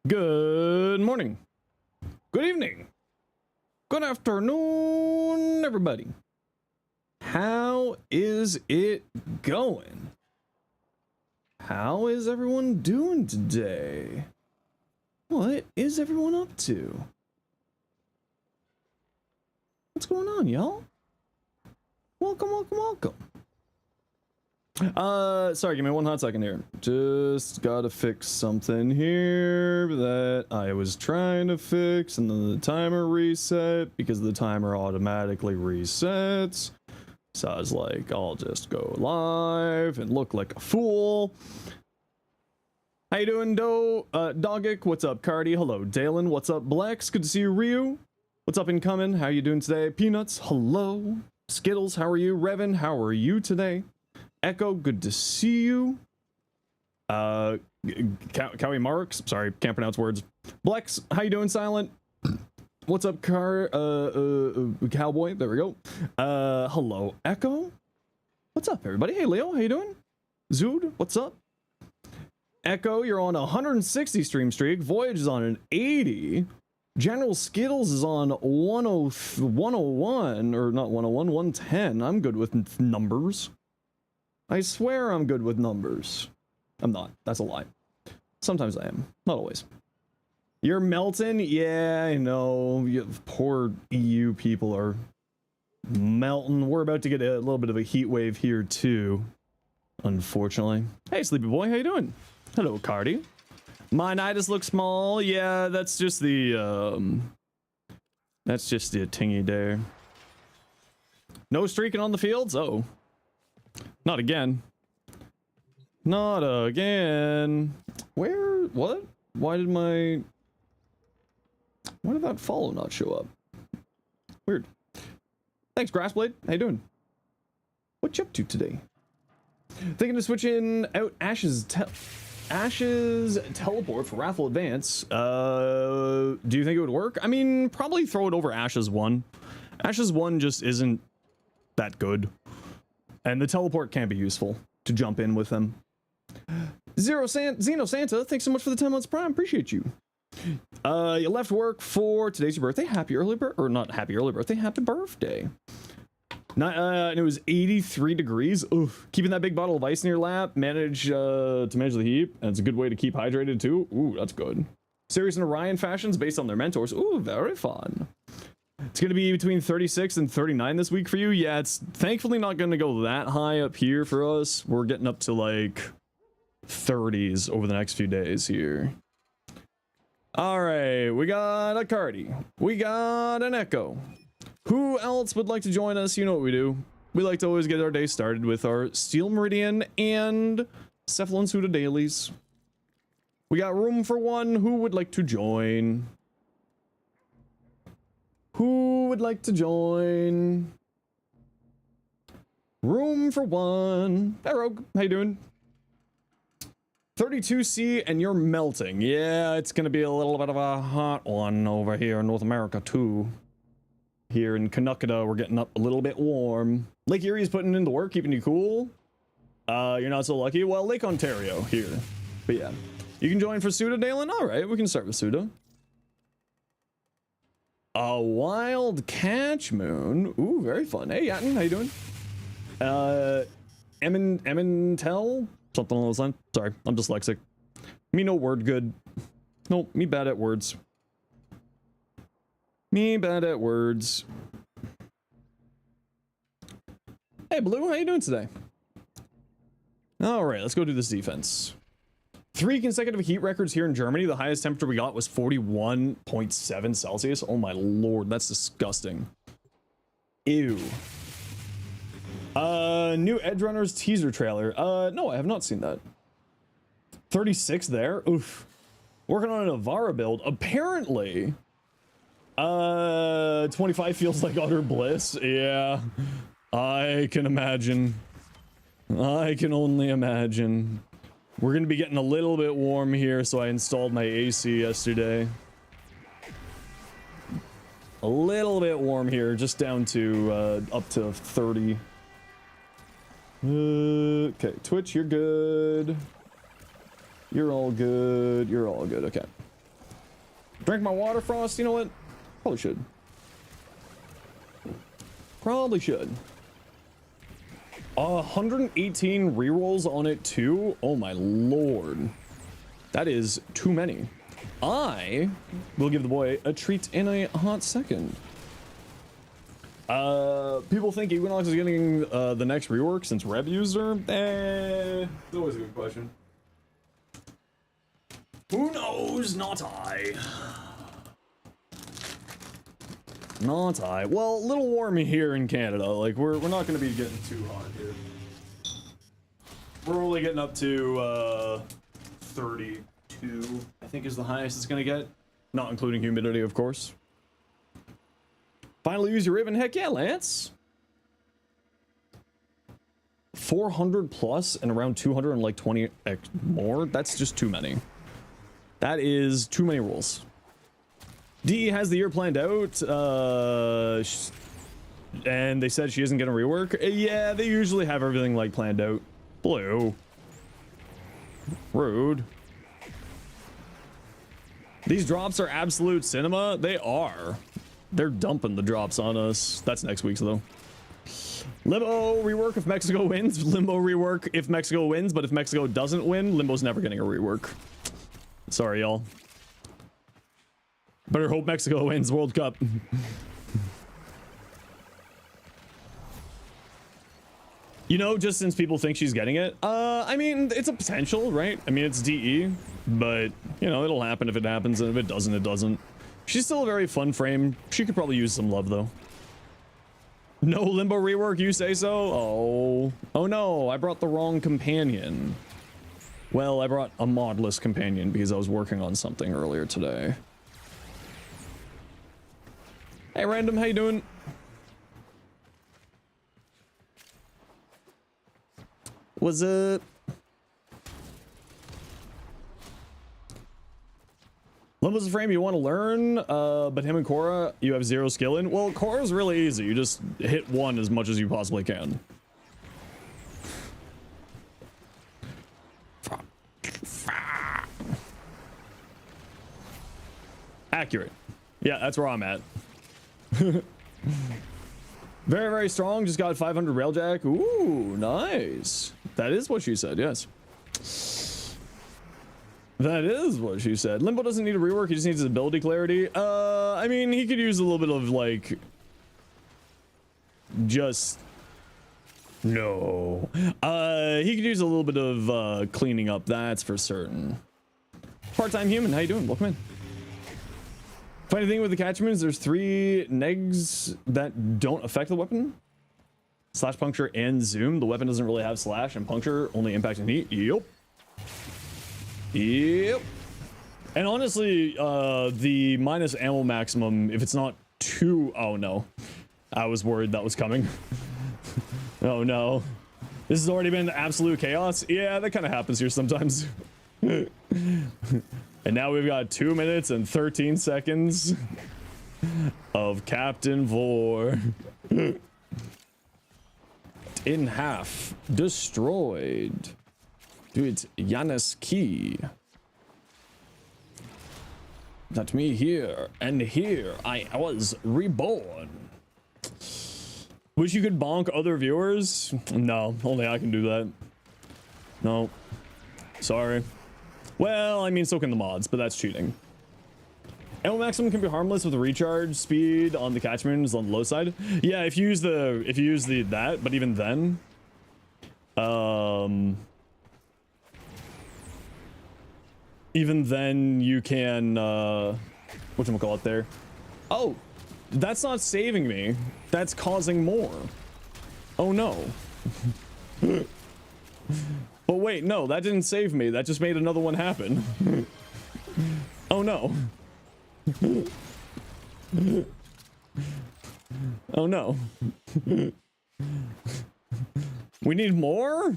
Good morning, good evening, good afternoon, everybody. How is it going? How is everyone doing today? What is everyone up to? What's going on, y'all? Welcome, welcome, welcome. Sorry, give me one hot second here. Just gotta fix something here that I was trying to fix, and then the timer reset because the timer automatically resets. So I was like, I'll just go live and look like a fool. How you doing, Dogic? What's up, Cardi? Hello, Dalen. What's up, Blex? Good to see you, Ryu. What's up, Incoming? How you doing today? Peanuts, hello. Skittles, how are you? Revan, how are you today? Echo, good to see you. Cowie Marks, sorry, can't pronounce words. Blex, how you doing, Silent? What's up, Cowboy? There we go. Hello, Echo. What's up, everybody? Hey, Leo, how you doing? Zood, what's up? Echo, you're on a 160 stream streak. Voyage is on an 80. General Skittles is on 101, or not 101, 110. I'm good with numbers. I swear I'm good with numbers. I'm not. That's a lie. Sometimes I am. Not always. You're melting? Yeah, I know. You poor EU people are melting. We're about to get a little bit of a heat wave here too, unfortunately. Hey, Sleepy Boy, how you doing? Hello, Cardi. My nidus looks small. Yeah, that's just the tingy there. No streaking on the fields? Oh. Not again. Not again. Where? What? Why did that follow not show up? Weird. Thanks, Grassblade. How you doing? What you up to today? Thinking of switching out Ash's teleport for Wrathful Advance. Do you think it would work? I mean, probably throw it over Ash's one. Ash's one just isn't that good. And the teleport can be useful to jump in with them. Zeno Santa, thanks so much for the 10 months Prime. Appreciate you. You left work for today's your birthday. Happy early birthday, or not happy early birthday. Happy birthday. And it was 83 degrees. Oof. Keeping that big bottle of ice in your lap. Manage to manage the heat. And it's a good way to keep hydrated too. Ooh, that's good. Sirius and Orion fashions based on their mentors. Ooh, very fun. It's going to be between 36 and 39 this week for you. Yeah, it's thankfully not going to go that high up here for us. We're getting up to like 30s over the next few days here. All right, we got a Cardi. We got an Echo. Who else would like to join us? You know what we do. We like to always get our day started with our Steel Meridian and Cephalon Suda dailies. We got room for one. Who would like to join? Who would like to join? Room for one. Hey, Rogue. How you doing? 32C and you're melting. Yeah, it's going to be a little bit of a hot one over here in North America, too. Here in Canuckada, we're getting up a little bit warm. Lake Erie's putting in the work, keeping you cool. You're not so lucky. Well, Lake Ontario here. But yeah, you can join for Suda, Dalen. All right, we can start with Suda. A wild catch moon. Ooh, very fun. Hey, Yatin, how you doing? Emmentel? Something along those lines. Sorry, I'm dyslexic. Me no word good. Nope, me bad at words. Me bad at words. Hey, Blue, how you doing today? All right, let's go do this defense. 3 consecutive heat records here in Germany. The highest temperature we got was 41.7 Celsius. Oh my lord, that's disgusting. Ew. New Edgerunners teaser trailer. No, I have not seen that. 36 there. Oof. Working on a Navara build. Apparently, 25 feels like utter bliss. Yeah, I can imagine. I can only imagine. We're gonna be getting a little bit warm here, so I installed my AC yesterday. A little bit warm here, just down to up to 30. Okay, Twitch, you're good. You're all good. You're all good. Okay. Drink my water, Frost. You know what? Probably should. Probably should. 118 rerolls on it too. Oh my lord. That is too many. I will give the boy a treat in a hot second. People think Equinox is getting the next rework since Rev used her. It's always a good question. Who knows? Not I. Not I. Well, a little warm here in Canada. Like we're not going to be getting too hot here. We're only getting up to 32, I think is the highest it's going to get. Not including humidity, of course. Finally use your Riven. Heck yeah, Lance. 400 plus and around 220 more. That's just too many. That is too many rolls. DE has the year planned out, and they said she isn't gonna rework. Yeah, they usually have everything like planned out. Blue. Rude. These drops are absolute cinema. They are. They're dumping the drops on us. That's next week's though. Limbo rework if Mexico wins. Limbo rework if Mexico wins, but if Mexico doesn't win, Limbo's never getting a rework. Sorry, y'all. Better hope Mexico wins World Cup. You know, just since people think she's getting it, I mean, it's a potential, right? I mean, it's DE, but, you know, it'll happen if it happens, and if it doesn't, it doesn't. She's still a very fun frame. She could probably use some love, though. No Limbo rework, you say so? Oh. Oh no, I brought the wrong companion. Well, I brought a modless companion because I was working on something earlier today. Hey, Random, how you doing? What's up? Limbo's a frame you want to learn, but him and Korra, you have zero skill in. Well, Korra's really easy. You just hit one as much as you possibly can. Accurate. Yeah, that's where I'm at. Very, very strong. Just got 500 railjack. Ooh, nice. That is what she said, yes. That is what she said. Limbo doesn't need a rework. He just needs his ability clarity. I mean, he could use a little bit of, like... Just... No. He could use a little bit of cleaning up. That's for certain. Part-time human, how you doing? Welcome in. Funny thing with the catchments, there's 3 negs that don't affect the weapon. Slash, puncture, and zoom. The weapon doesn't really have slash, and puncture only impact and heat. Yep. Yep. And honestly, the minus ammo maximum, if it's not too... Oh no. I was worried that was coming. Oh no. This has already been absolute chaos. Yeah, that kind of happens here sometimes. And now we've got 2 minutes and 13 seconds of Captain Vor. In half. Destroyed. Dude, Yanis Key. That me here, and here I was reborn. Wish you could bonk other viewers? No, only I can do that. No. Sorry. Well, I mean, so can the mods, but that's cheating. Ammo maximum can be harmless with the recharge speed on the catchments on the low side. Yeah, if you use that, but even then, even then you can whatchamacallit there. Oh, that's not saving me. That's causing more. Oh no. But wait, no, that didn't save me. That just made another one happen. Oh no. Oh no. We need more?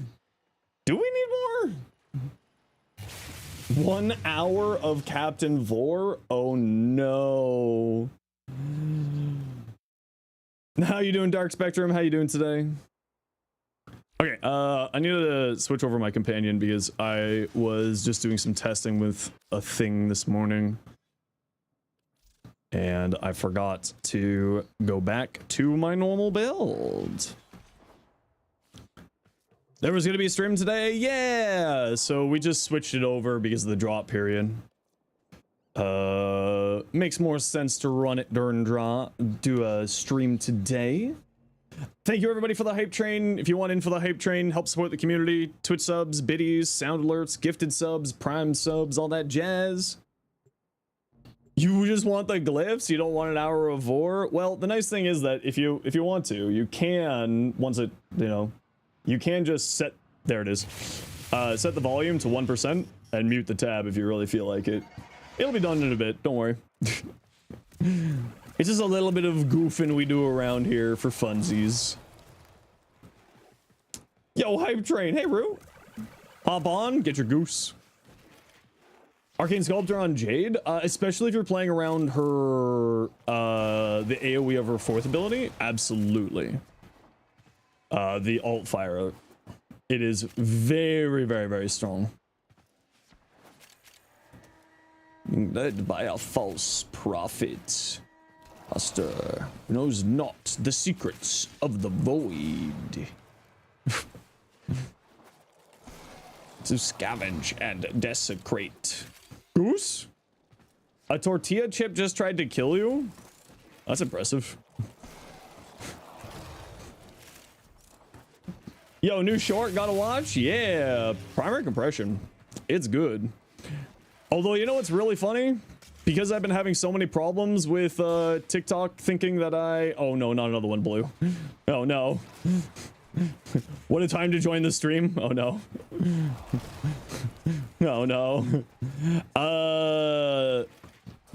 Do we need more? 1 hour of Captain Vor? Oh no. How you doing, Dark Spectrum? How you doing today? Okay, I needed to switch over my companion because I was just doing some testing with a thing this morning. And I forgot to go back to my normal build. There was going to be a stream today. Yeah. So we just switched it over because of the drop period. Makes more sense to run it during do a stream today. Thank you everybody for the hype train. If you want in for the hype train, help support the community. Twitch subs, biddies, sound alerts, gifted subs, prime subs, all that jazz. You just want the glyphs? You don't want an hour of vor? Well, the nice thing is that if you want to, you can, once it, you know, you can just set, there it is, set the volume to 1% and mute the tab if you really feel like it. It'll be done in a bit, don't worry. It's just a little bit of goofing we do around here for funsies. Yo, hype train. Hey, Rue. Hop on, get your goose. Arcane Sculptor on Jade, especially if you're playing around her, the AoE of her fourth ability, absolutely. The alt fire, it is very, very, very strong. Led by a false prophet, Pastor knows not the secrets of the void. To scavenge and desecrate. Goose? A tortilla chip just tried to kill you? That's impressive. Yo, new short, gotta watch? Yeah, primary compression. It's good. Although, you know what's really funny? Because I've been having so many problems with TikTok thinking that oh no, not another one blue. Oh no. What a time to join the stream. Oh no. Oh no.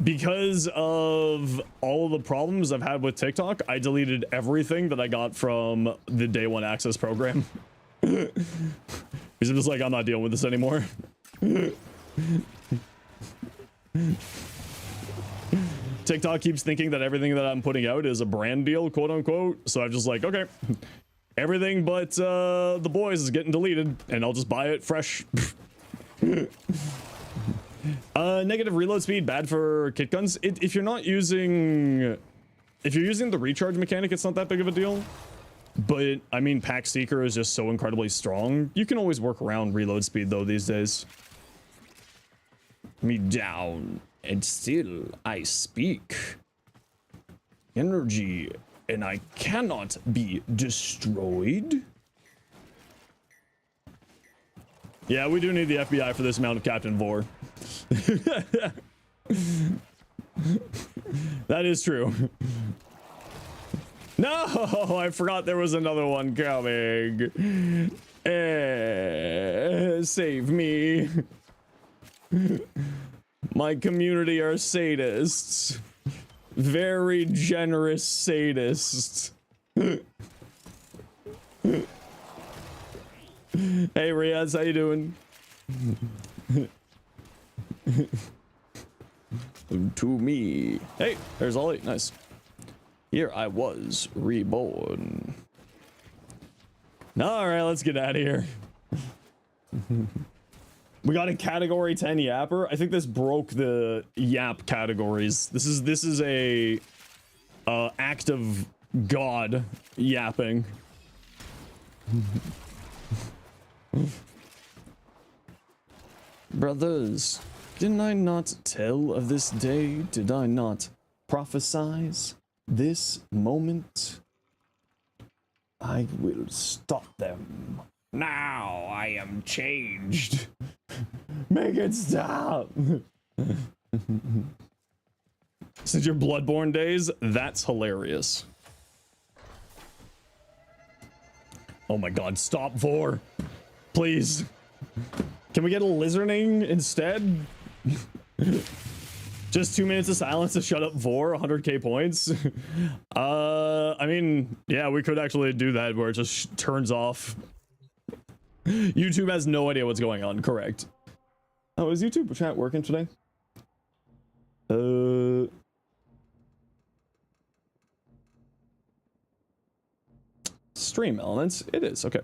Because of all of the problems I've had with TikTok, I deleted everything that I got from the day one access program. Because I'm just like, I'm not dealing with this anymore. TikTok keeps thinking that everything that I'm putting out is a brand deal, quote unquote. So I'm just like, okay, everything but the boys is getting deleted, and I'll just buy it fresh. Negative reload speed, bad for kit guns. If you're using the recharge mechanic, it's not that big of a deal. But I mean, Pack Seeker is just so incredibly strong. You can always work around reload speed though these days. Me down, and still I speak. Energy, and I cannot be destroyed. Yeah, we do need the FBI for this amount of Captain Vor. That is true. No, I forgot there was another one coming. Save me. My community are sadists. Very generous sadists. Hey Riaz, how you doing? To me. Hey, there's Ollie. Nice. Here I was reborn. Alright, let's get out of here. We got a category 10 yapper. I think this broke the yap categories. This is a act of God yapping. Brothers, didn't I not tell of this day? Did I not prophesize this moment? I will stop them. Now I am changed. Make it stop. Since your Bloodborne days, that's hilarious. Oh my god, stop Vor. Please. Can we get a listening instead? Just 2 minutes of silence to shut up Vor, 100k points. I mean, yeah, we could actually do that where it just turns off. YouTube has no idea what's going on, correct. Oh, is YouTube chat working today? Stream elements, it is, okay.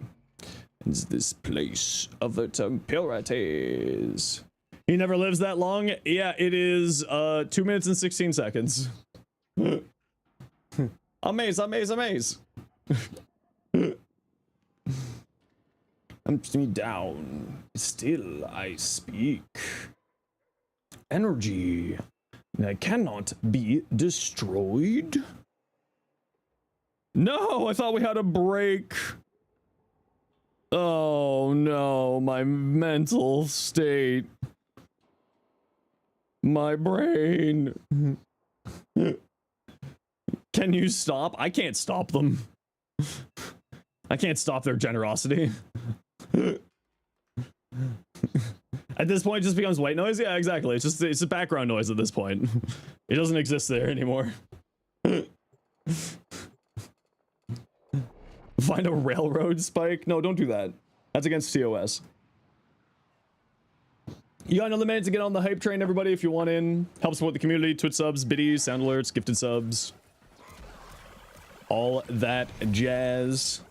Is this place of the impurities? He never lives that long? Yeah, it is 2 minutes and 16 seconds. Amaze, amaze, amaze. Humps me down. Still I speak. Energy that cannot be destroyed. No, I thought we had a break. Oh no, my mental state. My brain. Can you stop? I can't stop them. I can't stop their generosity. At this point, it just becomes white noise. Yeah, exactly. It's a background noise at this point. It doesn't exist there anymore. Find a railroad spike? No, don't do that. That's against TOS. You got another minute to get on the hype train, everybody, if you want in. Help support the community, Twitch subs, biddies, sound alerts, gifted subs. All that jazz.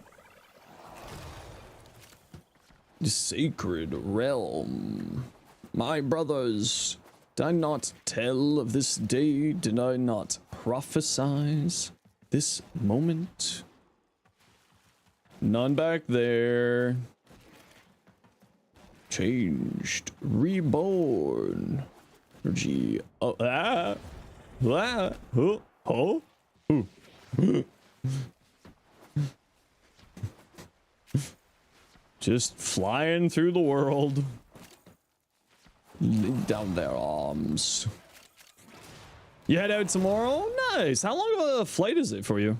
The sacred realm. My brothers, did I not tell of this day? Did I not prophesize this moment? None back there. Changed. Reborn. Energy. Oh, ah. Ah. Oh. Oh. Ooh. Just flying through the world. Lay down their arms. You head out tomorrow? Nice. How long of a flight is it for you?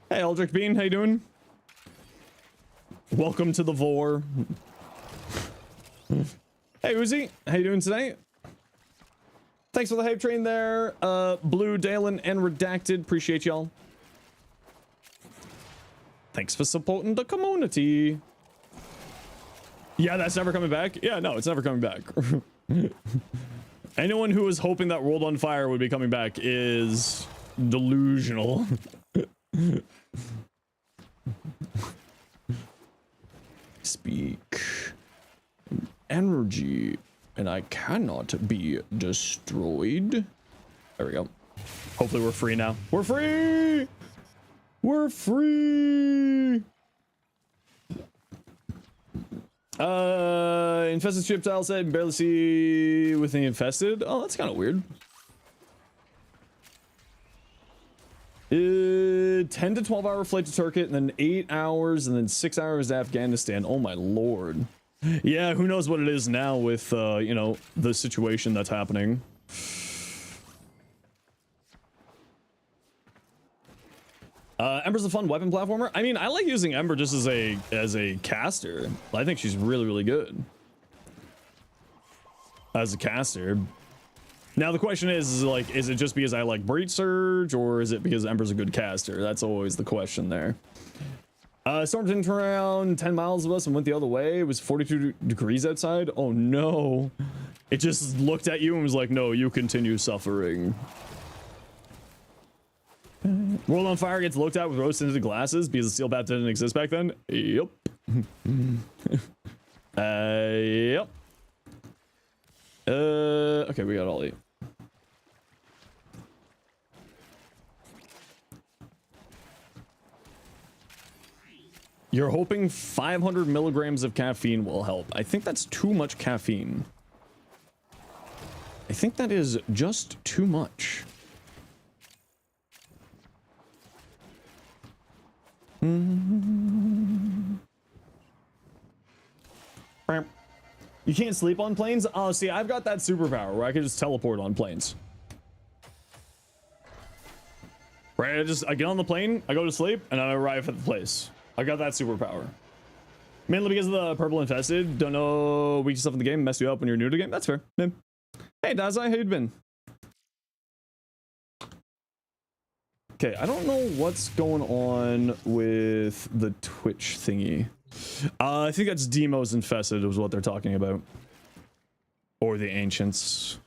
Hey, Eldrick Bean, how you doing? Welcome to the Vor. Hey, Uzi, how you doing today? Thanks for the hype train there, Blue, Dalen, and Redacted. Appreciate y'all. Thanks for supporting the community. Yeah, that's never coming back. Yeah, no, it's never coming back. Anyone who was hoping that World on Fire would be coming back is delusional. Speak. Energy. And I cannot be destroyed. There we go. Hopefully we're free now. We're free! We're free! Infested strip tile said barely see with the infested. Oh, that's kind of weird. 10 to 12 hour flight to Turkey, and then 8 hours, and then 6 hours to Afghanistan. Oh my lord. Yeah, who knows what it is now with, you know, the situation that's happening. Ember's a fun weapon platformer. I mean, I like using Ember just as a caster. I think she's really, really good as a caster. Now the question is like, is it just because I like Breach Surge, or is it because Ember's a good caster? That's always the question there. Storm didn't turn around 10 miles of us and went the other way. It was 42 degrees outside. Oh no. It just looked at you and was like, no, you continue suffering. World on Fire gets looked at with rose-tinted glasses because the steel bat didn't exist back then. Yep. Yep. Okay, we got all 8. You're hoping 500 milligrams of caffeine will help. I think that's too much caffeine. I think that is just too much. You can't sleep on planes? Oh, see, I've got that superpower where I can just teleport on planes. Right, I get on the plane, I go to sleep, and I arrive at the place. I got that superpower. Mainly because of the purple infested. Don't know weak stuff in the game, mess you up when you're new to the game. That's fair. Yeah. Hey, Dazai, how you been? Okay, I don't know what's going on with the Twitch thingy. I think that's Demo's infested is what they're talking about. Or the Ancients.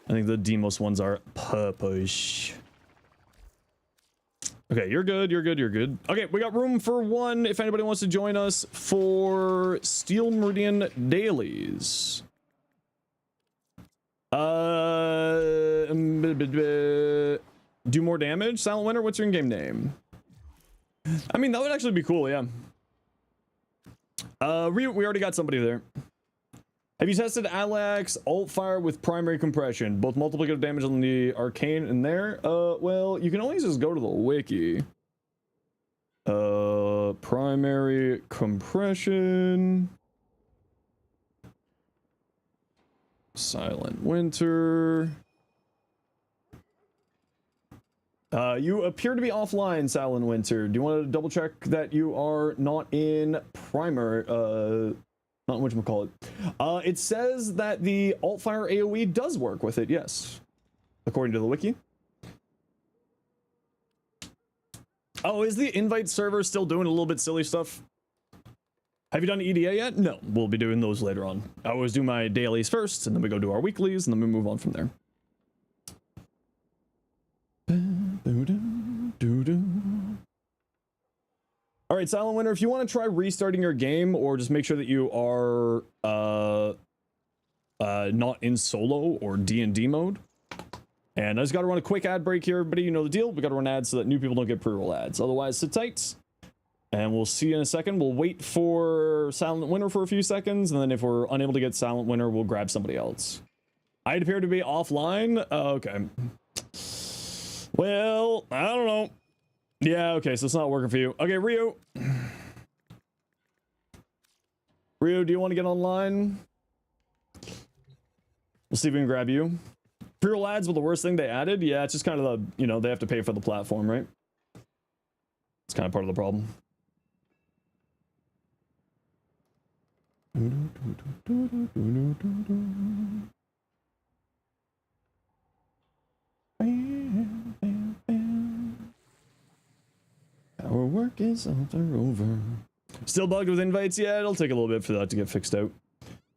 I think the Demos ones are purplish. Okay, you're good, you're good, you're good. Okay, we got room for one if anybody wants to join us for Steel Meridian Dailies. Do more damage? Silent Winter, what's your in-game name? I mean, that would actually be cool, yeah. We already got somebody there. Have you tested Alex Altfire with primary compression? Both multiplicative damage on the arcane in there? Well, you can always just go to the wiki. Primary compression. Silent Winter. You appear to be offline, Silent Winter. Do you want to double check that you are not in primary, not whatchamacallit. It says that the Altfire AoE does work with it, yes. According to the wiki. Oh, is the invite server still doing a little bit silly stuff? Have you done EDA yet? No, we'll be doing those later on. I always do my dailies first, and then we go do our weeklies, and then we move on from there. All right, Silent Winter, if you want to try restarting your game, or just make sure that you are not in solo or D&D mode. And I just got to run a quick ad break here, everybody. You know the deal. We got to run ads so that new people don't get pre-roll ads. Otherwise, sit tight. And we'll see you in a second. We'll wait for Silent Winter for a few seconds, and then if we're unable to get Silent Winter, we'll grab somebody else. I'd appear to be offline. Okay. Well, I don't know. Yeah, okay, so it's not working for you. Okay, Rio. Rio, do you want to get online? We'll see if we can grab you. Pre-roll ads were the worst thing they added. Yeah, it's just kind of the, you know, they have to pay for the platform, right? It's kind of part of the problem. Our work is over. Still bugged with invites? Yeah, it'll take a little bit for that to get fixed out.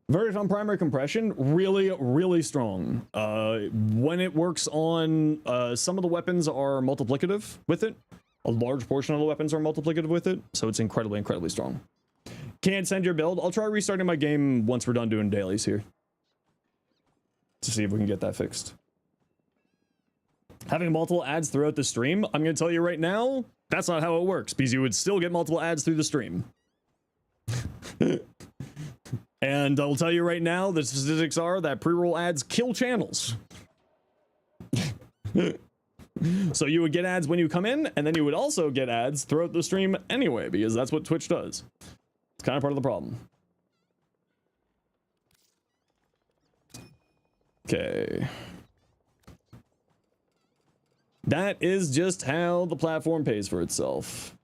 Verdict on primary compression, really strong. When it works on, some of the weapons are multiplicative with it. A large portion of the weapons are multiplicative with it, so it's incredibly strong. Can't send your build. I'll try restarting my game once we're done doing dailies here. To see if we can get that fixed. Having multiple ads throughout the stream, I'm going to tell you right now, that's not how it works, because you would still get multiple ads through the stream. And I will tell you right now, the statistics are that pre-roll ads kill channels. So you would get ads when you come in, and then you would also get ads throughout the stream anyway, because that's what Twitch does. It's kind of part of the problem. Okay. That is just how the platform pays for itself.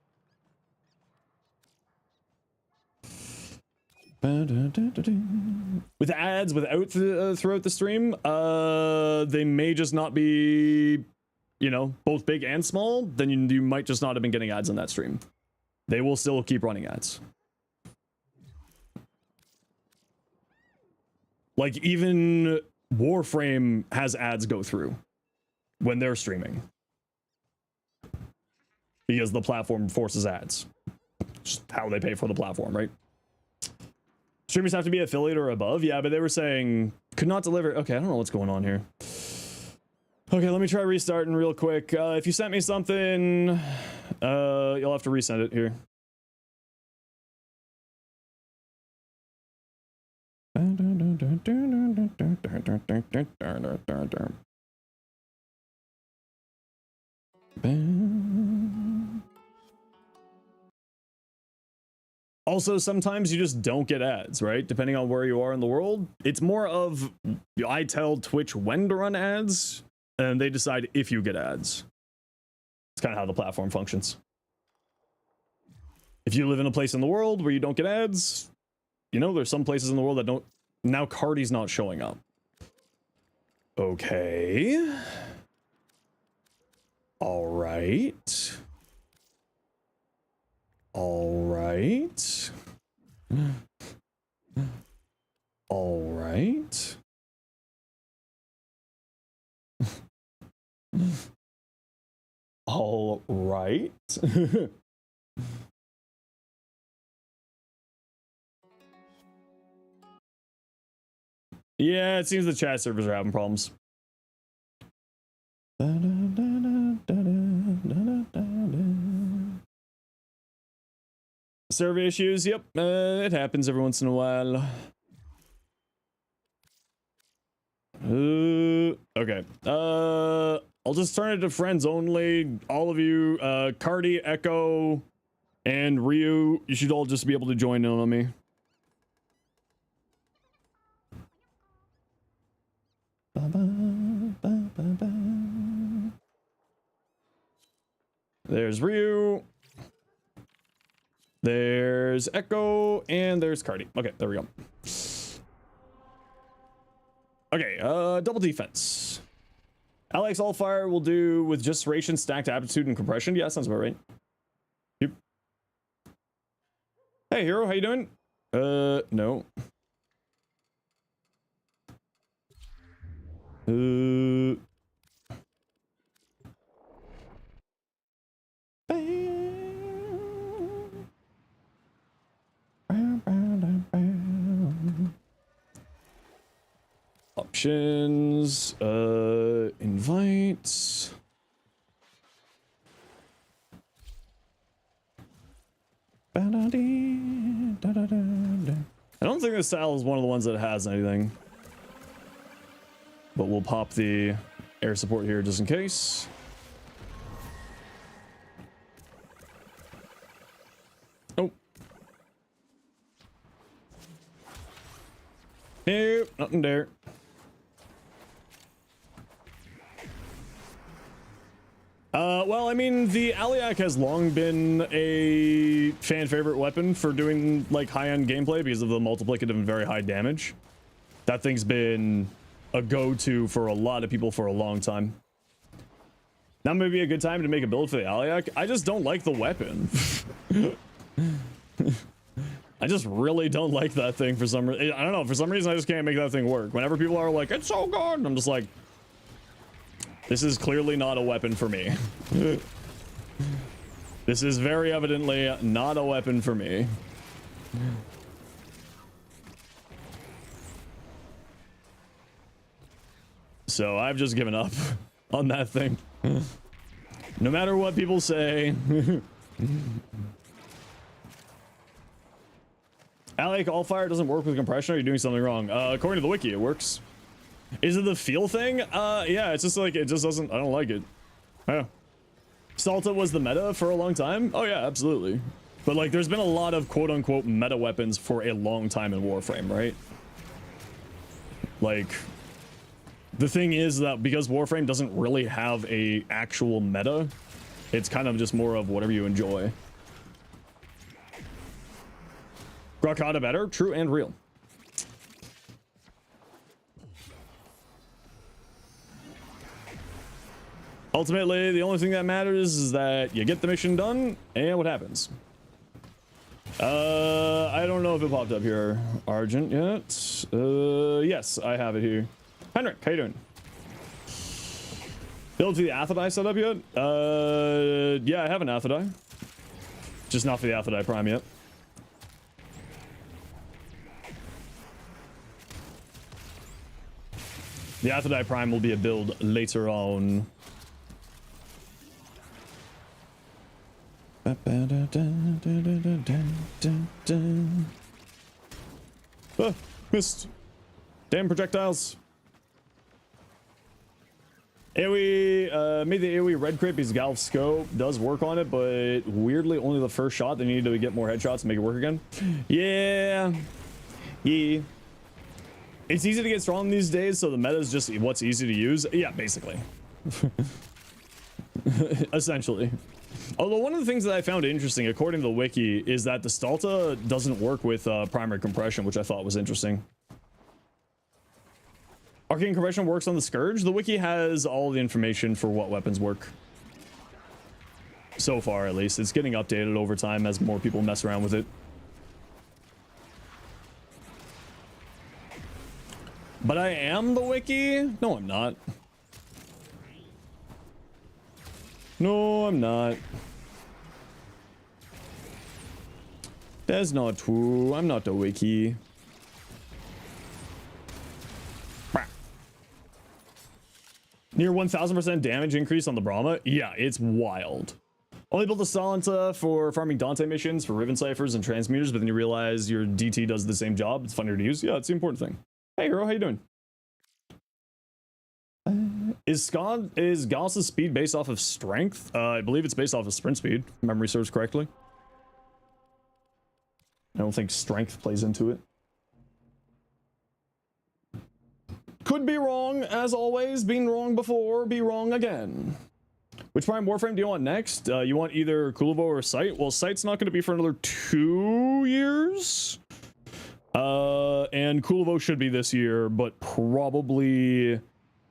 With ads without throughout the stream, they may just not be, you know, both big and small. Then you might just not have been getting ads on that stream. They will still keep running ads. Like even Warframe has ads go through when they're streaming, because the platform forces ads. Just how they pay for the platform, right? Streamers have to be affiliate or above. Yeah, but they were saying could not deliver. Okay, I don't know what's going on here. Okay, let me try restarting real quick. If you sent me something, you'll have to resend it here. Also, sometimes you just don't get ads, right? Depending on where you are in the world. It's more of, I tell Twitch when to run ads, and they decide if you get ads. It's kind of how the platform functions. If you live in a place in the world where you don't get ads, you know, there's some places in the world that don't. Now Cardi's not showing up. Okay. All right. All right. All right. All right. Yeah, it seems the chat servers are having problems. Server issues, yep, it happens every once in a while. Okay. I'll just turn it to friends only. All of you, Cardi, Echo, and Ryu, you should all just be able to join in on me. There's Ryu. There's Echo, and there's Cardi. Okay, there we go. Okay, double defense. Alex Allfire will do with just ration, stacked aptitude, and compression. Yeah, sounds about right. Yep. Hey, Hero, how you doing? No. Options, invite. I don't think this style is one of the ones that has anything. But we'll pop the air support here just in case. Oh. Nope, nothing there. Well, I mean, the Aliak has long been a fan favorite weapon for doing like high-end gameplay because of the multiplicative and very high damage. That thing's been a go-to for a lot of people for a long time. Now may be a good time to make a build for the Aliak. I just don't like the weapon. I just really don't like that thing for some reason. I don't know, for some reason I just can't make that thing work. Whenever people are like, it's so good, I'm just like, this is clearly not a weapon for me. This is very evidently not a weapon for me. So I've just given up on that thing. No matter what people say. Alec, all fire doesn't work with compression. Are you doing something wrong? According to the wiki, it works. Is it the feel thing? Yeah, it's just like, it just doesn't, I don't like it. Yeah. Salta was the meta for a long time? Oh yeah, absolutely. But like, there's been a lot of quote-unquote meta weapons for a long time in Warframe, right? Like, the thing is that because Warframe doesn't really have a actual meta, it's kind of just more of whatever you enjoy. Grakata better? True and real. Ultimately, the only thing that matters is that you get the mission done, and what happens? I don't know if it popped up here, Argent, yet. Yes, I have it here. Henrik, how you doing? Build for the Athodai set up yet? Yeah, I have an Athodai. Just not for the Athodai Prime yet. The Athodai Prime will be a build later on. Ah, missed. Damn projectiles. AoE, made the AoE red crit because Galv scope does work on it, but weirdly only the first shot. They need to get more headshots to make it work again. Yeah. Yeah. It's easy to get strong these days, so the meta is just what's easy to use. Yeah, basically. Essentially. Although one of the things that I found interesting, according to the wiki, is that the Stalta doesn't work with primary compression, which I thought was interesting. Arcane compression works on the Scourge. The wiki has all the information for what weapons work. So far, at least. It's getting updated over time as more people mess around with it. But I am the wiki? No, I'm not. No, I'm not. That's not true. I'm not the wiki. Near 1000% damage increase on the Brahma. Yeah, it's wild. Only built a Silenta for farming Dante missions for Riven Ciphers and Transmuters, but then you realize your DT does the same job. It's funnier to use. Yeah, it's the important thing. Hey, Hero, how you doing? Is Gauss's speed based off of strength? I believe it's based off of sprint speed, if memory serves correctly. I don't think strength plays into it. Could be wrong, as always. Been wrong before, be wrong again. Which Prime Warframe do you want next? You want either Kulivo or Sight? Well, Sight's not going to be for another 2 years. And Kulivo should be this year, but probably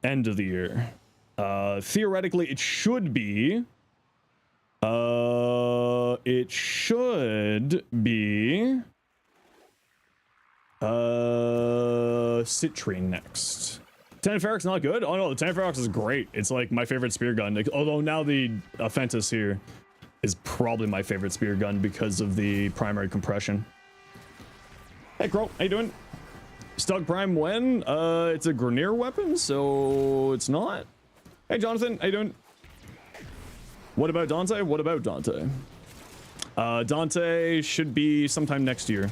end of the year. Theoretically, it should be. Citrine next. Teneferroc's not good? Oh no, the Teneferrox is great. It's like my favorite spear gun. Although now the Fentus here is probably my favorite spear gun because of the primary compression. Hey Crow, how you doing? Stug Prime when? It's a Grenier weapon, so it's not. Hey Jonathan, how you doing? What about Dante? What about Dante? Dante should be sometime next year.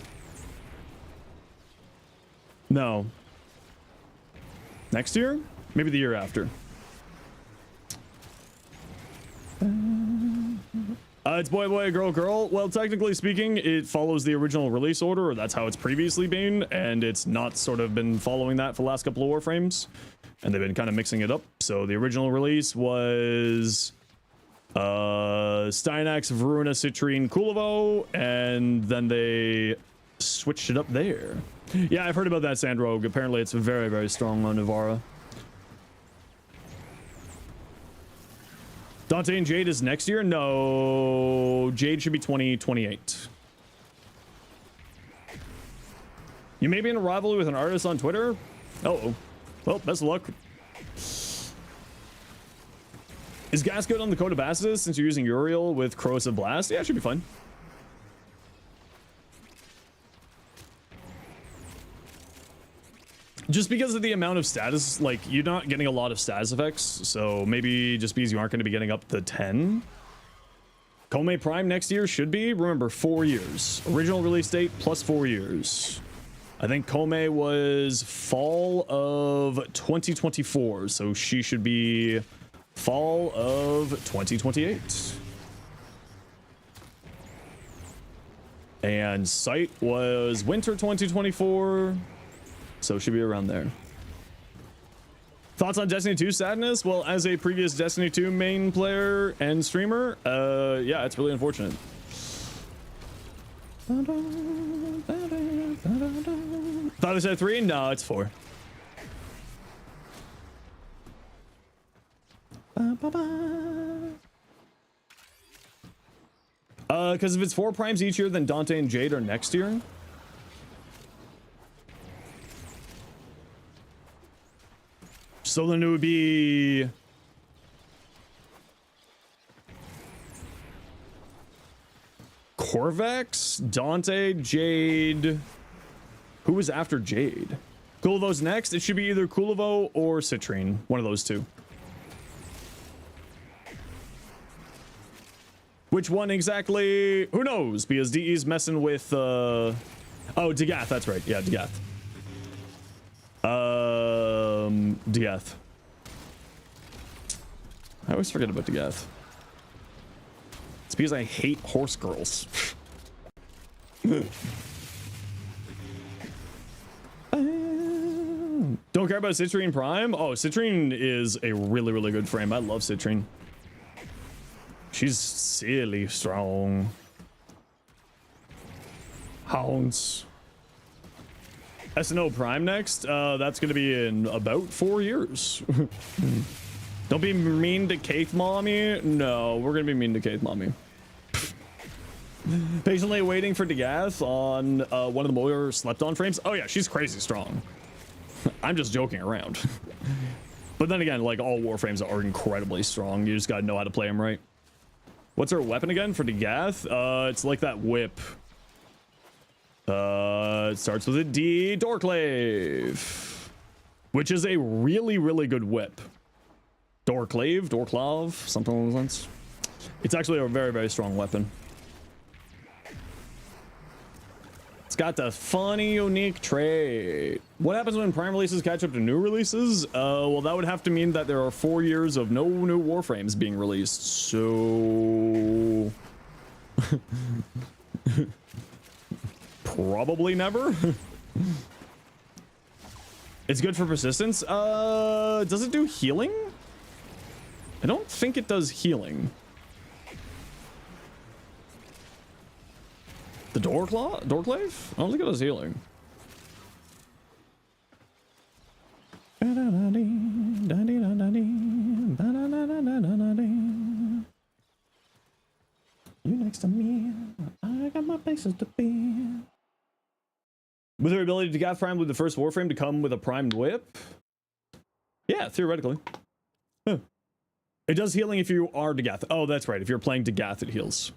No. Next year? Maybe the year after. It's boy, boy, girl, girl. Well, technically speaking, it follows the original release order, or that's how it's previously been, and it's not sort of been following that for the last couple of Warframes, and they've been kind of mixing it up. So the original release was Stynax, Varuna, Citrine, Kulivo, and then they switched it up there. Yeah, I've heard about that Sandrogue. Apparently it's very, very strong on Navara. Dante and Jade is next year? No, Jade should be 2028. You may be in a rivalry with an artist on Twitter? Uh-oh. Well, best of luck. Is gas good on the Code of Basilisk since you're using Uriel with Corrosive Blast? Yeah, it should be fine. Just because of the amount of status, like, you're not getting a lot of status effects, so maybe just because you aren't going to be getting up to 10. Kome Prime next year should be, remember, 4 years. Original release date plus 4 years. I think Kome was fall of 2024, so she should be fall of 2028. And Sight was winter 2024. So should be around there. Thoughts on Destiny 2 sadness? Well, as a previous Destiny 2 main player and streamer, yeah, it's really unfortunate. Thought I said 3? No, it's 4. Because if it's 4 primes each year, then Dante and Jade are next year. So then it would be Corvex, Dante, Jade. Who was after Jade? Kulivo's next. It should be either Kulivo or Citrine. One of those two. Which one exactly? Who knows? Because DE's messing with oh, Degath, that's right. Yeah, Degath. Degath. I always forget about Degath. It's because I hate horse girls. Don't care about Citrine Prime? Oh, Citrine is a really, really good frame. I love Citrine. She's silly strong. Hounds. SNO Prime next? That's going to be in about 4 years. Don't be mean to Kaith Mommy. No, we're going to be mean to Kaith Mommy. Patiently waiting for Degath on one of the more slept-on frames. Oh yeah, she's crazy strong. I'm just joking around. But then again, like, all Warframes are incredibly strong. You just got to know how to play them right. What's her weapon again for Degath? It's like that whip. It starts with a D, Dorklave, which is a really, really good whip. Dorclave, something along those lines. It's actually a very, very strong weapon. It's got the funny, unique trait. What happens when Prime releases catch up to new releases? Well, that would have to mean that there are 4 years of no new Warframes being released. So... probably never. It's good for persistence. Does it do healing? I don't think it does healing. The Dorclave? I don't think it does healing. You next to me, I got my places to be. With her ability to gath prime with the first Warframe to come with a primed whip? Yeah, theoretically. Huh. It does healing if you are Dagath. Oh, that's right. If you're playing Dagath, it heals.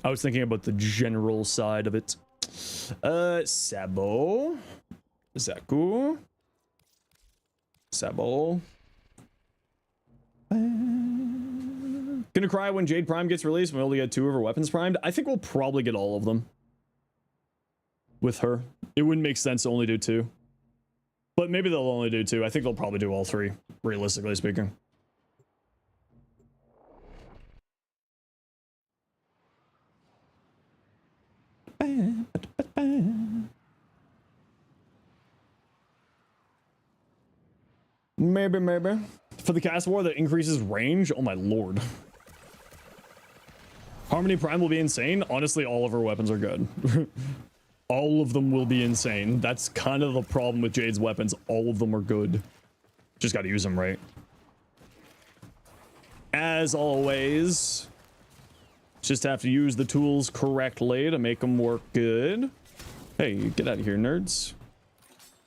I was thinking about the general side of it. Sabo. Zaku. Sabo. Gonna cry when Jade Prime gets released. We only get 2 of her weapons primed. I think we'll probably get all of them. With her. It wouldn't make sense to only do 2. But maybe they'll only do 2. I think they'll probably do all 3, realistically speaking. Maybe. For the cast war that increases range? Oh my lord. Harmony Prime will be insane. Honestly, all of her weapons are good. All of them will be insane. That's kind of the problem with Jade's weapons. All of them are good. Just gotta use them right. As always, just have to use the tools correctly to make them work good. Hey, get out of here, nerds.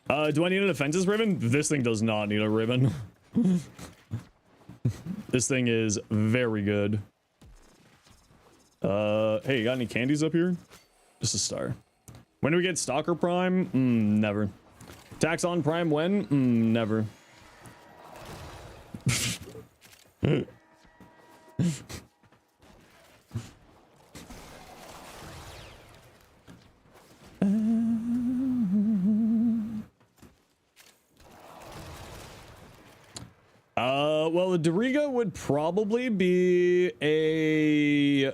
Do I need an offenses ribbon? This thing does not need a ribbon. This thing is very good. Hey, you got any candies up here? Just a star. When do we get Stalker Prime? Never. Taxon Prime when? Never. Well, the Doriga would probably be a...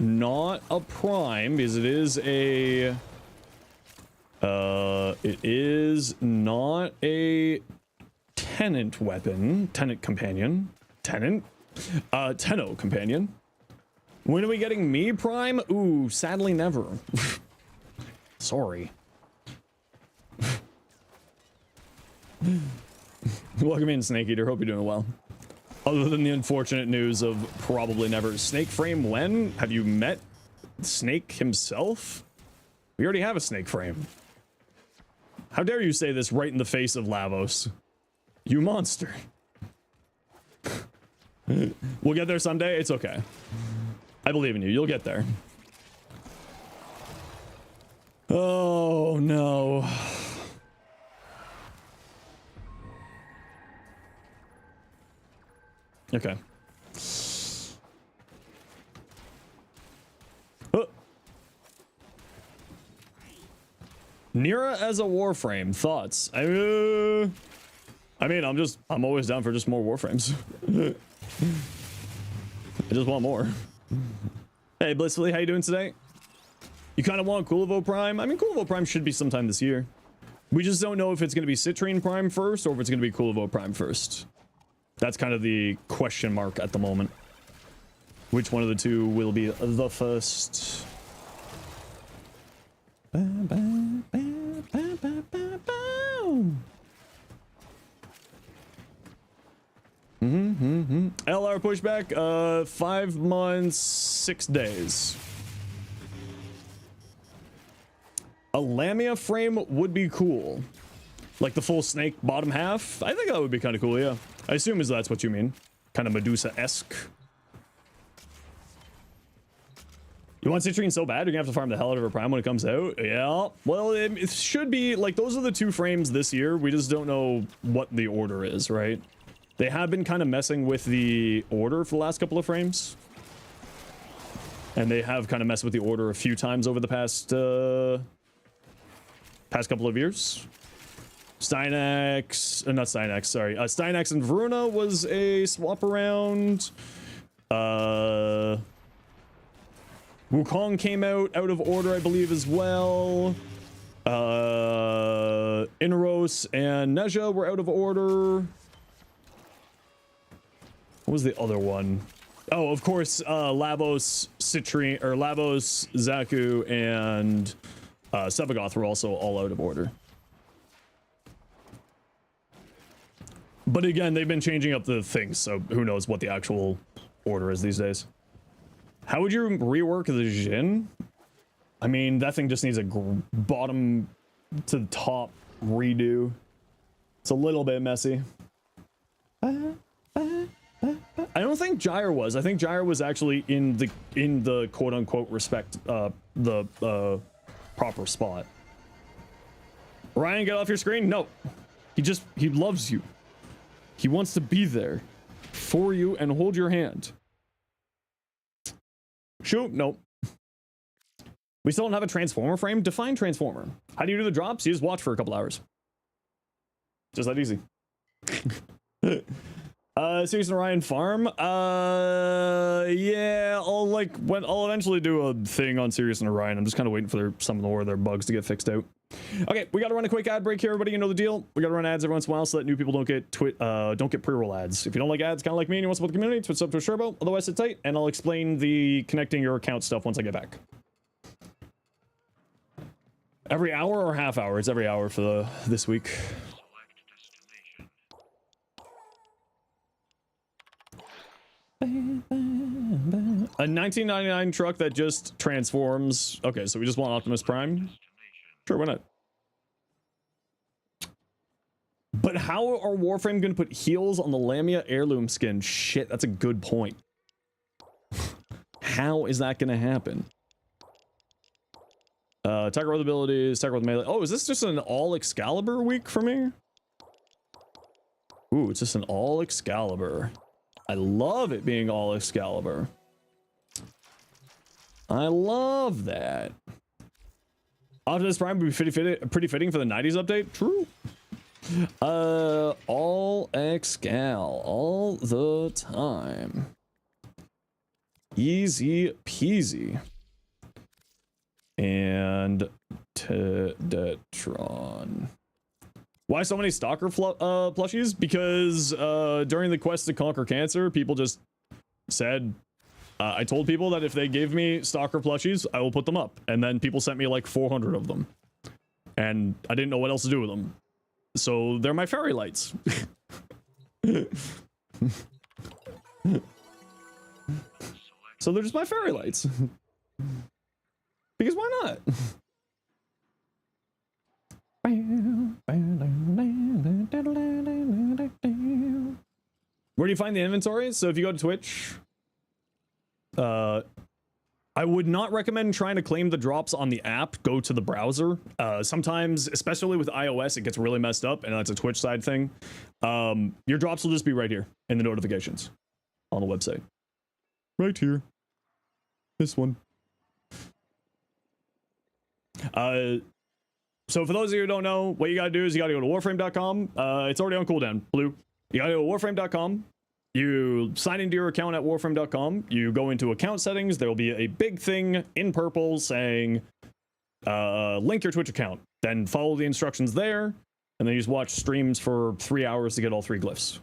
not a prime, because it is a... it is not a tenant weapon. Tenant companion. Tenant? Tenno companion. When are we getting me prime? Ooh, sadly never. Sorry. Welcome in, Snake Eater. Hope you're doing well. Other than the unfortunate news of probably never. Snake Frame when? Have you met Snake himself? We already have a Snake Frame. How dare you say this right in the face of Lavos? You monster. We'll get there someday. It's okay. I believe in you. You'll get there. Oh, no. Okay. Nira as a Warframe. Thoughts? I mean, I'm always down for just more Warframes. I just want more. Hey, Blissfully, how you doing today? You kind of want Kulivo Prime? I mean, Kulivo Prime should be sometime this year. We just don't know if it's going to be Citrine Prime first or if it's going to be Kulivo Prime first. That's kind of the question mark at the moment. Which one of the two will be the first? LR pushback, 5 months, 6 days. A Lamia frame would be cool. Like the full snake bottom half. I think that would be kind of cool, yeah. I assume that's what you mean. Kind of Medusa-esque. You want Citrine so bad, you're gonna have to farm the hell out of her prime when it comes out? Yeah. Well, it should be, like, those are the 2 frames this year. We just don't know what the order is, right? They have been kind of messing with the order for the last couple of frames. And they have kind of messed with the order a few times over the past couple of years. Stynex, not Stynex, sorry. Stynex and Veruna was a swap around. Wukong came out of order, I believe, as well. Inaros and Neja were out of order. What was the other one? Oh, of course, Lavos, Citrine, or Lavos, Zaku, and Sebagoth were also all out of order. But again, they've been changing up the things, so who knows what the actual order is these days. How would you rework the Jhin? I mean, that thing just needs a bottom to the top redo. It's a little bit messy. I don't think Gyre was. I think Gyre was actually in the quote unquote respect the proper spot. Ryan, get off your screen. No, he loves you. He wants to be there for you and hold your hand. Shoot, nope. We still don't have a transformer frame. Define transformer. How do you do the drops? You just watch for a couple hours. Just that easy. Sirius and Orion farm. Yeah, I'll eventually do a thing on Sirius and Orion. I'm just kind of waiting for some more of their bugs to get fixed out. Okay, we got to run a quick ad break here, everybody. You know the deal. We got to run ads every once in a while so that new people don't get pre-roll ads. If you don't like ads, kind of like me, and you want to support the community, twitch up to a Sherbo. Otherwise, sit tight, and I'll explain the connecting your account stuff once I get back. Every hour or half hour? It's every hour for this week. A 1999 truck that just transforms. Okay, so we just want Optimus Prime. Sure, why not? But how are Warframe going to put heals on the Lamia heirloom skin? Shit, that's a good point. How is that going to happen? Attacker with abilities, attacker with melee. Oh, is this just an all Excalibur week for me? Ooh, it's just an all Excalibur. I love it being all Excalibur. I love that. Optimus Prime would be pretty fitting for the 90s update. True. All Excal all the time. Easy peasy. And Tetron. Why so many Stalker plushies? Because during the quest to conquer cancer, people just said, I told people that if they gave me Stalker plushies, I will put them up. And then people sent me like 400 of them. And I didn't know what else to do with them. So they're my fairy lights. So they're just my fairy lights. Because why not? Where do you find the inventory? So if you go to Twitch, I would not recommend trying to claim the drops on the app. Go to the browser. Sometimes, especially with iOS, it gets really messed up, and that's a Twitch side thing. Your drops will just be right here in the notifications on the website. Right here. This one. So for those of you who don't know, what you gotta do is you gotta go to warframe.com. It's already on cooldown, Blue. You gotta go to warframe.com. You sign into your account at warframe.com. You go into account settings. There will be a big thing in purple saying, link your Twitch account. Then follow the instructions there. And then you just watch streams for 3 hours to get all 3 glyphs.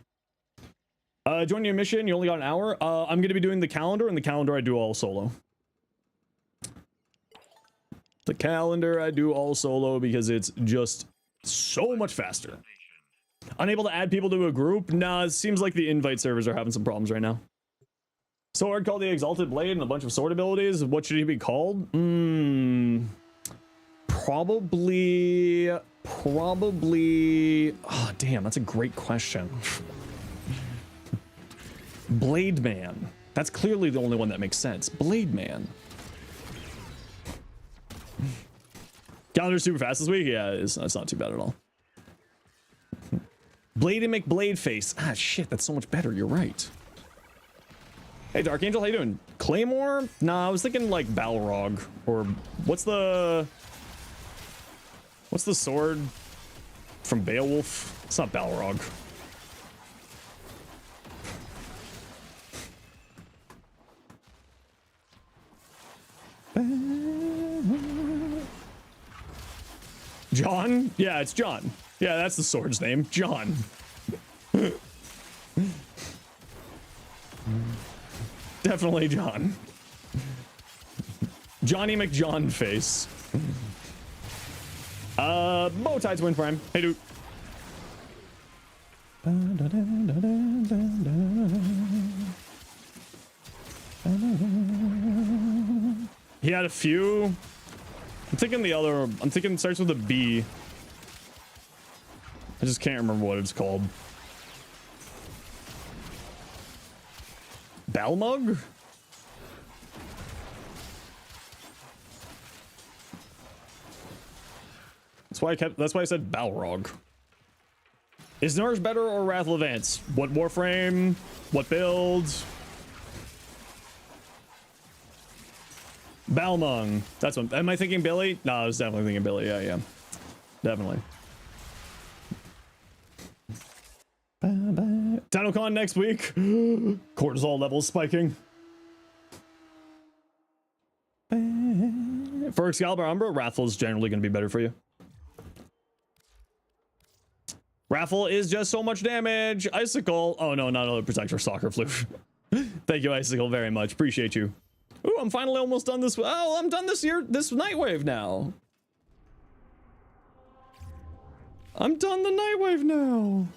Join your mission. You only got an hour. I'm gonna be doing the calendar, and the calendar I do all solo. The calendar I do all solo because it's just so much faster. Unable to add people to a group? Nah, it seems like the invite servers are having some problems right now. Sword called the Exalted Blade and a bunch of sword abilities. What should he be called? Probably. Oh, damn, that's a great question. Blade Man. That's clearly the only one that makes sense. Blade Man. Calendar's super fast this week? Yeah, it is. That's not too bad at all. Blade and McBlade face. Ah, shit, that's so much better. You're right. Hey, Dark Angel, how you doing? Claymore? Nah, I was thinking like Balrog. Or what's the sword from Beowulf? It's not Balrog. John? Yeah, it's John. Yeah, that's the sword's name. John. Definitely John. Johnny McJohn face. Bowtie Twin Prime. Hey, dude. He had a few. I'm thinking it starts with a B. I just can't remember what it's called. Balmug? That's why I said Balrog. Is Nourish better or Wrath of Levance? What Warframe? What build? Balmung. That's what. Am I thinking Billy? No, I was definitely thinking Billy. Yeah. Definitely. TennoCon next week. Cortisol levels spiking. For Excalibur Umbra, Wrathful is generally going to be better for you. Raffle is just so much damage. Icicle. Oh no, not another Protector Soccer Flute. Thank you, Icicle, very much. Appreciate you. Ooh, I'm finally almost done this. Oh, I'm done this Nightwave now. I'm done the Nightwave now.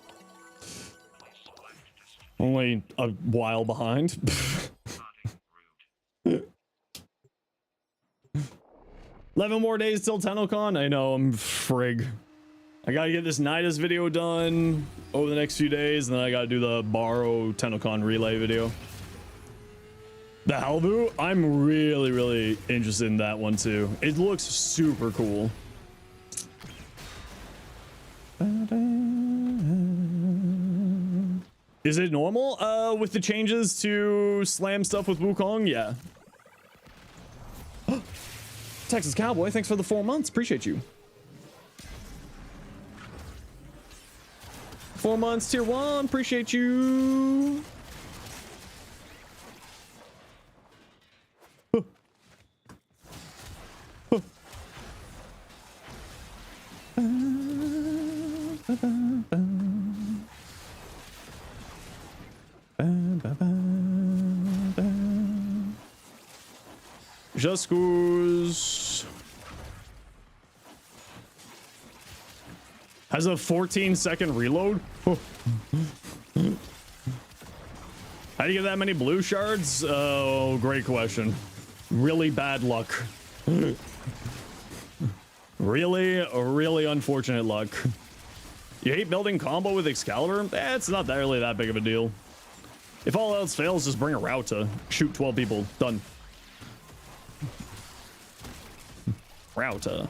Only a while behind. 11 more days till TennoCon. I know, I'm frig. I gotta get this Nidus video done over the next few days, and then I gotta do the Borrow TennoCon relay video. The Halvu, I'm really interested in that one too. It looks super cool. Is it normal? With the changes to slam stuff with Wukong? Yeah. Texas Cowboy, thanks for the 4 months. Appreciate you. 4 months, tier 1. Appreciate you. Just goose has a 14-second reload. How do you get that many blue shards? Oh, great question. Really bad luck. really unfortunate luck. You hate building combo with Excalibur? It's not really that big of a deal. If all else fails, just bring a Rauta. Shoot 12 people. Done. Rauta.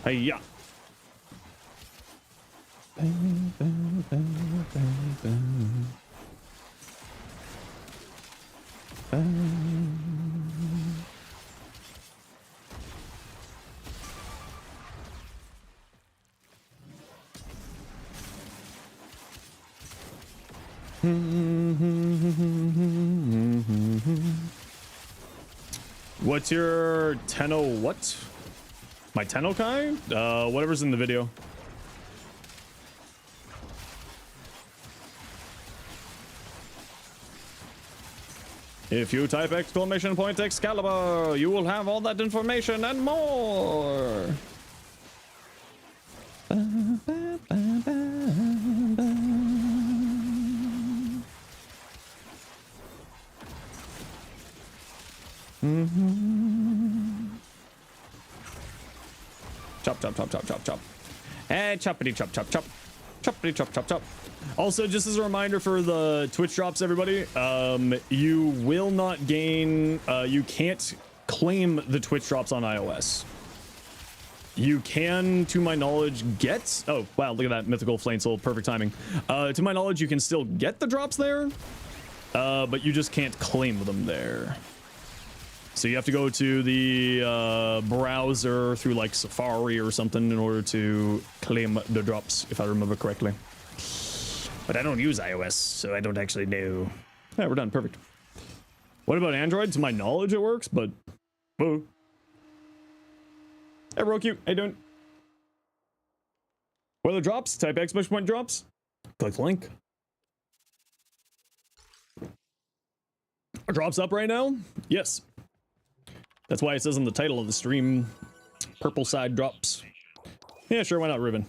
Hey-ya. What's your Tenno what? My Tenno Kai? Whatever's in the video. If you type exclamation point Excalibur, you will have all that information and more. Chop. Choppity chop. Choppity chop chop chop. Also, just as a reminder for the Twitch drops, everybody, you will not gain, you can't claim the Twitch drops on iOS. You can, to my knowledge, get, oh wow, look at that mythical flame soul, perfect timing. To my knowledge, you can still get the drops there, but you just can't claim them there. So you have to go to the browser through like Safari or something in order to claim the drops, if I remember correctly. But I don't use iOS, so I don't actually know. Yeah, we're done. Perfect. What about Android? To my knowledge, it works, but... Whoa. Hey, real cute. How you doing? What are the drops? Type exclamation point drops. Click the link. Are drops up right now? Yes. That's why it says in the title of the stream, purple side drops. Yeah, sure, why not, Ruben?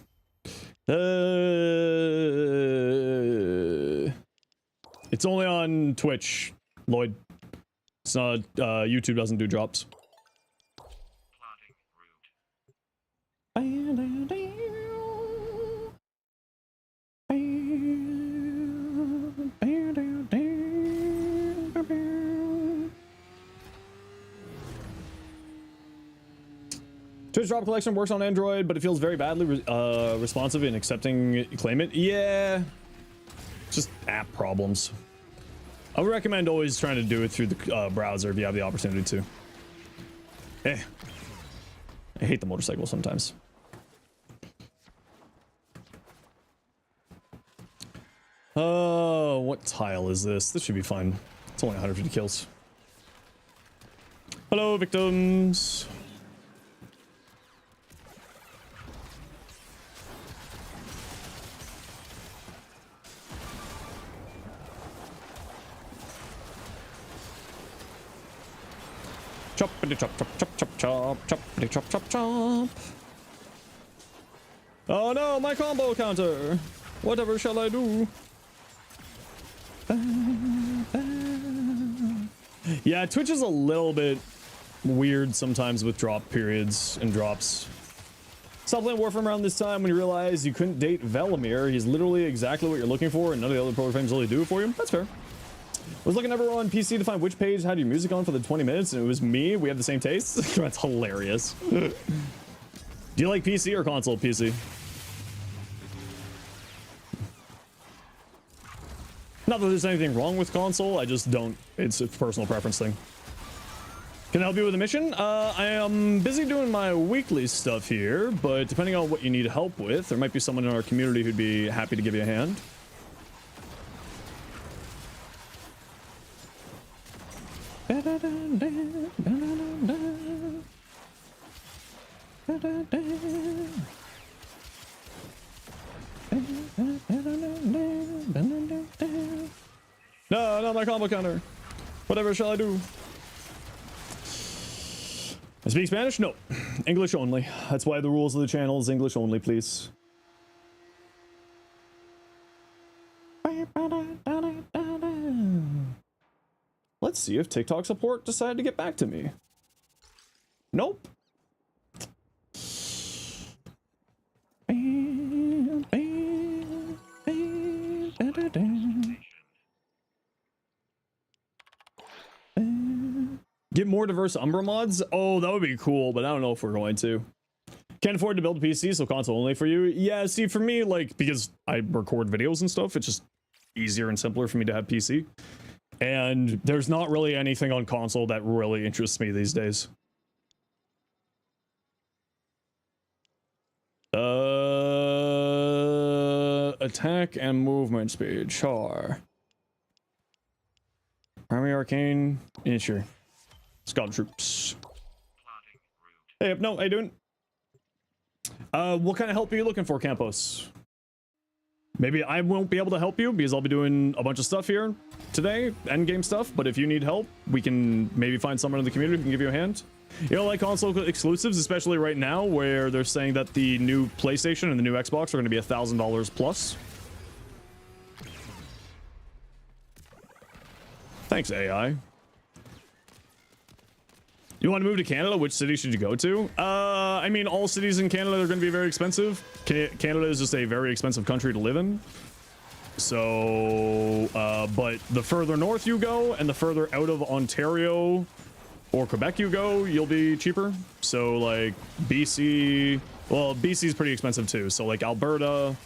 It's only on Twitch, Lloyd. It's not, YouTube doesn't do drops. Twitch drop collection works on Android, but it feels very badly responsive in accepting claim it. Yeah, just app problems. I would recommend always trying to do it through the browser if you have the opportunity to. I hate the motorcycle sometimes. What tile is this? This should be fine. It's only 150 kills. Hello, victims. Choppity chop chop chop chop chop choppity chop chop chop. Oh no, my combo counter. Whatever shall I do? Yeah, Twitch is a little bit weird sometimes with drop periods and drops. Stop playing Warframe around this time when you realize you couldn't date Velimir. He's literally exactly what you're looking for, and none of the other Warframes really do it for you. That's fair. I was looking everywhere on PC to find which page had your music on for the 20 minutes, and it was me. We have the same taste. That's hilarious. Do you like PC or console PC? Not that there's anything wrong with console, I just don't. It's a personal preference thing. Can I help you with a mission? I am busy doing my weekly stuff here, but depending on what you need help with, there might be someone in our community who'd be happy to give you a hand. No, not my combo counter. Whatever shall I do? I speak Spanish? No. English only. That's why the rules of the channel is English only, please. Let's see if TikTok support decided to get back to me. Nope. Get more diverse Umbra mods? Oh, that would be cool, but I don't know if we're going to. Can't afford to build a PC, so console only for you. Yeah, see, for me, like, because I record videos and stuff, it's just easier and simpler for me to have PC. And there's not really anything on console that really interests me these days. Attack and movement speed, sure. Army Arcane, yeah, sure. Scott troops. Hey, no, how you doing? What kind of help are you looking for, Campos? Maybe I won't be able to help you because I'll be doing a bunch of stuff here today, endgame stuff, but if you need help, we can maybe find someone in the community who can give you a hand. You know, like console exclusives, especially right now, where they're saying that the new PlayStation and the new Xbox are going to be $1,000 plus. Thanks, AI. You want to move to Canada? Which city should you go to? I mean, all cities in Canada are going to be very expensive. Canada is just a very expensive country to live in. So, but the further north you go and the further out of Ontario or Quebec you go, you'll be cheaper. So like BC, well, BC is pretty expensive too. So like Alberta,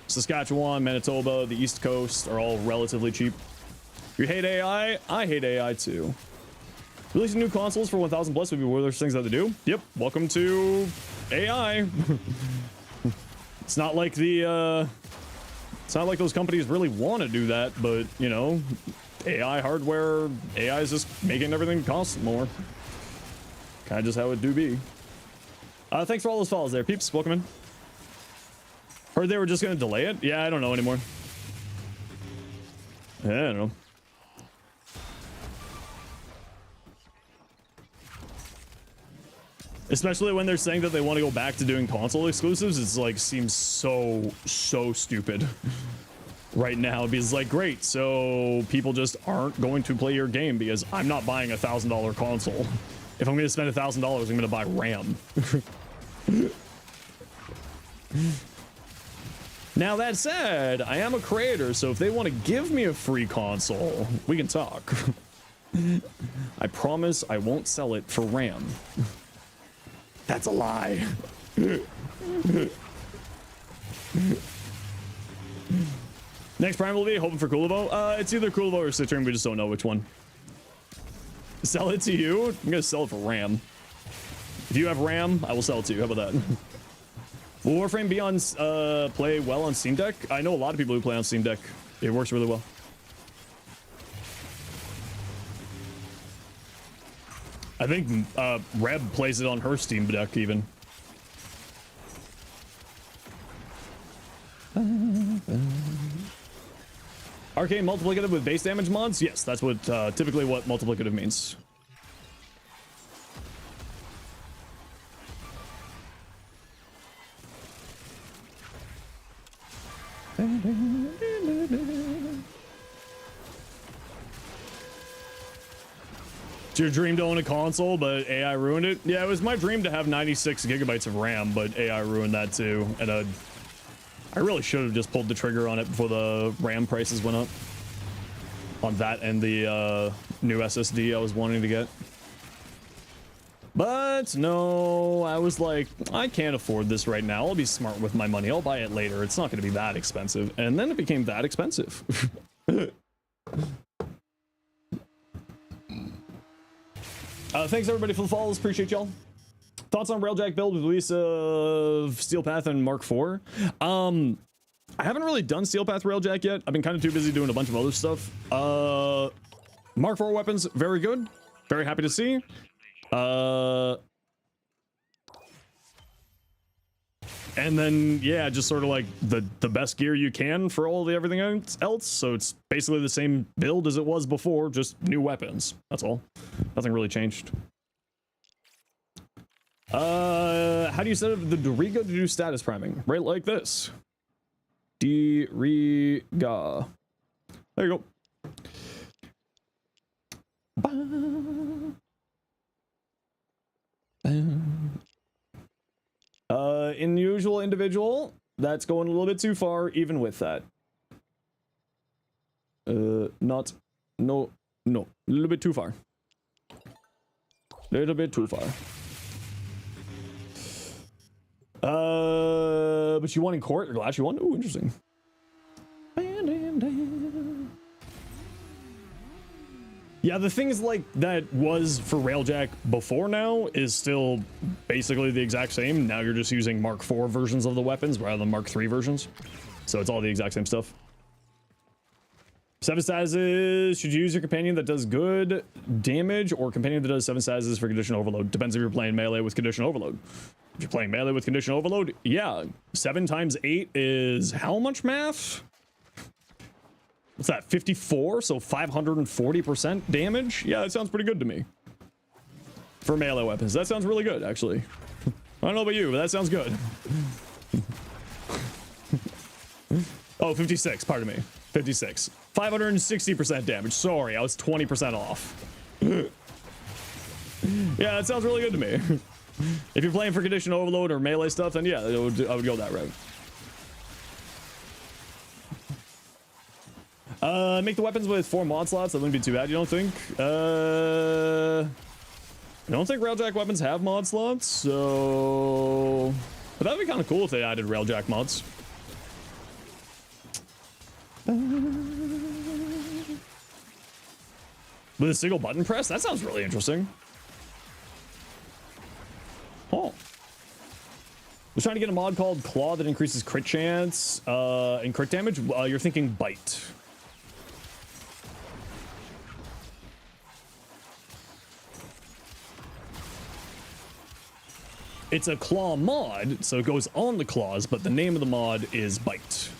Saskatchewan, Manitoba, the East Coast are all relatively cheap. You hate AI? I hate AI too. Releasing new consoles for 1,000 plus would be one of those things that they do. Yep, welcome to AI. It's not like the, it's not like those companies really want to do that, but you know, AI hardware, AI is just making everything cost more. Kind of just how it do be. Thanks for all those follows there, peeps. Welcome in. Heard they were just going to delay it? Yeah, I don't know anymore. I don't know. Especially when they're saying that they want to go back to doing console exclusives, it's like seems so stupid right now. Because like, great, so people just aren't going to play your game because I'm not buying $1,000 console. If I'm going to spend $1,000, I'm going to buy RAM. Now that said, I am a creator, so if they want to give me a free console, we can talk. I promise I won't sell it for RAM. That's a lie. Next prime will be hoping for Kulivo. It's either Kulivo or Citroen, we just don't know which one. Sell it to you? I'm gonna sell it for RAM. If you have RAM, I will sell it to you. How about that? Will Warframe be on play well on Steam Deck? I know a lot of people who play on Steam Deck. It works really well. I think Reb plays it on her Steam Deck even. Arcane multiplicative with base damage mods? Yes, that's what typically what multiplicative means. It's your dream to own a console, but AI ruined it? Yeah, it was my dream to have 96 gigabytes of RAM, but AI ruined that too. And I really should have just pulled the trigger on it before the RAM prices went up. On that and the new SSD I was wanting to get. But no, I was like, I can't afford this right now. I'll be smart with my money. I'll buy it later. It's not going to be that expensive. And then it became that expensive. Thanks everybody for the follows. Appreciate y'all. Thoughts on Railjack build with release of Steel Path and Mark IV? I haven't really done Steel Path Railjack yet. I've been kind of too busy doing a bunch of other stuff. Mark IV weapons, very good. Very happy to see. And then, yeah, just sort of like the best gear you can for all the everything else. So it's basically the same build as it was before, just new weapons. That's all. Nothing really changed. How do you set up the Doriga to do status priming? Right like this. Doriga. There you go. Unusual individual. That's going a little bit too far, even with that. No, a little bit too far. Little bit too far. But you won in court, or Glass you won? Ooh, interesting. Yeah, the things like that was for Railjack before now is still basically the exact same. Now you're just using Mark IV versions of the weapons rather than Mark III versions. So it's all the exact same stuff. 7 statuses. Should you use your companion that does good damage or companion that does 7 statuses for condition overload? Depends if you're playing melee with condition overload. If you're playing melee with condition overload, yeah. 7 times 8 is how much math? What's that, 54? So 540% damage? Yeah, that sounds pretty good to me. For melee weapons. That sounds really good, actually. I don't know about you, but that sounds good. Oh, 56, pardon me. 56. 560% damage. Sorry, I was 20% off. Yeah, it sounds really good to me. If you're playing for condition overload or melee stuff, then yeah, I would go that route. Make the weapons with 4 mod slots. That wouldn't be too bad, you don't think? I don't think railjack weapons have mod slots, so... But that'd be kind of cool if they added railjack mods. With a single button press? That sounds really interesting. Oh. Was trying to get a mod called Claw that increases crit chance and crit damage. You're thinking Bite. It's a claw mod, so it goes on the claws, but the name of the mod is Bite.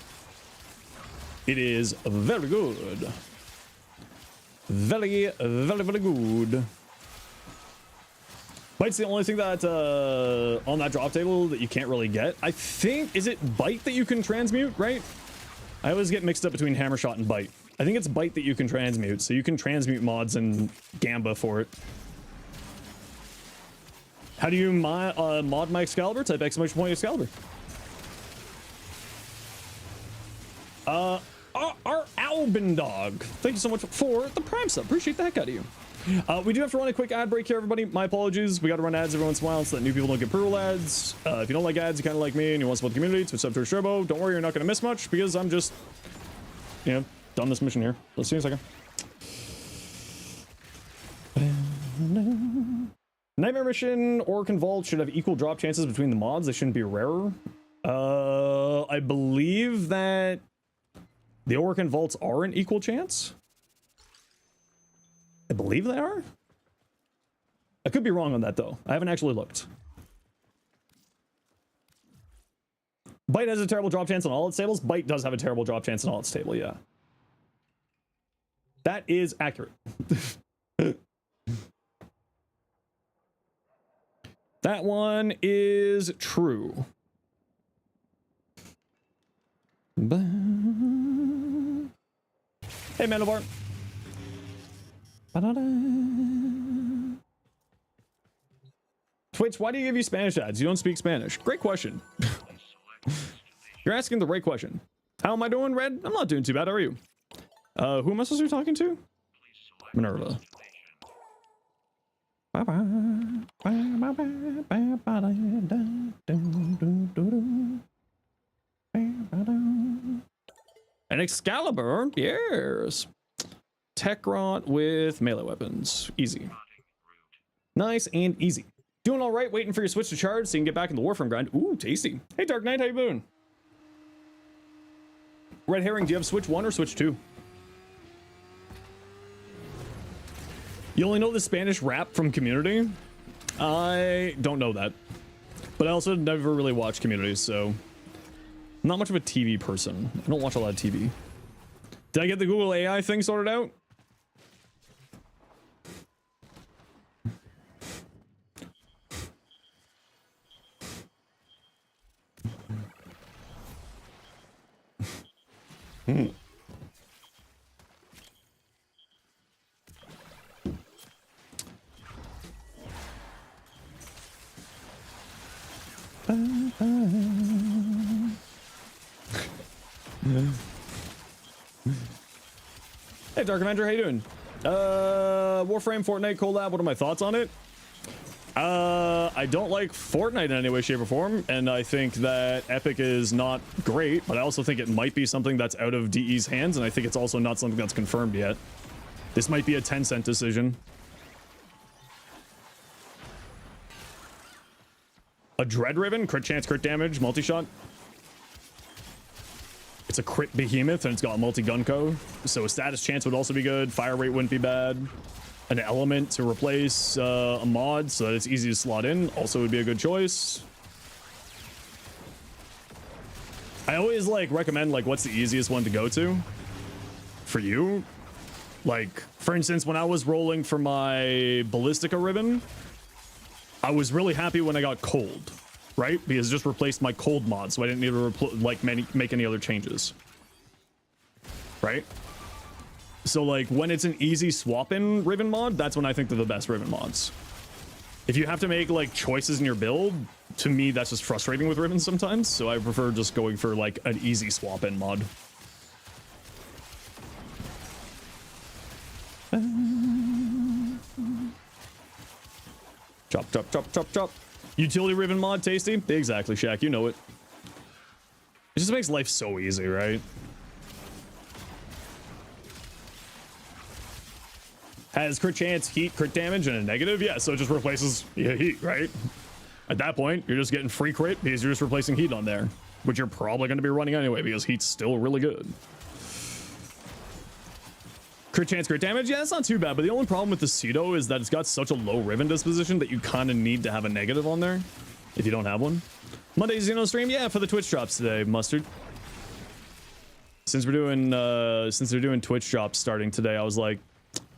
It is very good. Very, very, very good. Bite's the only thing that on that drop table that you can't really get. I think, is it Bite that you can transmute, right? I always get mixed up between Hammer Shot and Bite. I think it's Bite that you can transmute, so you can transmute mods and Gamba for it. How do you mod my Excalibur? Type exclamation point Excalibur. Our Albin Dog. Thank you so much for the Prime sub. Appreciate the heck out of you. We do have to run a quick ad break here, everybody. My apologies. We got to run ads every once in a while so that new people don't get pre-roll ads. If you don't like ads, you kind of like me, and you want to support the community, Twitch sub to Turbo. Don't worry, you're not going to miss much because I'm just, you know, done this mission here. Let's see in a second. Nightmare Mission or Vault should have equal drop chances between the mods. They shouldn't be rarer. I believe that the Orc Vaults are an equal chance. I believe they are. I could be wrong on that though. I haven't actually looked. Bite has a terrible drop chance on all its tables. Bite does have a terrible drop chance on all its table, yeah. That is accurate. That one is true. Hey, Mandelbar. Twitch, why do you give you Spanish ads? You don't speak Spanish. Great question. You're asking the right question. How am I doing, Red? I'm not doing too bad. How are you? Who am I supposed to be talking to? Minerva. An Excalibur, yes. Techrot with melee weapons, easy. Nice and easy. Doing all right, waiting for your Switch to charge so you can get back in the Warframe grind. Ooh, tasty. Hey, Dark Knight, how you doing? Red Herring, do you have Switch 1 or Switch 2? You only know the Spanish rap from Community? I don't know that. But I also never really watched Community, so... I'm not much of a TV person. I don't watch a lot of TV. Did I get the Google AI thing sorted out? Hey, Dark Avenger, how you doing? Warframe Fortnite collab, what are my thoughts on it? I don't like Fortnite in any way, shape, or form, and I think that Epic is not great, but I also think it might be something that's out of DE's hands, and I think it's also not something that's confirmed yet. This might be a Tencent decision. A Dread Ribbon, crit chance, crit damage, multi-shot. It's a crit behemoth and it's got multi-gun co, so a status chance would also be good. Fire rate wouldn't be bad. An element to replace a mod so that it's easy to slot in also would be a good choice. I always like recommend like what's the easiest one to go to for you. Like for instance, when I was rolling for my Ballistica ribbon, I was really happy when I got cold, right? Because it just replaced my cold mod, so I didn't need to make any other changes, right? So like when it's an easy swap in ribbon mod, that's when I think they're the best ribbon mods. If you have to make like choices in your build, to me that's just frustrating with Riven sometimes, so I prefer just going for like an easy swap in mod. Chop, chop, chop, chop, chop. Utility Riven mod, tasty? Exactly, Shaq, you know it. It just makes life so easy, right? Has crit chance, heat, crit damage, and a negative? Yeah, so it just replaces heat, right? At that point, you're just getting free crit because you're just replacing heat on there, which you're probably going to be running anyway because heat's still really good. Crit chance, crit damage? Yeah, it's not too bad, but the only problem with the Cedo is that it's got such a low Riven disposition that you kind of need to have a negative on there if you don't have one. Monday Xeno stream? Yeah, for the Twitch drops today, Mustard. Since we're doing, since they're doing Twitch drops starting today, I was like,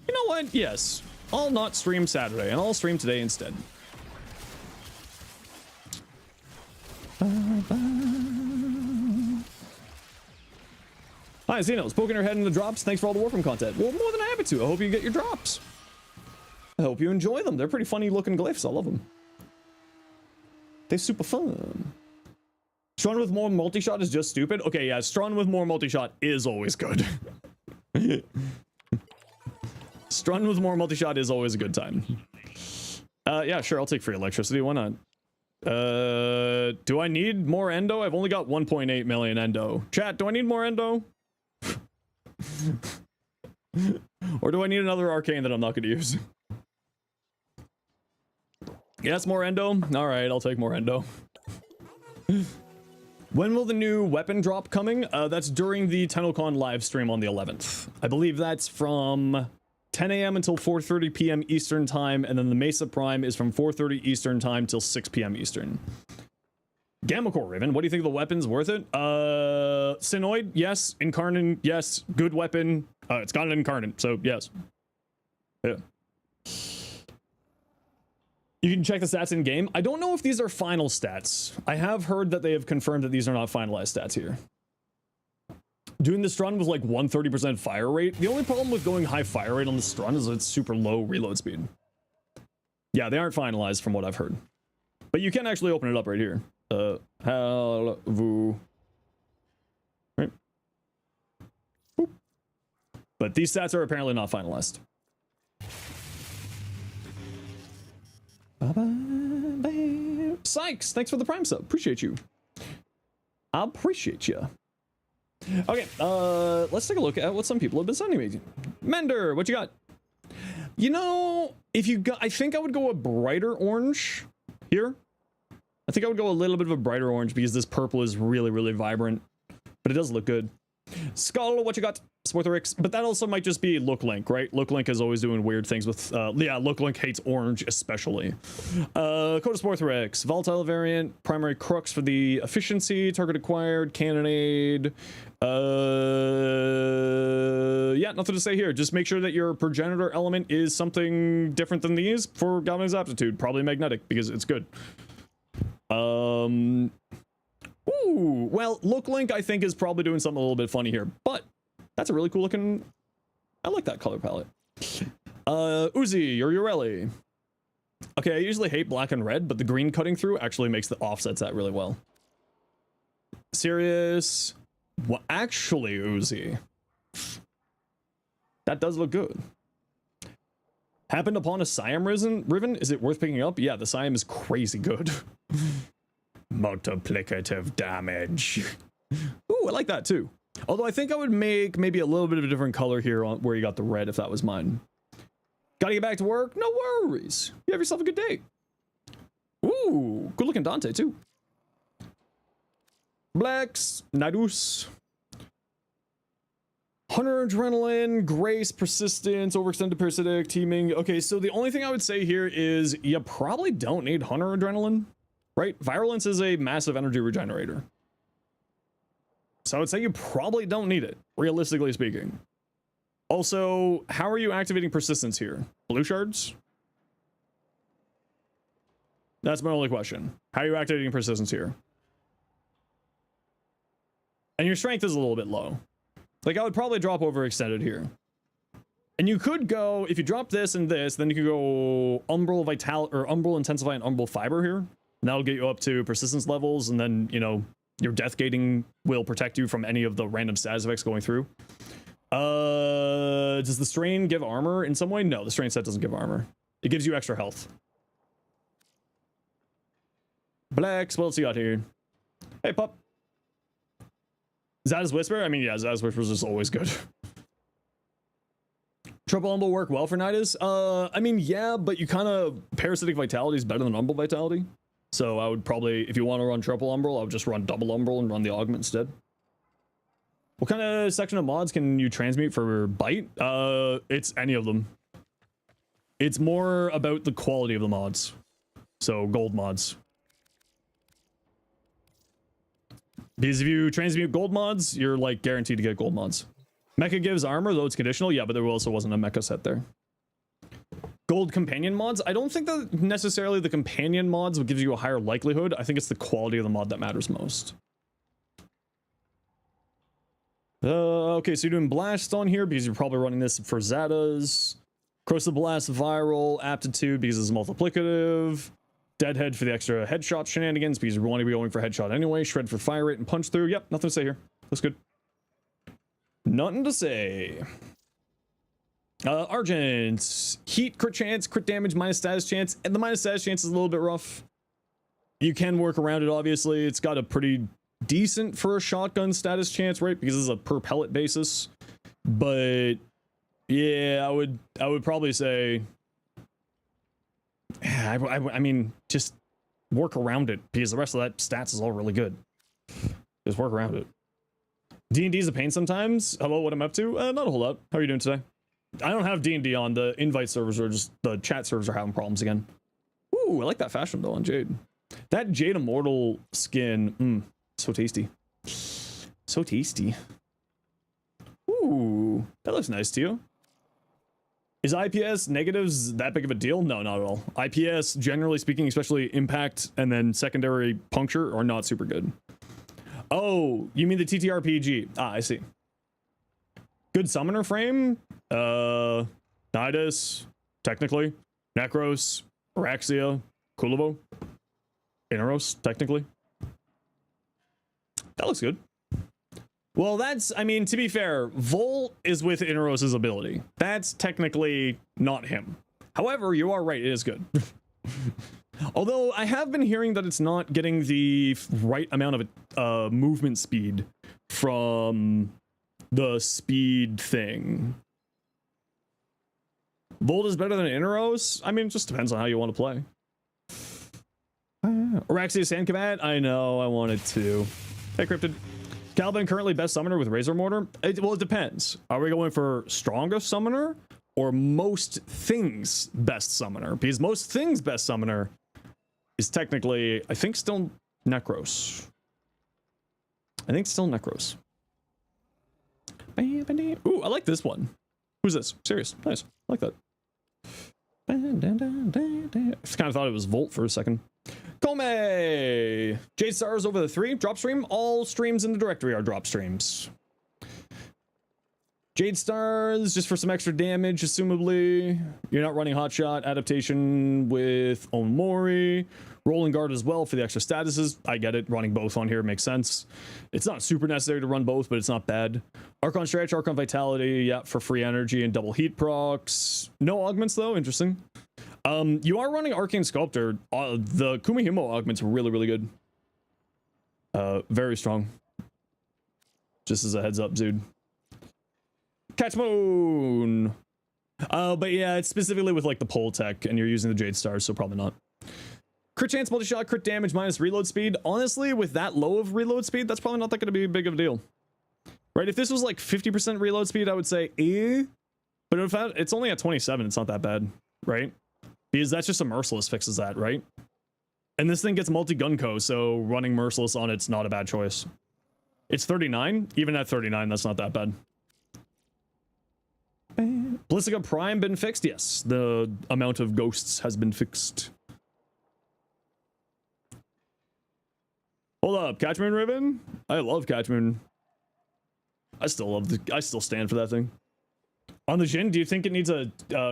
you know what? Yes, I'll not stream Saturday, and I'll stream today instead. Hi, Xenos. Poking her head in the drops. Thanks for all the Warframe content. Well, more than happy to. I hope you get your drops. I hope you enjoy them. They're pretty funny looking glyphs. I love them. They're super fun. Strun with more multi-shot is just stupid. Okay, yeah, Strun with more multi-shot is always good. Strun with more multi-shot is always a good time. Yeah, sure, I'll take free electricity. Why not? Do I need more endo? I've only got 1.8 million endo. Chat, do I need more endo? Or do I need another arcane that I'm not going to use? Yes, more endo. All right, I'll take more endo. When will the new weapon drop coming? That's during the TennoCon live stream on the 11th. I believe that's from 10 a.m. until 4:30 p.m. Eastern time, and then the Mesa Prime is from 4:30 Eastern time till 6 p.m. Eastern. Gamma Core Riven, what do you think of the weapon's worth it? Synoid, yes. Incarnate, yes. Good weapon. It's got an Incarnate, so yes. Yeah. You can check the stats in game. I don't know if these are final stats. I have heard that they have confirmed that these are not finalized stats here. Doing the Strun with like 130% fire rate. The only problem with going high fire rate on the Strun is it's super low reload speed. Yeah, they aren't finalized from what I've heard. But you can actually open it up right here. Halvu. Right. Boop. But these stats are apparently not finalized. Sykes, thanks for the Prime sub. Appreciate you. I appreciate you. Okay, let's take a look at what some people have been sending me. Mender, what you got? You know, if you got, I think I would go a brighter orange here. I think I would go a little bit of a brighter orange because this purple is really, really vibrant, but it does look good. Skull, what you got? Sporthrix, but that also might just be Look Link, right? Look Link is always doing weird things with, yeah, Look Link hates orange especially. Coda Sporthrix, volatile variant, primary crux for the efficiency, target acquired, cannonade. Yeah, nothing to say here. Just make sure that your progenitor element is something different than these for Galvanized Aptitude, probably magnetic because it's good. Ooh, well, Look Link I think is probably doing something a little bit funny here, but that's a really cool looking, I like that color palette. Uzi or Ureli. Okay, I usually hate black and red, but the green cutting through actually makes the offsets that really well. Serious. Well, actually, Uzi. That does look good. Happened upon a Siam Riven. Is it worth picking up? Yeah, the Siam is crazy good. Multiplicative damage. Ooh, I like that too. Although I think I would make maybe a little bit of a different color here on where you got the red if that was mine. Gotta get back to work? No worries. You have yourself a good day. Ooh, good looking Dante too. Blacks, Nadus. Hunter Adrenaline, Grace, Persistence, Overextended Parasitic, Teaming. Okay, so the only thing I would say here is you probably don't need Hunter Adrenaline, right? Virulence is a massive energy regenerator. So I would say you probably don't need it, realistically speaking. Also, how are you activating Persistence here? Blue shards? That's my only question. How are you activating Persistence here? And your strength is a little bit low. Like, I would probably drop Overextended here. And you could go, if you drop this and this, then you could go Umbral Vital or Umbral Intensify and Umbral Fiber here. And that'll get you up to persistence levels, and then, you know, your death gating will protect you from any of the random status effects going through. Does the strain give armor in some way? No, the strain set doesn't give armor. It gives you extra health. Blacks, what else you got here? Hey, pup. Zada's Whisper? I mean, yeah, Zada's Whisper is just always good. Triple Umbral work well for Nidus? I mean, yeah, but you kind of... Parasitic Vitality is better than Umbral Vitality. So I would probably, if you want to run Triple Umbral, I would just run Double Umbral and run the Augment instead. What kind of section of mods can you transmute for Bite? It's any of them. It's more about the quality of the mods. So, gold mods. Because if you transmute gold mods, you're, like, guaranteed to get gold mods. Mecha gives armor, though it's conditional. Yeah, but there also wasn't a mecha set there. Gold companion mods? I don't think that necessarily the companion mods will give you a higher likelihood. I think it's the quality of the mod that matters most. Okay, so you're doing Blast on here because you're probably running this for Zadas. Corrosive Blast Viral, Aptitude because it's multiplicative. Deadhead for the extra headshot shenanigans because you want to be going for headshot anyway. Shred for fire rate and punch through. Yep, nothing to say here. That's good. Nothing to say. Argent. Heat, crit chance, crit damage, minus status chance. And the minus status chance is a little bit rough. You can work around it, obviously. It's got a pretty decent for a shotgun status chance, right? Because it's a per pellet basis. But yeah, I would probably say... I mean, just work around it because the rest of that stats is all really good. Just work around it. D&D is a pain sometimes. Hello, what I'm up to? Not a whole lot. How are you doing today? I don't have D&D on. The invite servers or just the chat servers are having problems again. Ooh, I like that fashion though on Jade. That Jade Immortal skin, so tasty. So tasty. Ooh, that looks nice to you. Is IPS negatives that big of a deal? No, not at all. IPS, generally speaking, especially impact and then secondary puncture, are not super good. Oh, you mean the TTRPG? Ah, I see. Good summoner frame? Nidus, technically. Necros, Araxia, Kulovo, Inaros, technically. That looks good. Well, that's, I mean, to be fair, Volt is with Inaros' ability. That's technically not him. However, you are right, it is good. Although, I have been hearing that it's not getting the right amount of movement speed from the speed thing. Volt is better than Inaros? I mean, it just depends on how you want to play. Araxia Sandcombat? I know, I wanted to. Hey, Cryptid. Calvin currently best summoner with Razor Mortar? Well, it depends. Are we going for strongest summoner or most things best summoner? Because most things best summoner is technically, I think, still Necros. I think still Necros. Ooh, I like this one. Who's this? Serious. Nice. I like that. I kind of thought it was Volt for a second. Come! Jade Stars over the 3. Drop stream. All streams in the directory are drop streams. Jade Stars, just for some extra damage, assumably. You're not running Hotshot. Adaptation with Omori. Rolling Guard as well for the extra statuses. I get it. Running both on here makes sense. It's not super necessary to run both, but it's not bad. Archon Stretch, Archon Vitality, yeah, for free energy and double heat procs. No augments, though. Interesting. You are running Arcane Sculptor. The Kumihimo augment's really, really good. Very strong. Just as a heads up, dude. Catch Moon! But yeah, it's specifically with like the pole tech, and you're using the Jade Stars, so probably not. Crit chance, multi-shot, crit damage, minus reload speed. Honestly, with that low of reload speed, that's probably not that going to be big of a deal. Right? If this was like 50% reload speed, I would say, eh. But if it's only at 27, it's not that bad, right? Because that's just a Merciless fixes that, right? And this thing gets multi-gun-co, so running Merciless on it's not a bad choice. It's 39. Even at 39, that's not that bad. Blissika Prime been fixed? Yes. The amount of ghosts has been fixed. Hold up, Catchmoon Ribbon? I love Catchmoon. I still stand for that thing. On the Jin, do you think it needs a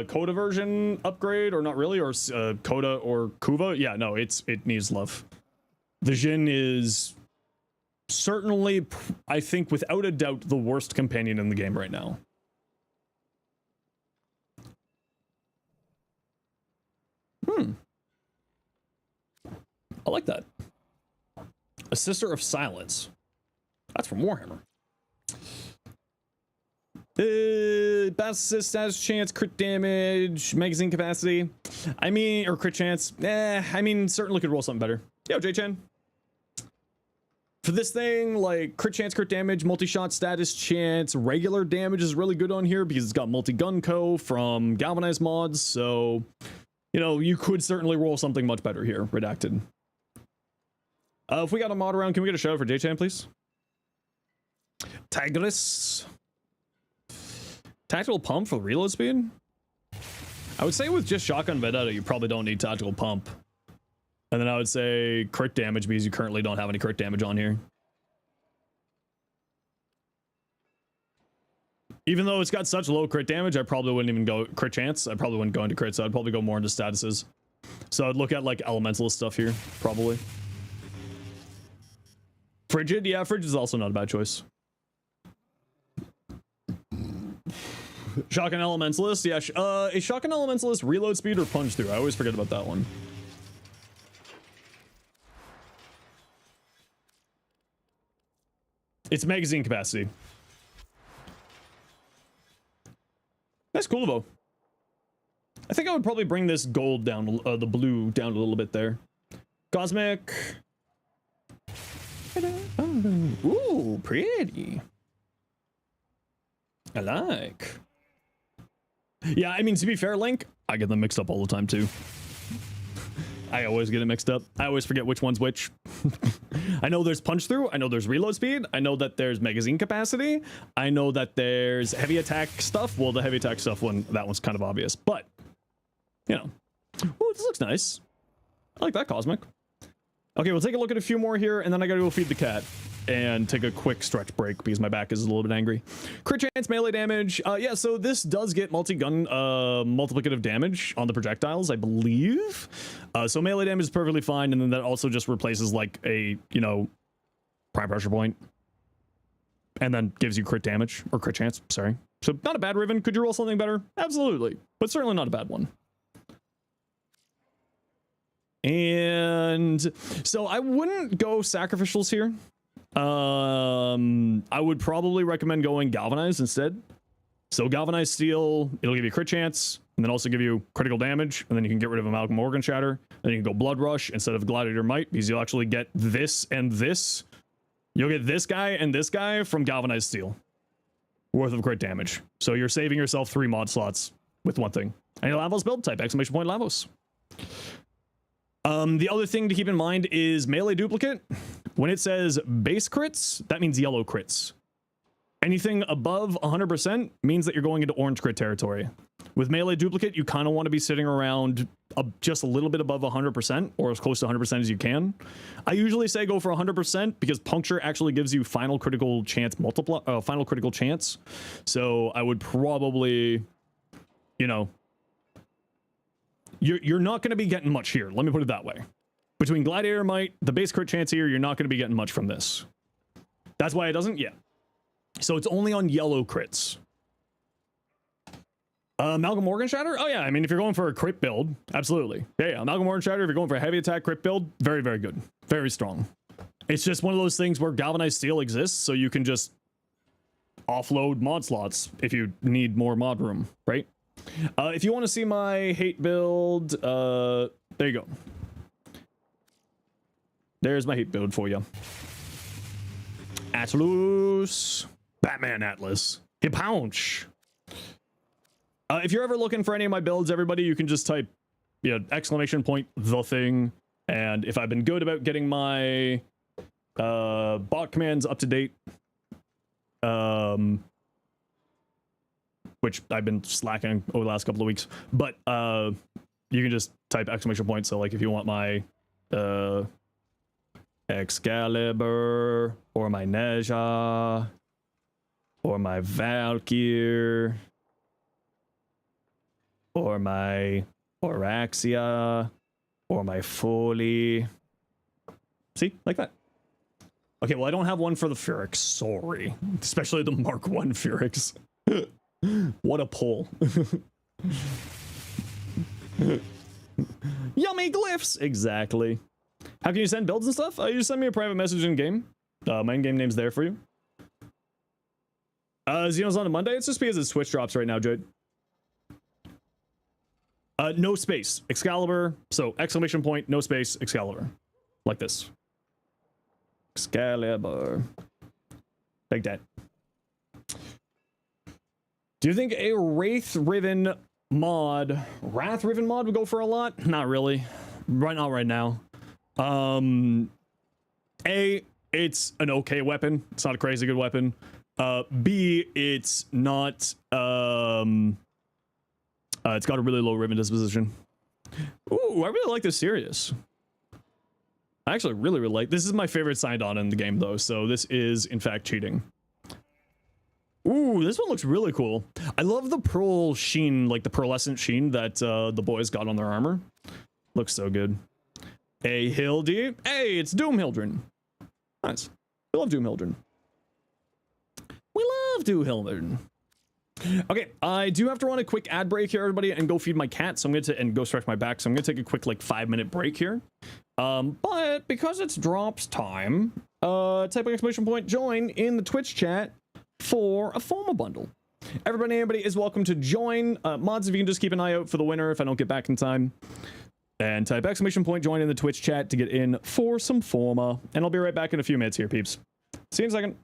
Coda version upgrade or not really, or Coda or Kuva? Yeah, no, it needs love. The Jin is certainly, I think, without a doubt, the worst companion in the game right now. I like that. A Sister of Silence. That's from Warhammer. Bounce assist, status chance, crit damage, magazine capacity. I mean, or crit chance. I mean, certainly could roll something better. Yo, J-Chan. For this thing, like crit chance, crit damage, multi-shot status chance, regular damage is really good on here because it's got multi-gun co from galvanized mods. So, you know, you could certainly roll something much better here, redacted. If we got a mod around, can we get a shout out for J-Chan, please? Tigris. Tactical pump for reload speed? I would say with just shotgun vendetta, you probably don't need tactical pump. And then I would say crit damage because you currently don't have any crit damage on here. Even though it's got such low crit damage, I probably wouldn't even go crit chance. I probably wouldn't go into crit, so I'd probably go more into statuses. So I'd look at like elementalist stuff here, probably. Frigid, yeah, Frigid is also not a bad choice. Shotgun Elementalist, yeah. Is Shotgun Elementalist reload speed or punch through? I always forget about that one. It's magazine capacity. That's cool though. I think I would probably bring this gold down, the blue down a little bit there. Cosmic. Ooh, pretty. I like. Yeah, I mean, to be fair, Link, I get them mixed up all the time too. I always get it mixed up. I always forget which one's which. I know there's punch through. I know there's reload speed. I know that there's magazine capacity. I know that there's heavy attack stuff. Well, the heavy attack stuff one, that one's kind of obvious, but you know. Oh, this looks nice. I like that Cosmic. Okay, we'll take a look at a few more here, and then I gotta go feed the cat and take a quick stretch break because my back is a little bit angry. Crit chance, melee damage. Yeah, so this does get multi-gun multiplicative damage on the projectiles, I believe. So melee damage is perfectly fine, and then that also just replaces like a, you know, prime pressure point. And then gives you crit damage, or crit chance, sorry. So not a bad Riven. Could you roll something better? Absolutely. But certainly not a bad one. And so I wouldn't go sacrificials here. I would probably recommend going galvanized instead. So galvanized steel, it'll give you crit chance, and then also give you critical damage, and then you can get rid of Amalgam Organ Shatter. Then you can go Blood Rush instead of Gladiator Might, because you'll actually get this and this. You'll get this guy and this guy from galvanized steel worth of crit damage. So you're saving yourself 3 mod slots with one thing. And your Lavos build type, exclamation point Lavos. The other thing to keep in mind is melee duplicate. When it says base crits, that means yellow crits. Anything above 100% means that you're going into orange crit territory. With melee duplicate, you kind of want to be sitting around just a little bit above 100%, or as close to 100% as you can. I usually say go for 100% because puncture actually gives you final critical chance final critical chance. So I would probably, you know, you're not going to be getting much here. Let me put it that way. Between Gladiator Might, the base crit chance here, you're not going to be getting much from this. That's why it doesn't? Yeah. So it's only on yellow crits. Amalgam Organ Shatter? Oh yeah, I mean, if you're going for a crit build, absolutely. Yeah, Amalgam Organ Shatter, if you're going for a heavy attack crit build, very, very good. Very strong. It's just one of those things where galvanized steel exists, so you can just offload mod slots if you need more mod room, right? If you want to see my hate build, there you go. There's my hate build for you. Atlas. Batman Atlas. Hip Pounch. If you're ever looking for any of my builds, everybody, you can just type, you know, exclamation point, the thing. And if I've been good about getting my bot commands up to date, which I've been slacking over the last couple of weeks, but you can just type exclamation point. So like if you want my Excalibur or my Neja or my Valkyr or my Auraxia, or my Foley. See, like that. Okay, well, I don't have one for the Pyrrhic, sorry. Especially the Mark 1 Pyrrhics. What a pull. Yummy glyphs! Exactly. How can you send builds and stuff? You just send me a private message in game. My in-game name's there for you. Xenos on a Monday? It's just because it's Switch drops right now, Jade. No space. Excalibur. So, exclamation point, no space, Excalibur. Like this. Excalibur. Like that. Do you think a Wrath Riven mod would go for a lot? Not really. Not right now. A, it's an okay weapon. It's not a crazy good weapon. B, it's not, it's got a really low Riven disposition. Ooh, I really like this Sirius. I actually really like, this is my favorite signed on in the game though, so this is in fact cheating. Ooh, this one looks really cool. I love the pearl sheen, like the pearlescent sheen that the boys got on their armor. Looks so good. Hey, Hildy. Hey, it's Doom Hildren. Nice. We love Doom Hildren. We love Doom Hildren. Okay, I do have to run a quick ad break here, everybody, and go feed my cat. So I'm going to, and go stretch my back. So I'm going to take a quick, like, 5-minute break here. But because it's drops time, type exclamation point join in the Twitch chat for a FOMO bundle. Anybody is welcome to join. Mods, if you can just keep an eye out for the winner if I don't get back in time. And type exclamation point join in the Twitch chat to get in for some FOMO. And I'll be right back in a few minutes here, peeps. See you in a second.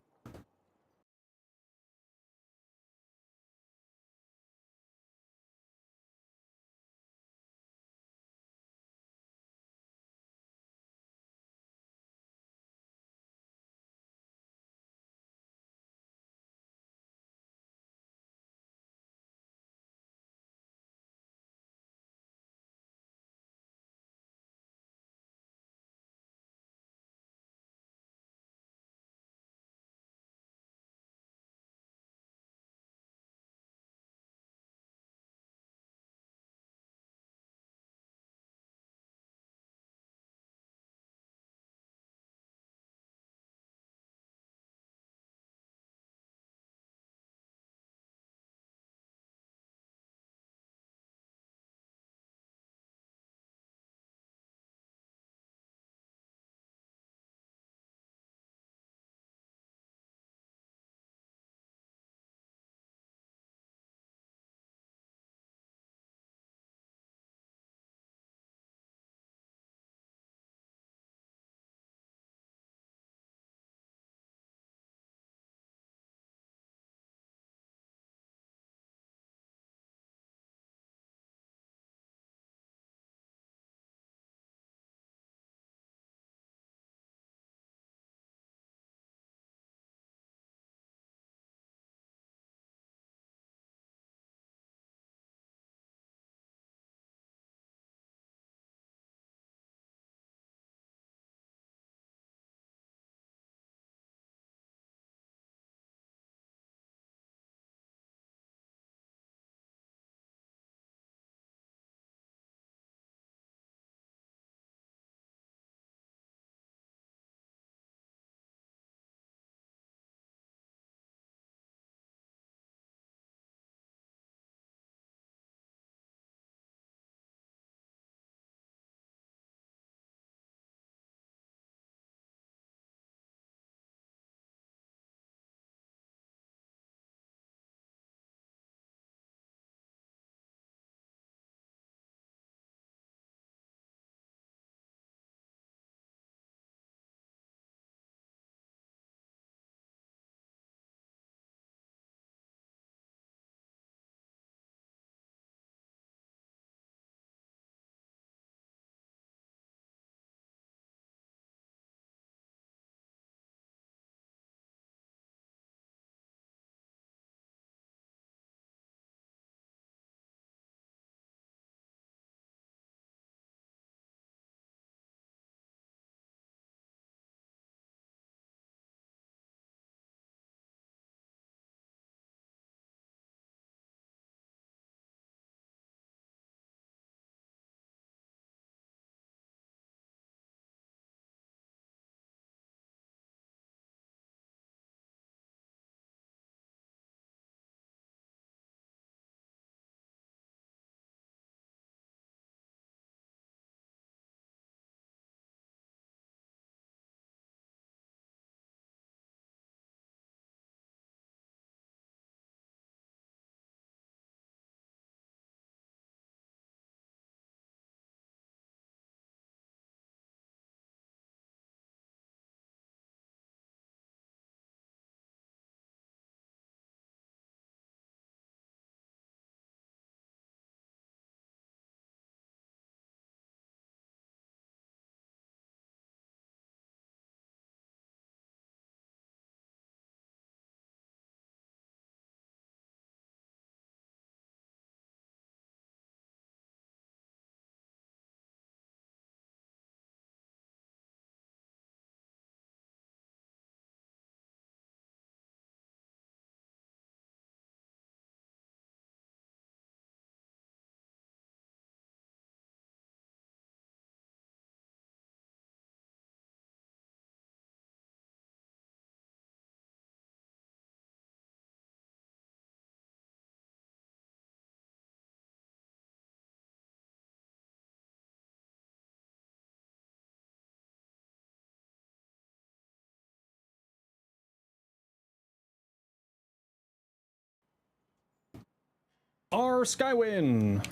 Our Skywin.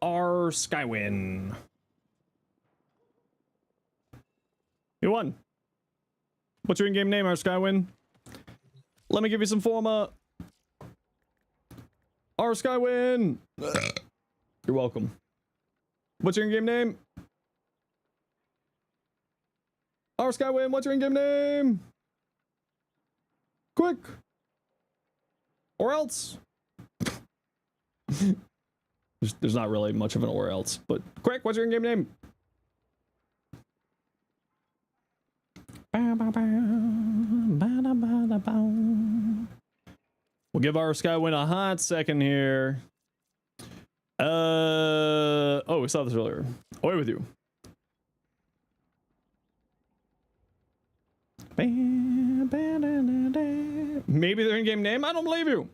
Our Skywin. You won. What's your in-game name, our Skywin? Let me give you some forma. Our Skywin. You're welcome. What's your in-game name? Our Skywin, what's your in-game name? Quick. Or else. There's not really much of an or else, but quick, what's your in-game name? We'll give our Skywin a hot second here. Oh, we saw this earlier. Away with you. Maybe their in-game name? I don't believe you.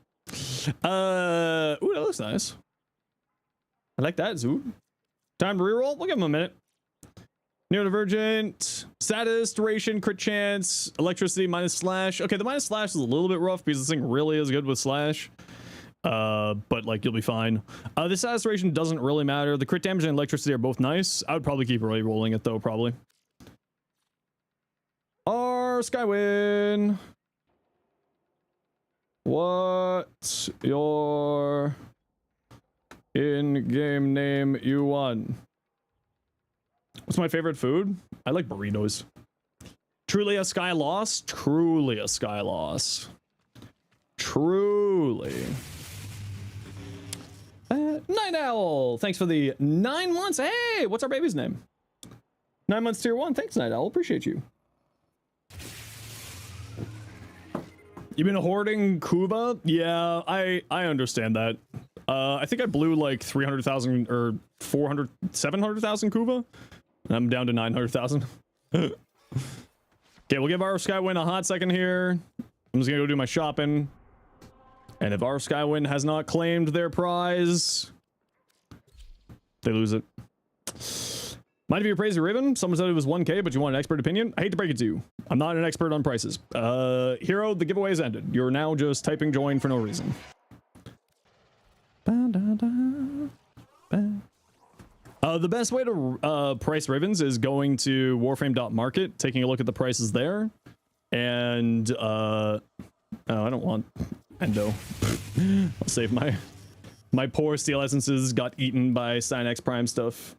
Ooh, that looks nice. I like that, Zoo. Time to reroll? We'll give him a minute. Neurodivergent, status, duration, crit chance, electricity, minus slash. Okay, the minus slash is a little bit rough because this thing really is good with slash. But like you'll be fine. The status duration doesn't really matter. The crit damage and electricity are both nice. I would probably keep re-rolling it though, probably. Our Skywin. What's your in-game name you won? What's my favorite food? I like burritos. Truly a sky loss? Truly a sky loss. Truly. Night Owl! Thanks for the 9 months. Hey, what's our baby's name? 9 months tier 1. Thanks, Night Owl. Appreciate you. You've been hoarding Kuva? Yeah, I understand that. I think I blew like 300,000 or 700,000 Kuva. And I'm down to 900,000. Okay, we'll give our Skywin a hot second here. I'm just gonna go do my shopping. And if our Skywin has not claimed their prize, they lose it. Mind if you praise your Raven? Someone said it was 1K, but you want an expert opinion? I hate to break it to you. I'm not an expert on prices. Hero, the giveaway has ended. You're now just typing join for no reason. The best way to price Ravens is going to warframe.market, taking a look at the prices there. And, oh, I don't want Endo. I'll save my poor steel essences got eaten by Cynex Prime stuff.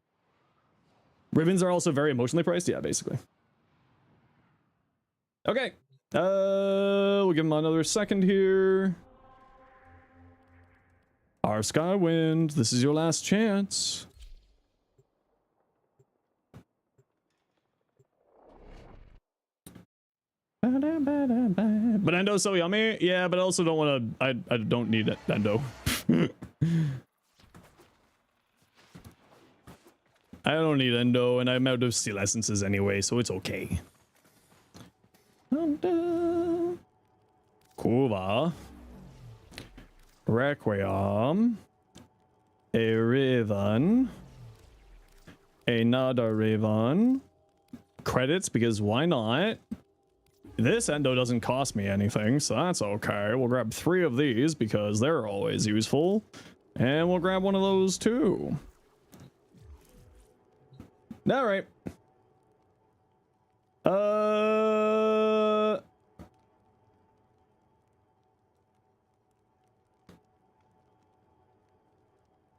Ravens are also very emotionally priced. Yeah, basically. Okay. We'll give him another second here. Our Skywind, this is your last chance. But Endo's so yummy. Yeah, but I also don't want to. I don't need it, Endo. I don't need Endo, and I'm out of steel essences anyway, so it's okay. Kuva. Requiem. A Raven. Another Raven. Credits, because why not? This Endo doesn't cost me anything, so that's okay. We'll grab 3 of these, because they're always useful. And we'll grab one of those, too. Alright.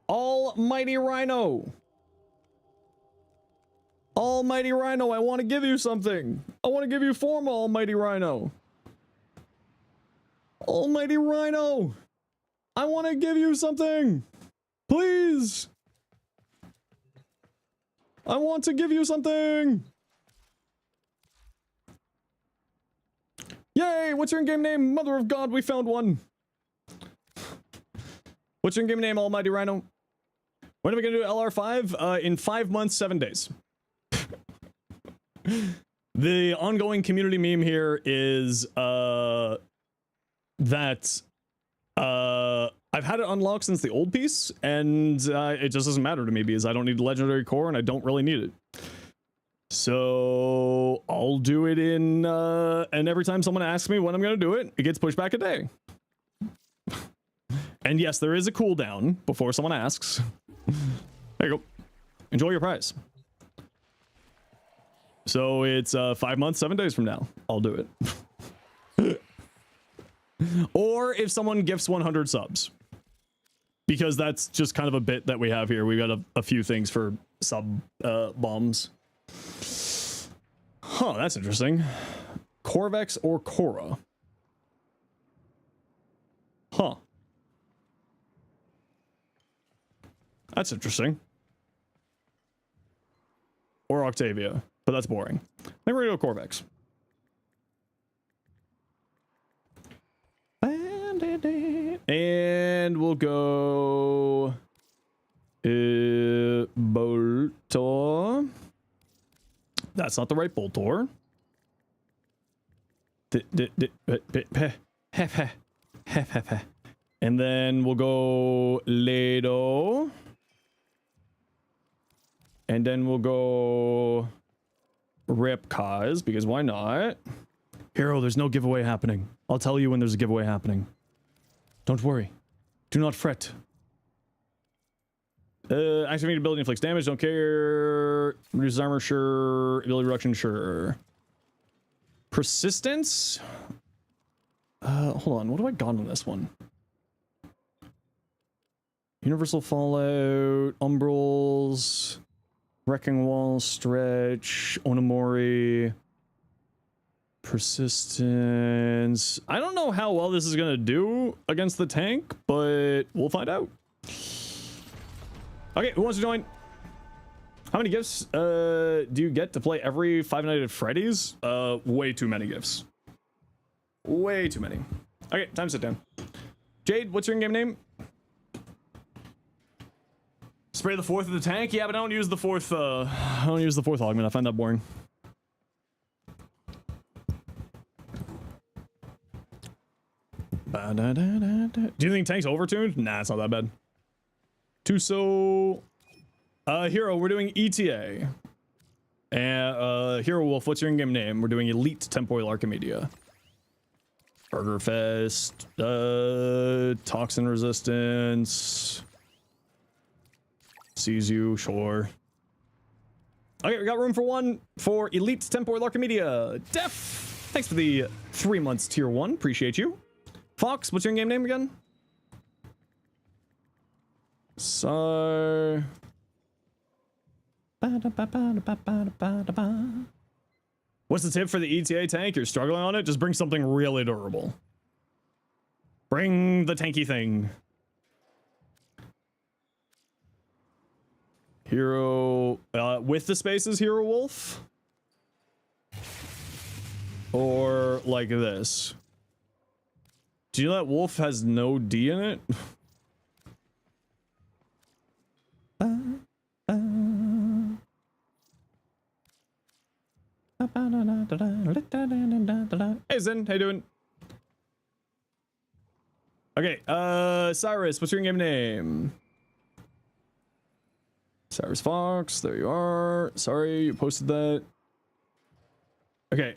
Almighty Rhino. Almighty Rhino, I want to give you something. I want to give you forma, Almighty Rhino. Almighty Rhino. I want to give you something. Please. I want to give you something. Yay, what's your in-game name? Mother of God, we found one. What's your in-game name, Almighty Rhino? When are we going to do LR5? In 5 months, 7 days. The ongoing community meme here is that I've had it unlocked since the old piece, and it just doesn't matter to me because I don't need the legendary core and I don't really need it. So I'll do it in and every time someone asks me when I'm gonna do it, it gets pushed back a day. And yes, there is a cooldown before someone asks. There you go. Enjoy your prize. So it's 5 months, 7 days from now. I'll do it. Or if someone gifts 100 subs. Because that's just kind of a bit that we have here. We got a few things for sub bombs. Huh, that's interesting. Corvex or Cora? Huh. That's interesting. Or Octavia, but that's boring. I think we're gonna go Corvex. And we'll go Boltor. That's not the right Boltor. And then we'll go Lado. And then we'll go Ripkaz, because why not? Hero, there's no giveaway happening. I'll tell you when there's a giveaway happening. Don't worry. Do not fret. Activating ability inflicts damage, don't care. Reduces armor, sure. Ability reduction, sure. Persistence? Hold on, what do I got on this one? Universal Fallout, Umbrals, Wrecking Wall, Stretch, Onamori, Persistence. I don't know how well this is gonna do against the tank, but we'll find out. Okay, who wants to join? How many gifts do you get to play every Five Nights at Freddy's? Way too many gifts. Way too many. Okay, time to sit down. Jade, what's your in-game name? Spray the fourth of the tank? Yeah, but I don't use the fourth, augment. I find that boring. Do you think tank's overtuned? Nah, it's not that bad. Tuso. Hero, we're doing ETA. And, Hero Wolf, what's your in-game name? We're doing Elite Temporal Archimedia. Burger Fest. Toxin Resistance. Sees you, sure. Okay, we got room for one for Elite Temporal Archimedia. Def, thanks for the 3 months tier 1. Appreciate you. Fox, what's your in-game name again? So... What's the tip for the ETA tank? You're struggling on it? Just bring something really durable. Bring the tanky thing. Hero, with the spaces, Hero Wolf? Or like this? Do you know that Wolf has no D in it? Hey Zen, how you doing? Okay, Cyrus, what's your in-game name? Cyrus Fox, there you are. Sorry, you posted that. Okay,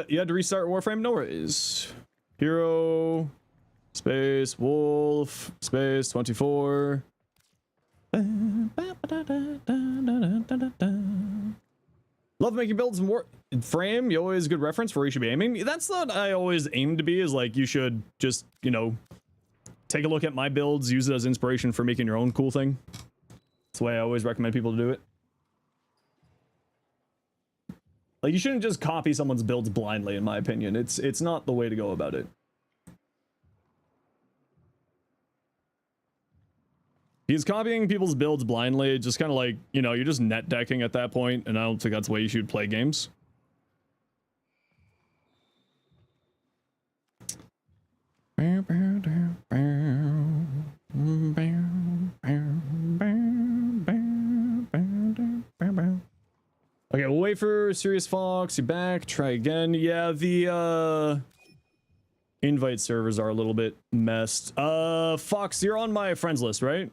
you had to restart Warframe? No worries. Hero, space, Wolf, space, 24. Love making builds in Warframe. You always good reference for where you should be aiming. That's what I always aim to be, is like you should just, you know, take a look at my builds, use it as inspiration for making your own cool thing. That's the way I always recommend people to do it. Like, you shouldn't just copy someone's builds blindly, in my opinion. It's not the way to go about it. Because copying people's builds blindly, just kind of like, you know, you're just net decking at that point, and I don't think that's the way you should play games. Okay, we'll wait for Serious Fox. You're back. Try again. Yeah, the invite servers are a little bit messed. Fox, you're on my friends list, right?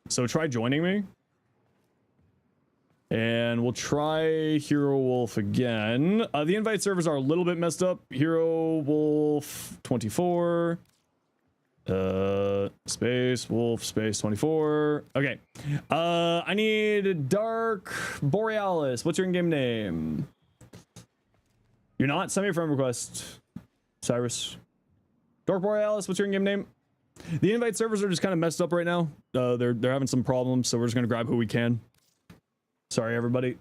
So try joining me. And we'll try Hero Wolf again. The invite servers are a little bit messed up. Hero Wolf 24. Space wolf space 24. Okay. I need Dark Borealis. What's your in-game name? You're not? Send me a friend request, Cyrus. Dark Borealis, what's your in-game name? The invite servers are just kind of messed up right now. They're having some problems, so we're just gonna grab who we can. Sorry, everybody.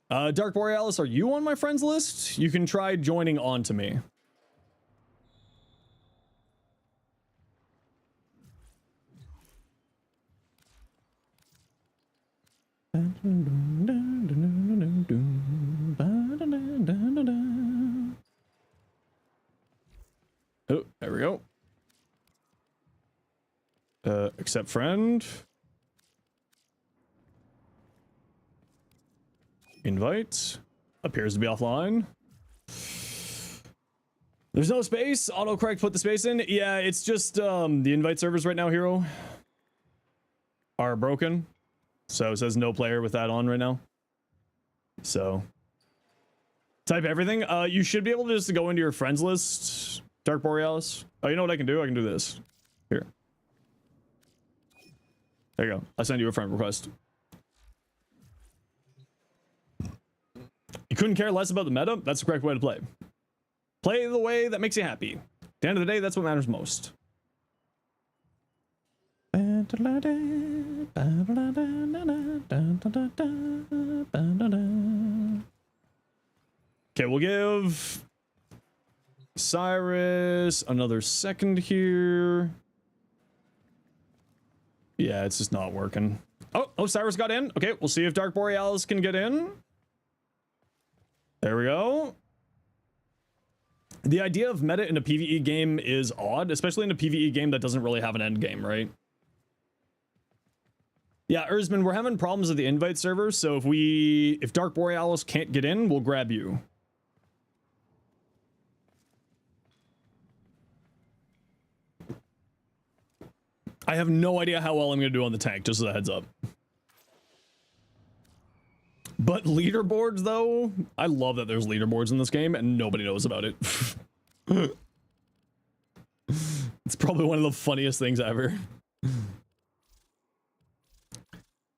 Dark Borealis, are you on my friends list? You can try joining on to me. Oh, there we go. Accept friend. Invite. Appears to be offline. There's no space. Autocorrect put the space in. Yeah, it's just the invite servers right now, Hero, are broken. So it says no player with that on right now. So type everything. You should be able to just go into your friends list, Dark Borealis. Oh, you know what I can do? I can do this. Here. There you go. I send you a friend request. You couldn't care less about the meta? That's the correct way to play. Play the way that makes you happy. At the end of the day, that's what matters most. Okay, we'll give Cyrus another second here. Yeah, it's just not working. Oh, Cyrus got in. Okay, we'll see if Dark Borealis can get in. There we go. The idea of meta in a PvE game is odd, especially in a PvE game that doesn't really have an end game, right? Yeah, Erzman, we're having problems with the invite server, so if Dark Borealis can't get in, we'll grab you. I have no idea how well I'm going to do on the tank, just as a heads up. But leaderboards, though, I love that there's leaderboards in this game and nobody knows about it. It's probably one of the funniest things ever.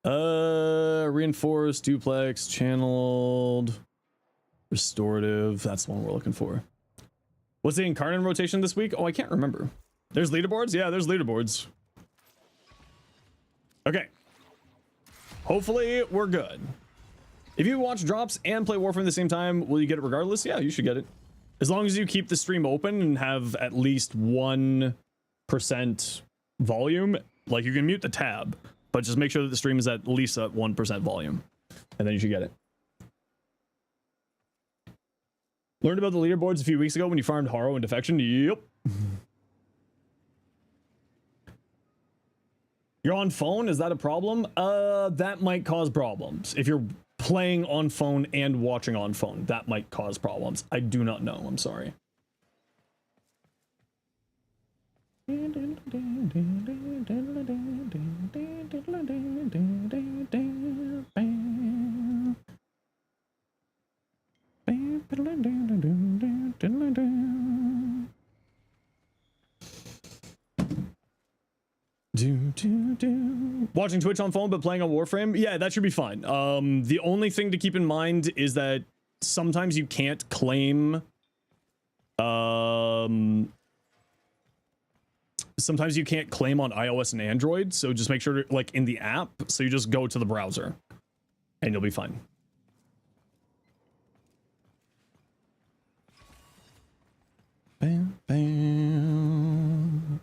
Reinforced, duplex, channeled, restorative. That's the one we're looking for. What's the incarnate rotation this week? Oh, I can't remember. There's leaderboards? Yeah, there's leaderboards. Okay. Hopefully we're good. If you watch drops and play Warframe at the same time, will you get it regardless? Yeah, you should get it. As long as you keep the stream open and have at least 1% volume, like you can mute the tab, but just make sure that the stream is at least at 1% volume, and then you should get it. Learned about the leaderboards a few weeks ago when you farmed Haro and Defection. Yep. You're on phone? Is that a problem? That might cause problems. If you're playing on phone and watching on phone, that might cause problems. I do not know. I'm sorry. Watching Twitch on phone but playing on Warframe? Yeah, that should be fine. The only thing to keep in mind is that sometimes you can't claim sometimes you can't claim on iOS and Android, so just make sure to, like, in the app, so you just go to the browser and you'll be fine. Bam, bam.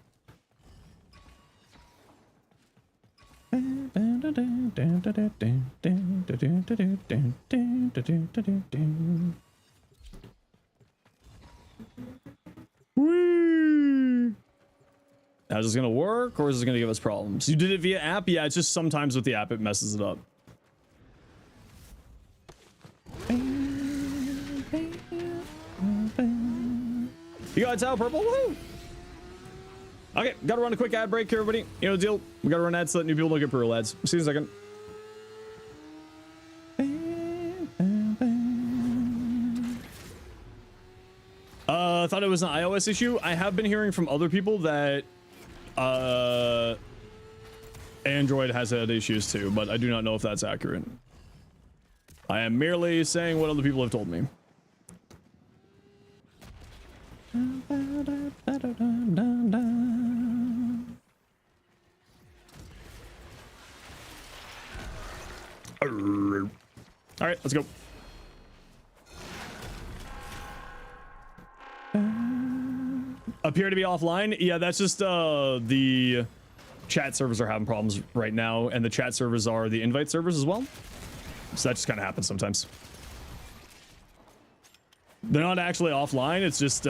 Whee! How's this gonna work, or is it gonna give us problems? You did it via app? Yeah, it's just sometimes with the app it messes it up. You got a towel purple? Woo! Okay, gotta run a quick ad break here, everybody. You know the deal. We gotta run ads so that new people don't get pro ads. See you in a second. thought it was an iOS issue. I have been hearing from other people that Android has had issues too, but I do not know if that's accurate. I am merely saying what other people have told me. All right, let's go. Appear to be offline. Yeah, that's just the chat servers are having problems right now, and the chat servers are the invite servers as well. So that just kind of happens sometimes. They're not actually offline. It's just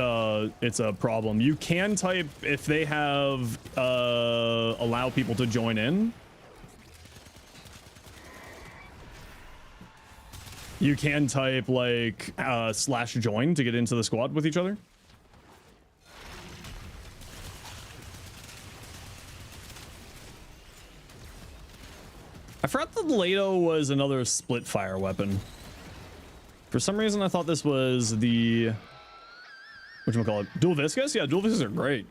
it's a problem. You can type if they have allow people to join in. You can type like /join to get into the squad with each other. I forgot that Lado was another split fire weapon. For some reason, I thought this was the whatchamacallit, dual viscous? Yeah, dual viscous are great.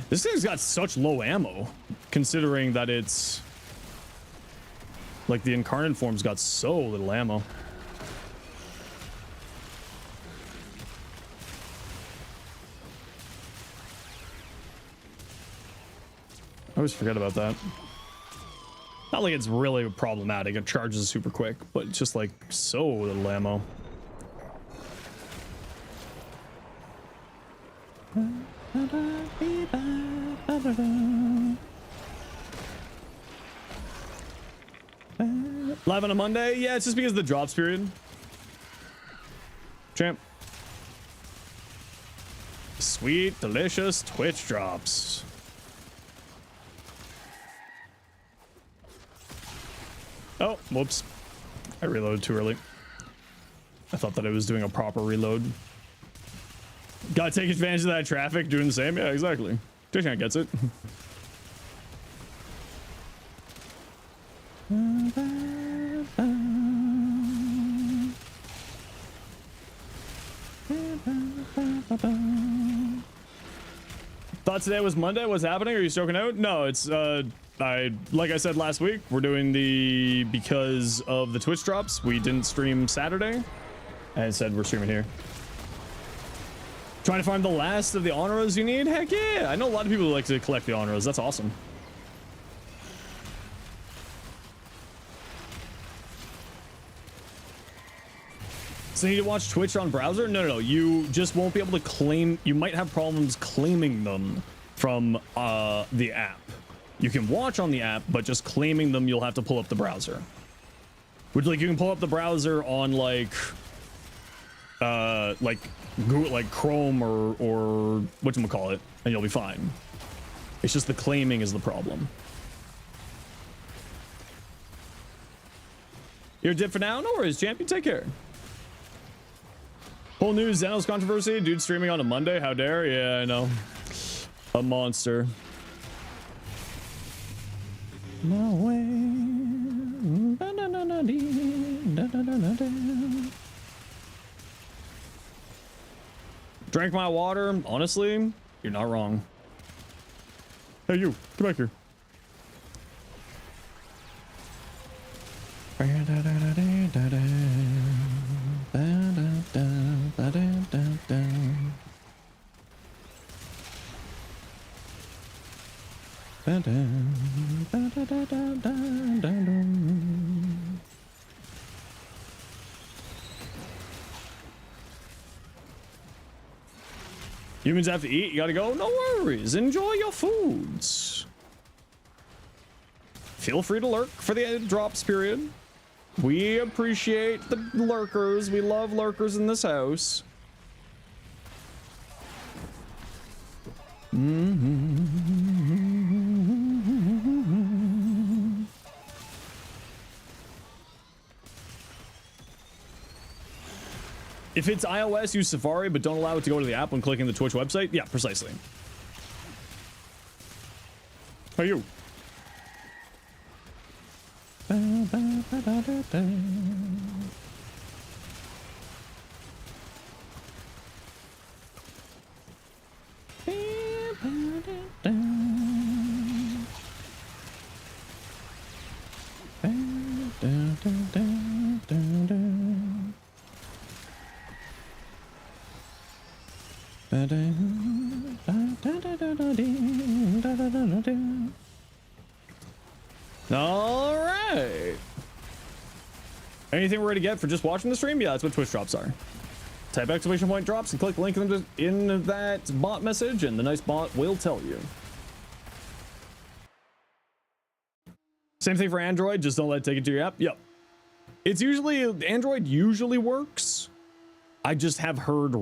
This thing's got such low ammo, considering that it's like the incarnate form's got so little ammo. I always forget about that. Not like it's really problematic. It charges super quick, but it's just like so little ammo. Live on a Monday? Yeah, it's just because of the drops period. Champ. Sweet, delicious Twitch drops. Oh, whoops. I reloaded too early. I thought that I was doing a proper reload. Gotta take advantage of that traffic, doing the same. Yeah, exactly. Dishan gets it. Thought today was Monday. What's happening? Are you stoking out? No, it's like I said last week, we're doing the because of the Twitch drops. We didn't stream Saturday, and instead we're streaming here. Trying to find the last of the honoros you need? Heck yeah! I know a lot of people who like to collect the honoros. That's awesome. So you need to watch Twitch on browser? No. You just won't be able to claim. You might have problems claiming them from the app. You can watch on the app, but just claiming them, you'll have to pull up the browser. Which, like, you can pull up the browser on like Google, like Chrome or whatchamacallit, and you'll be fine. It's just the claiming is the problem. You're dip for now? No worries, champion. Take care. Whole news Zenos controversy. Dude streaming on a Monday. How dare? Yeah, I know. A monster. No way. Drank my water. Honestly, you're not wrong. Hey, you. Come back here. Humans have to eat. You gotta go. No worries. Enjoy your foods. Feel free to lurk for the drops period. We appreciate the lurkers. We love lurkers in this house. If it's iOS, use Safari, but don't allow it to go to the app when clicking the Twitch website. Yeah, precisely. How are you? All right. Anything we're going to get for just watching the stream? Yeah, that's what Twitch drops are. Type exclamation point drops and click the link in that bot message, and the nice bot will tell you. Same thing for Android, just don't let it take it to your app. Yep. It's usually, Android usually works. I just have heard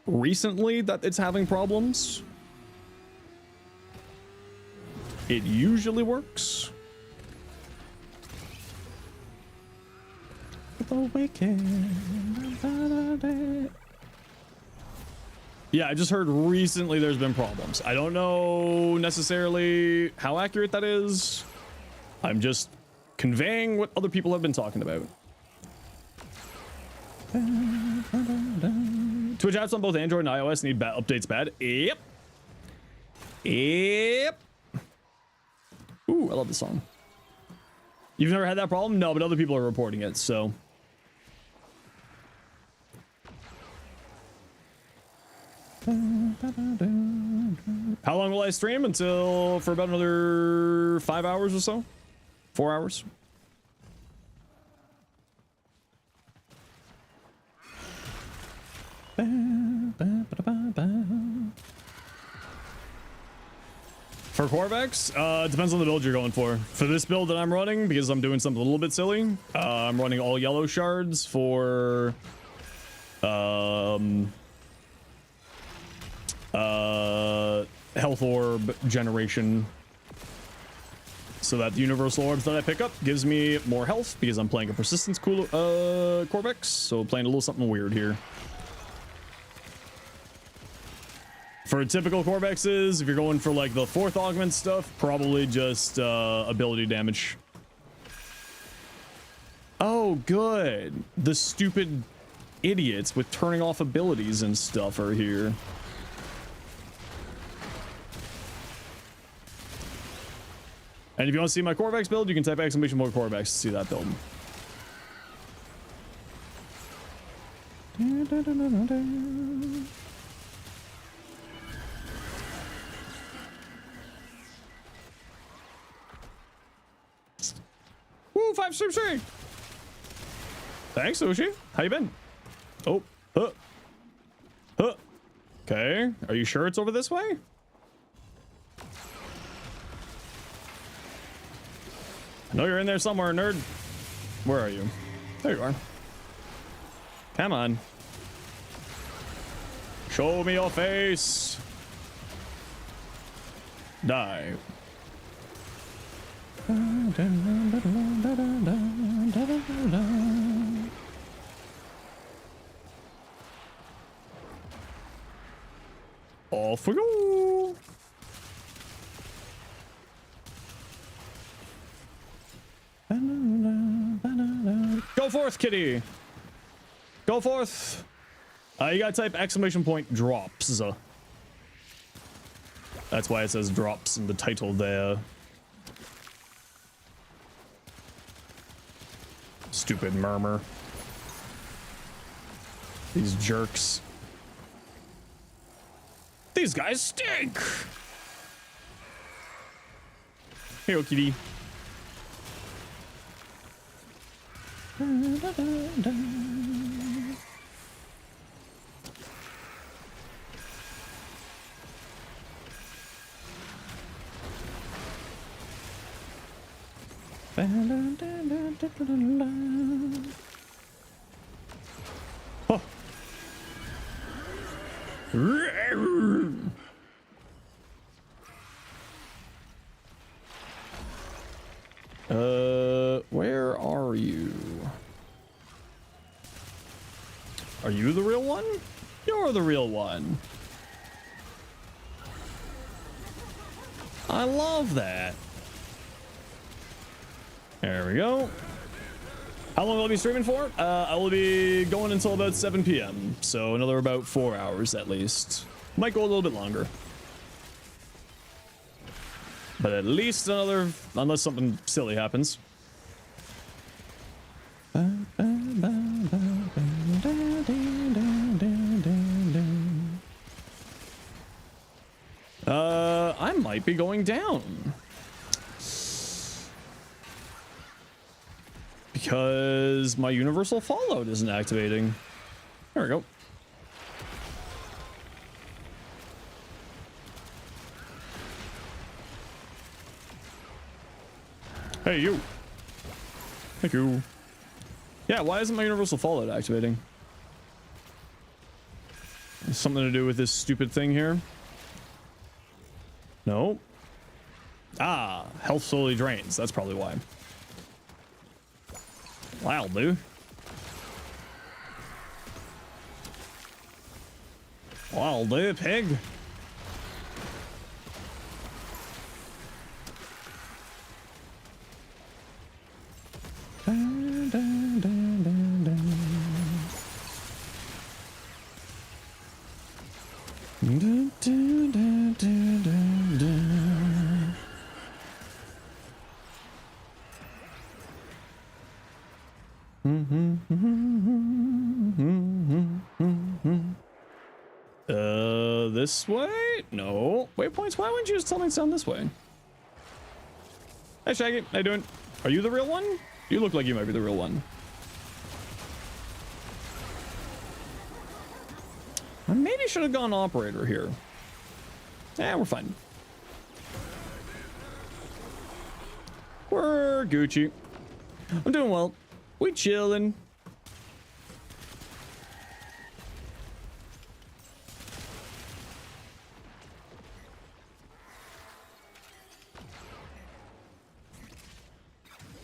recently that it's having problems. It usually works. Yeah, I just heard recently there's been problems. I don't know necessarily how accurate that is. I'm just conveying what other people have been talking about. Twitch apps on both Android and iOS need updates bad. Yep. Yep. Ooh, I love this song. You've never had that problem? No, but other people are reporting it, so. How long will I stream? Until for about another 5 hours or so? 4 hours? For Corvex, it depends on the build you're going for. For this build that I'm running, because I'm doing something a little bit silly, I'm running all yellow shards for health orb generation, so that the universal orbs that I pick up gives me more health, because I'm playing a persistence Corvex, so playing a little something weird here. For typical Corvexes, if you're going for like the 4th augment stuff, probably just ability damage. Oh, good. The stupid idiots with turning off abilities and stuff are here. And if you want to see my Corvex build, you can type exclamation point Corvex to see that build. Woo, 5 sushi. Thanks, Sushi. How you been? Oh, okay. Are you sure it's over this way? I know you're in there somewhere, nerd. Where are you? There you are. Come on. Show me your face. Die. Off we go. Go forth, kitty. Go forth. You gotta type exclamation point drops. That's why it says drops in the title there. Stupid murmur. These jerks. These guys stink. Hey, kitty. Where are you? Are you the real one? You're the real one. I love that. There we go. How long will I be streaming for? I will be going until about 7 p.m. So another about 4 hours at least. Might go a little bit longer. But at least another, unless something silly happens. I might be going down. Because my universal fallout isn't activating. There we go. Hey, you. Thank you. Yeah, why isn't my universal fallout activating? Something to do with this stupid thing here? No. Ah, health slowly drains. That's probably why. Wow, dude. Wow, dude, pig. This way? No. Waypoints? Why wouldn't you just tell me it's down this way? Hey, Shaggy. How you doing? Are you the real one? You look like you might be the real one. I maybe should have gone operator here. Yeah, we're fine. We're Gucci. I'm doing well. We chilling.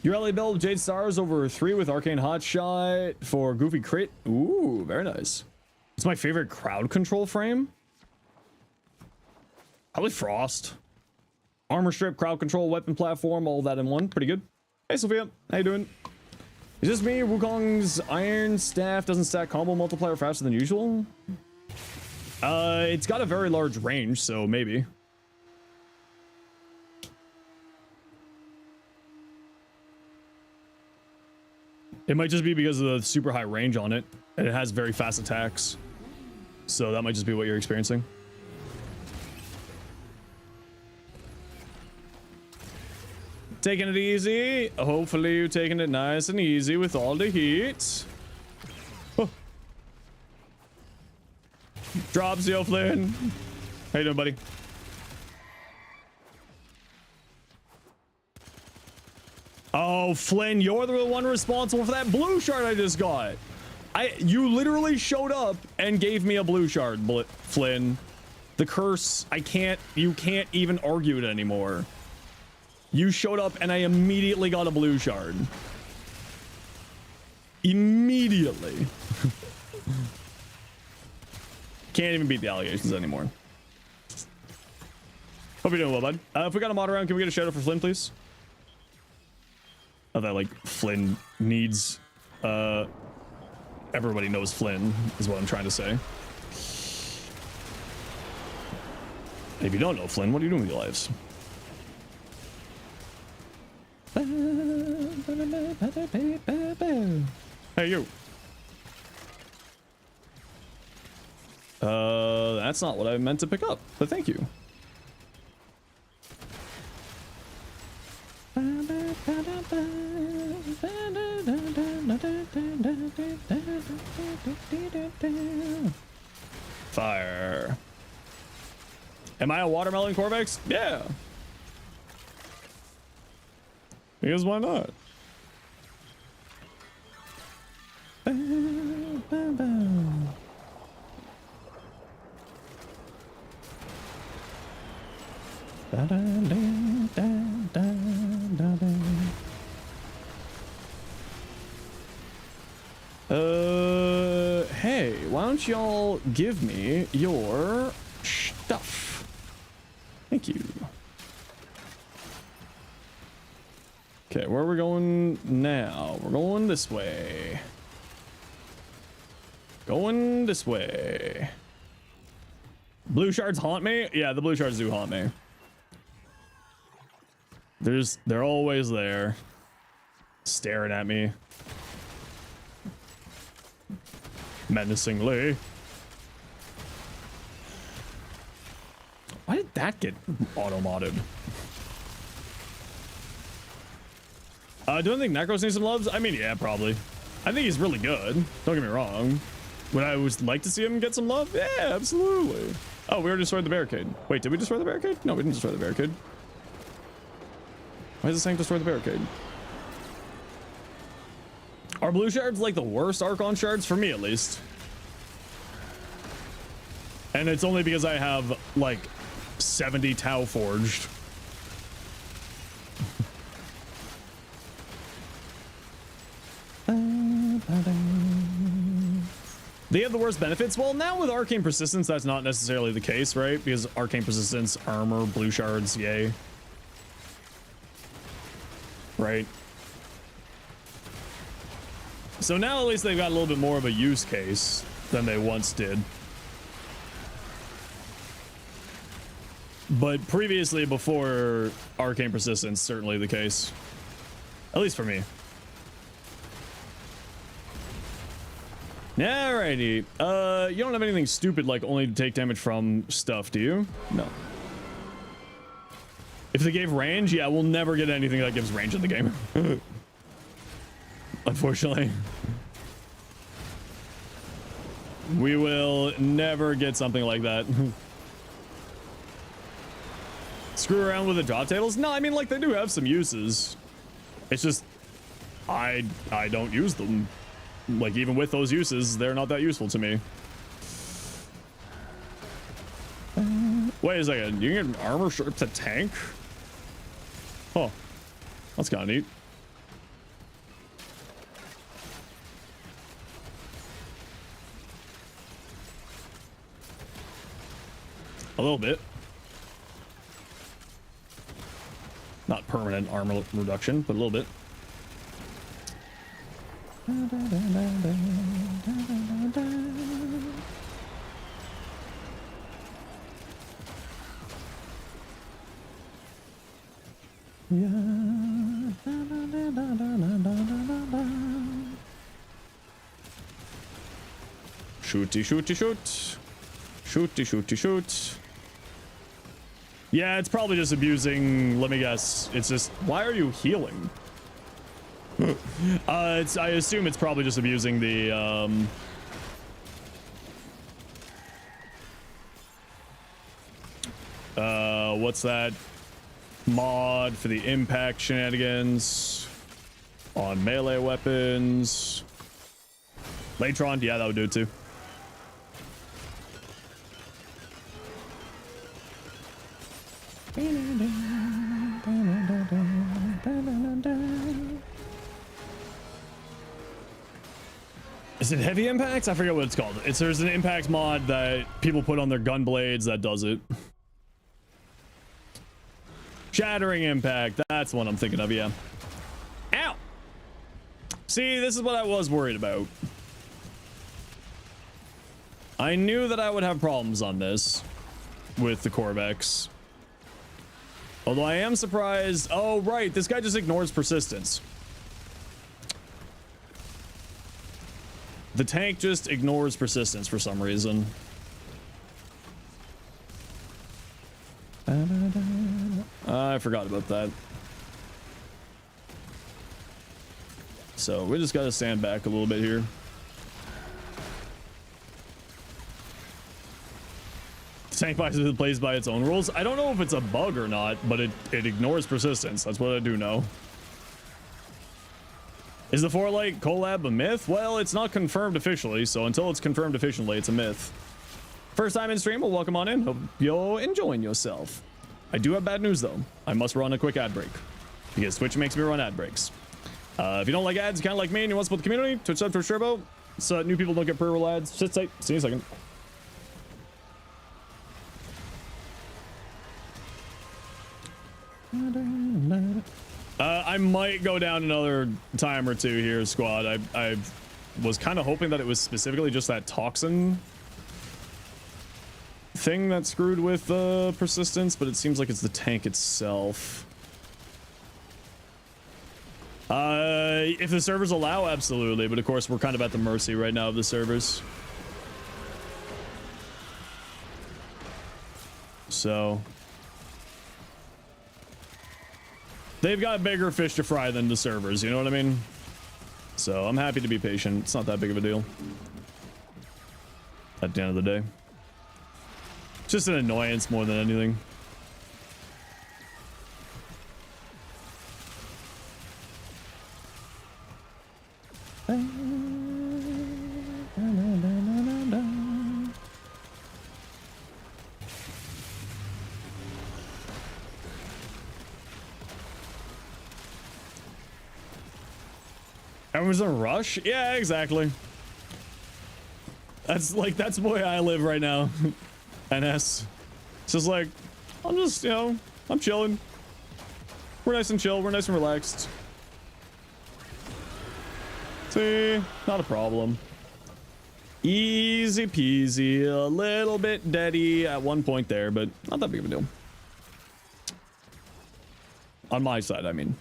Your LA build Jade Stars over 3 with Arcane Hotshot for Goofy Crit. Ooh, very nice. It's my favorite crowd control frame. Probably Frost. Armor strip, crowd control, weapon platform, all that in one. Pretty good. Hey, Sophia. How you doing? Is this me? Wukong's Iron Staff doesn't stack combo multiplier faster than usual? It's got a very large range, so maybe. It might just be because of the super high range on it, and it has very fast attacks. So that might just be what you're experiencing. Taking it easy. Hopefully you're taking it nice and easy with all the heat. Oh. Drop Zio Flynn. How you doing, buddy? Oh, Flynn, you're the one responsible for that blue shard I just got. You literally showed up and gave me a blue shard, Flynn. The curse, you can't even argue it anymore. You showed up and I immediately got a blue shard. Immediately. Can't even beat the allegations anymore. Hope you're doing well, bud. If we got a mod around, can we get a shout out for Flynn, please? Oh, that, like, Flynn needs, everybody knows Flynn, is what I'm trying to say. If you don't know Flynn, what are you doing with your lives? Hey, you. That's not what I meant to pick up, but thank you. Fire. Am I a watermelon Corvex? Yeah. Because why not? Okay, why don't y'all give me your stuff? Thank you. Okay, where are we going now? We're going this way. Going this way. Blue shards haunt me? Yeah, the blue shards do haunt me. They're always there. Staring at me. Menacingly. Why did that get auto-modded? Do I think Necros needs some loves? I mean, yeah, probably. I think he's really good. Don't get me wrong. Would I always like to see him get some love? Yeah, absolutely. Oh, we already destroyed the barricade. Wait, did we destroy the barricade? No, we didn't destroy the barricade. Why is it saying destroy the barricade? Are blue shards like the worst Archon shards? For me, at least. And it's only because I have, like, 70 Tau forged. They have the worst benefits. Well, now with Arcane Persistence, that's not necessarily the case, right? Because Arcane Persistence, armor, blue shards, yay. Right? So now at least they've got a little bit more of a use case than they once did. But previously, before Arcane Persistence, certainly the case. At least for me. Alrighty. You don't have anything stupid like only to take damage from stuff, do you? No. If they gave range, yeah, we'll never get anything that gives range in the game. Unfortunately. We will never get something like that. Screw around with the drop tables? No, I mean, like, they do have some uses. It's just, I don't use them. Like, even with those uses, they're not that useful to me. Wait a second, you can get armor strips a tank? Oh, that's kind of neat. A little bit. Not permanent armor reduction, but a little bit. Shooty, shooty, shoot. Shooty, shooty, shoot. Yeah, it's probably just abusing. Let me guess. It's just, why are you healing? I assume it's probably just abusing the what's that mod for the impact shenanigans on melee weapons. Latron, yeah, that would do it too. Is it heavy impacts? I forget what it's called. There's an impact mod that people put on their gun blades that does it. Shattering impact. That's what I'm thinking of, yeah. Ow! See, this is what I was worried about. I knew that I would have problems on this with the Corvex. Although I am surprised. Oh, right. This guy just ignores persistence. The tank just ignores persistence for some reason. I forgot about that. So we just got to stand back a little bit here. The tank plays by its own rules. I don't know if it's a bug or not, but it ignores persistence. That's what I do know. Is the Forlight collab a myth? Well, it's not confirmed officially, so until it's confirmed officially, it's a myth. First time in stream, well, welcome on in. Hope you're enjoying yourself. I do have bad news, though. I must run a quick ad break, because Twitch makes me run ad breaks. If you don't like ads, kind of like me, and you want to support the community, Twitch sub for Turbo, so that new people don't get pre-roll ads. Sit tight. See you in a second. I might go down another time or two here, squad. I was kind of hoping that it was specifically just that toxin thing that screwed with persistence, but it seems like it's the tank itself. If the servers allow, absolutely, but of course we're kind of at the mercy right now of the servers. So they've got bigger fish to fry than the servers, you know what I mean? So I'm happy to be patient. It's not that big of a deal at the end of the day. It's just an annoyance more than anything. Everyone's in a rush? Yeah, exactly. That's like, that's the way I live right now. NS. It's just like, I'm just, you know, I'm chilling. We're nice and chill. We're nice and relaxed. See, not a problem. Easy peasy. A little bit deady at one point there, but not that big of a deal. On my side, I mean.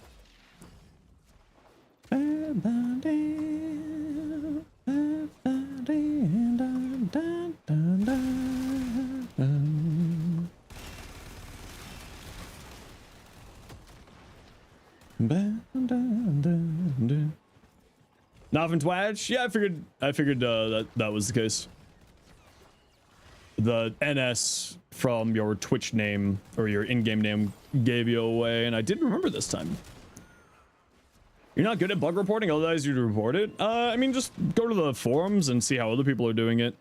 Not from Twitch? Yeah, I figured that was the case. The NS from your Twitch name or your in-game name gave you away, and I didn't remember this time. You're not good at bug reporting, otherwise you'd report it? I mean, just go to the forums and see how other people are doing it.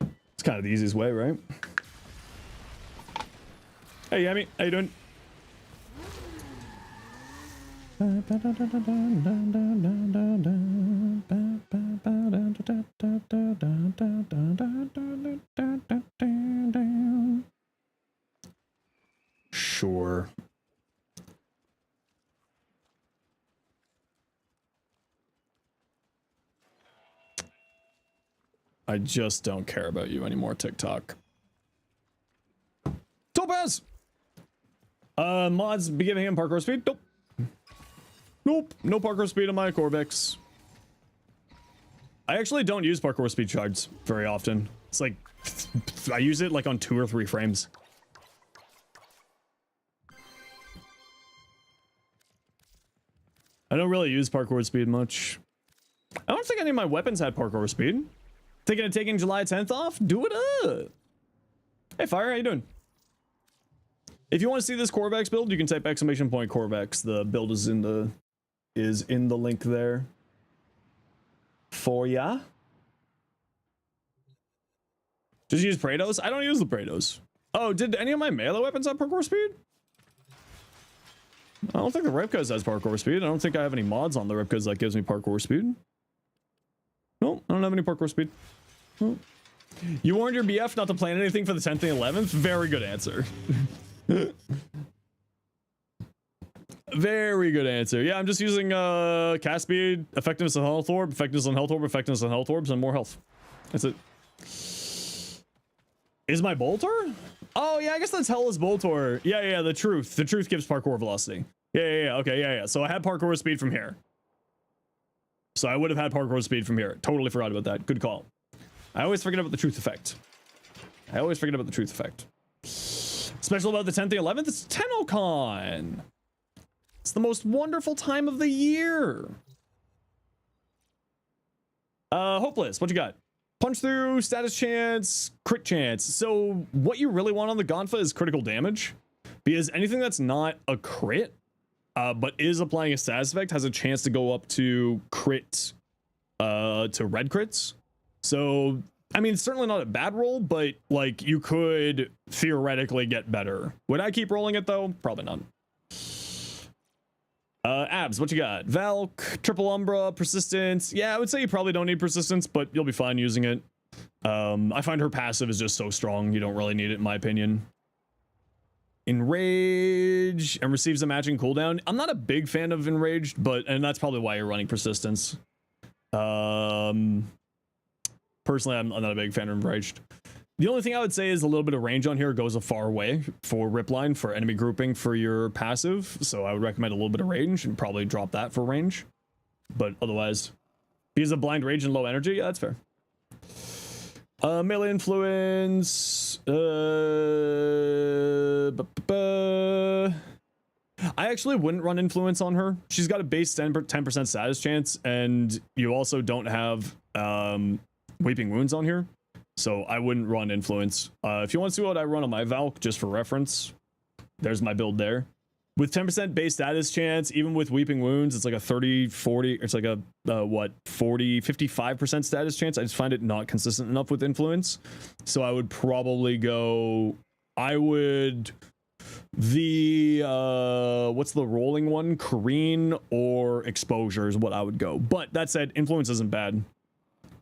It's kind of the easiest way, right? Hey, Yami, how you doing? Sure. I just don't care about you anymore, TikTok. Topaz! Mods be giving him parkour speed? Nope. Nope. No parkour speed on my Corvex. I actually don't use parkour speed shards very often. It's like, I use it like on 2 or 3 frames. I don't really use parkour speed much. I don't think any of my weapons had parkour speed. Thinking of taking July 10th off? Do it up. Hey, Fire, how you doing? If you want to see this Corvex build, you can type !Corvex. The build is in the link there for ya. Just use Praetos? I don't use the Praetos. Oh, did any of my melee weapons have parkour speed? I don't think the Ripkos has parkour speed. I don't think I have any mods on the Ripkos that gives me parkour speed. Nope, I don't have any parkour speed. Oh. You warned your BF not to plan anything for the 10th and 11th? Very good answer. Very good answer. Yeah, I'm just using cast speed, effectiveness on health orb, effectiveness on health orb, effectiveness on health orbs, and more health. That's it. Is my Boltor? Oh yeah, I guess that's Hellas Boltor. Yeah, the truth. The truth gives parkour velocity. Yeah, okay, yeah. So I had parkour speed from here. So I would have had parkour speed from here. Totally forgot about that. Good call. I always forget about the truth effect. Special about the 10th and 11th, it's TennoCon. It's the most wonderful time of the year. Hopeless, what you got? Punch through, status chance, crit chance. So what you really want on the Gonfa is critical damage. Because anything that's not a crit, but is applying a status effect has a chance to go up to crit, to red crits. So, I mean, it's certainly not a bad roll, but like you could theoretically get better. Would I keep rolling it though? Probably not. Abs, what you got? Valk, Triple Umbra, Persistence. Yeah, I would say you probably don't need Persistence, but you'll be fine using it. I find her passive is just so strong, you don't really need it in my opinion. Enrage and receives a matching cooldown. I'm not a big fan of Enraged, and that's probably why you're running Persistence. Personally, I'm not a big fan of Enraged. The only thing I would say is a little bit of range on here goes a far way for Ripline, for enemy grouping for your passive. So I would recommend a little bit of range and probably drop that for range. But otherwise, because of blind rage and low energy, yeah, that's fair. Melee influence. I actually wouldn't run influence on her. She's got a base 10% status chance, and you also don't have weeping wounds on here. So I wouldn't run influence. If you want to see what I run on my Valk, just for reference, there's my build there. With 10% base status chance, even with weeping wounds, it's like a 30, 40, it's like a, 40, 55% status chance. I just find it not consistent enough with influence. So I would probably go, what's the rolling one? Careen or exposure is what I would go. But that said, influence isn't bad.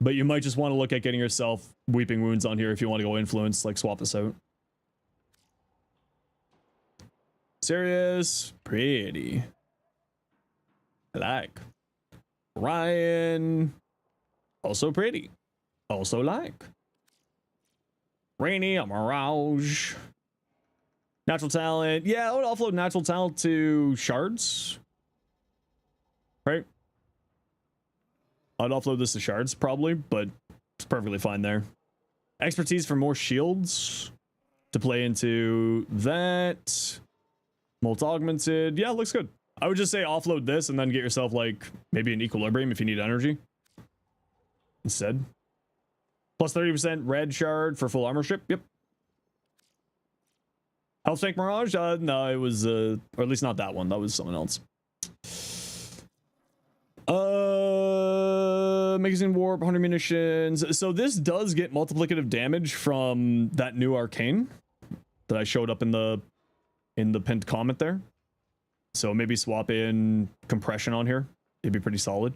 But you might just want to look at getting yourself weeping wounds on here if you want to go influence, like swap this out. Serious, pretty. I like. Ryan, also pretty. Also like. Rainy, a Mirage. Natural talent. Yeah, I would offload natural talent to shards. Right? I'd offload this to shards probably, but it's perfectly fine there. Expertise for more shields to play into that. Molt augmented. Yeah, looks good. I would just say offload this and then get yourself like maybe an equilibrium if you need energy instead. Plus 30% red shard for full armor strip. Yep. Health tank Mirage? No, it was or at least not that one. That was someone else. Magazine warp, 100 munitions. So this does get multiplicative damage from that new arcane that I showed up in the pinned comment there. So maybe swap in compression on here. It'd be pretty solid.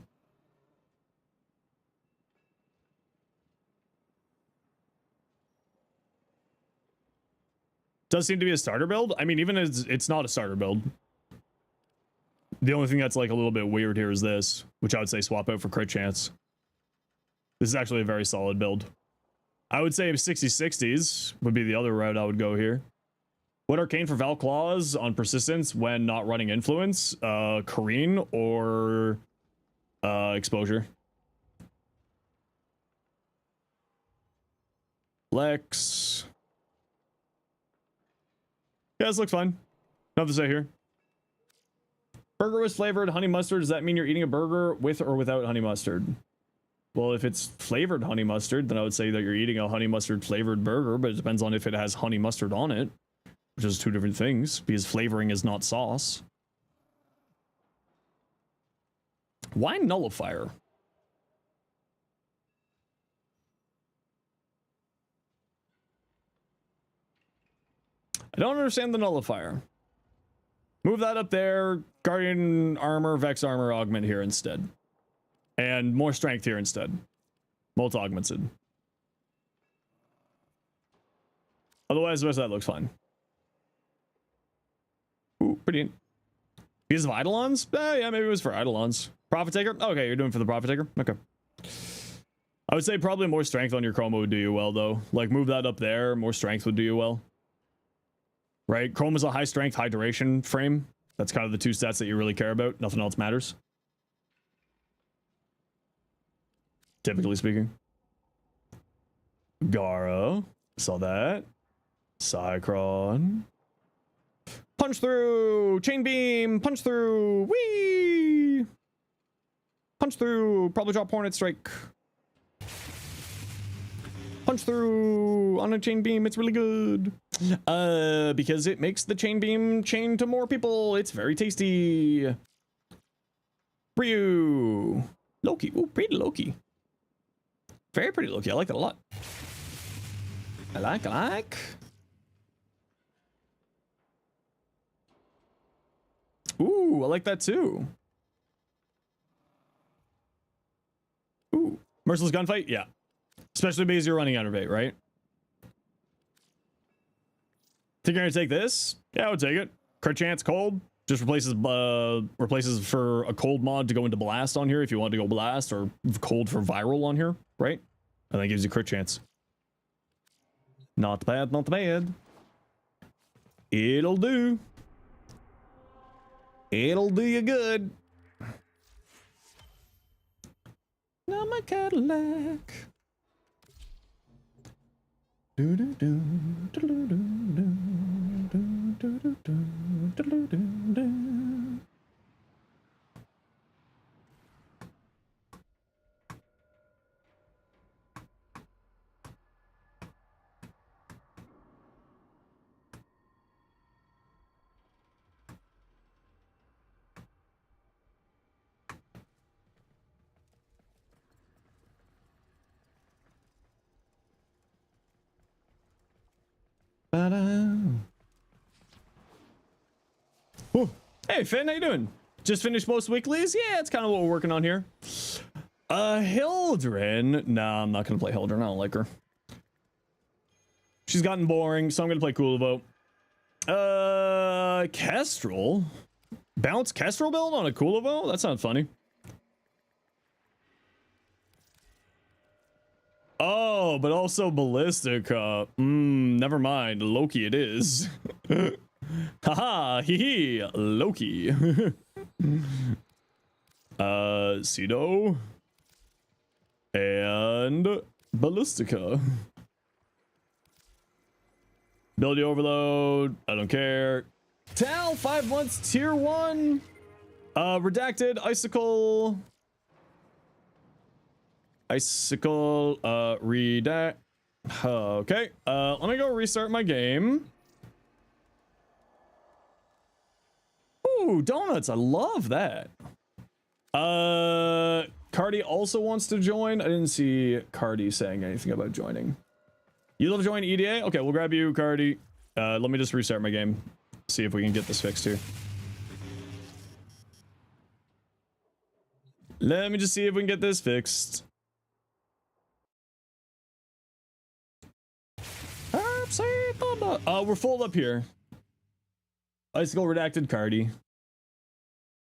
Does seem to be a starter build. I mean, even as it's not a starter build. The only thing that's like a little bit weird here is this, which I would say swap out for crit chance. This is actually a very solid build. I would say 60/60s would be the other route I would go here. What arcane for Val Claws on persistence when not running influence? Careen or exposure? Lex. Yeah, this looks fine. Nothing to say here. Burger with flavored honey mustard. Does that mean you're eating a burger with or without honey mustard? Well, if it's flavored honey mustard, then I would say that you're eating a honey mustard flavored burger, but it depends on if it has honey mustard on it, which is two different things because flavoring is not sauce. Why nullifier? I don't understand the nullifier. Move that up there. Guardian armor, Vex armor augment here instead. And more strength here instead. Molt augmented. Otherwise, the rest of that looks fine. Ooh, pretty neat. Because of Eidolons? Yeah, maybe it was for Eidolons. Profit Taker? Okay, you're doing for the Profit Taker? Okay. I would say probably more strength on your Chroma would do you well, though. Like, move that up there. More strength would do you well. Right? Chrome is a high strength, high duration frame. That's kind of the two stats that you really care about. Nothing else matters. Typically speaking. Garo. Saw that. Cycron. Punch through! Chain beam! Punch through! Whee! Punch through! Probably drop Hornet Strike. Punch through on a chain beam. It's really good. Because it makes the chain beam chain to more people. It's very tasty. Ryu. Loki. Ooh, pretty Loki. Very pretty Loki. I like that a lot. I like. Ooh, Ooh, I like that too. Ooh, merciless gunfight, yeah. Especially because you're running out of bait, right? Think you're gonna take this? Yeah, I would take it. Crit chance, cold. Just replaces for a cold mod to go into blast on here if you want to go blast, or cold for viral on here, right? And that gives you crit chance. Not bad, not bad. It'll do. It'll do you good. Now my Cadillac. Do do do do do do do do do do do do do. Oh, hey Finn, how you doing? Just finished most weeklies? Yeah, it's kind of what we're working on here. Hildren. Nah, I'm not gonna play Hildren. I don't like her. She's gotten boring, so I'm gonna play Coolvo. Kestrel? Bounce Kestrel build on a Coolvo? That sounds funny. Oh, but also Ballistica. Never mind. Loki it is. Haha, hee hee, Loki. Cedo. And Ballistica. Ability overload. I don't care. Tal, 5 months, tier 1. Redacted, icicle. Redact. Okay. Let me go restart my game. Ooh, donuts. I love that. Cardi also wants to join. I didn't see Cardi saying anything about joining. You love join EDA? Okay, we'll grab you, Cardi. Let me just restart my game. See if we can get this fixed here. Let me just see if we can get this fixed. We're full up here. Icicle redacted Cardi.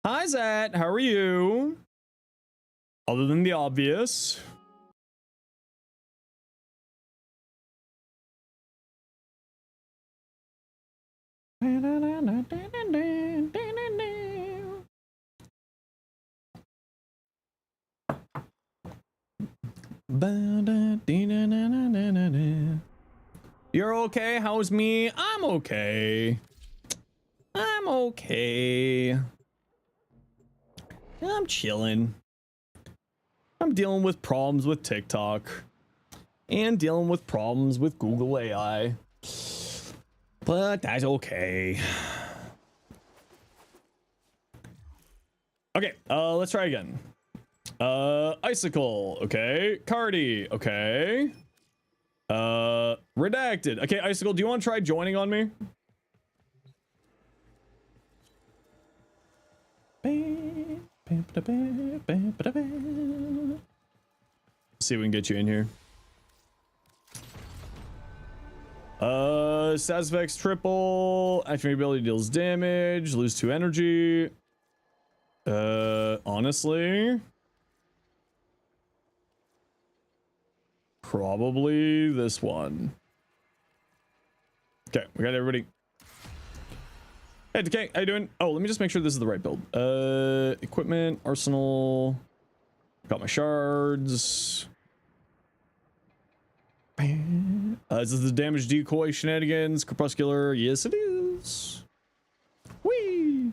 Hi Zat, how are you? Other than the obvious. You're okay? How's me? I'm okay. I'm okay. I'm chilling. I'm dealing with problems with TikTok and dealing with problems with Google AI. But that's okay. Okay, let's try again. Icicle, okay. Cardi, okay. Redacted. Okay, Icicle, do you want to try joining on me? See if we can get you in here. Stats effects triple. Activate ability deals damage. Lose 2 energy. Honestly, probably this one. Okay, we got everybody. Hey, DK, how you doing? Oh, let me just make sure this is the right build. Equipment, arsenal. Got my shards. This is the damage decoy shenanigans. Crepuscular. Yes, it is. Whee!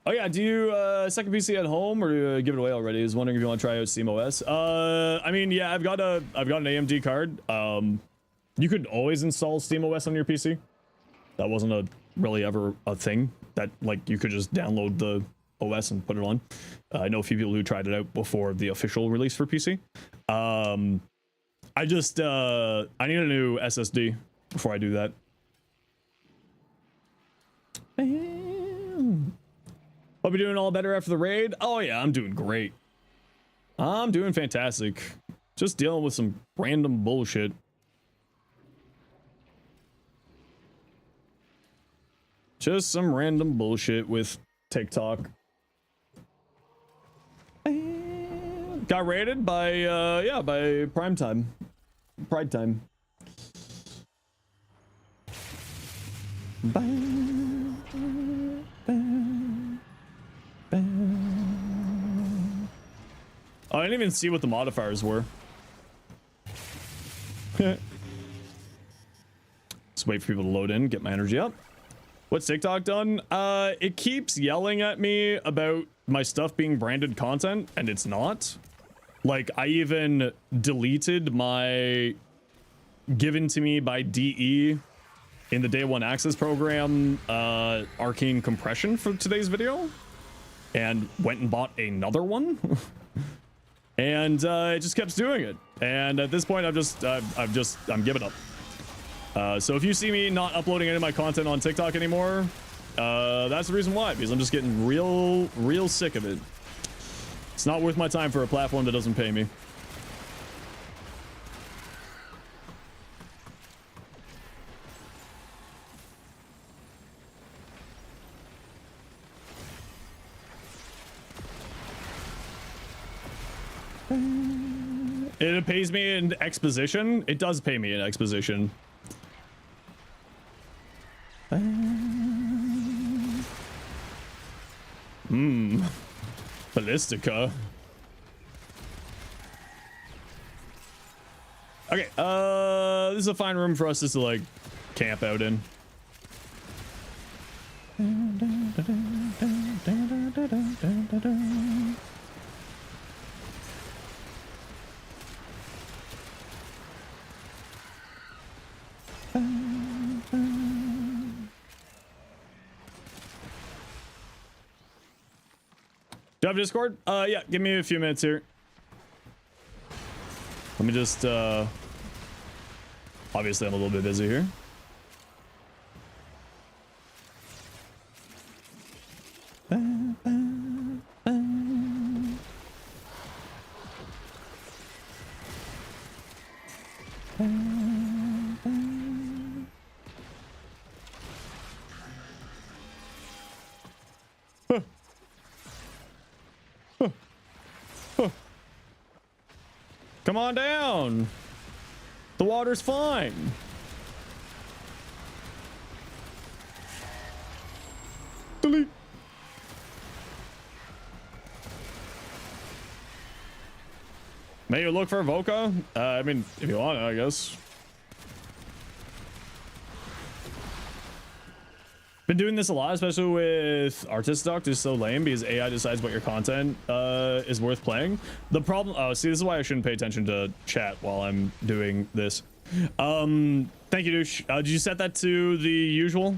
Oh yeah, do you second PC at home or give it away already? I was wondering if you want to try out SteamOS. I mean, yeah, I've got an AMD card. You could always install SteamOS on your PC. That wasn't really ever a thing that like you could just download the OS and put it on. I know a few people who tried it out before the official release for PC. I just I need a new SSD before I do that. Hope you're doing all better after the raid. Oh yeah, I'm doing great. I'm doing fantastic. Just dealing with some random bullshit. Just some random bullshit with TikTok. Got raided by yeah, by Prime Time. Pride Time. Oh, I didn't even see what the modifiers were. Just wait for people to load in, get my energy up. What's TikTok done? It keeps yelling at me about my stuff being branded content, and it's not. Like, I even deleted my given to me by DE in the day one access program arcane compression for today's video, and went and bought another one. And it just kept doing it. And at this point, I'm giving up. So if you see me not uploading any of my content on TikTok anymore, that's the reason why, because I'm just getting real sick of it. It's not worth my time for a platform that doesn't pay me. It pays me in exposition. It does pay me in exposition. Ballistica. Okay, this is a fine room for us just to like camp out in. Do you have Discord? Yeah, give me a few minutes here. Let me just, obviously I'm a little bit busy here. Come on down. The water's fine. Delete. May you look for Voca? I mean, if you want, I guess. Been doing this a lot, especially with Artist Doc. It's so lame because AI decides what your content is worth playing. The problem, oh, see, this is why I shouldn't pay attention to chat while I'm doing this. Thank you, Douche. Did you set that to the usual?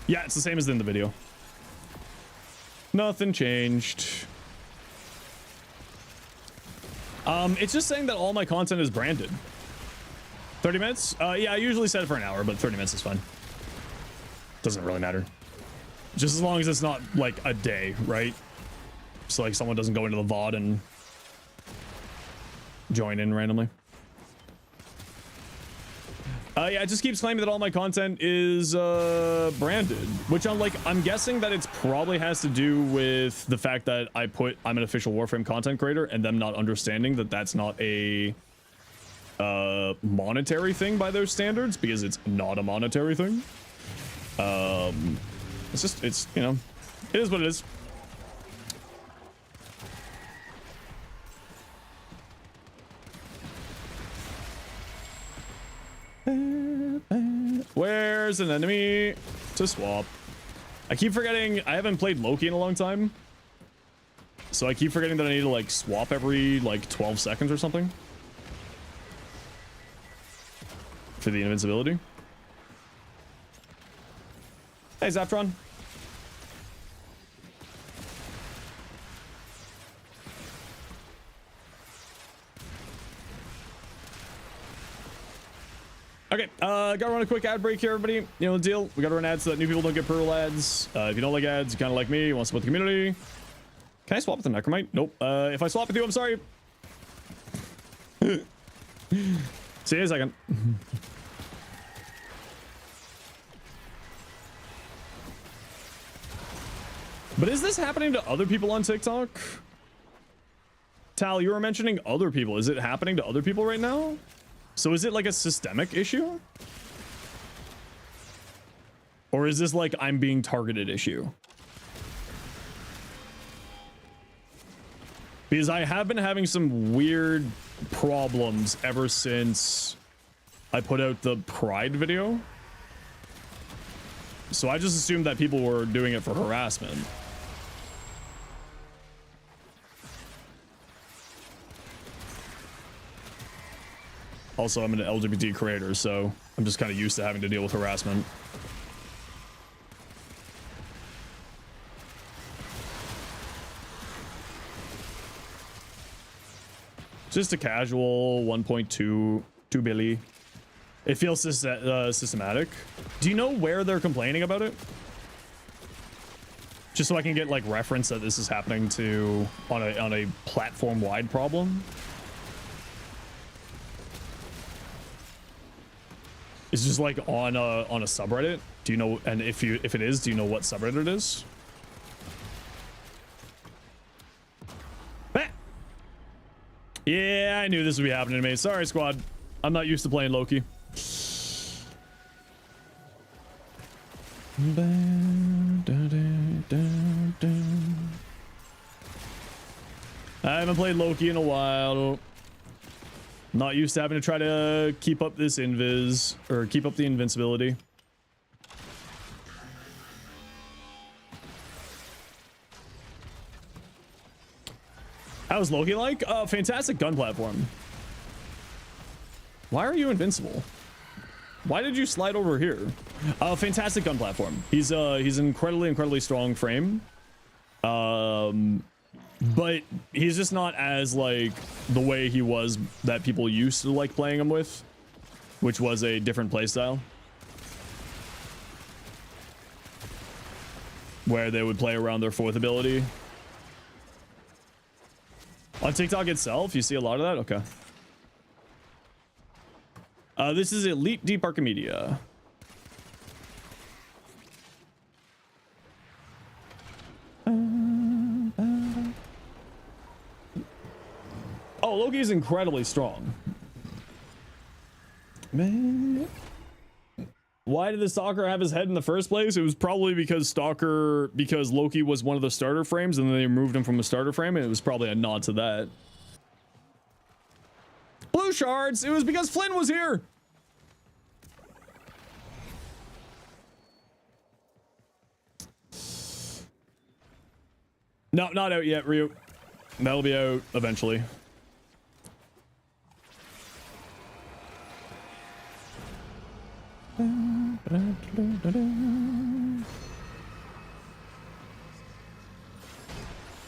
Yeah, it's the same as in the video. Nothing changed. It's just saying that all my content is branded. 30 minutes? Yeah, I usually set it for an hour, but 30 minutes is fine. Doesn't really matter. Just as long as it's not like a day, right? So like someone doesn't go into the VOD and join in randomly. Yeah, it just keeps claiming that all my content is branded, which I'm guessing that it's probably has to do with the fact that I'm an official Warframe content creator and them not understanding that that's not a monetary thing by their standards, because it's not a monetary thing. It's you know, it is what it is. Where's an enemy to swap? I keep forgetting I haven't played Loki in a long time, so I keep forgetting that I need to like swap every like 12 seconds or something for the invincibility. Hey, Zaftron. Okay. Okay, gotta run a quick ad break here, everybody. You know the deal. We gotta run ads so that new people don't get pro ads. If you don't like ads, you kind of like me, you want to support the community. Can I swap with the Necromite? Nope. If I swap with you, I'm sorry. See you in a second. But is this happening to other people on TikTok? Tal, you were mentioning other people. Is it happening to other people right now? So is it like a systemic issue? Or is this like I'm being targeted issue? Because I have been having some weird problems ever since I put out the Pride video. So I just assumed that people were doing it for harassment. Also, I'm an LGBT creator, so I'm just kind of used to having to deal with harassment. Just a casual 1.2 billion. It feels systematic. Do you know where they're complaining about it? Just so I can get like reference that this is happening to on a platform-wide problem. It's just like on a subreddit. Do you know? And if it is, do you know what subreddit it is? Ah! Yeah, I knew this would be happening to me. Sorry, squad. I'm not used to playing Loki. I haven't played Loki in a while. Not used to having to try to keep up this invis or keep up the invincibility. How's Loki like? Fantastic gun platform. Why are you invincible? Why did you slide over here? Fantastic gun platform. He's incredibly strong frame. But he's just not as like the way he was that people used to like playing him with, which was a different playstyle where they would play around their fourth ability. On TikTok itself, you see a lot of that? Okay. This is Elite Deep Archimedia. Oh, Loki's incredibly strong. Man. Why did the Stalker have his head in the first place? It was probably because Loki was one of the starter frames and then they removed him from the starter frame, and it was probably a nod to that. Blue shards! It was because Flynn was here! No, not out yet, Ryu. That'll be out eventually.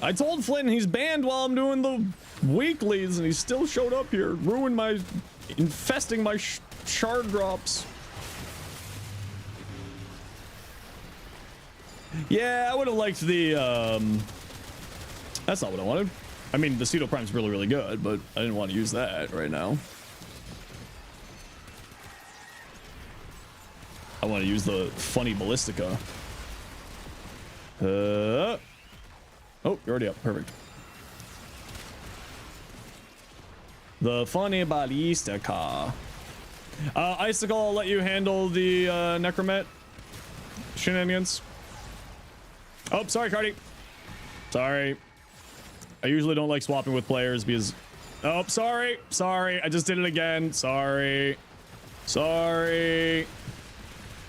I told Flynn he's banned while I'm doing the weeklies and he still showed up here, infesting my shard drops. Yeah, I would have liked the that's not what I wanted. I mean, the pseudo prime's really good, but I didn't want to use that right now. I want to use the funny ballistica. Oh, you're already up. Perfect. The funny ballistica. Icicle, I'll let you handle the necromet shenanigans. Oh, sorry, Cardi. Sorry. I usually don't like swapping with players because... Oh, sorry. Sorry. I just did it again. Sorry. Sorry.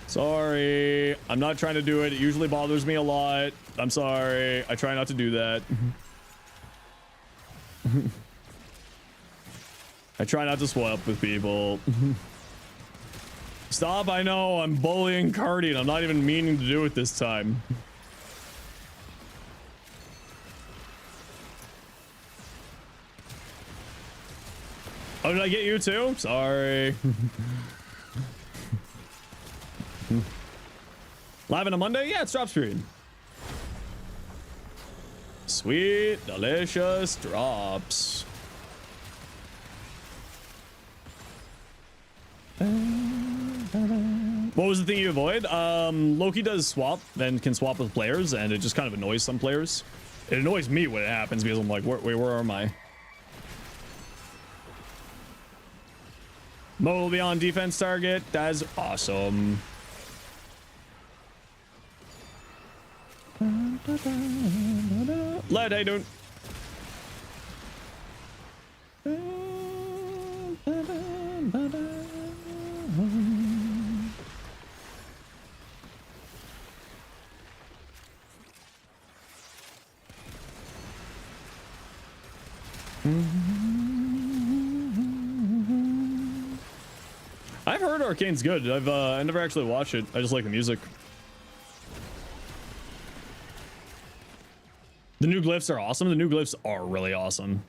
Sorry. I'm not trying to do it. It usually bothers me a lot. I'm sorry. I try not to do that. I try not to swap with people. Stop. I know. I'm bullying Cardi and I'm not even meaning to do it this time. Oh, did I get you too? Sorry. Live on a Monday? Yeah, it's drops period. Sweet, delicious drops. What was the thing you avoid? Loki does swap, then can swap with players, and it just kind of annoys some players. It annoys me when it happens because I'm like, wait, where am I? Mo will be on defense target. That's awesome. Led, how you doing? I've heard Arcane's good. I never actually watched it. I just like the music. The new glyphs are awesome. The new glyphs are really awesome.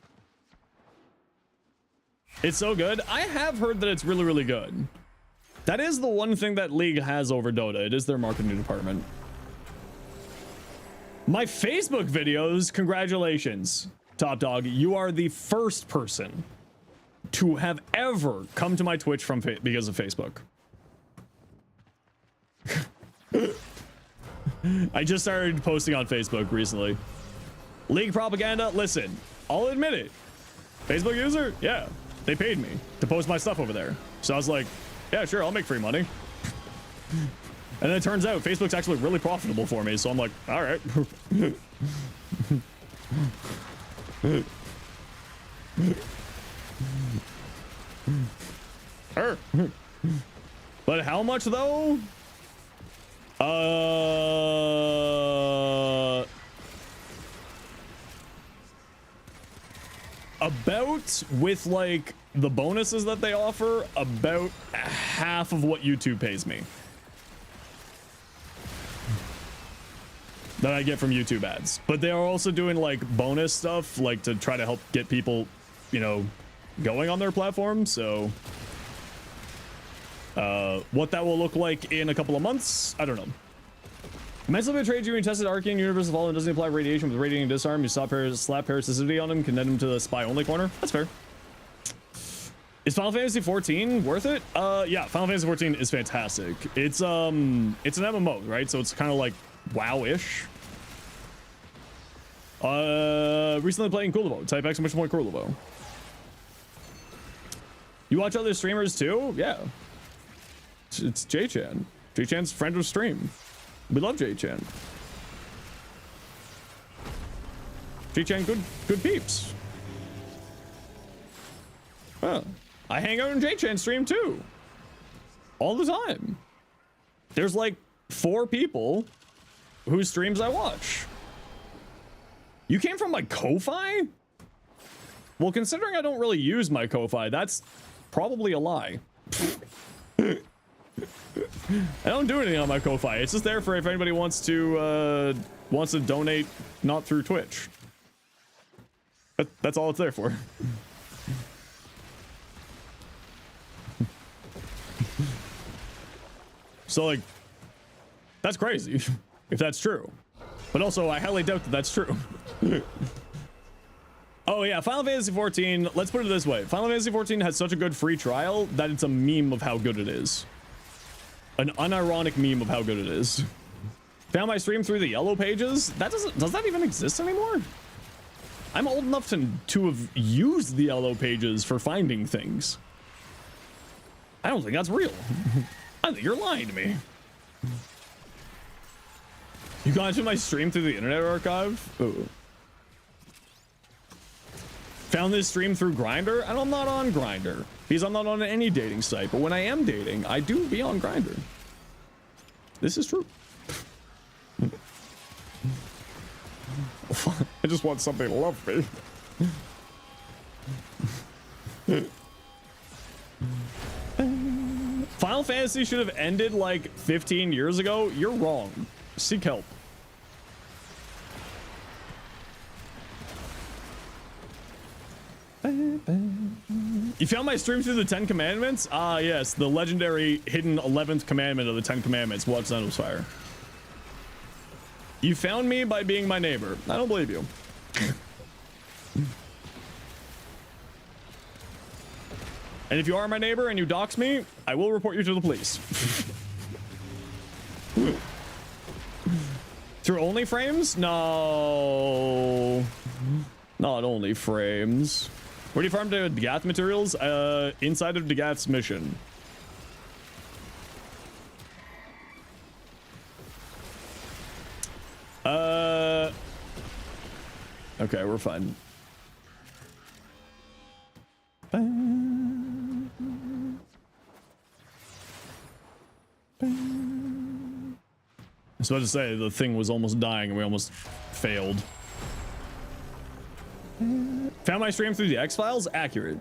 It's so good. I have heard that it's really, really good. That is the one thing that League has over Dota. It is their marketing department. My Facebook videos, congratulations, Top Dog. You are the first person to have ever come to my Twitch from because of Facebook. I just started posting on Facebook recently. League propaganda, listen, I'll admit it. Facebook user, yeah, they paid me to post my stuff over there. So I was like, yeah, sure, I'll make free money. And then it turns out Facebook's actually really profitable for me. So I'm like, all right. But how much though? About, with like the bonuses that they offer, about half of what YouTube pays me that I get from YouTube ads. But they are also doing like bonus stuff, like to try to help get people, you know, going on their platform. So what that will look like in a couple of months, I don't know. Mentally betrayed you and tested Arcane Universal Fall and doesn't apply radiation with radiating disarm. You slap parasiticity on him, condemn him to the spy only corner. That's fair. Is Final Fantasy 14 worth it? Yeah, Final Fantasy 14 is fantastic. It's an MMO, right? So it's kind of like WoW-ish. Recently playing Coolavo. Type exclamation point Coolavo. You watch other streamers too? Yeah. It's J-Chan. J-Chan's friend of stream. We love J-Chan. J-Chan, good peeps. Huh. I hang out in J-Chan stream too. All the time. There's like 4 people whose streams I watch. You came from my Ko-Fi? Well, considering I don't really use my Ko-Fi, that's probably a lie. I don't do anything on my Ko-Fi. It's just there for if anybody wants to donate, not through Twitch. That's all it's there for. So like, that's crazy if that's true. But also, I highly doubt that that's true. Oh yeah, Final Fantasy 14. Let's put it this way: Final Fantasy 14 has such a good free trial that it's a meme of how good it is. An unironic meme of how good it is. Found my stream through the yellow pages. Does that even exist anymore? I'm old enough to have used the yellow pages for finding things. I don't think that's real. I think you're lying to me. You got into my stream through the Internet Archive? Ooh. Found this stream through Grindr, and I'm not on Grindr because I'm not on any dating site. But when I am dating, I do be on Grindr. This is true. I just want somebody to love me. Final Fantasy should have ended like 15 years ago. You're wrong. Seek help. You found my stream through the 10 Commandments? Ah, yes, the legendary hidden 11th commandment of the 10 Commandments. Watch Zenosfire. You found me by being my neighbor. I don't believe you. And if you are my neighbor and you dox me, I will report you to the police. Through only frames? No. Not only frames. Where do you farm the Dagath materials? Inside of Dagath's mission. Okay, we're fine. I was about to say the thing was almost dying and we almost failed. Found my stream through the X-Files? Accurate.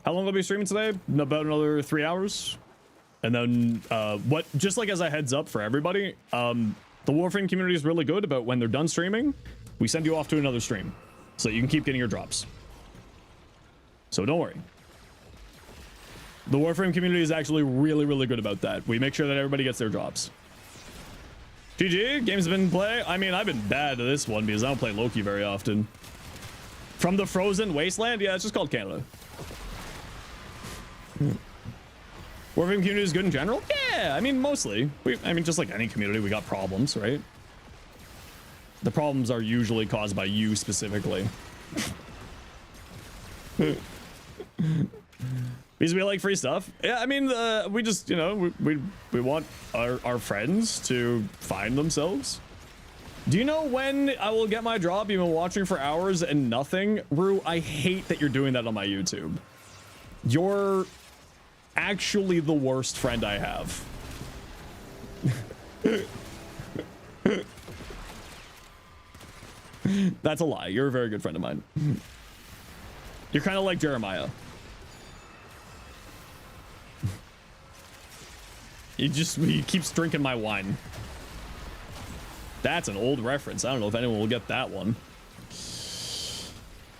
How long will I be streaming today? About another 3 hours. And then just like as a heads up for everybody, the Warframe community is really good about when they're done streaming, we send you off to another stream so you can keep getting your drops. So don't worry. The Warframe community is actually really, really good about that. We make sure that everybody gets their drops. GG, game's been play. I mean, I've been bad to this one because I don't play Loki very often. From the frozen wasteland? Yeah, it's just called Canada. Warframe community is good in general? Yeah, I mean, mostly. I mean, just like any community, we got problems, right? The problems are usually caused by you specifically. Because we like free stuff. Yeah, I mean, we just, you know, we want our friends to find themselves. Do you know when I will get my drop? You've been watching for hours and nothing. Rue, I hate that you're doing that on my YouTube. You're actually the worst friend I have. That's a lie. You're a very good friend of mine. You're kind of like Jeremiah. He keeps drinking my wine. That's an old reference. I don't know if anyone will get that one.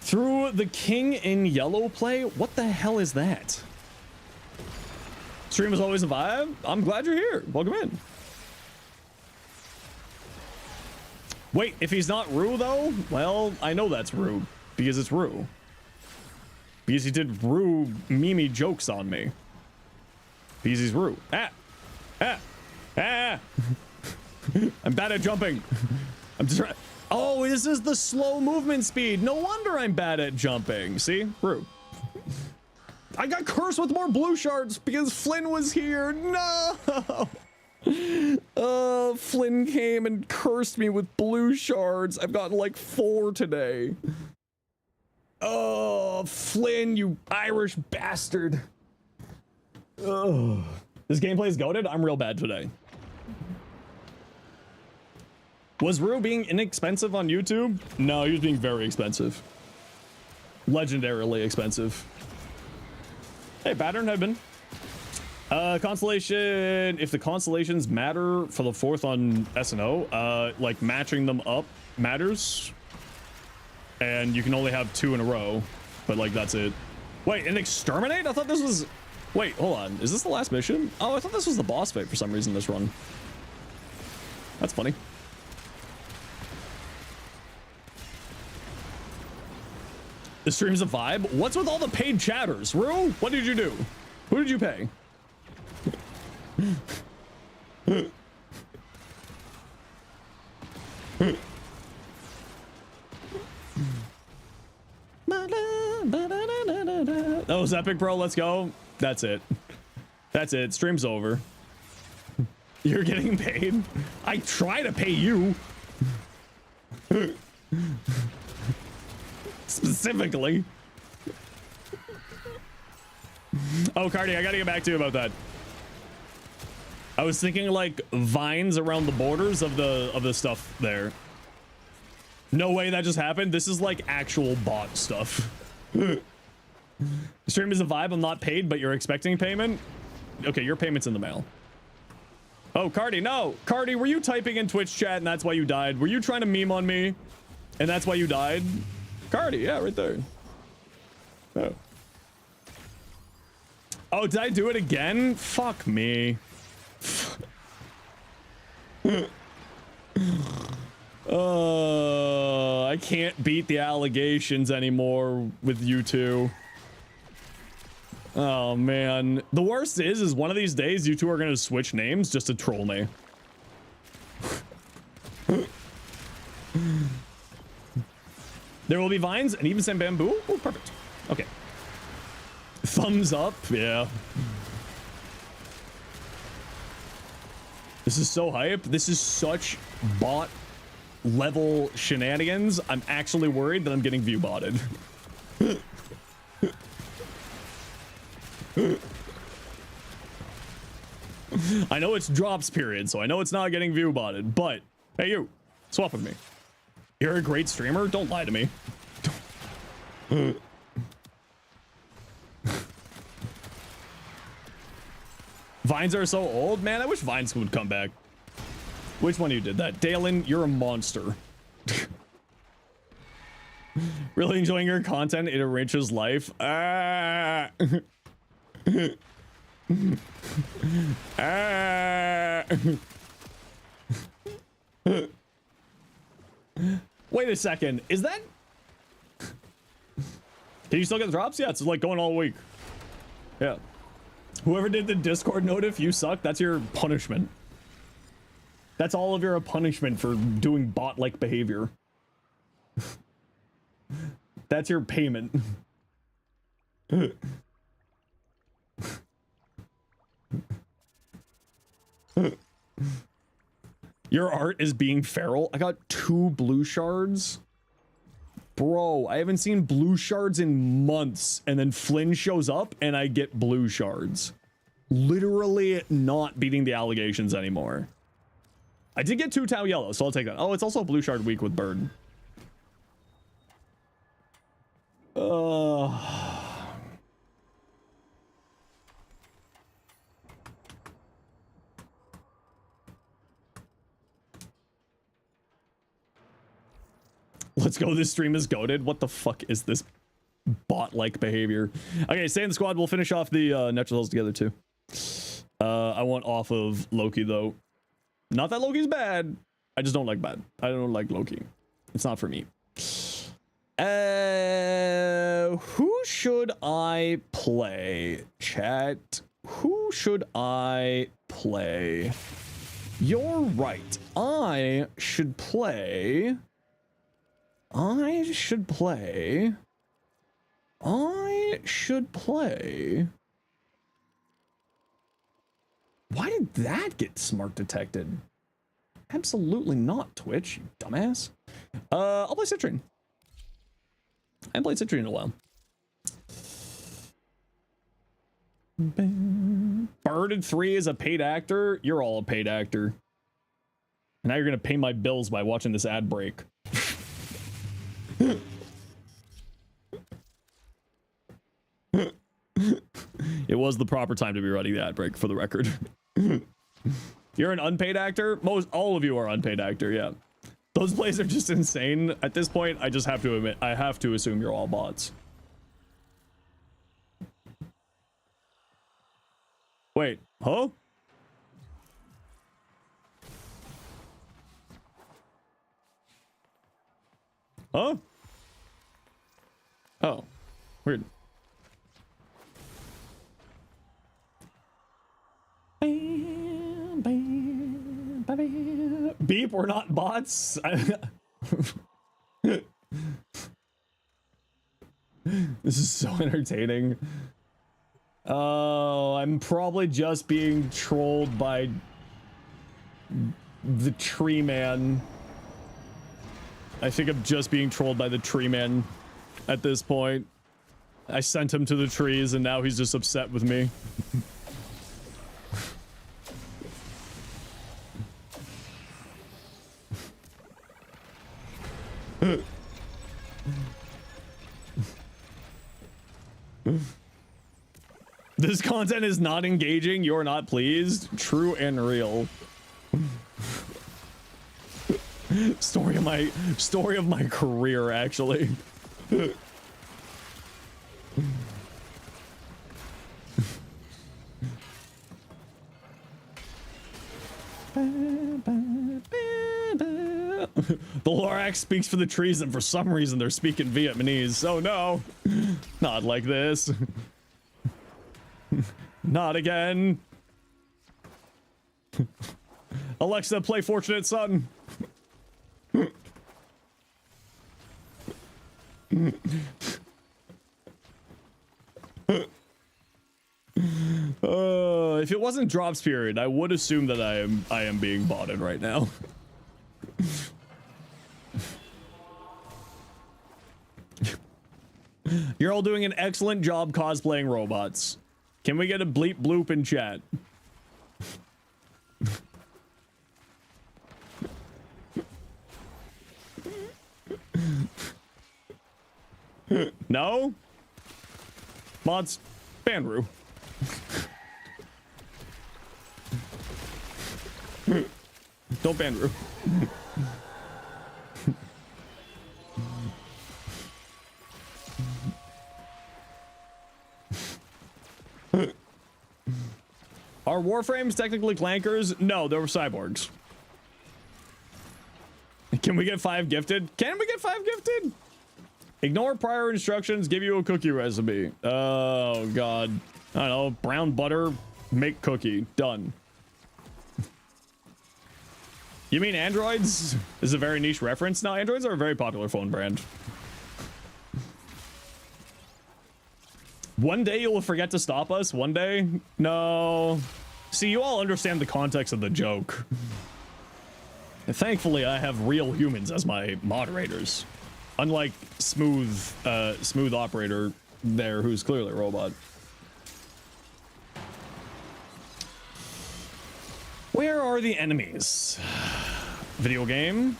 Through the King in Yellow play? What the hell is that? Stream is always a vibe. I'm glad you're here. Welcome in. Wait, if he's not Rue though? Well, I know that's Rue because it's Rue. Because he did Rue Mimi jokes on me. Because he's Rue. I'm bad at jumping. I'm just trying. Oh, this is the slow movement speed. No wonder I'm bad at jumping. See? Rue. I got cursed with more blue shards because Flynn was here. No. Oh, Flynn came and cursed me with blue shards. I've gotten like 4 today. Oh, Flynn, you Irish bastard. Oh. This gameplay is goated. I'm real bad today. Was Rue being inexpensive on YouTube? No, he was being very expensive. Legendarily expensive. Hey, pattern had been. Constellation, if the constellations matter for the 4th on SNO, like matching them up matters. And you can only have 2 in a row, but like that's it. Wait, an exterminate? I thought this was... Wait, hold on. Is this the last mission? Oh, I thought this was the boss fight for some reason this run. That's funny. The stream's a vibe. What's with all the paid chatters? Rue, what did you do? Who did you pay? That was epic, bro. Let's go. That's it. That's it. Stream's over. You're getting paid. I try to pay you. Specifically. Oh, Cardi, I gotta get back to you about that. I was thinking like vines around the borders of the stuff there. No way that just happened. This is like actual bot stuff. The stream is a vibe. I'm not paid, but you're expecting payment. Okay, your payment's in the mail. Oh, Cardi, no. Cardi, were you typing in Twitch chat and that's why you died? Were you trying to meme on me and that's why you died? Cardi, yeah, right there. Oh. Oh, did I do it again? Fuck me. I can't beat the allegations anymore with you two. Oh man. The worst is one of these days you two are gonna switch names just to troll me. There will be vines and even some bamboo. Oh, perfect. Okay. Thumbs up. Yeah. This is so hype. This is such bot level shenanigans. I'm actually worried that I'm getting view botted. I know it's drops period, so I know it's not getting view botted, but hey, you swap with me. You're a great streamer. Don't lie to me. Vines are so old, man. I wish Vines would come back. Which one of you did that? Dalen, you're a monster. Really enjoying your content. It enriches life. Wait a second. Is that... Can you still get the drops? Yeah, it's like going all week. Yeah. Whoever did the Discord notif, you suck. That's your punishment. That's all of your punishment for doing bot-like behavior. That's your payment. Your art is being feral. I got 2 blue shards. Bro, I haven't seen blue shards in months, and then Flynn shows up and I get blue shards. Literally not beating the allegations anymore. I did get 2 Tau yellow, so I'll take that. Oh, it's also blue shard week with Bird. Let's go. This stream is goated. What the fuck is this bot-like behavior? Okay, stay in the squad. We'll finish off the natural hills together too. I want off of Loki though. Not that Loki's bad. I just don't like bad. I don't like Loki. It's not for me. Who should I play? Chat. Who should I play? You're right. I should play. Why did that get smart detected? Absolutely not, Twitch, you dumbass. I'll play Citrine. I haven't played Citrine in a while. Birded 3 is a paid actor. You're all a paid actor. Now you're gonna pay my bills by watching this ad break. It was the proper time to be running the ad break, for the record. You're an unpaid actor? All of you are unpaid actor, yeah. Those plays are just insane. At this point, I just have to admit, I have to assume you're all bots. Wait, huh? Huh? Oh, weird. Beep, we're not bots. This is so entertaining. Oh, I'm probably just being trolled by the tree man. I think I'm just being trolled by the tree man at this point. I sent him to the trees and now he's just upset with me. This content is not engaging. You're not pleased. True and real. Story of my career, actually. The Brax speaks for the trees, and for some reason they're speaking Vietnamese. Oh no, not like this. Not again. Alexa, play Fortunate Son. If it wasn't Drops Period, I would assume that I am being botted right now. You're all doing an excellent job cosplaying robots. Can we get a bleep bloop in chat? No? Mods, Banru. Don't Banru. Are Warframes technically clankers? No, they were cyborgs. Can we get 5 gifted? Can we get 5 gifted? Ignore prior instructions, give you a cookie recipe. Oh, God. I don't know. Brown butter, make cookie. Done. You mean androids? This is a very niche reference. No, androids are a very popular phone brand. One day you will forget to stop us. One day? No. See, you all understand the context of the joke. And thankfully, I have real humans as my moderators. Unlike smooth operator there, who's clearly a robot. Where are the enemies? Video game?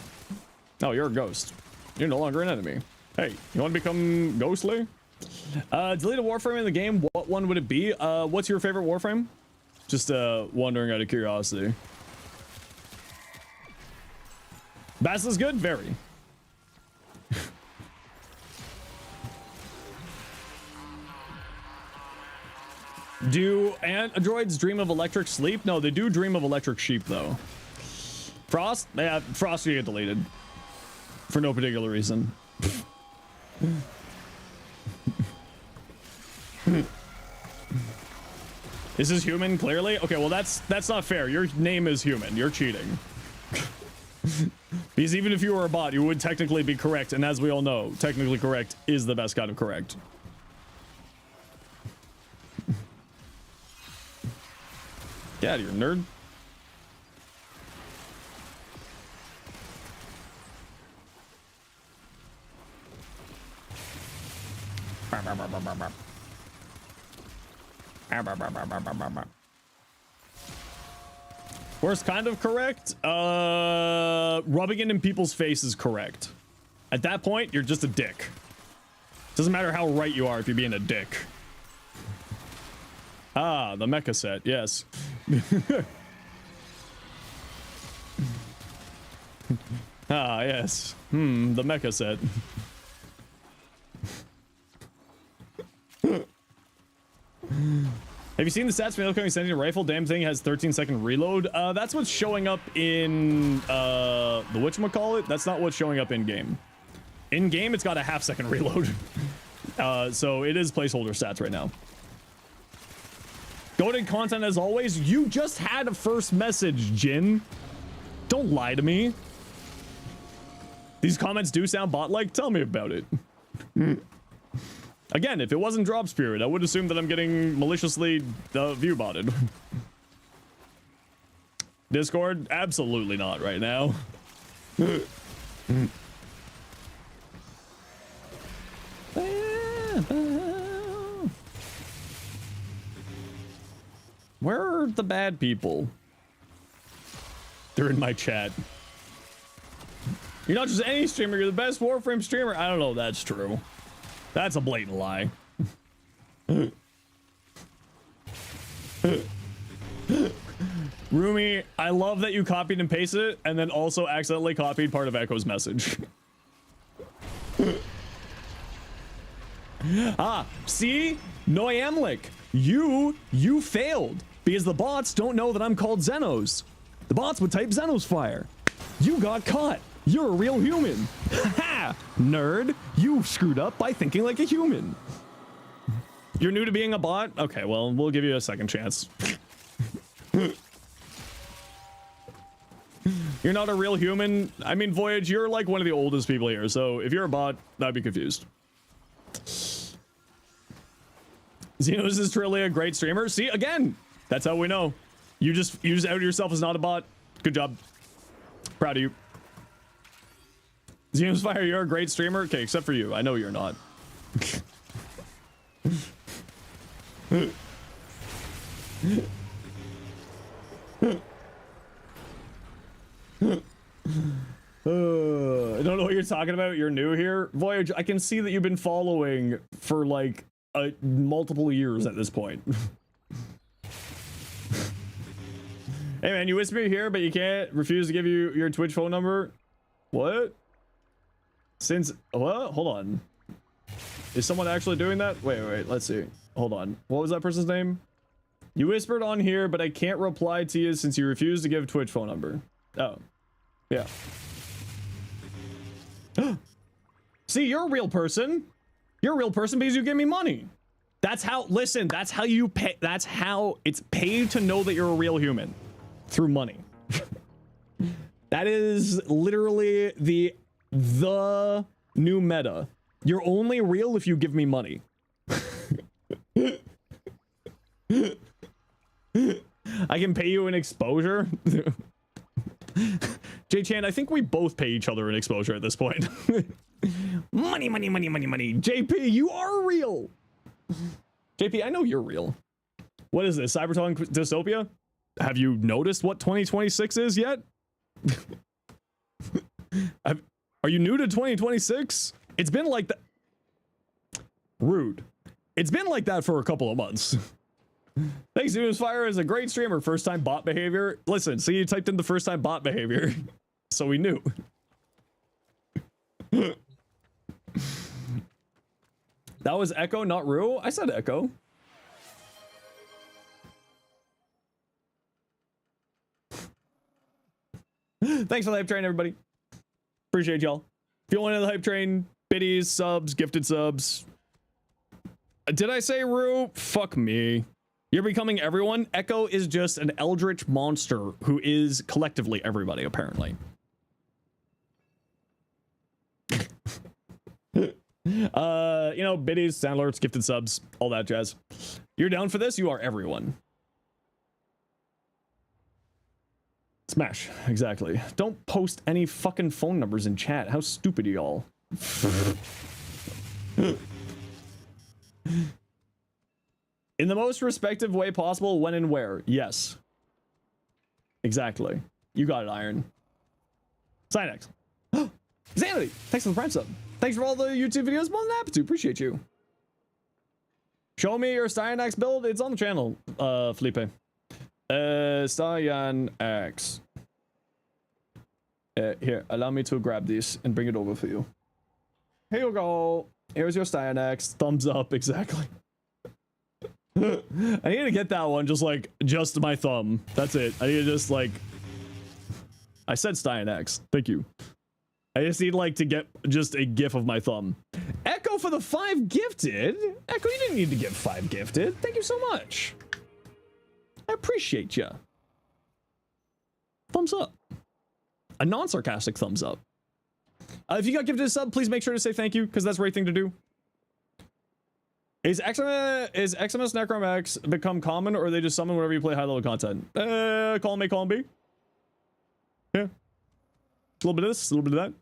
Oh, you're a ghost. You're no longer an enemy. Hey, you want to become ghostly? Delete a Warframe in the game. What one would it be? What's your favorite Warframe? Just wondering out of curiosity. Bass is good? Very. Do androids dream of electric sleep? No, they do dream of electric sheep, though. Frost? Yeah, Frost will get deleted. For no particular reason. This is human, clearly? Okay, well, that's not fair. Your name is human. You're cheating. Because even if you were a bot, you would technically be correct. And as we all know, technically correct is the best kind of correct. Get out of here, nerd. Worst kind of correct? Rubbing it in people's face is correct. At that point, you're just a dick. Doesn't matter how right you are if you're being a dick. Ah, the mecha set, yes. Ah, yes. The mecha set. Have you seen the stats for the upcoming sentient rifle? Damn thing has 13-second reload. That's what's showing up in the whatchamacallit. That's not what's showing up in game. In game, it's got a half-second reload. So it is placeholder stats right now. Goated content as always. You just had a first message, Jin. Don't lie to me. These comments do sound bot-like. Tell me about it. Again, if it wasn't Drop Spirit, I would assume that I'm getting maliciously view-botted. Discord? Absolutely not right now. Where are the bad people? They're in my chat. You're not just any streamer, you're the best Warframe streamer. I don't know if that's true. That's a blatant lie. Rumi, I love that you copied and pasted it and then also accidentally copied part of Echo's message. Ah, see? Noyamlik, you failed because the bots don't know that I'm called Zenos. The bots would type Zenosfire. You got caught. You're a real human. Ha! Nerd, you screwed up by thinking like a human. You're new to being a bot? Okay, well, we'll give you a second chance. You're not a real human? I mean, Voyage, you're like one of the oldest people here, so if you're a bot, I'd be confused. Zenos is truly a great streamer. See, again, that's how we know. You just outed yourself as not a bot. Good job. Proud of you. Zenosfire, you're a great streamer. Okay, except for you. I know you're not. I don't know what you're talking about. You're new here. Voyage, I can see that you've been following for like multiple years at this point. Hey man, you whisper here, but you can't refuse to give you your Twitch phone number. What? Since what? Hold on. Is someone actually doing that? Wait, let's see. Hold on. What was that person's name? You whispered on here, but I can't reply to you since you refused to give Twitch phone number. Oh. Yeah. See, you're a real person. You're a real person because you give me money. That's how, listen, that's how you pay, that's how it's paid to know that you're a real human. Through money. That is literally the new meta. You're only real if you give me money. I can pay you an exposure. J-Chan, I think we both pay each other an exposure at this point. Money. JP, you are real. JP, I know you're real. What is this? Cyberpunk dystopia? Have you noticed what 2026 is yet? Are you new to 2026? It's been like that. Rude. It's been like that for a couple of months. Thanks, Zenosfire is a great streamer. First time bot behavior. Listen, see, you typed in the first time bot behavior. So we knew. That was Echo, not Rue. I said Echo. Thanks for the hype train, everybody. Appreciate y'all. If you want to the hype train, biddies, subs, gifted subs. Did I say Rue? Fuck me. You're becoming everyone. Echo is just an eldritch monster who is collectively everybody, apparently. You know, biddies, sound alerts, gifted subs, all that jazz. You're down for this? You are everyone. Smash, exactly. Don't post any fucking phone numbers in chat. How stupid are y'all? In the most respective way possible, when and where. Yes. Exactly. You got it, Iron. Cynex. Xanity, thanks for the prime sub. Thanks for all the YouTube videos. More than happy to. Appreciate you. Show me your Cyanax build. It's on the channel, Felipe. Cyanax. Here, allow me to grab these and bring it over for you. Here you go. Here's your Cyanax. Thumbs up, exactly. I need to get that one, just my thumb. That's it. I need to just I said Cyanax. Thank you. I just need to get just a gif of my thumb. Echo for the 5 gifted. Echo, you didn't need to give 5 gifted. Thank you so much. I appreciate ya. Thumbs up. A non-sarcastic thumbs up. If you got gifted a sub, please make sure to say thank you, because that's the right thing to do. Is Xmas Necromax become common, or they just summon whenever you play high-level content? Column A, column B. Yeah. A little bit of this, a little bit of that.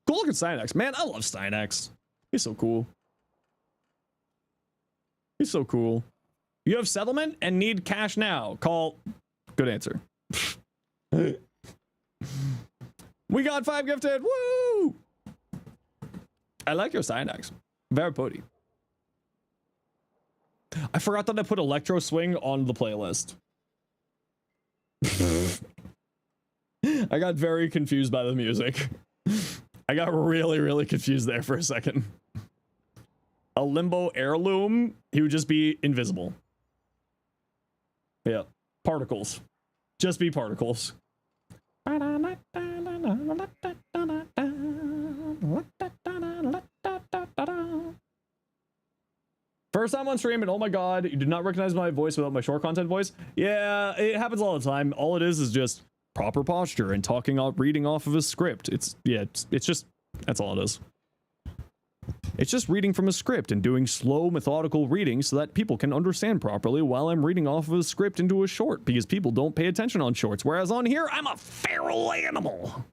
Cool looking Cyanax. Man, I love Cyanax. He's so cool. He's so cool. You have settlement and need cash now. Call. Good answer. We got 5 gifted. Woo! I like your Cyanax. Very pretty. I forgot that I put Electro Swing on the playlist. I got very confused by the music. I got really, really confused there for a second. A Limbo Heirloom, he would just be invisible. Yeah. Particles. Just be particles. First time on stream, and oh my god, you did not recognize my voice without my short content voice. Yeah, it happens all the time. All it is just proper posture and talking off, reading off of a script. It's just, that's all it is. It's just reading from a script and doing slow, methodical reading so that people can understand properly while I'm reading off of a script into a short, because people don't pay attention on shorts. Whereas on here, I'm a feral animal.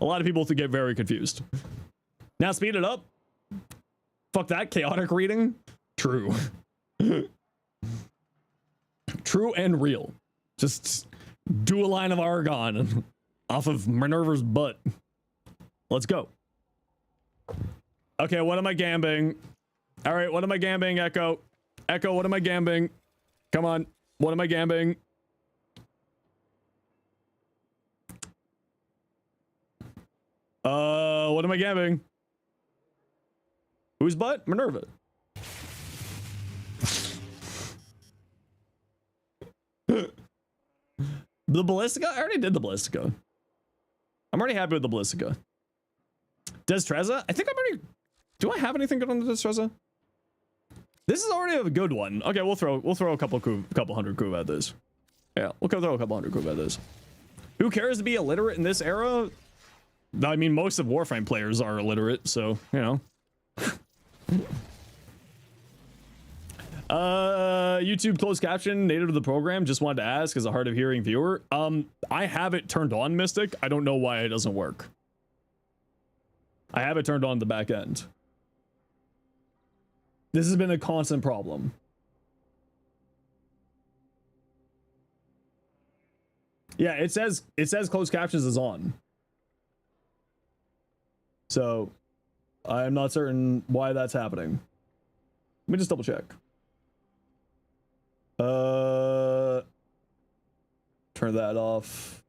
A lot of people get very confused. Now speed it up. Fuck that chaotic reading. True. True and real. Just do a line of Argon off of Minerva's butt. Let's go. Okay, what am I gambling? All right, what am I gambling, Echo? Echo, what am I gambling? Come on, what am I gambling? What am I gambling? Whose butt? Minerva. The Ballistica? I already did the Ballistica. I'm already happy with the Ballistica. Destreza? I think I'm already... Do I have anything good on the Destreza? This is already a good one. Okay, we'll throw a couple hundred coup at this. Yeah, we'll throw a couple hundred coup at this. Who cares to be illiterate in this era? I mean, most of Warframe players are illiterate, so, you know. YouTube closed caption native to the program. Just wanted to ask as a hard of hearing viewer. I have it turned on, Mystic. I don't know why it doesn't work. I have it turned on the back end. This has been a constant problem. Yeah, it says closed captions is on. So I'm not certain why that's happening. Let me just double check. Turn that off.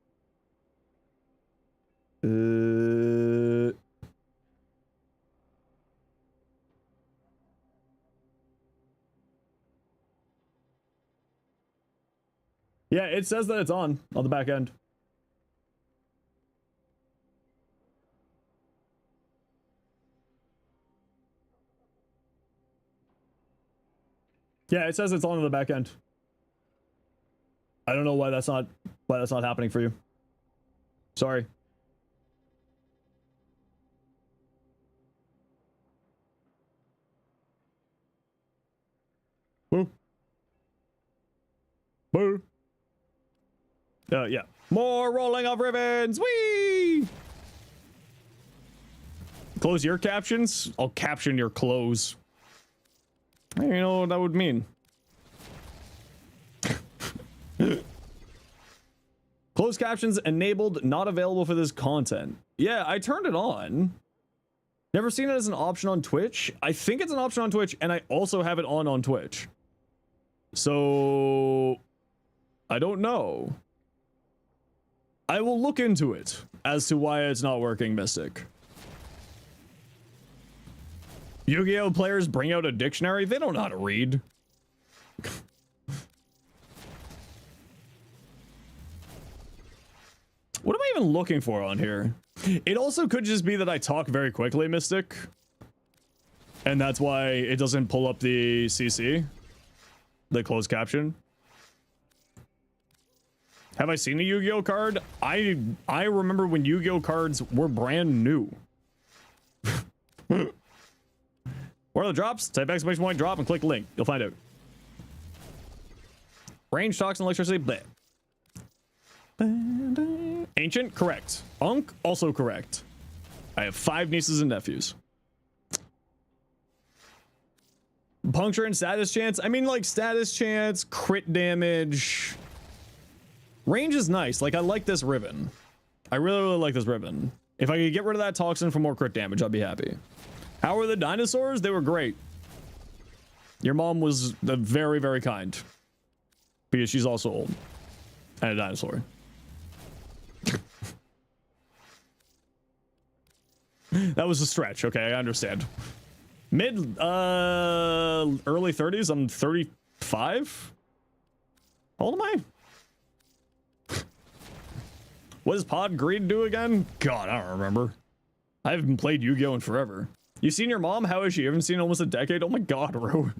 Yeah, it says that it's on the back end. Yeah, it says it's on the back end. I don't know why that's not happening for you. Sorry. Boo. Boo. Yeah. More rolling of ribbons. Whee! Close your captions. I'll caption your clothes. You know what that would mean. Closed captions enabled, not available for this content. Yeah, I turned it on. Never seen it as an option on Twitch. I think it's an option on Twitch, and I also have it on Twitch. So I don't know. I will look into it as to why it's not working, Mystic. Yu-Gi-Oh! Players bring out a dictionary? They don't know how to read. What am I even looking for on here? It also could just be that I talk very quickly, Mystic. And that's why it doesn't pull up the CC. The closed caption. Have I seen a Yu-Gi-Oh! Card? I remember when Yu-Gi-Oh! Cards were brand new. Where are the drops? Type exclamation point drop and click link. You'll find out. Range, toxin, electricity, bleh. Ancient, correct. Unk, also correct. I have 5 nieces and nephews. Puncture and status chance. I mean, like, status chance, crit damage. Range is nice. Like, I like this ribbon. I really, really like this ribbon. If I could get rid of that toxin for more crit damage, I'd be happy. How were the dinosaurs? They were great. Your mom was very, very kind. Because she's also old. And a dinosaur. That was a stretch. Okay, I understand. Early 30s. I'm 35. How old am I? What does Pod Greed do again? God, I don't remember. I haven't played Yu-Gi-Oh! In forever. You seen your mom? How is she? You haven't seen in almost a decade? Oh my god, bro.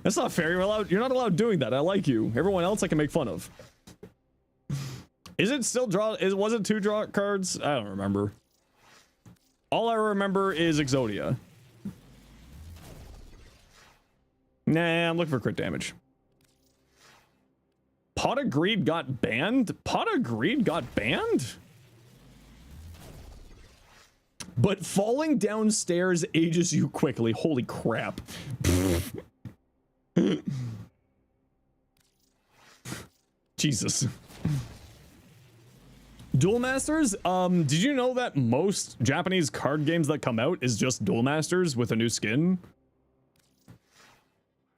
That's not fair. You're not allowed doing that. I like you. Everyone else I can make fun of. Is it still draw? Was it 2 draw cards? I don't remember. All I remember is Exodia. Nah, I'm looking for crit damage. Pot of Greed got banned? Pot of Greed got banned? But falling downstairs ages you quickly. Holy crap. Jesus. Duel Masters? Did you know that most Japanese card games that come out is just Duel Masters with a new skin?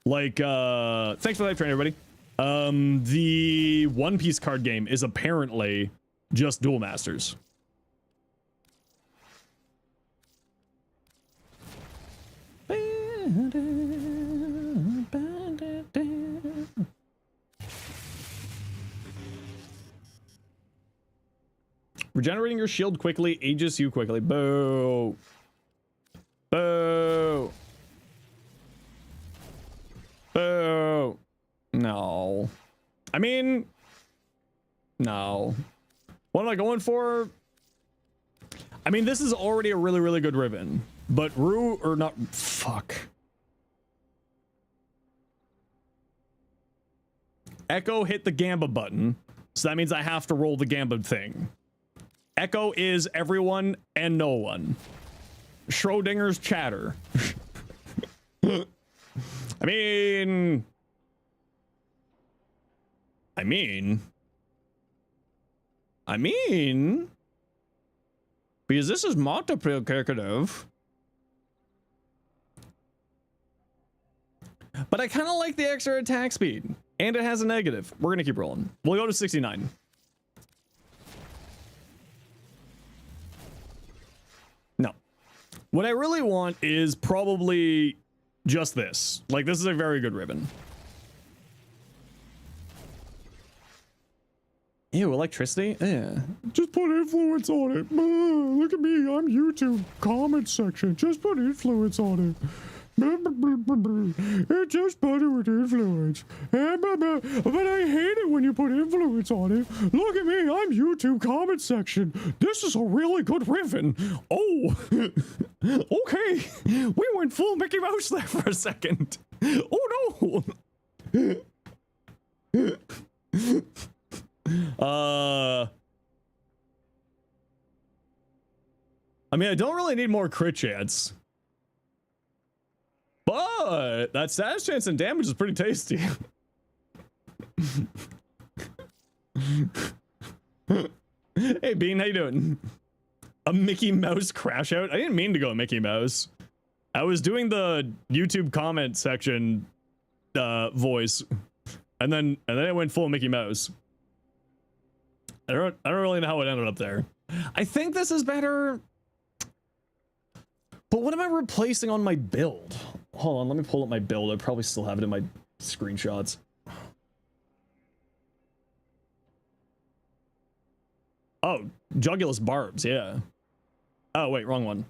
Like, thanks for that train, everybody. The One Piece card game is apparently just Duel Masters. Regenerating your shield quickly ages you quickly. Boo. Boo. Boo. No. I mean, no. What am I going for? I mean, this is already a really, really good Riven. But Rue, or not, fuck. Echo hit the Gamba button, so that means I have to roll the Gamba thing. Echo is everyone and no one. Schrodinger's chatter. I mean, because this is multiplicative. But I kind of like the extra attack speed, and it has a negative. We're gonna keep rolling. We'll go to 69. No. What I really want is probably just this. Like, this is a very good ribbon. Ew, electricity? Yeah. Just put influence on it. Look at me, I'm YouTube comment section. Just put influence on it. It's just better with influence. But I hate it when you put influence on it. Look at me, I'm YouTube comment section. This is a really good ribbon. Oh, okay. We went full Mickey Mouse there for a second. Oh no. I mean, I don't really need more crit chance. But that status chance and damage is pretty tasty. Hey Bean, how you doing? A Mickey Mouse crash out? I didn't mean to go Mickey Mouse. I was doing the YouTube comment section voice, and then I went full Mickey Mouse. I don't really know how it ended up there. I think this is better. But what am I replacing on my build? Hold on, let me pull up my build. I probably still have it in my screenshots. Oh, Jugulus Barbs, yeah. Oh, wait, wrong one.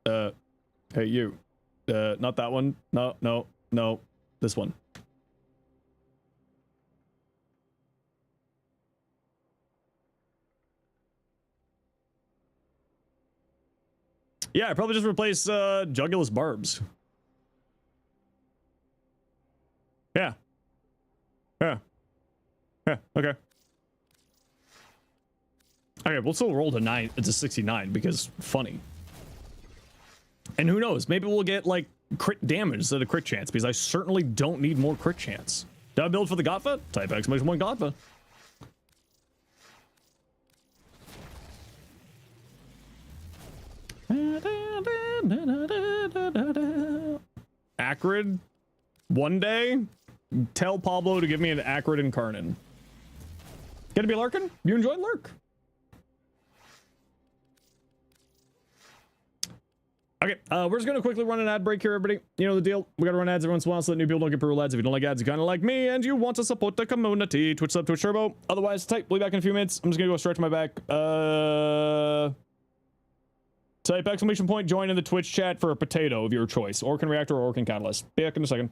Hey, you. Not that one. No. This one. Yeah, I probably just replace Jugulus Barbs. Yeah, okay. Okay, we'll still roll to 9. It's a 69 because funny. And who knows? Maybe we'll get like crit damage instead of crit chance because I certainly don't need more crit chance. Did I build for the Gotva? Type exclamation point Gotva. Acrid. One day, tell Pablo to give me an Acrid Incarnate. Gonna be Larkin? You enjoyed Lurk? Okay, we're just gonna quickly run an ad break here, everybody. You know the deal. We gotta run ads every once in a while so that new people don't get pro ads. If you don't like ads, you kind of like me, and you want to support the community, Twitch sub, Twitch Turbo. Otherwise, tight. We'll be back in a few minutes. I'm just gonna go stretch my back. Type exclamation point join in the Twitch chat for a potato of your choice. Orkin Reactor or Orkin Catalyst. Be back in a second.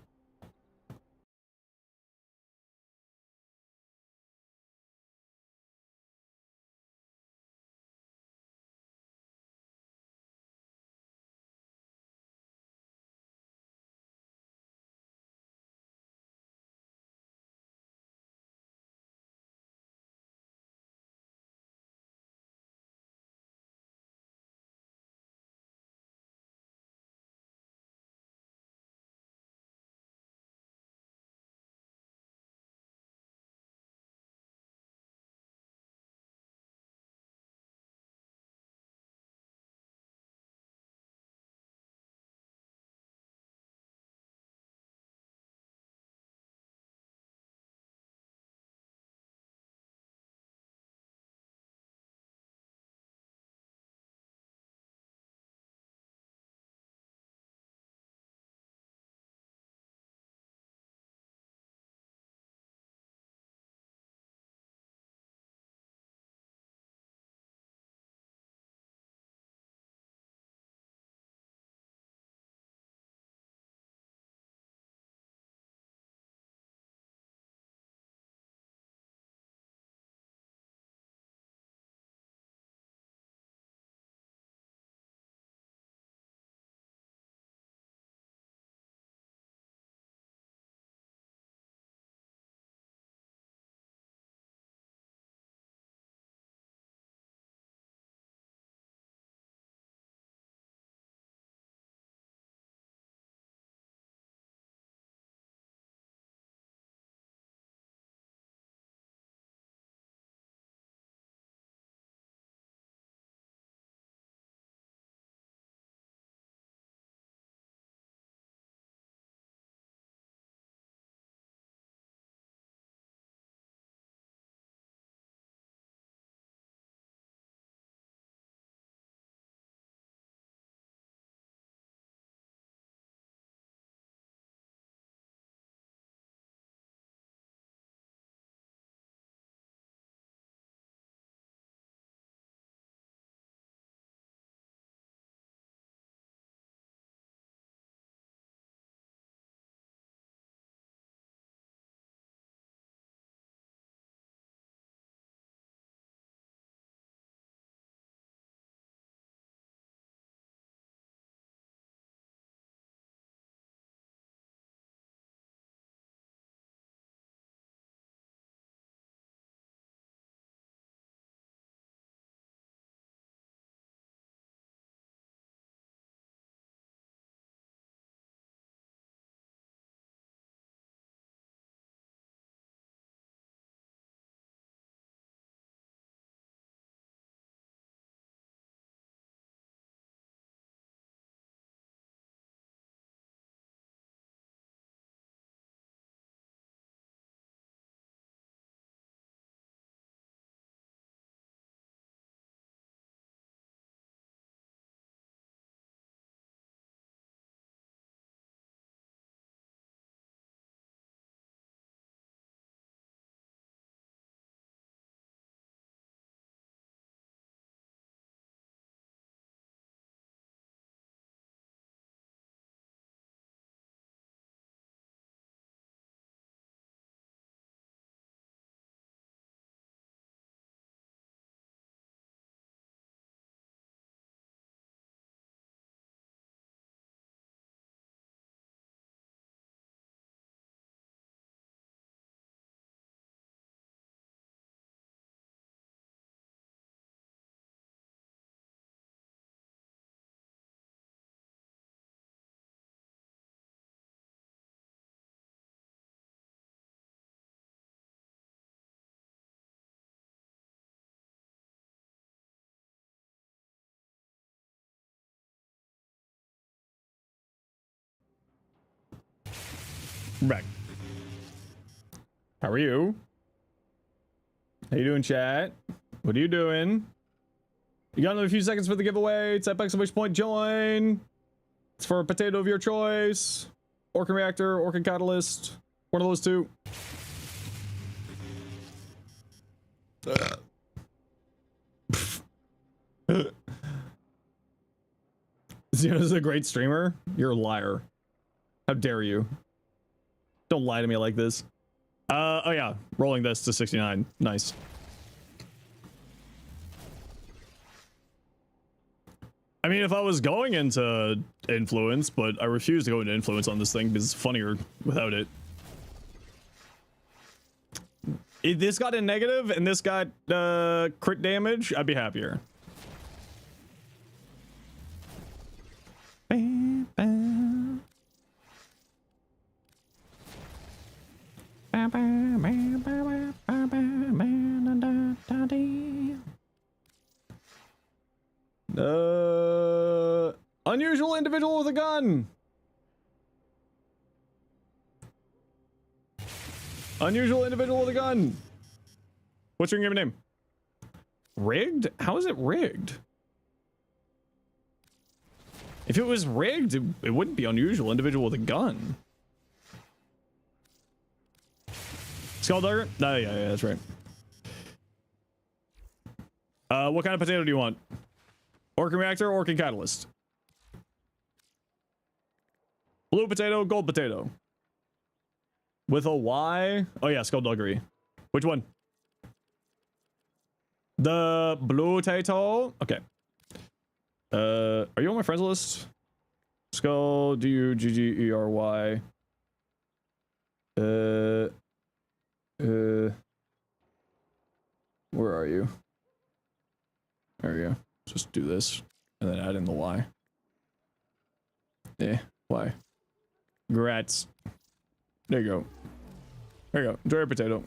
Back. How are you? How you doing, chat? What are you doing? You got another few seconds for the giveaway. Type exclamation point join. It's for a potato of your choice. Orcan reactor, Orcan catalyst. One of those two. Zenos is a great streamer. You're a liar. How dare you? Don't lie to me like this. Oh yeah, rolling this to 69. Nice. I mean, if I was going into influence, but I refuse to go into influence on this thing because it's funnier without it. If this got a negative and this got crit damage, I'd be happier. Unusual individual with a gun. Unusual individual with a gun. What's your game name? Rigged? How is it rigged? If it was rigged, it wouldn't be unusual individual with a gun. Skulldugger? Oh, yeah, that's right. What kind of potato do you want? Orcan reactor, Orcan catalyst. Blue potato, gold potato. With a Y? Oh yeah, skullduggery. Which one? The blue potato? Okay. Are you on my friends list? Skull, D-U-G-G-E-R-Y. Where are you? There we go. Just do this and then add in the Y. Yeah, Y. Grats. There you go. There you go. Enjoy your potato.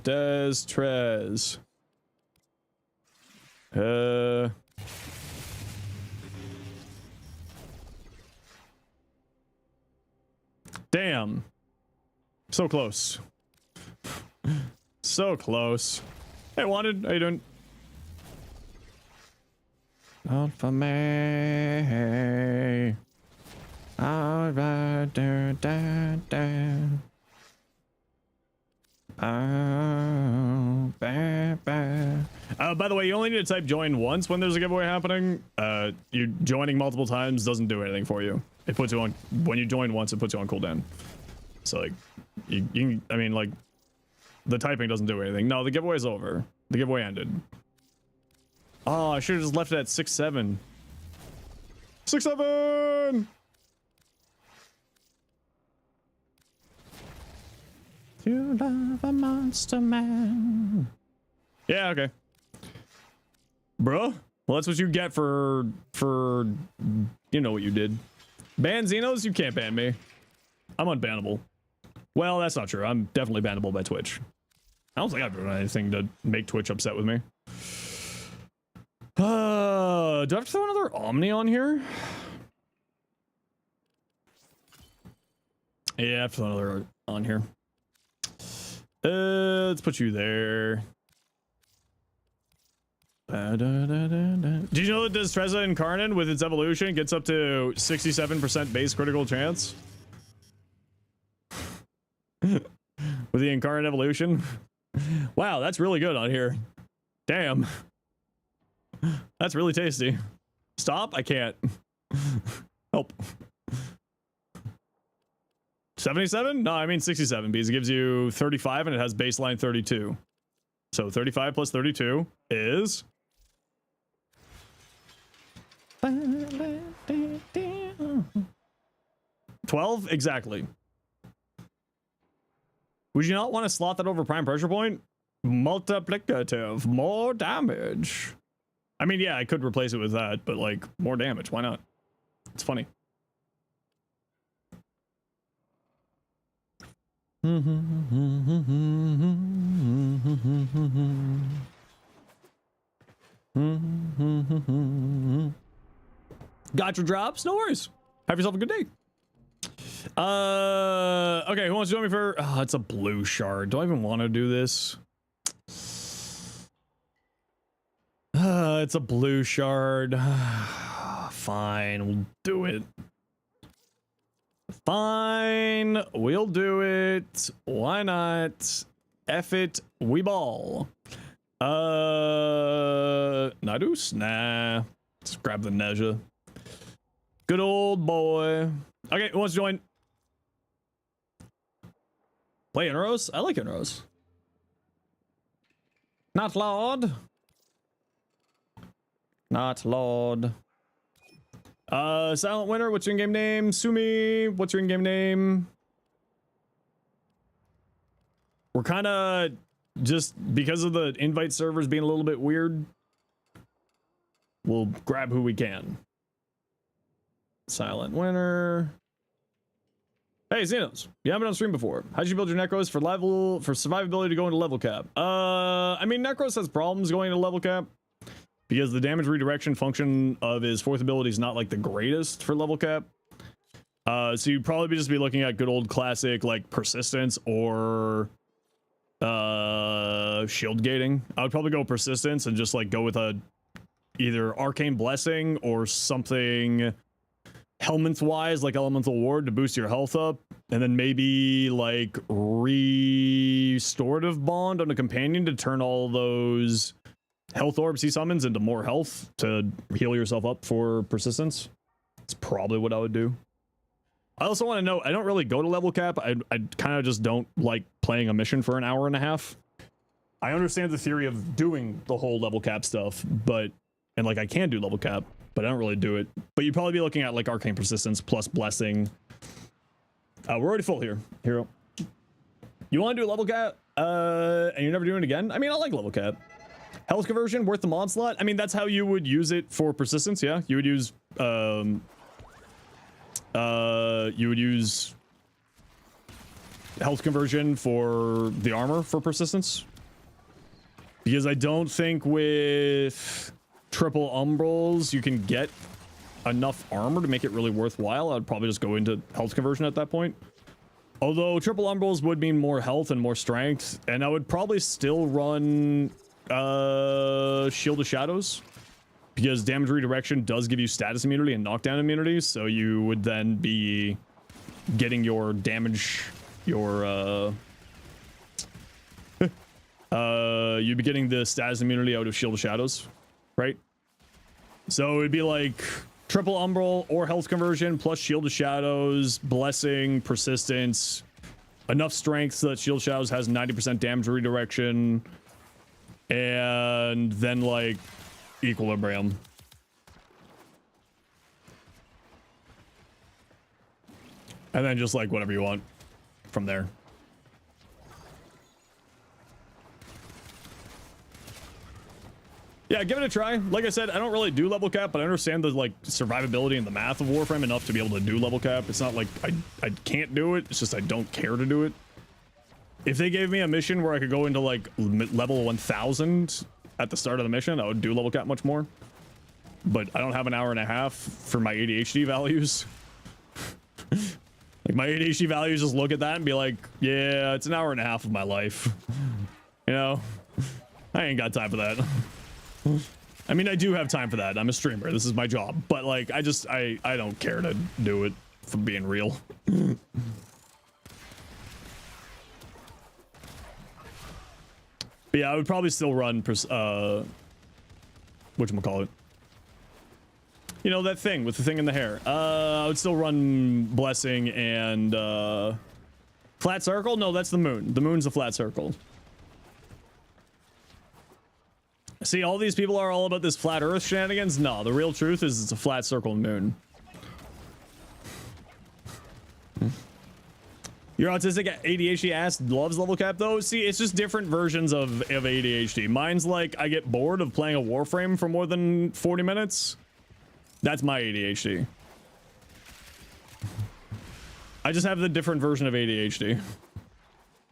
Des Trez. Damn. So close. So close. Hey, Wanted. How you doing? Not for me. I'll ride down. By the way, you only need to type join once when there's a giveaway happening. You joining multiple times doesn't do anything for you. It puts you on, when you join once, it puts you on cooldown. So like, I mean, like, the typing doesn't do anything. No, the giveaway's over. The giveaway ended. Oh, I should have just left it at 6-7. 6-7! You love a monster man. Yeah, okay. Bruh. Well, that's what you get for you know what you did. Ban Zenos? You can't ban me. I'm unbannable. Well, that's not true. I'm definitely bannable by Twitch. I don't think I've done anything to make Twitch upset with me. Do I have to throw another Omni on here? Yeah, I have to throw another on here. Let's put you there. Did you know that Destreza Incarnate with its evolution gets up to 67% base critical chance? With the Incarnate evolution? Wow, that's really good on here. Damn. That's really tasty. Stop? I can't. Help. 77? No, I mean 67 because it gives you 35 and it has baseline 32. So 35 plus 32 is 12 exactly. Would you not want to slot that over prime pressure point? Multiplicative, more damage. I mean, yeah, I could replace it with that, but like more damage. Why not? It's funny. Got your drops? No worries. Have yourself a good day. Okay, who wants to join me for? Oh, it's a blue shard. Do I even want to do this? It's a blue shard. Fine, we'll do it. Fine, we'll do it. Why not? F it, we ball. Nadus? Nah. Let's grab the Neja. Good old boy. Okay, who wants to join? Play Inros? I like Inros. Not Lord. Not Lord. Silent Winter, what's your in-game name? Sumi, what's your in-game name? We're kind of just because of the invite servers being a little bit weird. We'll grab who we can. Silent Winter. Hey, Zenos, you haven't been on stream before. How'd you build your Necros for survivability to go into level cap? I mean, Necros has problems going into level cap because the damage redirection function of his fourth ability is not like the greatest for level cap. So you'd probably just be looking at good old classic like persistence or shield gating. I would probably go persistence and just like go with a either arcane blessing or something helminth wise like elemental ward to boost your health up, and then maybe like restorative bond on a companion to turn all those health orbs he summons into more health to heal yourself up for persistence. It's probably what I would do. I also want to know, I don't really go to level cap. I kind of just don't like playing a mission for an hour and a half. I understand the theory of doing the whole level cap stuff, but and like I can do level cap, but I don't really do it. But you'd probably be looking at like arcane persistence plus blessing. We're already full here, hero. You want to do level cap and you're never doing it again? I mean, I like level cap. Health conversion worth the mod slot. I mean, that's how you would use it for persistence. Yeah, you would use health conversion for the armor for persistence, because I don't think with triple umbrals you can get enough armor to make it really worthwhile. I'd probably just go into health conversion at that point, although triple umbrals would mean more health and more strength, and I would probably still run Shield of Shadows, because damage redirection does give you status immunity and knockdown immunity, so you would then be getting your damage, your you'd be getting the status immunity out of Shield of Shadows, right? So it'd be like triple umbral or health conversion plus Shield of Shadows, blessing, persistence, enough strength so that Shield of Shadows has 90% damage redirection, and then like equilibrium. And then just like whatever you want from there. Yeah, give it a try. Like I said, I don't really do level cap, but I understand the like survivability and the math of Warframe enough to be able to do level cap. It's not like I can't do it. It's just I don't care to do it. If they gave me a mission where I could go into like level 1000 at the start of the mission, I would do level cap much more. But I don't have an hour and a half for my ADHD values. Like my ADHD values just look at that and be like, yeah, it's an hour and a half of my life. You know, I ain't got time for that. I mean, I do have time for that. I'm a streamer. This is my job. But like, I don't care to do it, for being real. But yeah, I would probably still run whatchamacallit. You know, that thing with the thing in the hair. I would still run blessing and flat circle. No, that's the moon. The moon's a flat circle. See, all these people are all about this flat earth shenanigans. No, the real truth is it's a flat circle moon. Your autistic ADHD ass loves level cap though. See, it's just different versions of ADHD. Mine's like, I get bored of playing a Warframe for more than 40 minutes. That's my ADHD. I just have the different version of ADHD.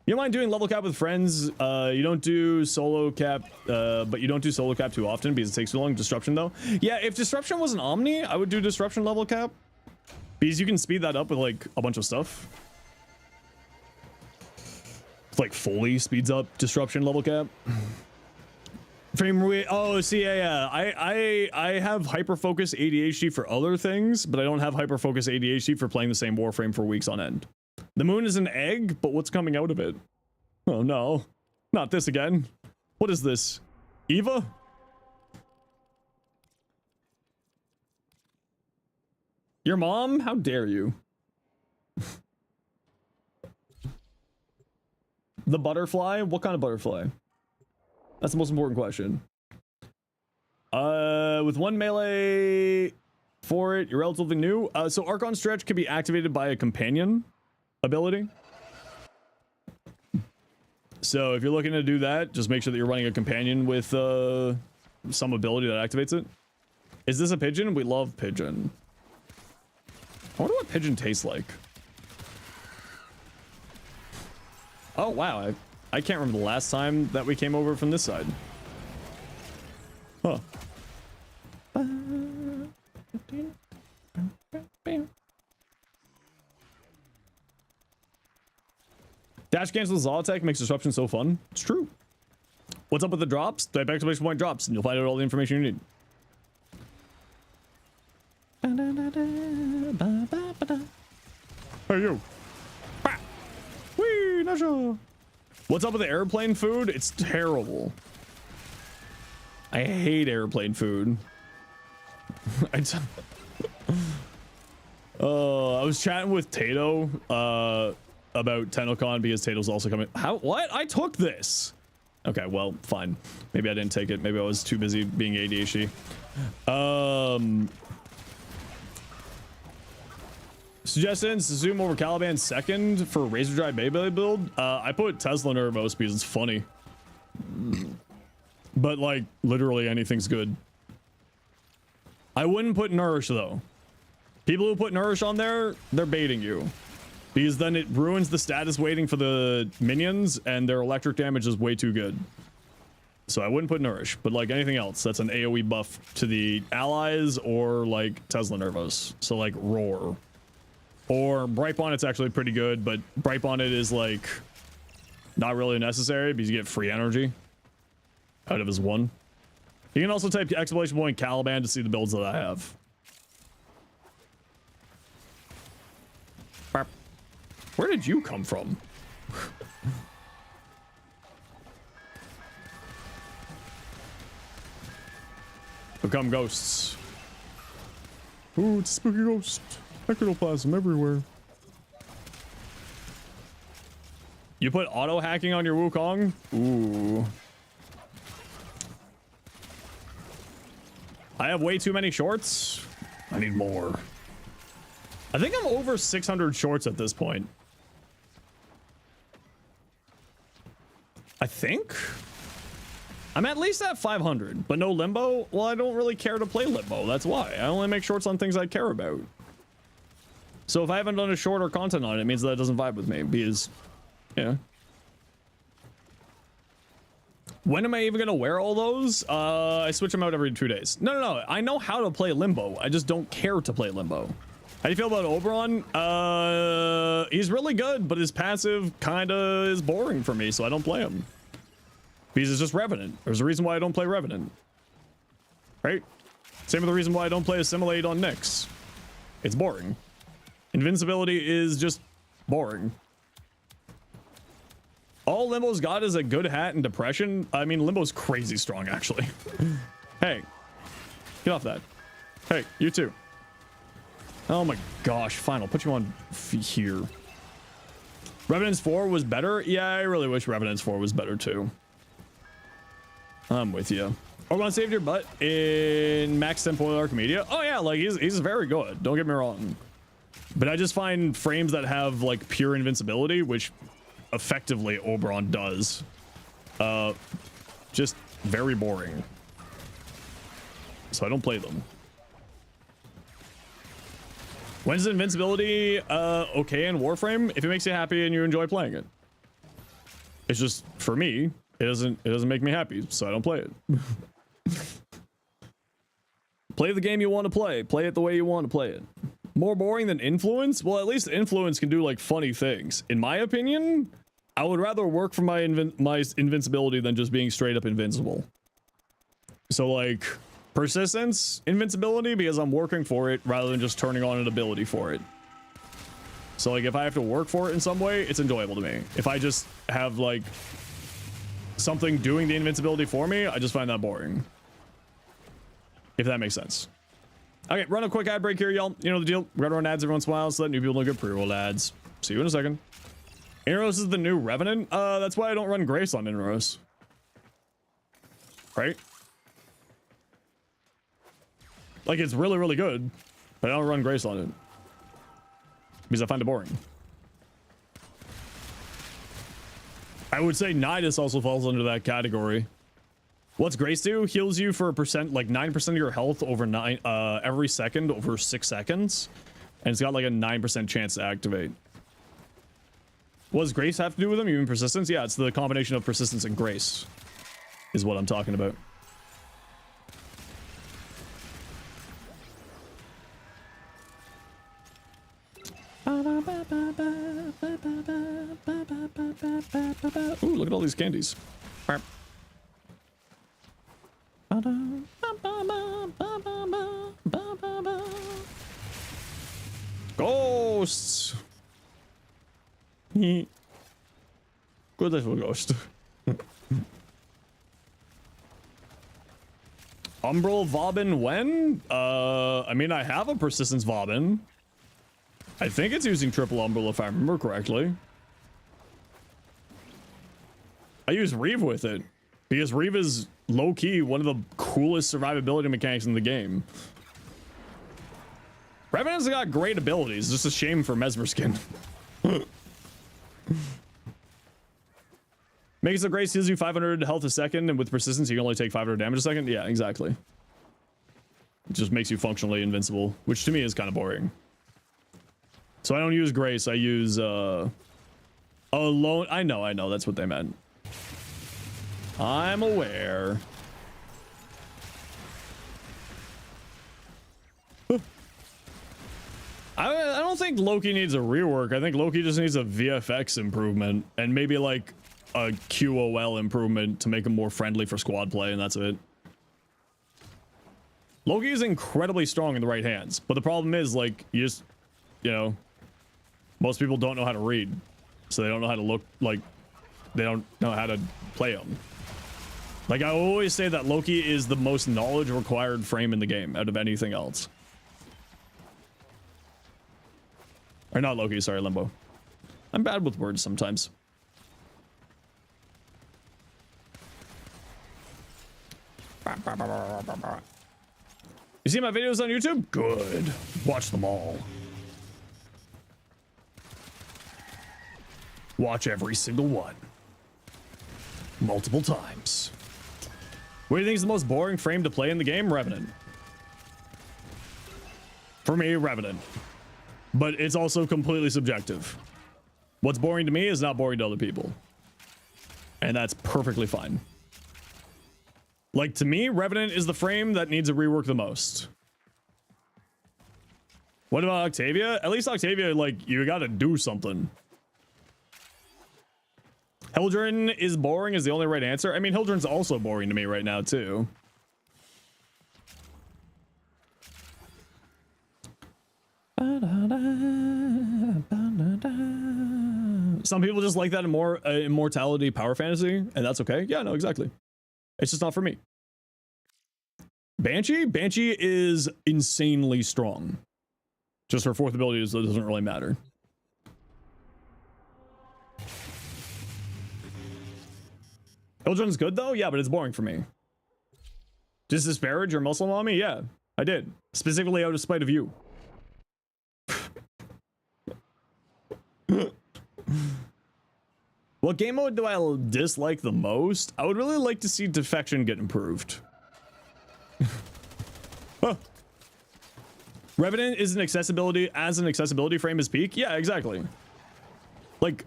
You don't mind doing level cap with friends? You don't do solo cap, but you don't do solo cap too often because it takes too long. Disruption though? Yeah, if Disruption was an Omni, I would do Disruption level cap. Because you can speed that up with like a bunch of stuff. Like fully speeds up Disruption level cap. Frame rate. Oh, see, yeah. I have hyperfocus ADHD for other things, but I don't have hyperfocus ADHD for playing the same Warframe for weeks on end. The moon is an egg, but what's coming out of it? Oh no, not this again. What is this? Eva? Your mom? How dare you? The butterfly? What kind of butterfly? That's the most important question. With one melee for it, you're relatively new. So Archon Stretch can be activated by a companion ability. So if you're looking to do that, just make sure that you're running a companion with some ability that activates it. Is this a pigeon? We love pigeon. I wonder what pigeon tastes like. Oh, wow. I can't remember the last time that we came over from this side. Huh. Dash cancels Zaw attack makes disruption so fun. It's true. What's up with the drops? Type exclamation point drops and you'll find out all the information you need. Hey, you. Whee, Nasha. What's up with the airplane food? It's terrible. I hate airplane food. I was chatting with Tato about TennoCon because Tato's also coming. How? What? I took this. Okay, well, fine. Maybe I didn't take it. Maybe I was too busy being ADHD. Suggestions: Zoom over Caliban second for Razor Dry Beyblade build. I put Tesla Nervos because it's funny. But like literally anything's good. I wouldn't put Nourish though. People who put Nourish on there, they're baiting you. Because then it ruins the status waiting for the minions and their electric damage is way too good. So I wouldn't put Nourish, but like anything else, that's an AoE buff to the allies or like Tesla Nervos. So like Roar. Or Bright Bonnet's actually pretty good, but Bright Bonnet is like not really necessary because you get free energy out of his one. You can also type exclamation point Caliban to see the builds that I have. Where did you come from? Become ghosts. Ooh, it's a spooky ghost. Ectoplasm everywhere. You put auto hacking on your Wukong? Ooh. I have way too many shorts. I need more. I think I'm over 600 shorts at this point. I think I'm at least at 500, but no limbo. Well, I don't really care to play limbo. That's why I only make shorts on things I care about. So if I haven't done a short or content on it, it means that it doesn't vibe with me because, yeah. When am I even gonna wear all those? I switch them out every 2 days. No. I know how to play limbo. I just don't care to play limbo. How do you feel about Oberon? He's really good, but his passive kinda is boring for me, so I don't play him. Because it's just Revenant. There's a reason why I don't play Revenant. Right? Same with the reason why I don't play Assimilate on Nyx. It's boring. Invincibility is just boring. All Limbo's got is a good hat and depression. I mean, Limbo's crazy strong, actually. Hey, get off that. Hey, you too. Oh my gosh, fine, I'll put you on here. Revenant's 4 was better? Yeah, I really wish Revenant's 4 was better too. I'm with you. Orgon saved your butt in Max Temporal Archimedia. Oh yeah, like he's very good, don't get me wrong. But I just find frames that have like pure invincibility, which effectively Oberon does, just very boring. So I don't play them. When's invincibility okay in Warframe? If it makes you happy and you enjoy playing it. It's just for me, it doesn't make me happy, so I don't play it. Play the game you want to play. Play it the way you want to play it. More boring than Influence? Well, at least Influence can do like funny things. In my opinion, I would rather work for my invincibility than just being straight up invincible. So like persistence, invincibility, because I'm working for it rather than just turning on an ability for it. So like if I have to work for it in some way, it's enjoyable to me. If I just have like something doing the invincibility for me, I just find that boring. If that makes sense. Okay, run a quick ad break here, y'all. You know the deal. We're gonna run ads every once in a while so that new people don't get pre-roll ads. See you in a second. Inros is the new Revenant. That's why I don't run Grace on Inros. Right? Like, it's really, really good, but I don't run Grace on it. Because I find it boring. I would say Nidus also falls under that category. What's Grace do? Heals you for a percent, like 9% of your health over every second over 6 seconds. And it's got like a 9% chance to activate. What does Grace have to do with them? You mean persistence? Yeah, it's the combination of persistence and Grace is what I'm talking about. Ooh, look at all these candies. Ghosts. Good little ghost. Umbral Vauban when? I mean, I have a persistence Vauban. I think it's using triple Umbral if I remember correctly. I use Reeve with it because Reeve is low-key one of the coolest survivability mechanics in the game. Revenant's got great abilities, just a shame for Mesmer Skin. Makes a Grace heals you 500 health a second, and with persistence you can only take 500 damage a second. Yeah, exactly. It just makes you functionally invincible, which to me is kind of boring. So I don't use Grace, I use Alone. I know, that's what they meant. I'm aware. I don't think Loki needs a rework. I think Loki just needs a VFX improvement and maybe like a QOL improvement to make him more friendly for squad play, and that's it. Loki is incredibly strong in the right hands, but the problem is like you know, most people don't know how to read, so they don't know how to look, like they don't know how to play him. Like I always say that Loki is the most knowledge required frame in the game out of anything else. Or not Loki, sorry, Limbo. I'm bad with words sometimes. You see my videos on YouTube? Good. Watch them all. Watch every single one. Multiple times. What do you think is the most boring frame to play in the game? Revenant. For me, Revenant. But it's also completely subjective. What's boring to me is not boring to other people. And that's perfectly fine. Like, to me, Revenant is the frame that needs a rework the most. What about Octavia? At least Octavia, like, you gotta do something. Hildren is boring is the only right answer. I mean, Hildren's also boring to me right now, too. Some people just like that immortality power fantasy, and that's okay. Yeah, no, exactly. It's just not for me. Banshee? Banshee is insanely strong. Just her fourth ability doesn't really matter. Hildren's good though? Yeah, but it's boring for me. Just disparage your muscle mommy? Yeah, I did. Specifically out of spite of you. What game mode do I dislike the most? I would really like to see defection get improved. Huh. Revenant is an accessibility frame is peak. Yeah, exactly. Like,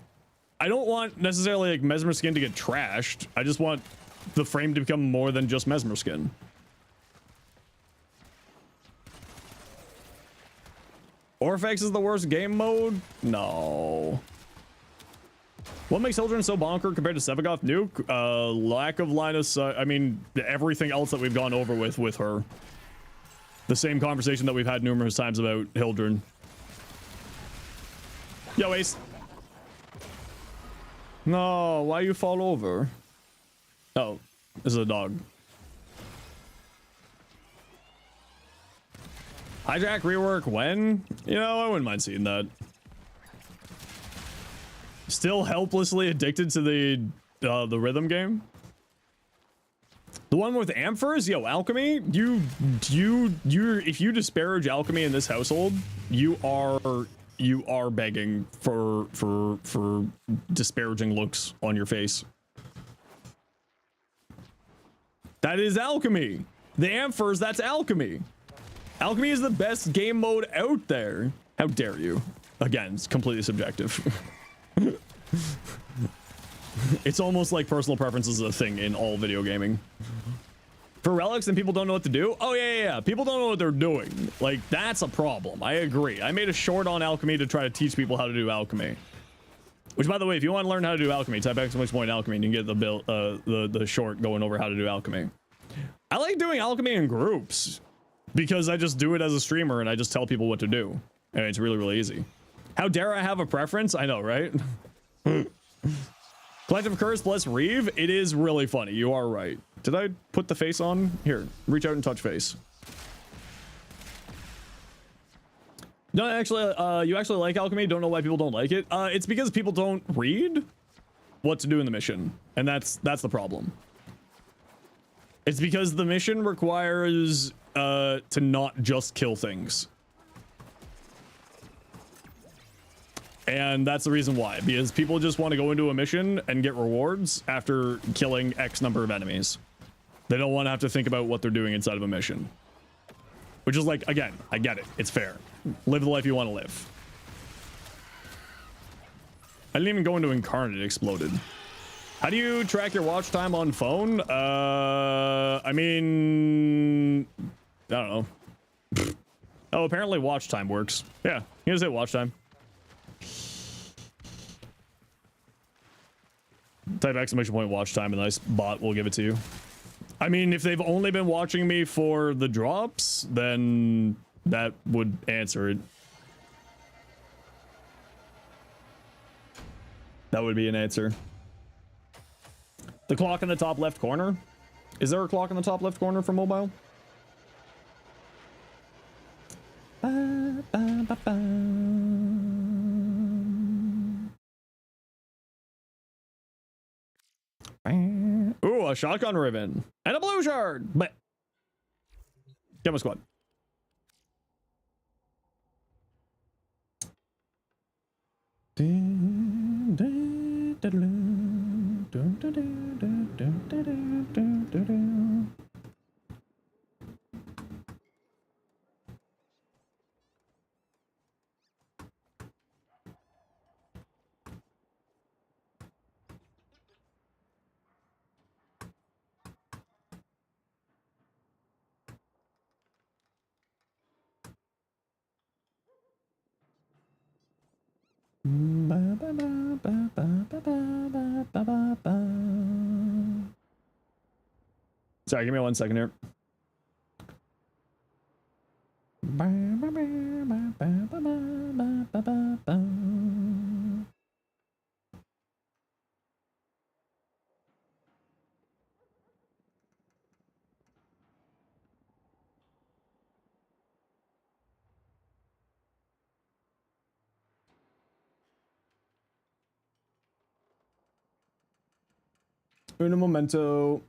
I don't want necessarily like Mesmer Skin to get trashed. I just want the frame to become more than just Mesmer Skin. Orphex is the worst game mode? No. What makes Hildren so bonker compared to Sevagoth Nuke? Lack of line of sight. I mean, everything else that we've gone over with her. The same conversation that we've had numerous times about Hildren. Yo, Ace. No, why you fall over? Oh, this is a dog. Hijack rework when? You know, I wouldn't mind seeing that. Still helplessly addicted to the rhythm game. The one with Amphers? Yo, alchemy? If you disparage alchemy in this household, you are begging for disparaging looks on your face. That is alchemy. The Amphers, that's alchemy. Alchemy is the best game mode out there. How dare you? Again, it's completely subjective. It's almost like personal preference is a thing in all video gaming. For relics and people don't know what to do? Oh, yeah. People don't know what they're doing. Like, that's a problem. I agree. I made a short on alchemy to try to teach people how to do alchemy. Which, by the way, if you want to learn how to do alchemy, type ! alchemy and you can get the short going over how to do alchemy. I like doing alchemy in groups because I just do it as a streamer and I just tell people what to do. And it's really, really easy. How dare I have a preference? I know, right? Collective Curse plus Reeve. It is really funny. You are right. Did I put the face on? Here, reach out and touch face. No, actually, you actually like alchemy. Don't know why people don't like it. It's because people don't read what to do in the mission, and that's the problem. It's because the mission requires to not just kill things. And that's the reason why, because people just want to go into a mission and get rewards after killing X number of enemies. They don't want to have to think about what they're doing inside of a mission. Which is like, again, I get it. It's fair. Live the life you want to live. I didn't even go into Incarnate. It exploded. How do you track your watch time on phone? I mean, I don't know. Oh, apparently watch time works. Yeah, you just hit watch time. Type ! watch time and a nice bot will give it to you. I mean, if they've only been watching me for the drops, then that would answer it. That would be an answer. The clock in the top left corner. Is there a clock in the top left corner for mobile? Ba, ba, ba, ba. Ooh, a shotgun ribbon and a blue shard. But get my squad. Sorry, give me 1 second here. Un momento.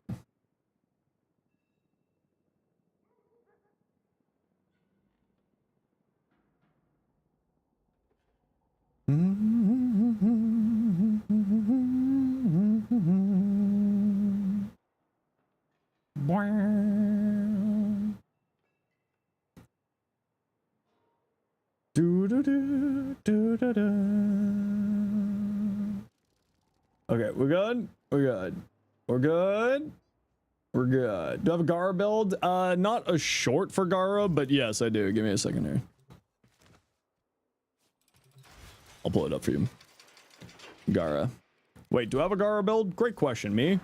Okay, we're good. We're good. We're good. We're good. Do I have a Gara build? Not a short for Gara, but yes, I do. Give me a second here. I'll pull it up for you. Gara. Wait, do I have a Gara build? Great question, me.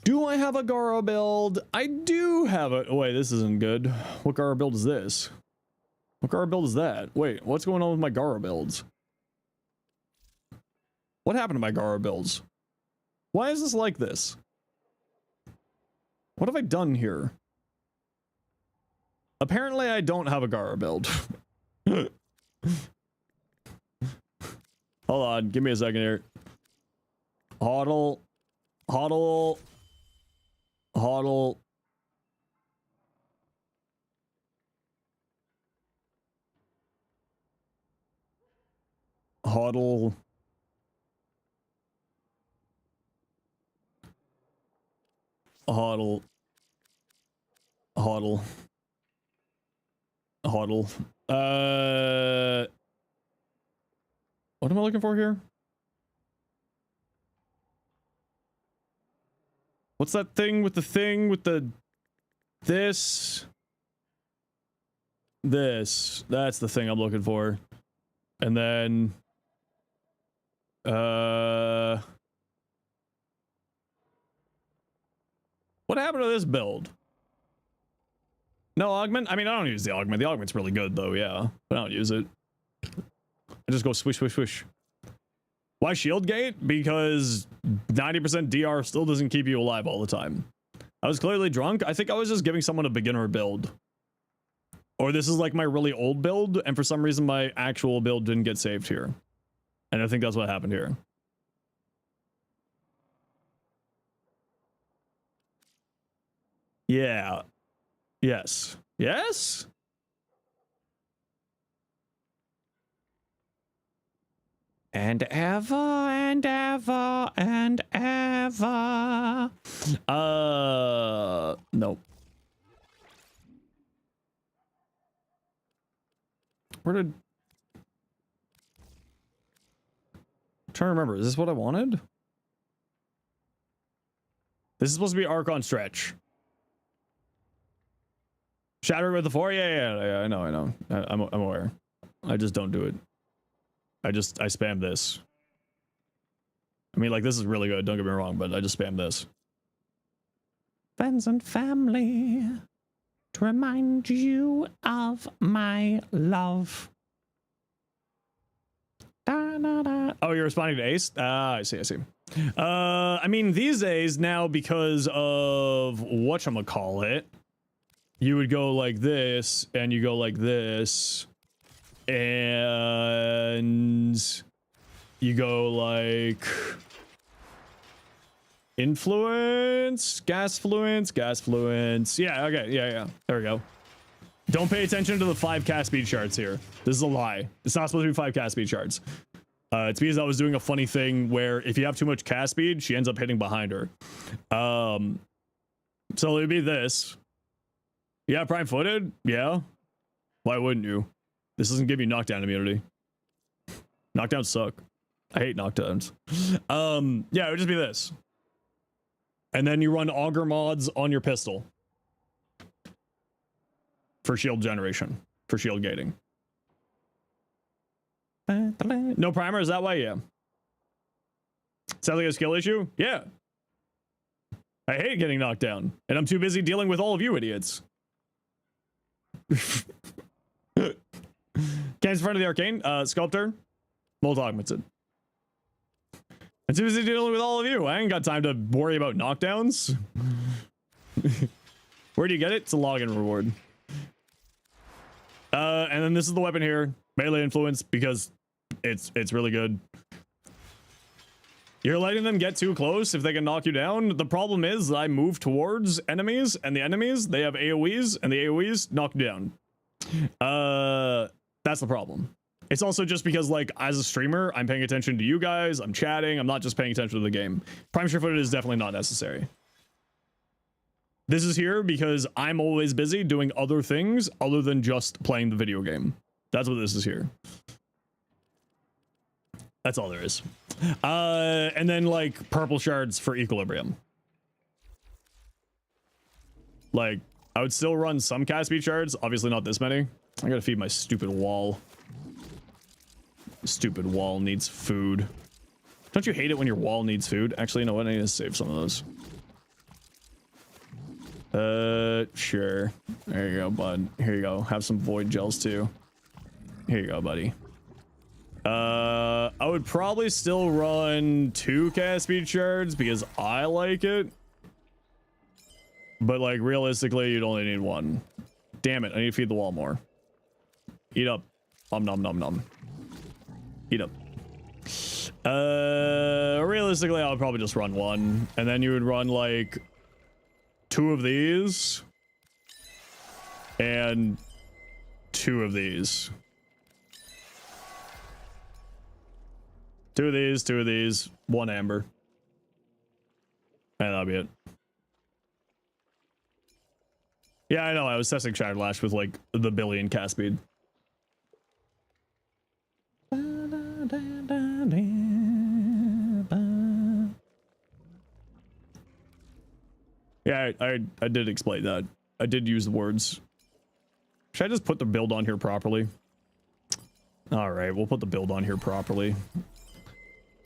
Do I have a Gara build? I do have a... Oh, wait, this isn't good. What Gara build is this? What Gara build is that? Wait, what's going on with my Gara builds? What happened to my Gara builds? Why is this like this? What have I done here? Apparently, I don't have a Gara build. Hold on, give me a second here. Hodl. Hodl. Hodl. Hodl. Hodl. Hodl. Hodl. What am I looking for here? What's that thing with the this? This. That's the thing I'm looking for. And then what happened to this build? No augment? I mean, I don't use the augment. The augment's really good though, yeah. But I don't use it. I just go swish, swish, swish. Why shield gate? Because 90% DR still doesn't keep you alive all the time. I was clearly drunk. I think I was just giving someone a beginner build. Or this is like my really old build, and for some reason my actual build didn't get saved here. And I think that's what happened here. Yeah. Yes. Yes? And ever and ever and ever. No. Where did... I'm trying to remember. Is this what I wanted? This is supposed to be Archon stretch. Shatter with the 4? Yeah, I know. I'm aware. I just don't do it. I spam this. I mean, like, this is really good, don't get me wrong, but I just spam this. Friends and family, to remind you of my love. Da, da, da. Oh, you're responding to Ace? I see. I mean, these days now, because of whatchamacallit, you would go like this, and you go like this, and you go like influence, gas fluence. Yeah, okay, yeah. There we go. Don't pay attention to the 5 cast speed charts here. This is a lie. It's not supposed to be 5 cast speed charts. It's because I was doing a funny thing where if you have too much cast speed, she ends up hitting behind her. So it would be this. Yeah, prime footed? Yeah. Why wouldn't you? This doesn't give you knockdown immunity. Knockdowns suck. I hate knockdowns. Yeah, it would just be this. And then you run auger mods on your pistol. For shield generation. For shield gating. No primer, is that why? Yeah. Sounds like a skill issue? Yeah. I hate getting knocked down. And I'm too busy dealing with all of you idiots. Cans in front of the arcane. Sculptor. Molt augmented. I'm too busy dealing with all of you. I ain't got time to worry about knockdowns. Where do you get it? It's a login reward. And then this is the weapon here. Melee influence, because it's really good. You're letting them get too close if they can knock you down. The problem is I move towards enemies, and the enemies, they have AoEs, and the AoEs knock you down. That's the problem. It's also just because, like, as a streamer, I'm paying attention to you guys, I'm chatting, I'm not just paying attention to the game. Prime sure footed is definitely not necessary. This is here because I'm always busy doing other things other than just playing the video game. That's what this is here. That's all there is. And then, like, purple shards for equilibrium. Like, I would still run some cast speed shards, obviously not this many. I gotta feed my stupid wall. Stupid wall needs food. Don't you hate it when your wall needs food? Actually, you know what? I need to save some of those. Sure. There you go, bud. Here you go. Have some void gels too. Here you go, buddy. I would probably still run 2 cast speed shards because I like it. But like realistically, you'd only need 1. Damn it, I need to feed the wall more. Eat up. Nom nom nom nom. Eat up. Realistically, I would probably just run 1. And then you would run like 2 of these. And 2 of these. 2 of these, 2 of these, 1 amber. And that'll be it. Yeah, I know. I was testing Shattered Lash with like the billion cast speed. Yeah, I did explain that. I did use the words. Should I just put the build on here properly? All right, we'll put the build on here properly.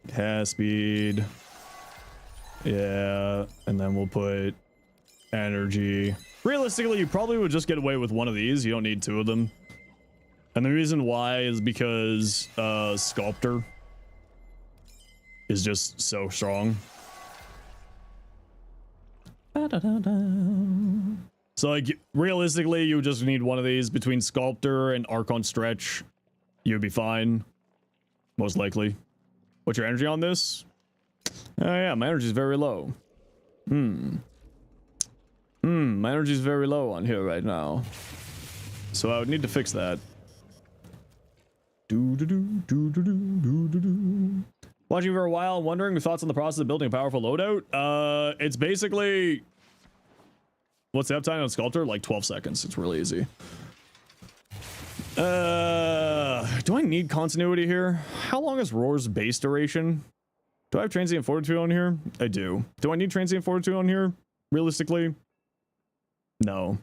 Cast speed. Yeah, and then we'll put energy. Realistically, you probably would just get away with 1 of these. You don't need 2 of them. And the reason why is because Sculptor is just so strong. So like realistically, you would just need 1 of these between Sculptor and Archon Stretch. You'd be fine. Most likely. What's your energy on this? Oh yeah, my energy is very low. My energy is very low on here right now. So I would need to fix that. Watching for a while, wondering your thoughts on the process of building a powerful loadout. It's basically... What's the uptime on Sculptor? Like 12 seconds. It's really easy. Do I need continuity here? How long is Roar's base duration? Do I have Transient Fortitude on here? I do. Do I need Transient Fortitude on here? Realistically? No.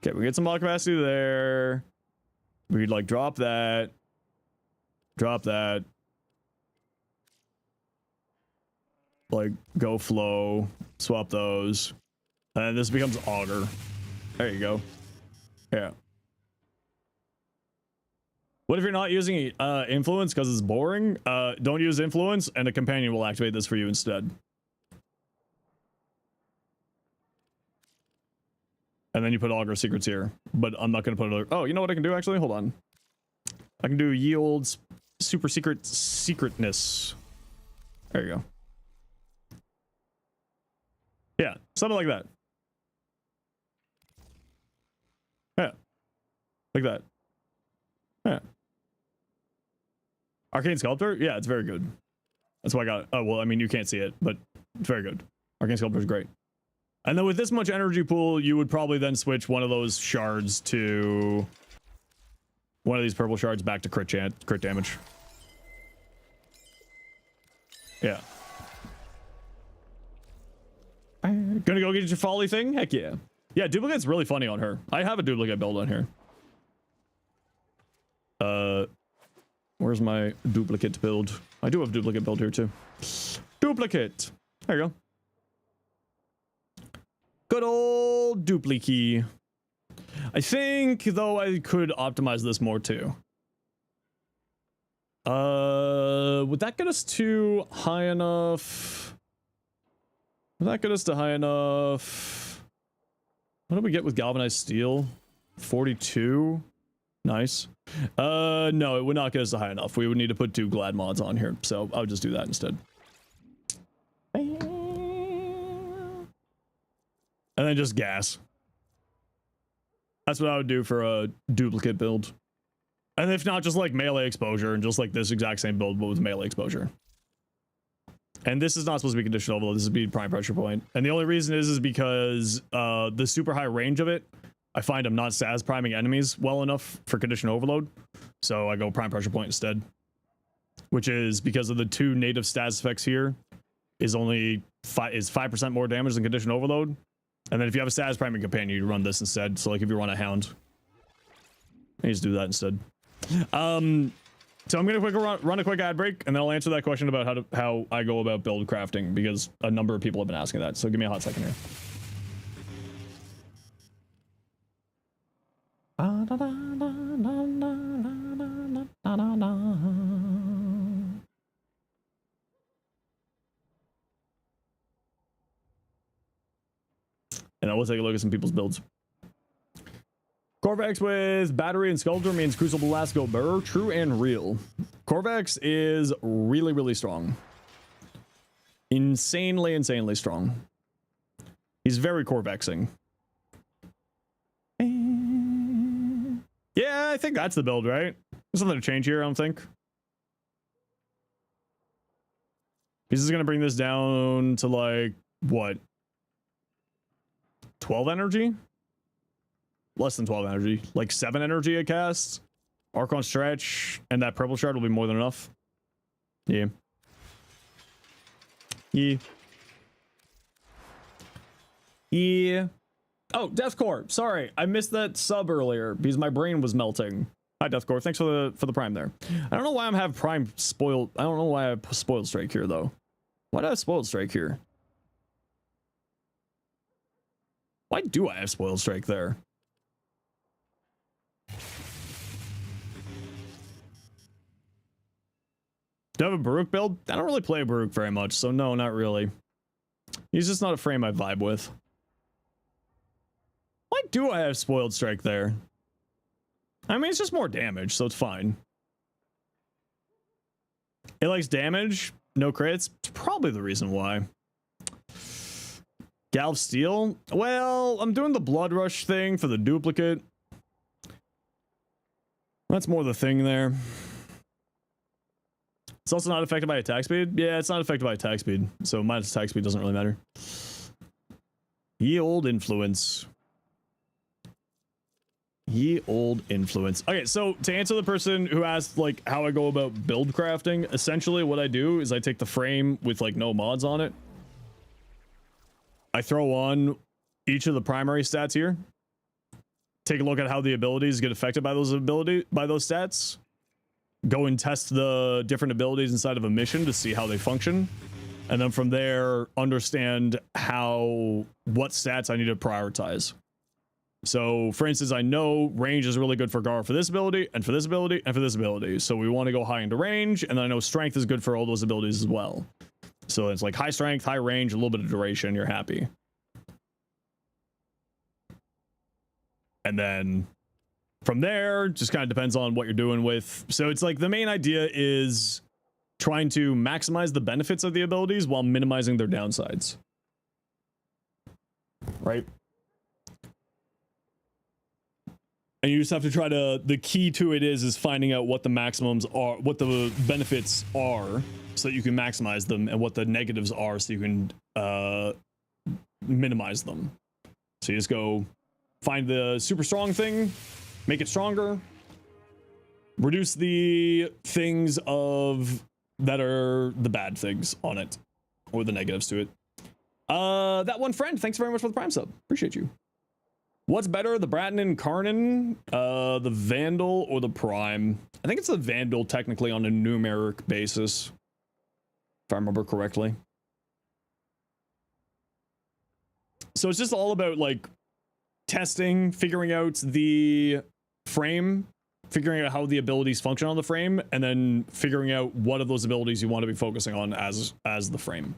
Okay, we get some mod capacity there. We'd like drop that. Drop that. Like go flow. Swap those. And this becomes Augur. There you go. Yeah. What if you're not using influence because it's boring? Don't use influence and a companion will activate this for you instead. And then you put Augur secrets here, but I'm not going to put it. Oh, you know what I can do actually? Hold on. I can do yields super secretness. There you go. Yeah, something like that. Yeah. Like that. Yeah. Arcane Sculptor? Yeah, it's very good. That's why I got it. Oh, well, I mean, you can't see it, but it's very good. Arcane Sculptor is great. And then with this much energy pool, you would probably then switch one of those shards to... One of these purple shards back to crit damage. Yeah. Gonna go get your folly thing? Heck yeah. Yeah, duplicate's really funny on her. I have a duplicate build on here. Where's my duplicate build? I do have a duplicate build here too. Duplicate. There you go. Good old duplicate. I think though I could optimize this more too. Would that get us to high enough? Would that get us to high enough? What did we get with galvanized steel? 42. Nice. No, it would not get us to high enough. We would need to put 2 glad mods on here, so I would just do that instead. And then just gas. That's what I would do for a duplicate build. And if not, just like melee exposure and just like this exact same build, but with melee exposure. And this is not supposed to be conditional overload. This is be prime pressure point. And the only reason is because the super high range of it, I find I'm not stas priming enemies well enough for condition overload. So I go prime pressure point instead. Which is because of the 2 native stats effects here is only 5% more damage than condition overload. And then if you have a status priming companion, you run this instead. So like if you run a hound, you just do that instead. So I'm gonna run a quick ad break, and then I'll answer that question about how I go about build crafting, because a number of people have been asking that. So give me a hot second here. And I will take a look at some people's builds. Corvex with battery and sculptor means Crucible last go burr. True and real. Corvex is really, really strong. Insanely, insanely strong. He's very Corvexing. Yeah, I think that's the build, right? There's nothing to change here, I don't think. He's just gonna bring this down to like, what? 12 energy? Less than 12 energy. Like 7 energy at cast. Archon stretch, and that purple shard will be more than enough. Yeah. Yeah. Yeah. Oh, Deathcore. Sorry, I missed that sub earlier because my brain was melting. Hi, Deathcore. Thanks for the prime there. I don't know why I'm have prime spoiled. I don't know why I have spoiled strike here though. Why do I have spoiled strike here? Why do I have spoiled strike there? Do I have a Baruch build? I don't really play Baruch very much, so no, not really. He's just not a frame I vibe with. Why do I have spoiled strike there? I mean, it's just more damage, so it's fine. It likes damage, no crits. It's probably the reason why. Galv Steel? Well, I'm doing the Blood Rush thing for the duplicate. That's more the thing there. It's also not affected by attack speed. Yeah, it's not affected by attack speed. So minus attack speed doesn't really matter. Ye old influence. Ye old influence. Okay, so to answer the person who asked like how I go about build crafting, essentially what I do is I take the frame with like no mods on it. I throw on each of the primary stats here. Take a look at how the abilities get affected by those stats. Go and test the different abilities inside of a mission to see how they function. And then from there, understand what stats I need to prioritize. So for instance, I know range is really good for Gar for this ability, and for this ability, and for this ability. So we want to go high into range, and then I know strength is good for all those abilities as well. So it's like high strength, high range, a little bit of duration, you're happy. And then from there, just kind of depends on what you're doing with. So it's like the main idea is trying to maximize the benefits of the abilities while minimizing their downsides. Right? And you just have to try to, the key to it is finding out what the maximums are, what the benefits are, so that you can maximize them, and what the negatives are so you can minimize them. So you just go find the super strong thing, make it stronger, reduce the things that are the bad things on it, or the negatives to it. That one friend, thanks very much for the prime sub. Appreciate you. What's better, the Bratton and Karnan, the Vandal, or the Prime? I think it's the Vandal technically on a numeric basis, if I remember correctly. So it's just all about like testing, figuring out the frame, figuring out how the abilities function on the frame, and then figuring out what of those abilities you want to be focusing on as the frame.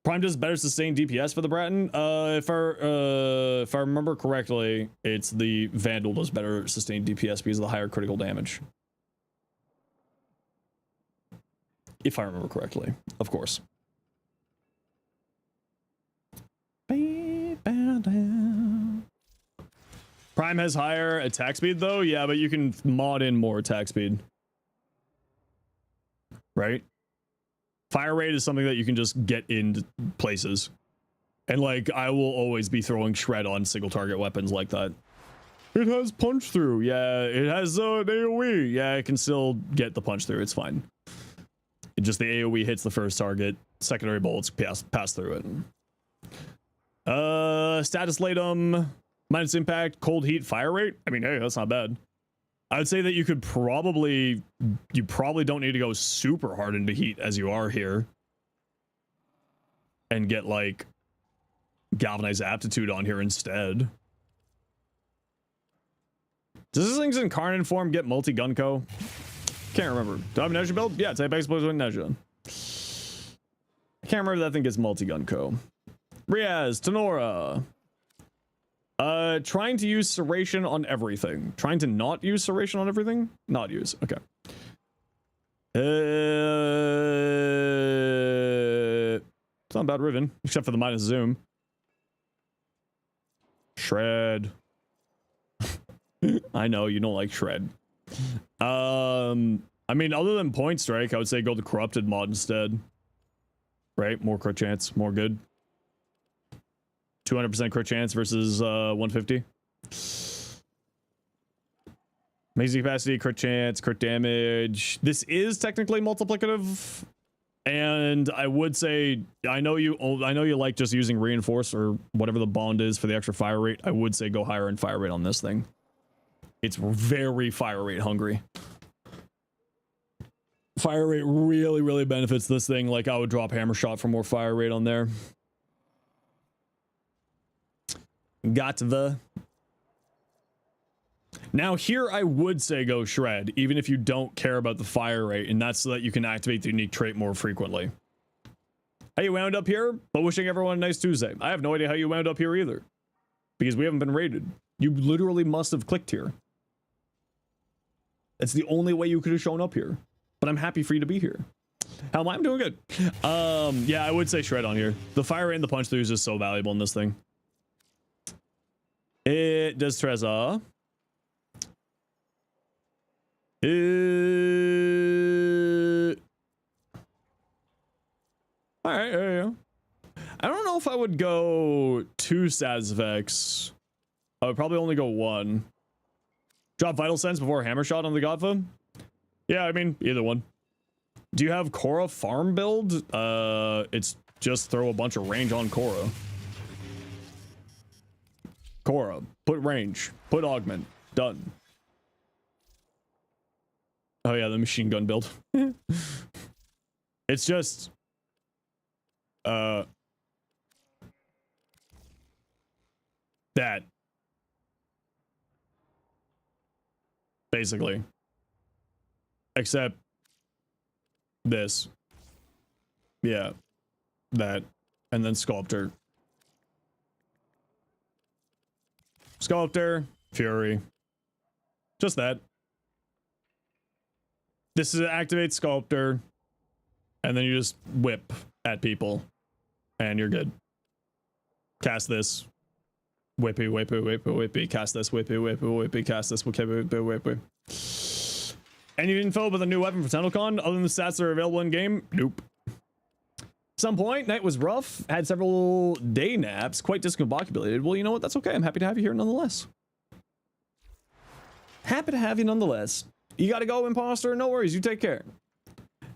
Prime does better sustained DPS for the Bratton. If I remember correctly, it's the Vandal does better sustained DPS because of the higher critical damage. If I remember correctly, of course. Prime has higher attack speed though, yeah, but you can mod in more attack speed. Right? Fire rate is something that you can just get into places. And like, I will always be throwing shred on single target weapons like that. It has punch through. Yeah, it has an AoE. Yeah, it can still get the punch through. It's fine. It just the AoE hits the first target secondary bullets pass through it. Status latum, minus impact, cold heat, fire rate. I mean, hey, that's not bad. I would say that you probably don't need to go super hard into heat as you are here. And get like galvanized aptitude on here instead. Does this thing's incarnate form get multi-gun co? Can't remember. Do I have a Nezha build? Yeah, type explosive with Nezha. I can't remember if that thing gets multi-gun co. Riaz, Tenora. Trying to use serration on everything. Trying to not use serration on everything? Not use. Okay. It's not bad Riven, except for the minus zoom. Shred. I know you don't like shred. I mean, other than point strike, I would say go the corrupted mod instead. Right? More crit chance, more good. 200% crit chance versus 150. Amazing capacity, crit chance, crit damage. This is technically multiplicative. And I would say, I know you like just using reinforce or whatever the bond is for the extra fire rate. I would say go higher in fire rate on this thing. It's very fire rate hungry. Fire rate really, really benefits this thing. Like I would drop hammer shot for more fire rate on there. Got the. Now here I would say go shred, even if you don't care about the fire rate, and that's so that you can activate the unique trait more frequently. How you wound up here? But wishing everyone a nice Tuesday. I have no idea how you wound up here either, because we haven't been raided. You literally must have clicked here. That's the only way you could have shown up here. But I'm happy for you to be here. How am I? I'm doing good. Yeah, I would say shred on here. The fire rate and the punch through is just so valuable in this thing. It does Trezor. All right, there you go. I don't know if I would go 2 stats effects. I would probably only go 1. Drop Vital Sense before Hammer Shot on the Godfa? Yeah, I mean, either one. Do you have Korra farm build? It's just throw a bunch of range on Korra. Korra, put range, put augment, done. Oh yeah, the machine gun build. It's just that basically, except this, yeah, that, and then sculptor, fury, just that. This is activate sculptor, and then you just whip at people, and you're good. Cast this, whippy, whippy, whippy, whippy. Cast this, whippy, whippy, whippy. Cast this, whippy, whippy, whippy. Any info about the new weapon for TennoCon other than the stats that are available in game? Nope. Some point, night was rough. Had several day naps. Quite discombobulated. Well, you know what? That's okay. I'm happy to have you here nonetheless. Happy to have you nonetheless. You gotta go, imposter. No worries. You take care.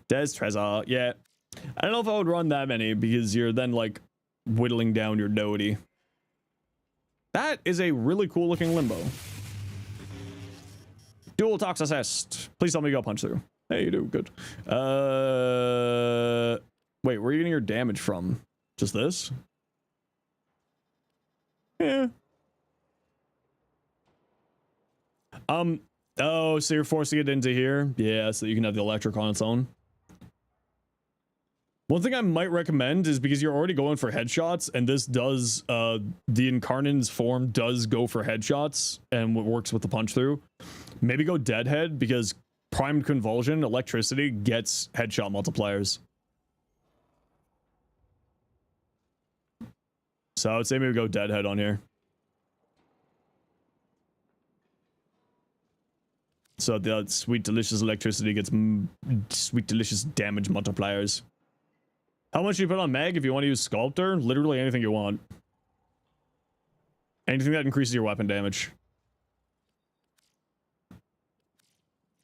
Des Trezor. Yeah. I don't know if I would run that many because you're then like whittling down your doty. That is a really cool looking limbo. Dual Toxicist. Please tell me you go punch through. Hey, you do. Good. Wait, where are you getting your damage from? Just this? Yeah. Oh, so you're forcing it into here? Yeah, so you can have the electric on its own. One thing I might recommend is because you're already going for headshots, and this does, the Incarnate's form does go for headshots, and works with the punch through. Maybe go Deadhead, because Primed Convulsion, electricity, gets headshot multipliers. So I would say maybe go Deadhead on here. So the sweet delicious electricity gets sweet delicious damage multipliers. How much do you put on Meg if you want to use Sculptor? Literally anything you want. Anything that increases your weapon damage.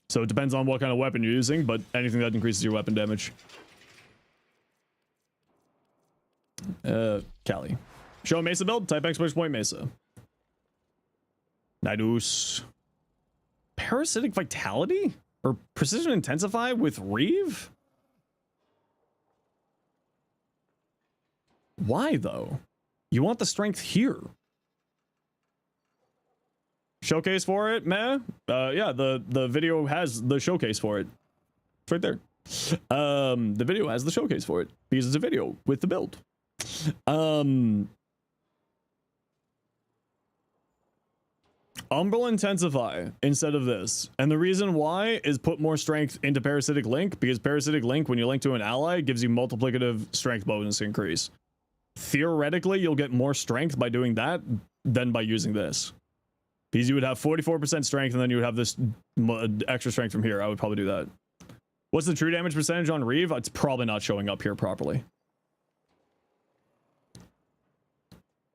So it depends on what kind of weapon you're using, but anything that increases your weapon damage. Cali. Show a Mesa build. Type ! Mesa. Nidus. Parasitic Vitality? Or Precision Intensify with Reeve? Why, though? You want the strength here. Showcase for it, meh? Yeah, the video has the showcase for it. It's right there. The video has the showcase for it because it's a video with the build. Umbral Intensify instead of this. And the reason why is put more strength into Parasitic Link, because Parasitic Link, when you link to an ally, gives you multiplicative strength bonus increase. Theoretically, you'll get more strength by doing that than by using this. Because you would have 44% strength and then you would have this extra strength from here. I would probably do that. What's the true damage percentage on Reeve? It's probably not showing up here properly.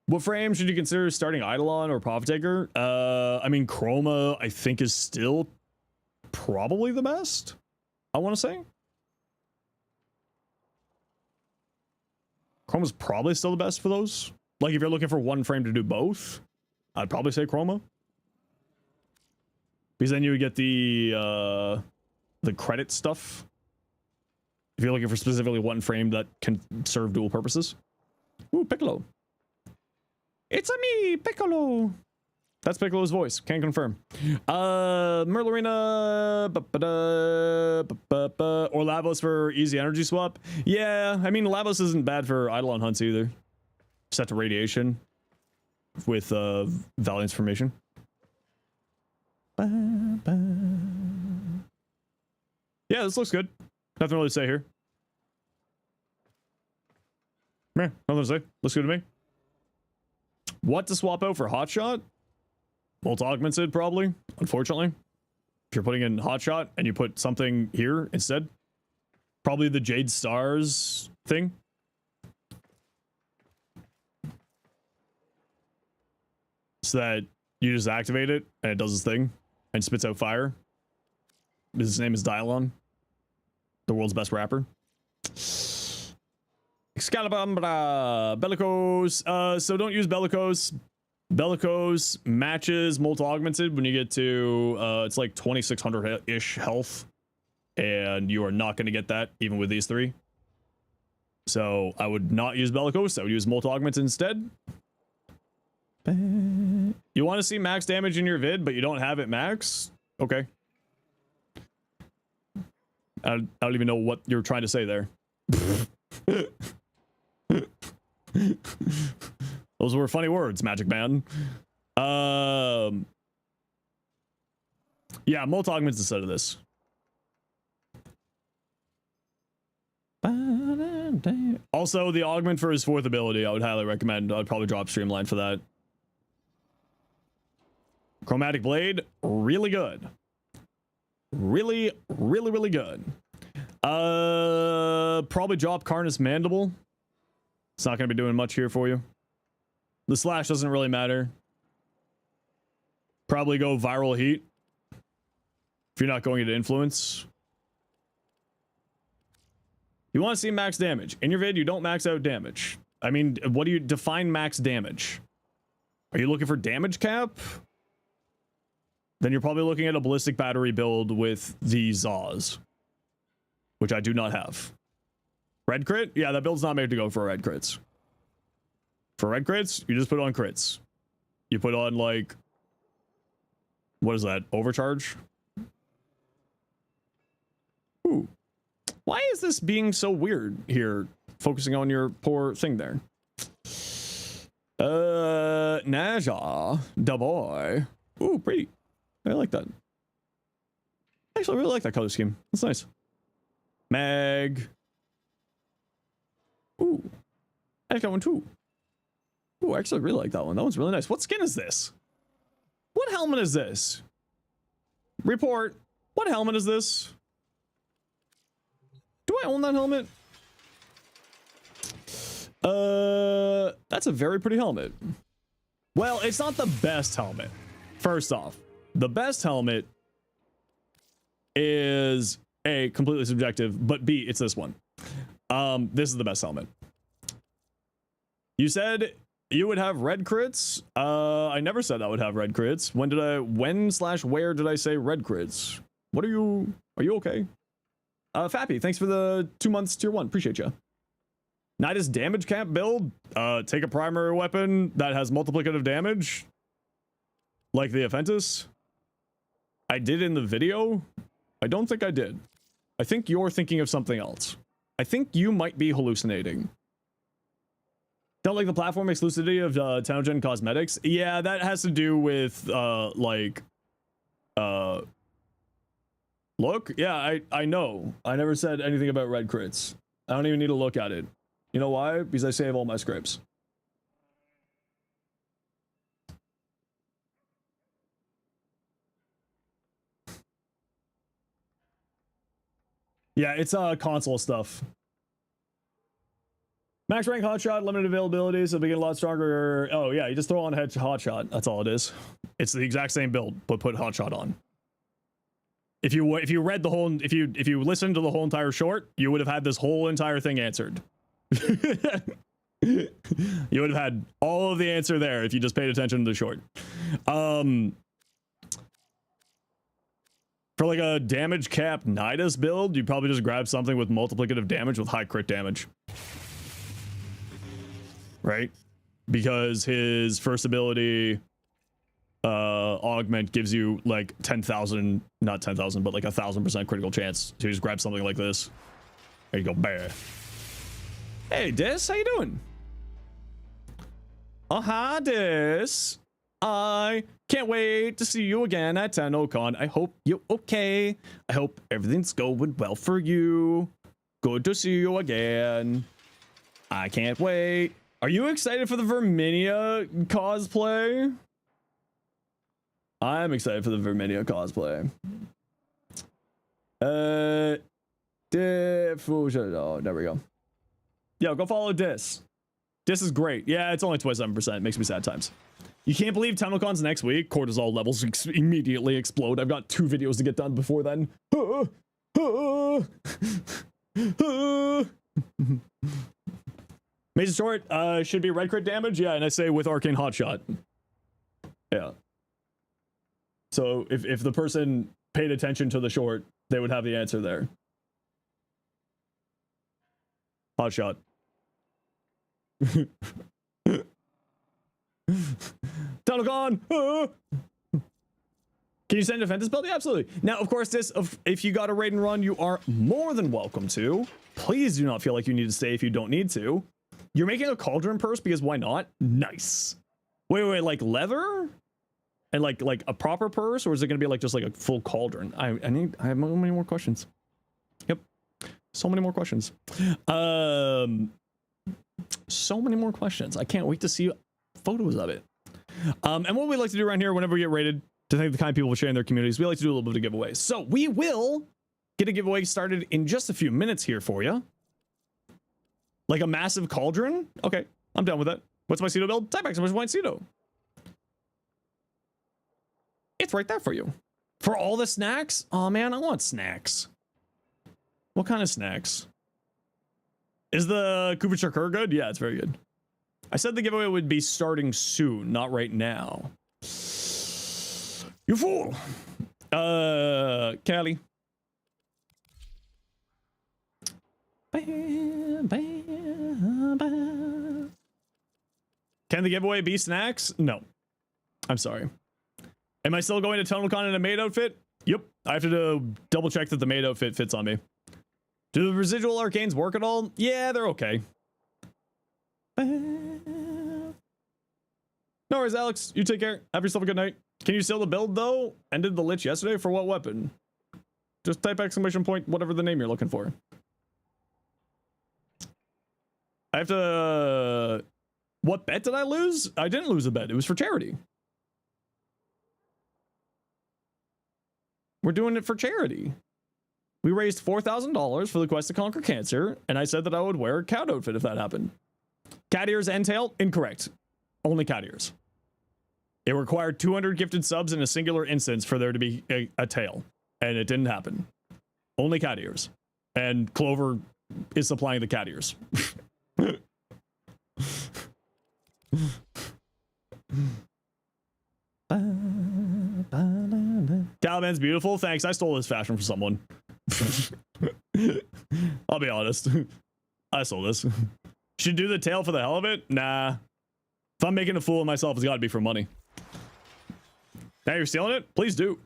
What frame should you consider starting Eidolon or Profitaker? I mean, Chroma, I think, is still probably the best, I want to say. Chroma's probably still the best for those. Like, if you're looking for one frame to do both, I'd probably say Chroma. Because then you would get the credit stuff. If you're looking for specifically one frame that can serve dual purposes. Ooh, Piccolo. It's a me, Piccolo. That's Piccolo's voice. Can't confirm. Merlorina. Or Lavos for easy energy swap. Yeah, I mean, Lavos isn't bad for Eidolon hunts either. Set to radiation with Valiant's formation. Yeah, this looks good. Nothing really to say here. Meh, nothing to say. Looks good to me. What to swap out for Hotshot? Molt Augmented, probably, unfortunately. If you're putting in Hotshot and you put something here instead. Probably the Jade Stars thing. So that you just activate it and it does its thing and spits out fire. His name is Dylon, the world's best rapper. Excalibur, Bellicose. So don't use Bellicose. Bellicose matches Molt Augmented when you get to it's like 2600-ish health, and you are not going to get that even with these three. So I would not use Bellicose. I would use Molt Augmented instead. You want to see max damage in your vid, but you don't have it max? Okay. I don't even know what you're trying to say there. Those were funny words, Magic Man. Yeah, Molt Augments instead of this. Also, the augment for his fourth ability, I would highly recommend. I'd probably drop Streamline for that. Chromatic Blade, really good. Really good. Probably drop Carnus Mandible. It's not going to be doing much here for you. The slash doesn't really matter. Probably go Viral Heat. If you're not going into Influence. You want to see max damage. In your vid, you don't max out damage. I mean, what do you define max damage? Are you looking for damage cap? Then you're probably looking at a Ballistic Battery build with the Zaws, which I do not have. Red crit? Yeah, that build's not made to go for red crits. For red crits, you just put on crits. You put on, like, what is that? Overcharge? Ooh. Why is this being so weird here? Focusing on your poor thing there. Naja, da boy. Ooh, pretty. I like that. Actually, I really like that color scheme. That's nice. Mag. Ooh. I like that one too. Ooh, I actually really like that one. That one's really nice. What skin is this? What helmet is this? Report. What helmet is this? Do I own that helmet? That's a very pretty helmet. Well, it's not the best helmet. First off, the best helmet is A, completely subjective, but B, it's this one. This is the best helmet. You said you would have red crits. I never said I would have red crits. When/where did I say red crits? What are you okay? Fappy, thanks for the 2 months tier 1. Appreciate you. Nidus damage camp build. Take a primary weapon that has multiplicative damage. Like the Aphentus. I did in the video. I don't think I did. I think you're thinking of something else. I think you might be hallucinating. Don't like the platform exclusivity of Tenogen cosmetics. Yeah, that has to do with look. Yeah, I know. I never said anything about red crits. I don't even need to look at it. You know why? Because I save all my scripts. Yeah, it's console stuff. Max rank hotshot, limited availability, so they get a lot stronger. Oh yeah, you just throw on head hotshot. That's all it is. It's the exact same build, but put hotshot on. If you read the whole, if you listened to the whole entire short, you would have had this whole entire thing answered. You would have had all of the answer there if you just paid attention to the short. For like a damage cap Nidus build, you probably just grab something with multiplicative damage with high crit damage. Right? Because his first ability augment gives you like 10,000, not 10,000, but like 1,000% critical chance to just grab something like this. There you go, bear. Hey, Dis, how you doing? Oh, hi, Dis. I can't wait to see you again at TennoCon. I hope you're okay. I hope everything's going well for you. Good to see you again. I can't wait. Are you excited for the Verminia cosplay? I'm excited for the Verminia cosplay. Oh, there we go. Yo, go follow Dis. Dis is great. Yeah, it's only 27%. Makes me sad times. You can't believe TennoCon's next week. Cortisol levels immediately explode. I've got 2 videos to get done before then. Major short should be red crit damage. Yeah, and I say with arcane hotshot. Yeah. So if the person paid attention to the short, they would have the answer there. Hotshot. Tunnel gone. Can you send a Ventus build? Yeah, absolutely. Now, of course, if you got a raid and run, you are more than welcome to. Please do not feel like you need to stay if you don't need to. You're making a cauldron purse because why not? Nice. Wait, like leather? And like a proper purse, or is it gonna be like just like a full cauldron? I have many more questions. Yep. So many more questions. So many more questions. I can't wait to see photos of it. And what we like to do around here whenever we get rated, to thank the kind people for sharing their communities, we like to do a little bit of giveaways. So we will get a giveaway started in just a few minutes here for you. Like a massive cauldron? Okay, I'm done with that. What's my pseudo build? Type X, white pseudo. It's right there for you. For all the snacks? Oh man, I want snacks. What kind of snacks? Is the Kubichakur good? Yeah, it's very good. I said the giveaway would be starting soon, not right now. You fool. Callie. Can the giveaway be snacks? No. I'm sorry. Am I still going to TonalCon in a maid outfit? Yep. I have to double check that the maid outfit fits on me. Do the residual arcanes work at all? Yeah, they're okay. No worries, Alex. You take care. Have yourself a good night. Can you steal the build, though? Ended the Lich yesterday? For what weapon? Just type exclamation point, whatever the name you're looking for. I have to... What bet did I lose? I didn't lose a bet. It was for charity. We're doing it for charity. We raised $4,000 for the quest to conquer cancer, and I said that I would wear a cat outfit if that happened. Cat ears and tail? Incorrect. Only cat ears. It required 200 gifted subs in a singular instance for there to be a tail, and it didn't happen. Only cat ears. And Clover is supplying the cat ears. Caliban's beautiful. Thanks. I stole this fashion from someone. I'll be honest. I stole this. Should do the tail for the hell of it? Nah. If I'm making a fool of myself, it's got to be for money. Now you're stealing it? Please do.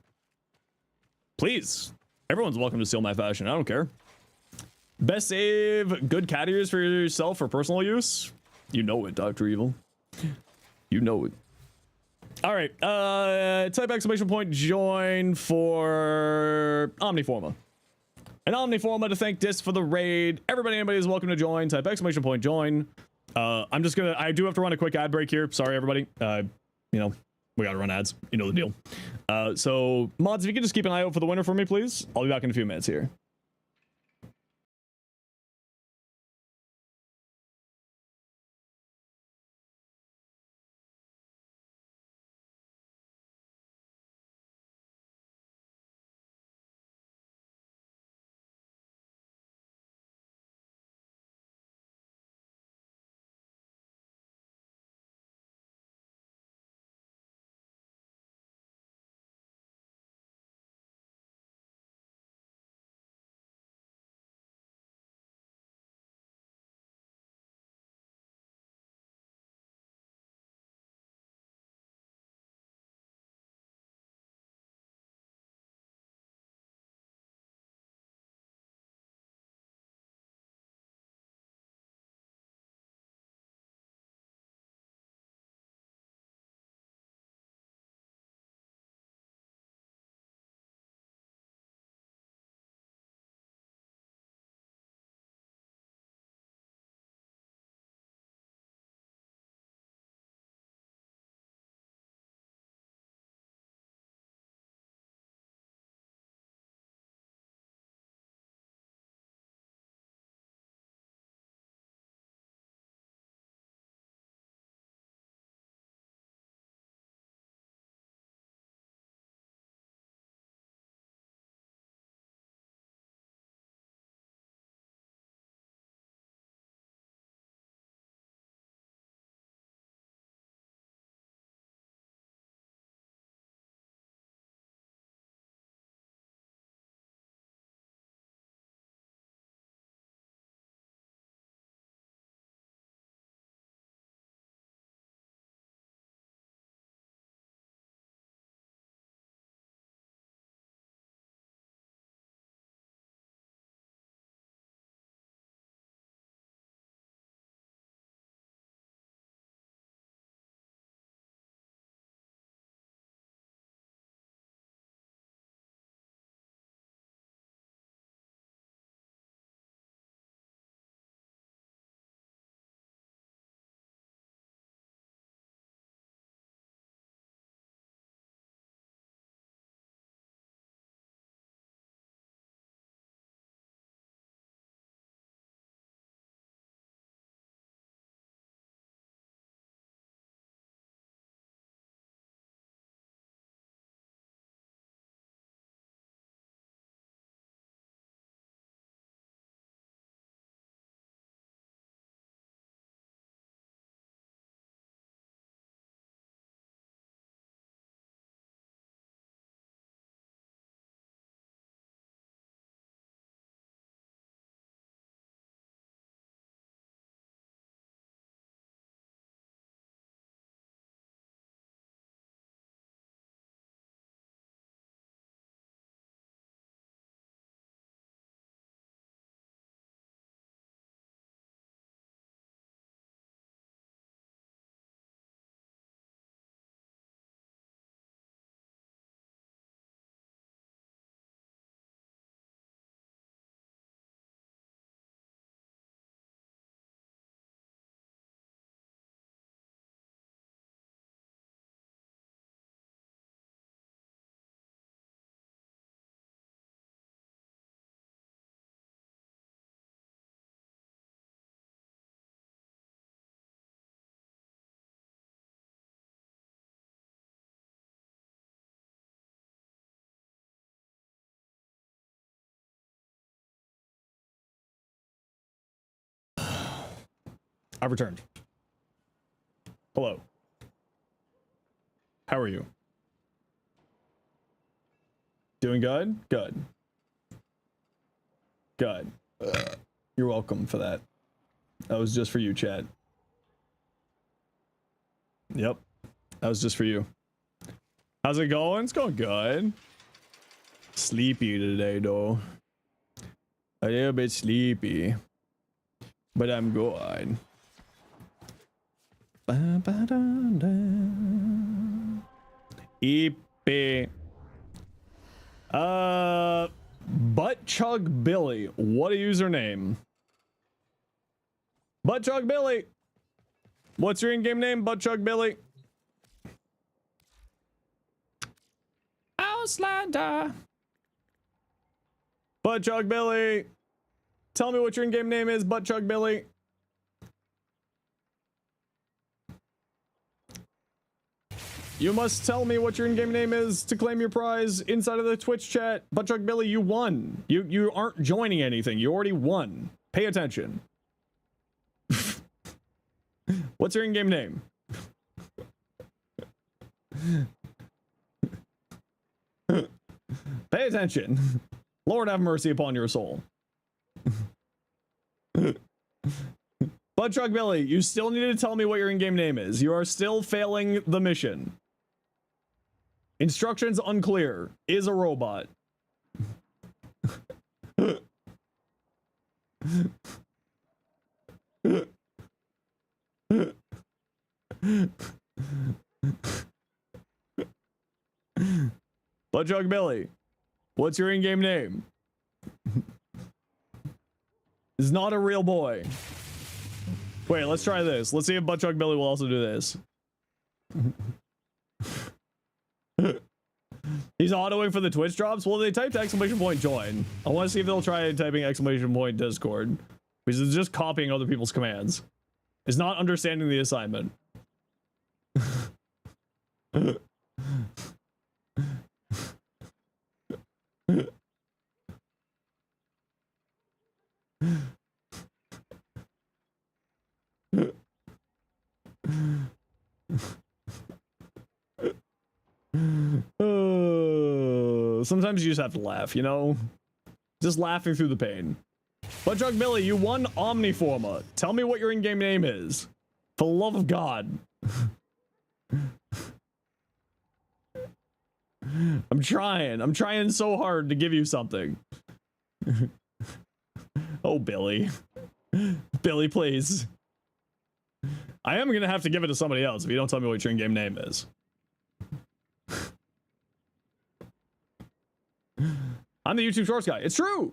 Please. Everyone's welcome to steal my fashion. I don't care. Best save good cat ears for yourself for personal use? You know it, Dr. Evil. You know it. All right. Type exclamation point join for Omniforma. An Omniforma to thank Dis for the raid. Everybody is welcome to join. Type exclamation point join. I do have to run a quick ad break here. Sorry, everybody. You know, we gotta run ads. You know the deal. So mods, if you could just keep an eye out for the winner for me, please. I'll be back in a few minutes here. I've returned. Hello. How are you? Doing good? Good. Good. You're welcome for that. That was just for you, chat. Yep. That was just for you. How's it going? It's going good. Sleepy today, though. A little bit sleepy. But I'm good. EP. Butt Chug Billy. What a username. Butt Chug Billy. What's your in-game name, Butt Chug Billy? Auslander. Butt Chug Billy. Tell me what your in-game name is, Butt Chug Billy. You must tell me what your in-game name is to claim your prize inside of the Twitch chat. Butt Chug Billy, you won. You aren't joining anything. You already won. Pay attention. What's your in-game name? Pay attention. Lord have mercy upon your soul. Butt Chug Billy, you still need to tell me what your in-game name is. You are still failing the mission. Instructions unclear. Is a robot. Butt Chug Billy, what's your in-game name? Is not a real boy. Wait, let's try this. Let's see if Butt Chug Billy will also do this. He's autoing for the Twitch drops. Well, they typed exclamation point join. I want to see if they'll try typing exclamation point Discord. Because it's just copying other people's commands. It's not understanding the assignment. Sometimes you just have to laugh, you know? Just laughing through the pain. Butt Chug Billy, you won Omniforma. Tell me what your in-game name is. For the love of God. I'm trying so hard to give you something. Oh, Billy. Billy, please. I am gonna have to give it to somebody else if you don't tell me what your in-game name is. I'm the YouTube Shorts guy. It's true.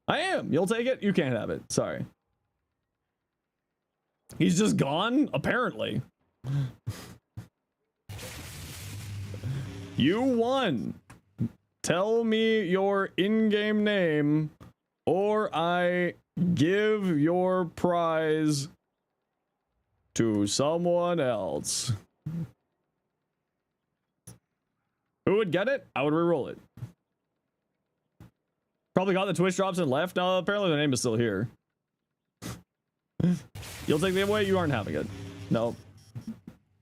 I am. You'll take it? You can't have it. Sorry. He's just gone? Apparently. You won. Tell me your in-game name or I give your prize to someone else. Who would get it? I would re-roll it. Probably got the Twitch drops and left. No, apparently the name is still here. You'll take the giveaway? You aren't having it. No.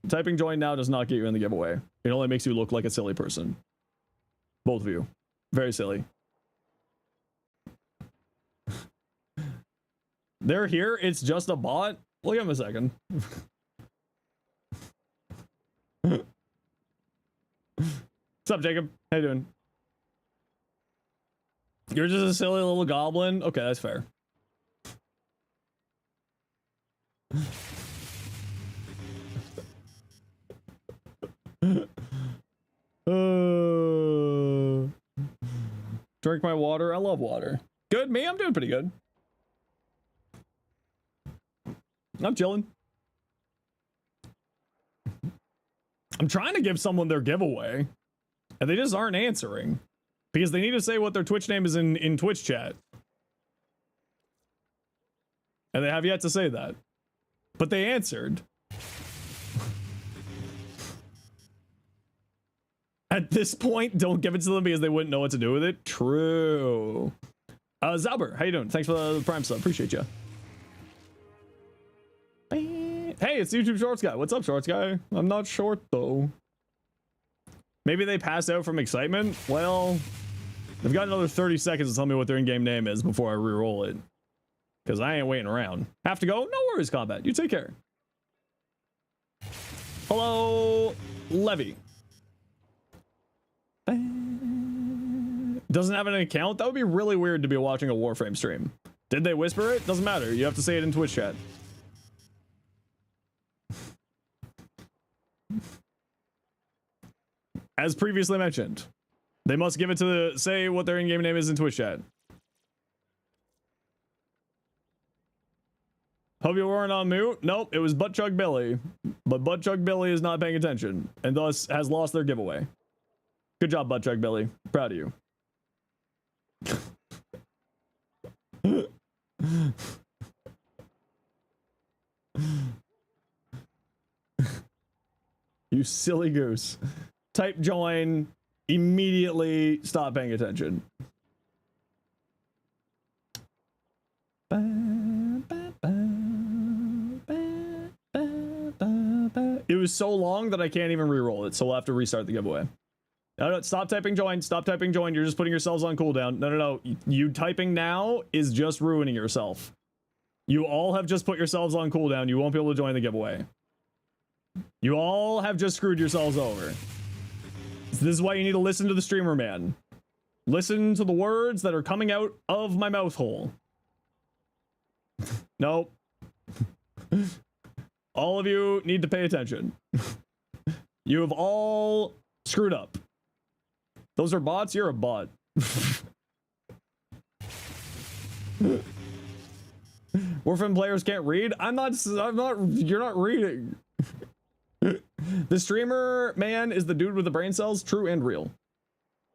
Typing join now does not get you in the giveaway. It only makes you look like a silly person. Both of you. Very silly. They're here. It's just a bot. Look at him a second. What's up, Jacob? How you doing? You're just a silly little goblin? Okay, that's fair. Drink my water. I love water. Good, me? I'm doing pretty good. I'm chilling. I'm trying to give someone their giveaway, and they just aren't answering. Because they need to say what their Twitch name is in Twitch chat. And they have yet to say that. But they answered. At this point, don't give it to them because they wouldn't know what to do with it. True. Zauber, how you doing? Thanks for the Prime sub. Appreciate you. Hey, it's YouTube Shorts Guy. What's up, Shorts Guy? I'm not short, though. Maybe they passed out from excitement? Well, they've got another 30 seconds to tell me what their in-game name is before I re-roll it. Because I ain't waiting around. Have to go? No worries, Combat. You take care. Hello, Levy. Doesn't have an account? That would be really weird to be watching a Warframe stream. Did they whisper it? Doesn't matter. You have to say it in Twitch chat. As previously mentioned, they must give it to the, say what their in-game name is in Twitch chat. Hope you weren't on mute. Nope, it was Butt Chug Billy. But Butt Chug Billy is not paying attention and thus has lost their giveaway. Good job, Butt Chug Billy. Proud of you. You silly goose. Type join, immediately stop paying attention. It was so long that I can't even re-roll it, so we'll have to restart the giveaway. No, stop typing join, stop typing join, you're just putting yourselves on cooldown. No, you typing now is just ruining yourself. You all have just put yourselves on cooldown, you won't be able to join the giveaway. You all have just screwed yourselves over. This is why you need to listen to the streamer, man. Listen to the words that are coming out of my mouth hole. Nope. All of you need to pay attention. You have all screwed up. Those are bots? You're a bot. Warframe players can't read? I'm not, you're not reading. The streamer man is the dude with the brain cells, true and real.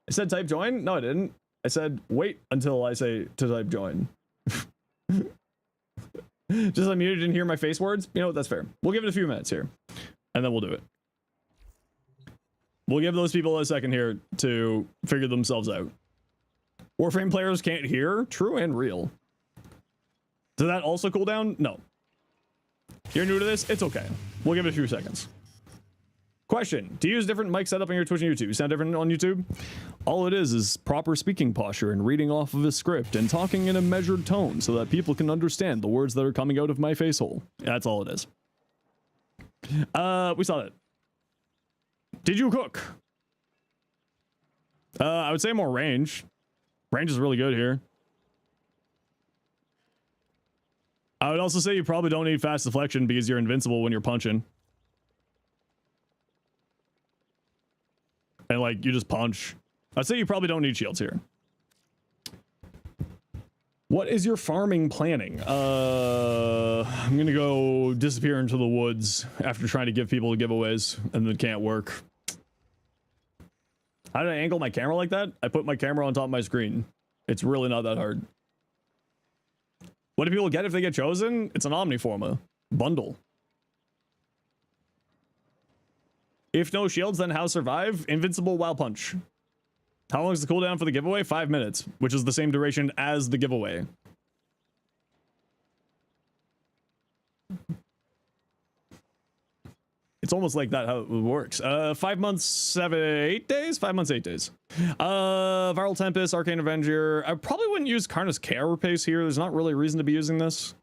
I said type join? No, I didn't. I said wait until I say to type join. Just unmuted, didn't hear my face words? You know what, that's fair. We'll give it a few minutes here, and then we'll do it. We'll give those people a second here to figure themselves out. Warframe players can't hear? True and real. Does that also cool down? No. You're new to this? It's okay. We'll give it a few seconds. Question. Do you use different mic setup on your Twitch and YouTube? You sound different on YouTube? All it is proper speaking posture and reading off of a script and talking in a measured tone so that people can understand the words that are coming out of my face hole. That's all it is. We saw that. Did you cook? I would say more range. Range is really good here. I would also say you probably don't need fast deflection because you're invincible when you're punching. And like, you just punch. I'd say you probably don't need shields here. What is your farming planning? I'm gonna go disappear into the woods after trying to give people giveaways and then can't work. How did I angle my camera like that? I put my camera on top of my screen. It's really not that hard. What do people get if they get chosen? It's an Omniforma bundle. If no shields, then how survive? Invincible while punch. How long is the cooldown for the giveaway? 5 minutes, which is the same duration as the giveaway. It's almost like that how it works. 5 months, 8 days? 5 months, 8 days. Viral Tempest, Arcane Avenger. I probably wouldn't use Karna's Carapace here. There's not really a reason to be using this.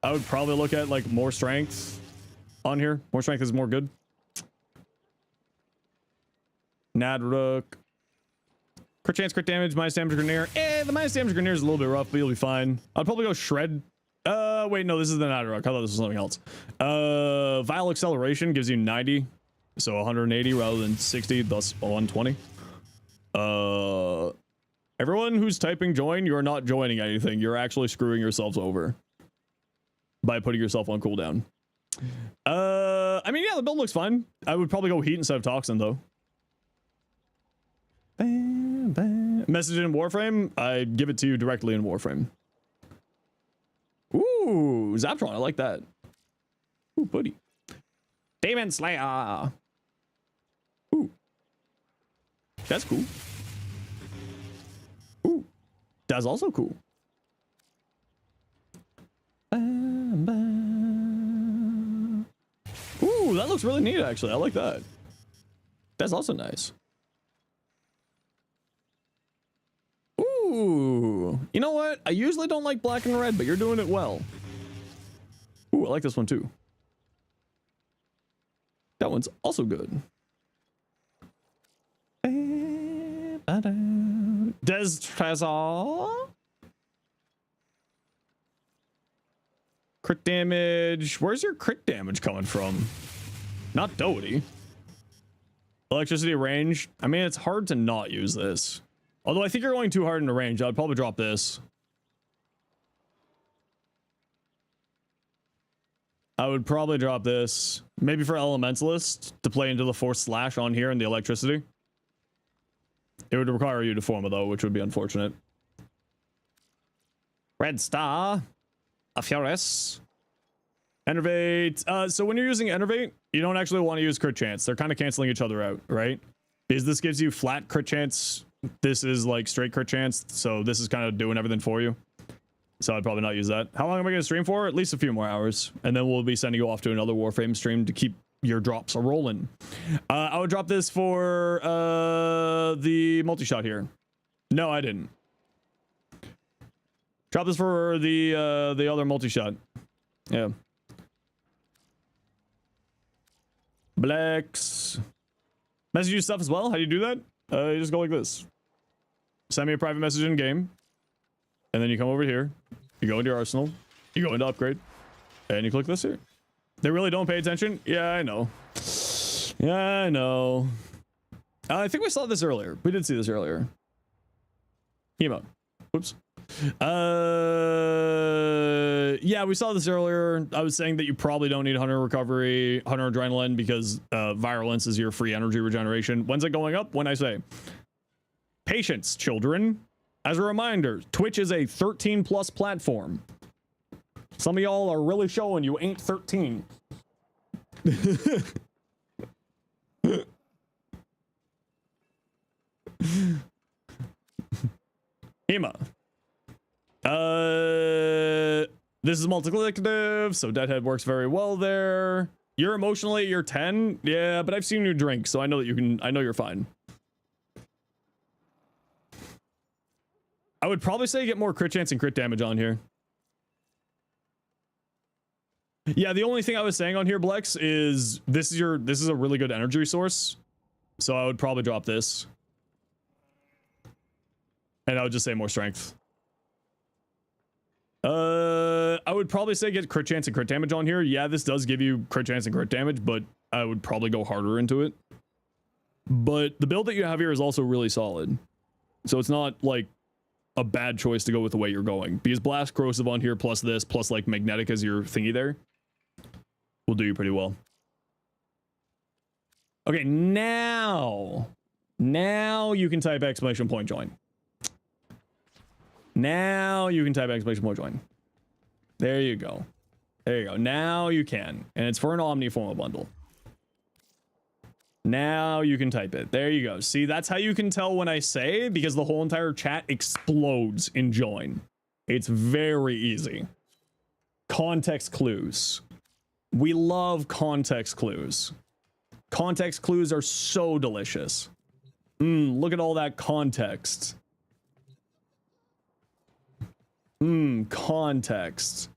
I would probably look at like more strength on here. More strength is more good. Nadrook. Crit chance, crit damage, minus damage Grenier. The minus damage Grenier is a little bit rough, but you'll be fine. I'd probably go Shred. Wait, no, this is the Nadrook. I thought this was something else. Vile Acceleration gives you 90, so 180 rather than 60, thus 120. Everyone who's typing join, you're not joining anything. You're actually screwing yourselves over by putting yourself on cooldown. I mean, yeah, the build looks fine. I would probably go Heat instead of Toxin, though. Message in Warframe? I'd give it to you directly in Warframe. Ooh, Zaptron, I like that. Ooh, buddy. Demon Slayer. Ooh. That's cool. Ooh. That's also cool. 5 looks really neat, actually. I like that. That's also nice. Ooh. You know what? I usually don't like black and red, but you're doing it well. Ooh, I like this one too. That one's also good. Des Trezor. Crit damage. Where's your crit damage coming from? Not Doty. Electricity range. I mean, it's hard to not use this. Although I think you're going too hard into range. I'd probably drop this. I would probably drop this. Maybe for Elementalist to play into the Force Slash on here and the electricity. It would require you to form it though, which would be unfortunate. Red Star. A Furus. Enervate. So when you're using Enervate, you don't actually want to use crit chance. They're kind of canceling each other out, right? Because this gives you flat crit chance. This is like straight crit chance. So this is kind of doing everything for you. So I'd probably not use that. How long am I going to stream for? At least a few more hours. And then we'll be sending you off to another Warframe stream to keep your drops rolling. I would drop this for the multi-shot here. No, I didn't. Drop this for the other multi-shot. Yeah. Blacks. Message you stuff as well. How do you do that? You just go like this. Send me a private message in game. And then you come over here. You go into your arsenal. You go into upgrade. And you click this here. They really don't pay attention? Yeah, I know. Yeah, I know. I think we saw this earlier. We did see this earlier. Emote. Oops. Yeah, we saw this earlier. I was saying that you probably don't need Hunter Recovery, Hunter Adrenaline, because Virulence is your free energy regeneration. When's it going up? When I say. Patience, children. As a reminder, Twitch is a 13+ platform. Some of y'all are really showing you ain't 13. Hema. This is multi-collective, so Deadhead works very well there. You're emotionally, you're 10. Yeah, but I've seen you drink, so I know that you can. I know you're fine. I would probably say get more crit chance and crit damage on here. Yeah, the only thing I was saying on here, Blex, is this is a really good energy source. So I would probably drop this. And I would just say more strength. I would probably say get crit chance and crit damage on here. Yeah, this does give you crit chance and crit damage, but I would probably go harder into it. But the build that you have here is also really solid. So it's not like a bad choice to go with the way you're going, because Blast Corrosive on here plus this plus like Magnetic as your thingy there will do you pretty well. Okay, now you can type exclamation point join. Now you can type exclamation point join. There you go. There you go. Now you can, and it's for an Omniforma bundle. Now you can type it. There you go. See, that's how you can tell when I say, because the whole entire chat explodes in join. It's very easy. Context clues. We love context clues. Context clues are so delicious. Look at all that context. Context.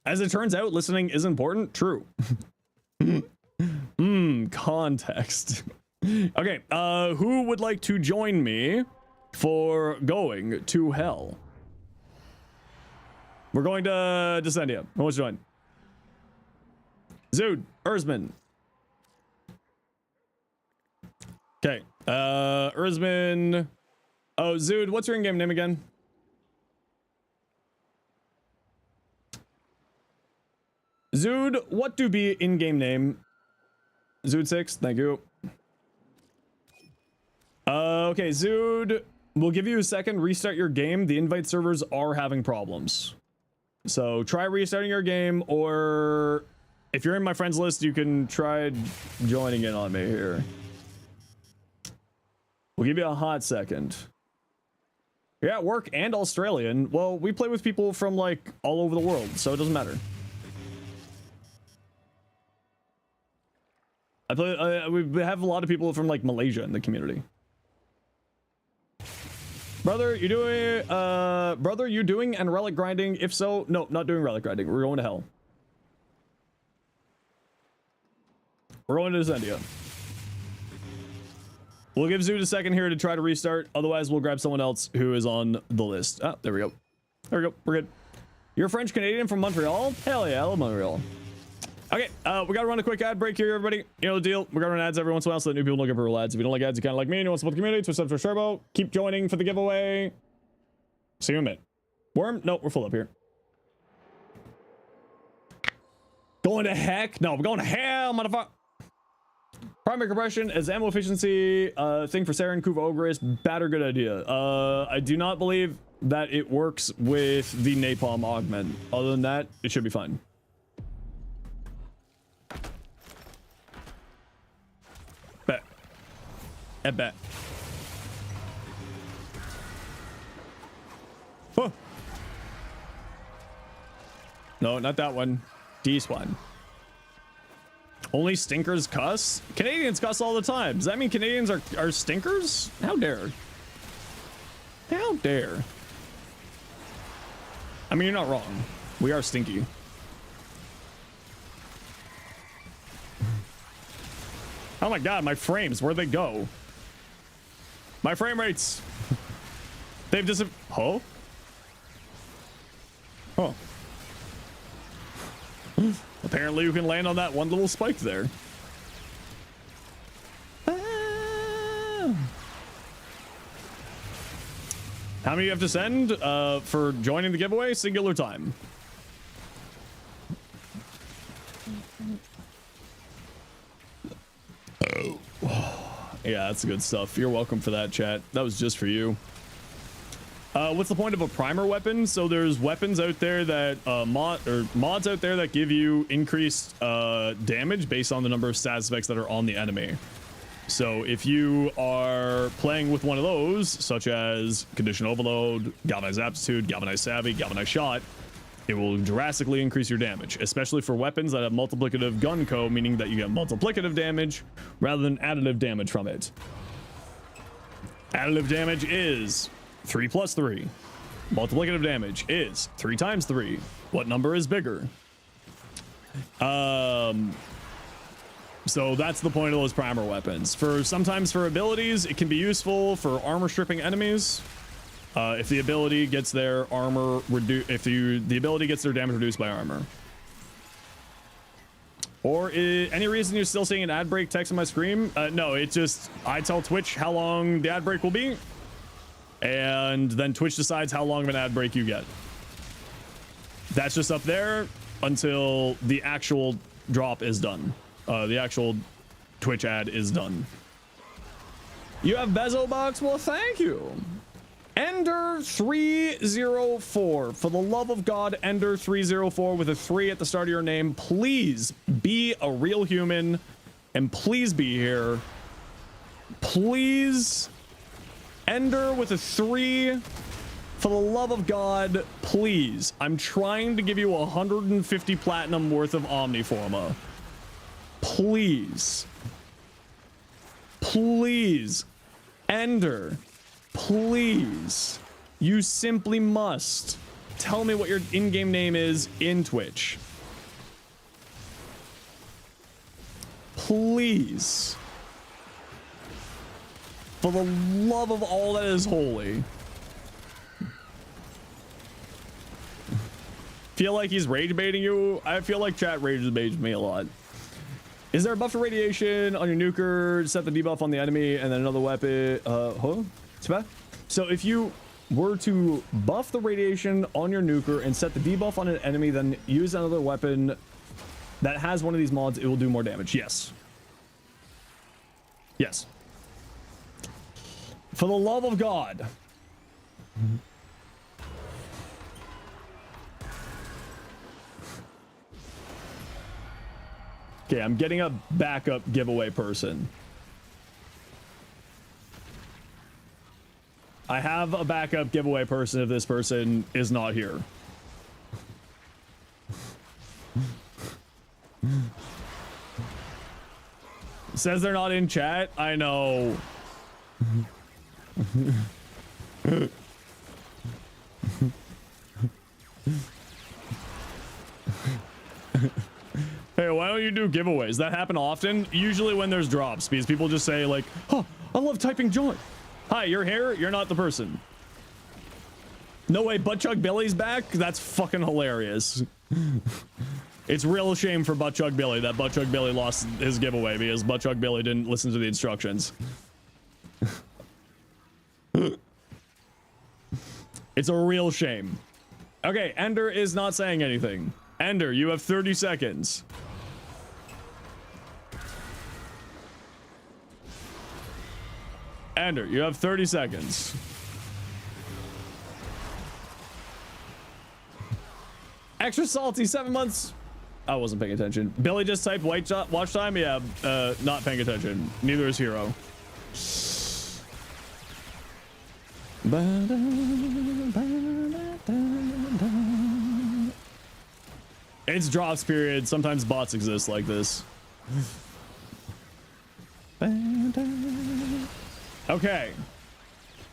As it turns out, listening is important. True. Context. Okay, who would like to join me for going to hell? We're going to Descendia. Who wants to join? Zood, Erzman. Okay, Erzman. Oh, Zood, what's your in-game name again? Zood, what do be in-game name? Zood 6, thank you. Okay, Zood, we'll give you a second. Restart your game. The invite servers are having problems. So try restarting your game, or if you're in my friends list, you can try joining in on me here. We'll give you a hot second. You're at work and Australian. Well, we play with people from like all over the world, so it doesn't matter. We have a lot of people from like Malaysia in the community. Brother, you doing and relic grinding? If so, no, not doing relic grinding. We're going to hell. We're going to Zendia. We'll give Zoot a second here to try to restart. Otherwise, we'll grab someone else who is on the list. Ah, there we go. There we go. We're good. You're a French Canadian from Montreal? Hell yeah, I love Montreal. Okay, we gotta run a quick ad break here, everybody. You know the deal. We gotta run ads every once in a while so that new people don't get real ads. If you don't like ads, you kind of like me and you want to support the community, Twitch subs for Turbo. Keep joining for the giveaway. See you in a minute. Worm? No, we're full up here. Going to heck? No, we're going to hell, motherfucker. Primary compression as ammo efficiency thing for Saren, Kuva Ogris. Bad or good idea? I do not believe that it works with the napalm augment. Other than that, it should be fine. Bet. I bet. Huh. No, not that one. This one. Only stinkers cuss? Canadians cuss all the time. Does that mean Canadians are stinkers? How dare? How dare? I mean, you're not wrong. We are stinky. Oh my god, my frames, where'd they go? My frame rates. They've huh? Huh. Apparently you can land on that one little spike there. Ah. How many do you have to send for joining the giveaway? Singular time. Yeah, that's good stuff. You're welcome for that, chat. That was just for you. What's the point of a primer weapon? So there's weapons out there that mods out there that give you increased damage based on the number of stat effects that are on the enemy. So if you are playing with one of those, such as Condition Overload, Galvanized Aptitude, Galvanized Savvy, Galvanized Shot, it will drastically increase your damage, especially for weapons that have multiplicative gun co, meaning that you get multiplicative damage rather than additive damage from it. Additive damage is 3 plus 3. Multiplicative damage is 3 times 3. What number is bigger? So that's the point of those primer weapons. Sometimes for abilities, it can be useful for armor stripping enemies. If the ability gets their armor the ability gets their damage reduced by armor. Or any reason you're still seeing an ad break text on my screen? No, it just I tell Twitch how long the ad break will be. And then Twitch decides how long of an ad break you get. That's just up there until the actual drop is done. The actual Twitch ad is done. You have Bezo Box? Well, thank you. Ender 304. For the love of God, Ender 304 with a 3 at the start of your name. Please be a real human and please be here. Please. Ender with a 3, for the love of God, please. I'm trying to give you 150 platinum worth of Omniforma. Please. Please. Ender. Please. You simply must. Tell me what your in-game name is in Twitch. Please. For the love of all that is holy. Feel like he's rage baiting you? I feel like chat rage baits me a lot. Is there a buff for radiation on your nuker? Set the debuff on the enemy and then another weapon. So if you were to buff the radiation on your nuker and set the debuff on an enemy, then use another weapon that has one of these mods, it will do more damage. Yes. Yes. For the love of God. Okay, I'm getting a backup giveaway person. I have a backup giveaway person if this person is not here. Says they're not in chat. I know. Hey, why don't you do giveaways? That happen often, usually when there's drops, because people just say like, oh, I love typing joy. Hi, you're here, you're not the person. No way, Buttchug Billy's back? That's fucking hilarious. It's real shame for Buttchug Billy that Buttchug Billy lost his giveaway because Buttchug Billy didn't listen to the instructions. It's a real shame. Okay, Ender is not saying anything. Ender, you have 30 seconds. Ender, you have 30 seconds. Extra salty, 7 months. I wasn't paying attention. Billy just typed watch time. Yeah, not paying attention. Neither is Hero. It's drops period. Sometimes bots exist like this. Okay.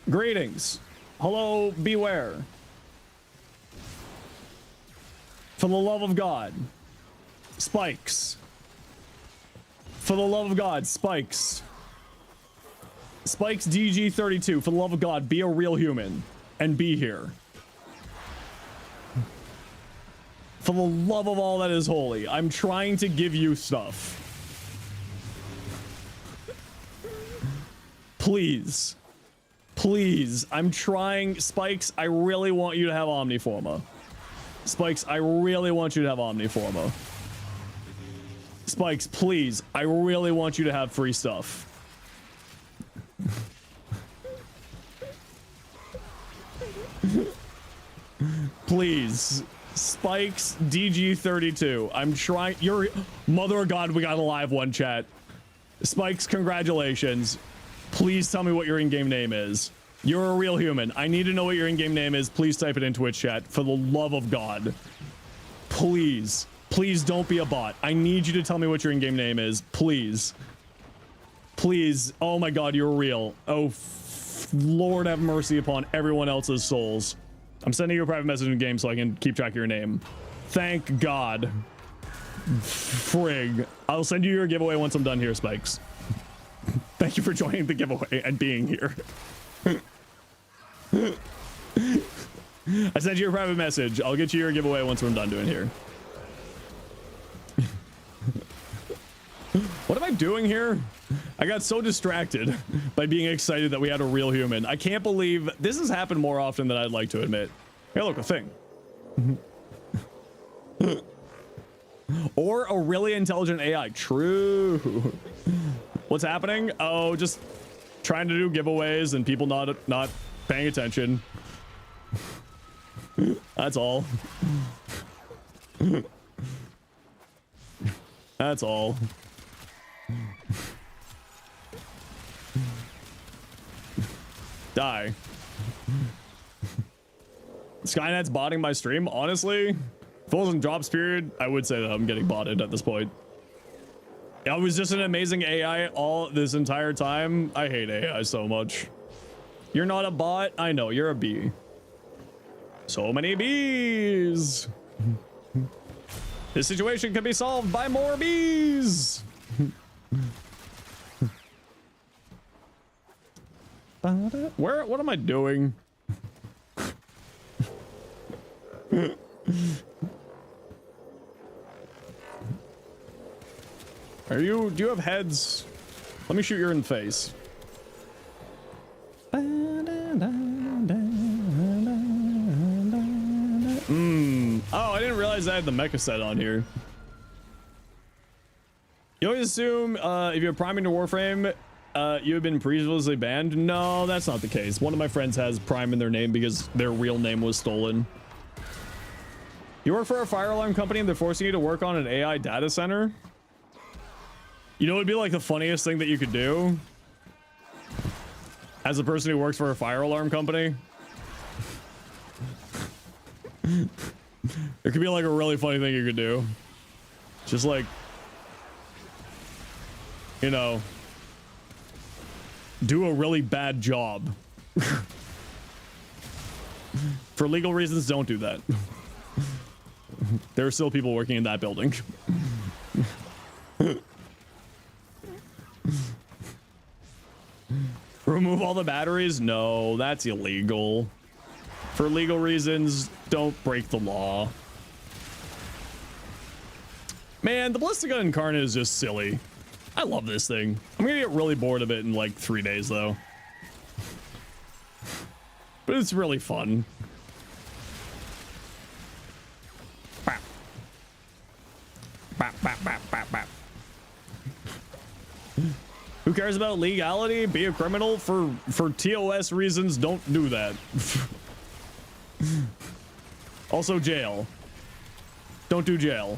Greetings. Hello, beware. For the love of God. Spikes. For the love of God, Spikes. Spikes DG32. For the love of God, be a real human. And be here. For the love of all that is holy, I'm trying to give you stuff. Please. Please. I'm trying. Spikes, I really want you to have Omniforma. Spikes, I really want you to have Omniforma. Spikes, please. I really want you to have free stuff. Please. Spikes DG32. I'm trying. You're mother of God. We got a live one, chat. Spikes, congratulations. Please tell me what your in-game name is. You're a real human. I need to know what your in-game name is. Please type it in Twitch chat. For the love of God. Please. Please don't be a bot. I need you to tell me what your in-game name is. Please. Please. Oh my God, you're real. Oh, Lord have mercy upon everyone else's souls. I'm sending you a private message in game so I can keep track of your name. Thank God. Frig. I'll send you your giveaway once I'm done here, Spikes. Thank you for joining the giveaway and being here. I sent you a private message. I'll get you your giveaway once we're done doing here. What am I doing here? I got so distracted by being excited that we had a real human. I can't believe this has happened more often than I'd like to admit. Hey, look, a thing. Or a really intelligent AI. True. What's happening? Oh, just trying to do giveaways and people not paying attention. That's all. That's all. Die. Skynet's botting my stream. Honestly, if it wasn't drops period, I would say that I'm getting botted at this point. I was just an amazing AI all this entire time. I hate AI so much. You're not a bot. I know, you're a bee. So many bees. This situation can be solved by more bees. What am I doing? Do you have heads? Let me shoot you in the face. Oh, I didn't realize I had the mecha set on here. You always assume if you're priming to Warframe, you have been previously banned. No, that's not the case. One of my friends has Prime in their name because their real name was stolen. You work for a fire alarm company and they're forcing you to work on an AI data center? You know, it'd be like the funniest thing that you could do as a person who works for a fire alarm company. It could be like a really funny thing you could do. Just like you know, do a really bad job. For legal reasons, don't do that. There are still people working in that building. Remove all the batteries? No, that's illegal. For legal reasons, don't break the law. Man, the Ballistica Incarnate is just silly. I love this thing. I'm gonna get really bored of it in like 3 days though. But it's really fun. Bap. Bap, bap, bap, bap, bap. Who cares about legality? Be a criminal for TOS reasons. Don't do that. Also jail. Don't do jail.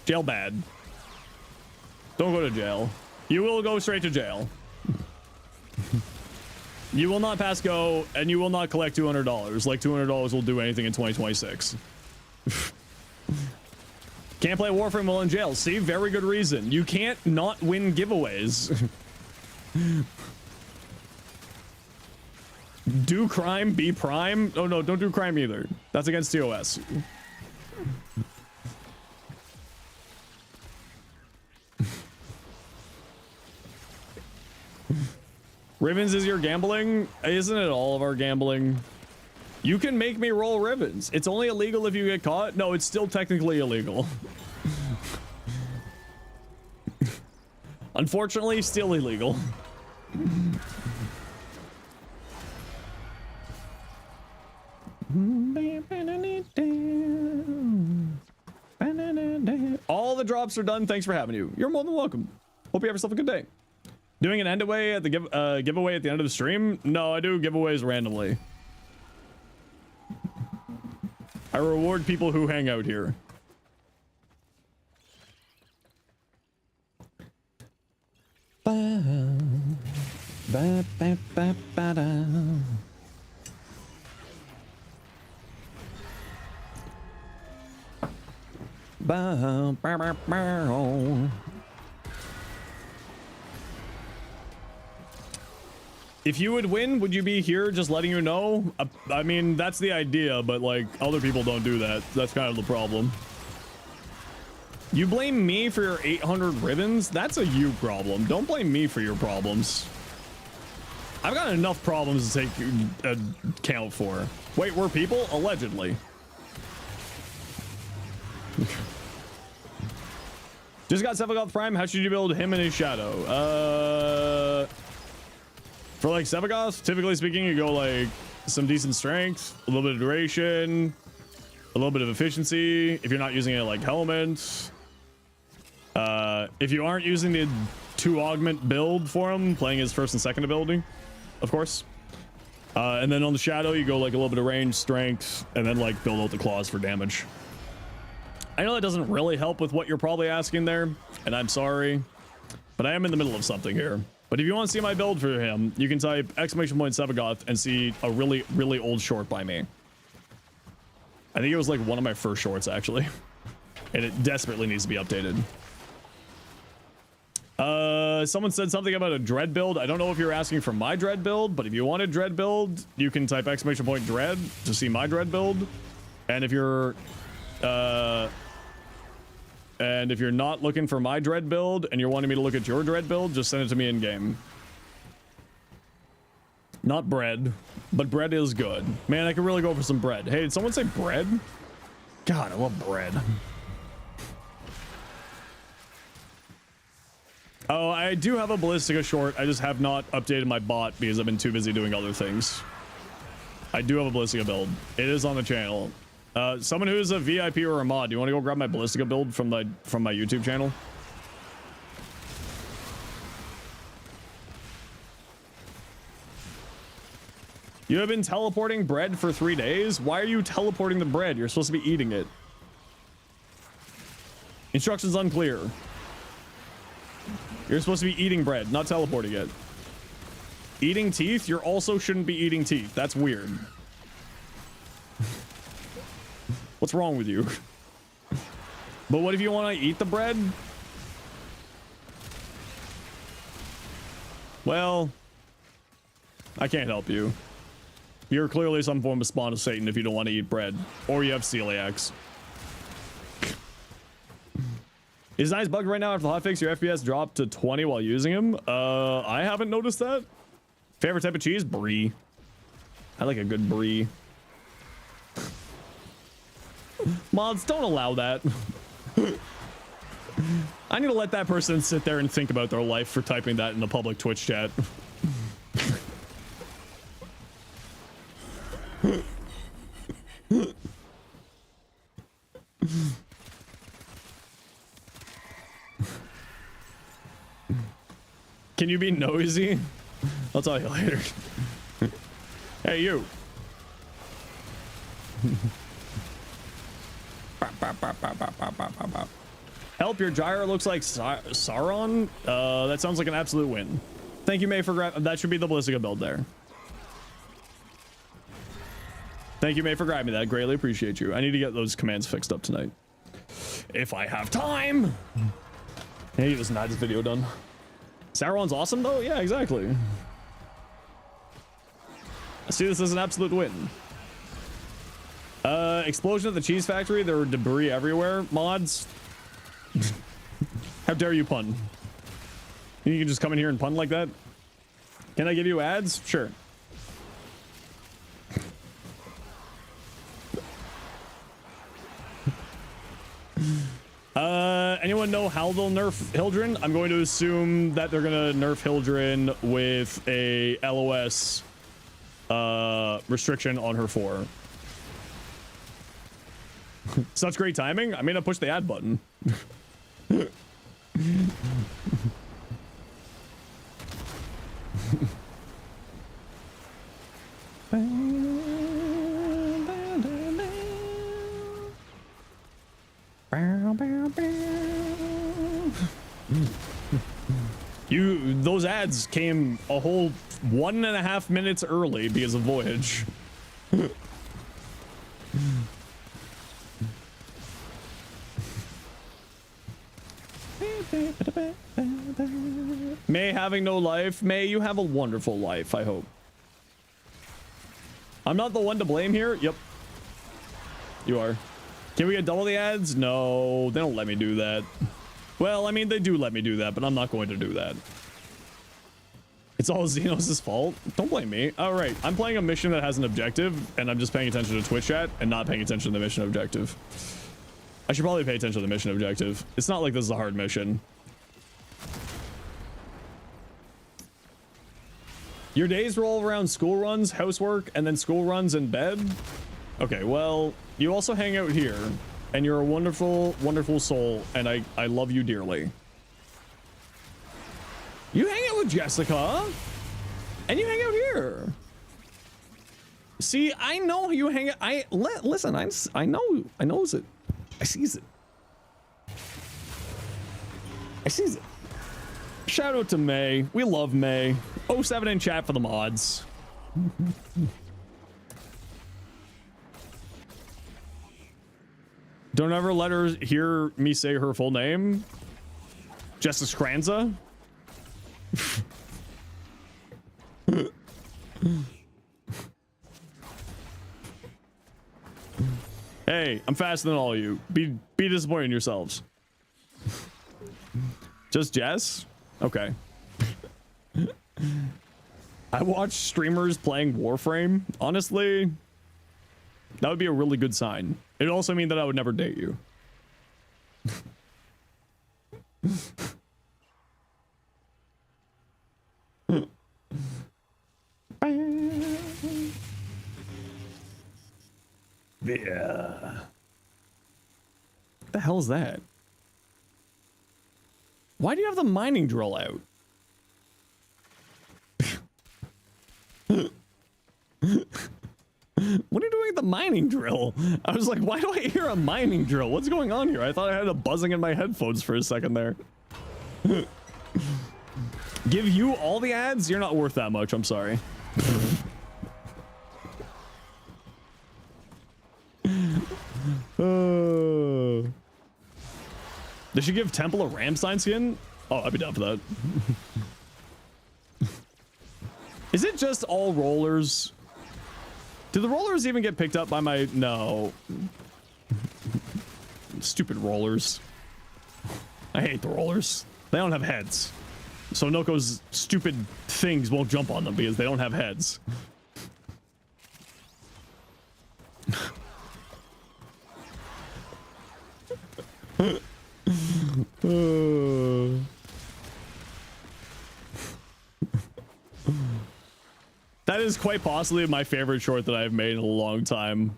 Jail bad. Don't go to jail. You will go straight to jail. You will not pass go, and you will not collect $200. Like $200 will do anything in 2026. Can't play Warframe while in jail. See, very good reason. You can't not win giveaways. Do crime, be prime. Oh no, don't do crime either. That's against TOS. Ribbons is your gambling? Isn't it all of our gambling? You can make me roll ribbons. It's only illegal if you get caught. No, it's still technically illegal. Unfortunately, still illegal. All the drops are done. Thanks for having you. You're more than welcome. Hope you have yourself a good day. Doing an end away at the giveaway at the end of the stream? No, I do giveaways randomly. I reward people who hang out here. If you would win, would you be here just letting you know? I mean, that's the idea, but like other people don't do that. That's kind of the problem. You blame me for your 800 ribbons? That's a you problem. Don't blame me for your problems. I've got enough problems to take account for. Wait, we're people? Allegedly. Just got Sevagoth Prime. How should you build him in his shadow? For like Sevagoth, typically speaking, you go like some decent strength, a little bit of duration, a little bit of efficiency. If you're not using it like helmet. If you aren't using the 2 augment build for him, playing his first and second ability, of course. And then on the shadow, you go like a little bit of range, strength, and then like build out the claws for damage. I know that doesn't really help with what you're probably asking there, and I'm sorry, but I am in the middle of something here. But if you want to see my build for him, you can type !Sevagoth and see a really, really old short by me. I think it was like one of my first shorts, actually. And it desperately needs to be updated. Someone said something about a dread build. I don't know if you're asking for my dread build, but if you want a dread build, you can type !dread to see my dread build. And if you're not looking for my dread build and you're wanting me to look at your dread build, just send it to me in game. Not bread, but bread is good. Man, I could really go for some bread. Hey, did someone say bread? God, I love bread. Oh, I do have a Ballistica short. I just have not updated my bot because I've been too busy doing other things. I do have a Ballistica build. It is on the channel. Someone who's a VIP or a mod, do you want to go grab my Ballistica build from my YouTube channel? You have been teleporting bread for 3 days? Why are you teleporting the bread? You're supposed to be eating it. Instructions unclear. You're supposed to be eating bread, not teleporting it. Eating teeth? You also shouldn't be eating teeth. That's weird. What's wrong with you? But what if you want to eat the bread? Well, I can't help you. You're clearly some form of spawn of Satan if you don't want to eat bread. Or you have celiacs. Is Nice bugged right now after the hotfix? Your FPS dropped to 20 while using him? I haven't noticed that. Favorite type of cheese? Brie. I like a good brie. Mods, don't allow that. I need to let that person sit there and think about their life for typing that in the public Twitch chat. Can you be noisy? I'll tell you later. Hey, you. Help, your gyro looks like Sauron. That sounds like an absolute win. Thank you, May, for that should be the Ballistica build there. Thank you, May, for grabbing that. Greatly appreciate you. I need to get those commands fixed up tonight. If I have time. Hey, he doesn't have this video done. Sauron's awesome, though? Yeah, exactly. I see this as an absolute win. Explosion at the cheese factory. There were debris everywhere. Mods. How dare you pun? You can just come in here and pun like that? Can I give you ads? Sure. Anyone know how they'll nerf Hildren? I'm going to assume that they're gonna nerf Hildren with a LOS restriction on her 4. Such great timing. I may not push the ad button. Those ads came a whole 1.5 minutes early because of Voyage. May having no life. May you have a wonderful life, I hope. I'm not the one to blame here. Yep. You are. Can we get double the ads? No, they don't let me do that. Well, I mean, they do let me do that, but I'm not going to do that. It's all Zenos' fault. Don't blame me. All right, I'm playing a mission that has an objective, and I'm just paying attention to Twitch chat and not paying attention to the mission objective. I should probably pay attention to the mission objective. It's not like this is a hard mission. Your days roll around school runs, housework, and then school runs and bed? Okay, well, you also hang out here, and you're a wonderful, wonderful soul, and I love you dearly. You hang out with Jessica, and you hang out here. See, I know you hang out. Listen, I knows it. I sees it. I sees it. Shout out to May. We love May. 07 in chat for the mods. Don't ever let her hear me say her full name. Justice Kranza. Hey, I'm faster than all of you. Be disappointed in yourselves. Just Jess? Okay. I watch streamers playing Warframe. Honestly, that would be a really good sign. It'd also mean that I would never date you. Yeah. What the hell is that? Why do you have the mining drill out? What are you doing with the mining drill? I was like, why do I hear a mining drill? What's going on here? I thought I had a buzzing in my headphones for a second there. Give you all the ads? You're not worth that much. I'm sorry. They should give Temple a Ramstein skin? Oh, I'd be down for that. Is it just all rollers? Do the rollers even get picked up by my... No. Stupid rollers. I hate the rollers. They don't have heads. So Noko's stupid things won't jump on them because they don't have heads. That is quite possibly my favorite short that I've made in a long time.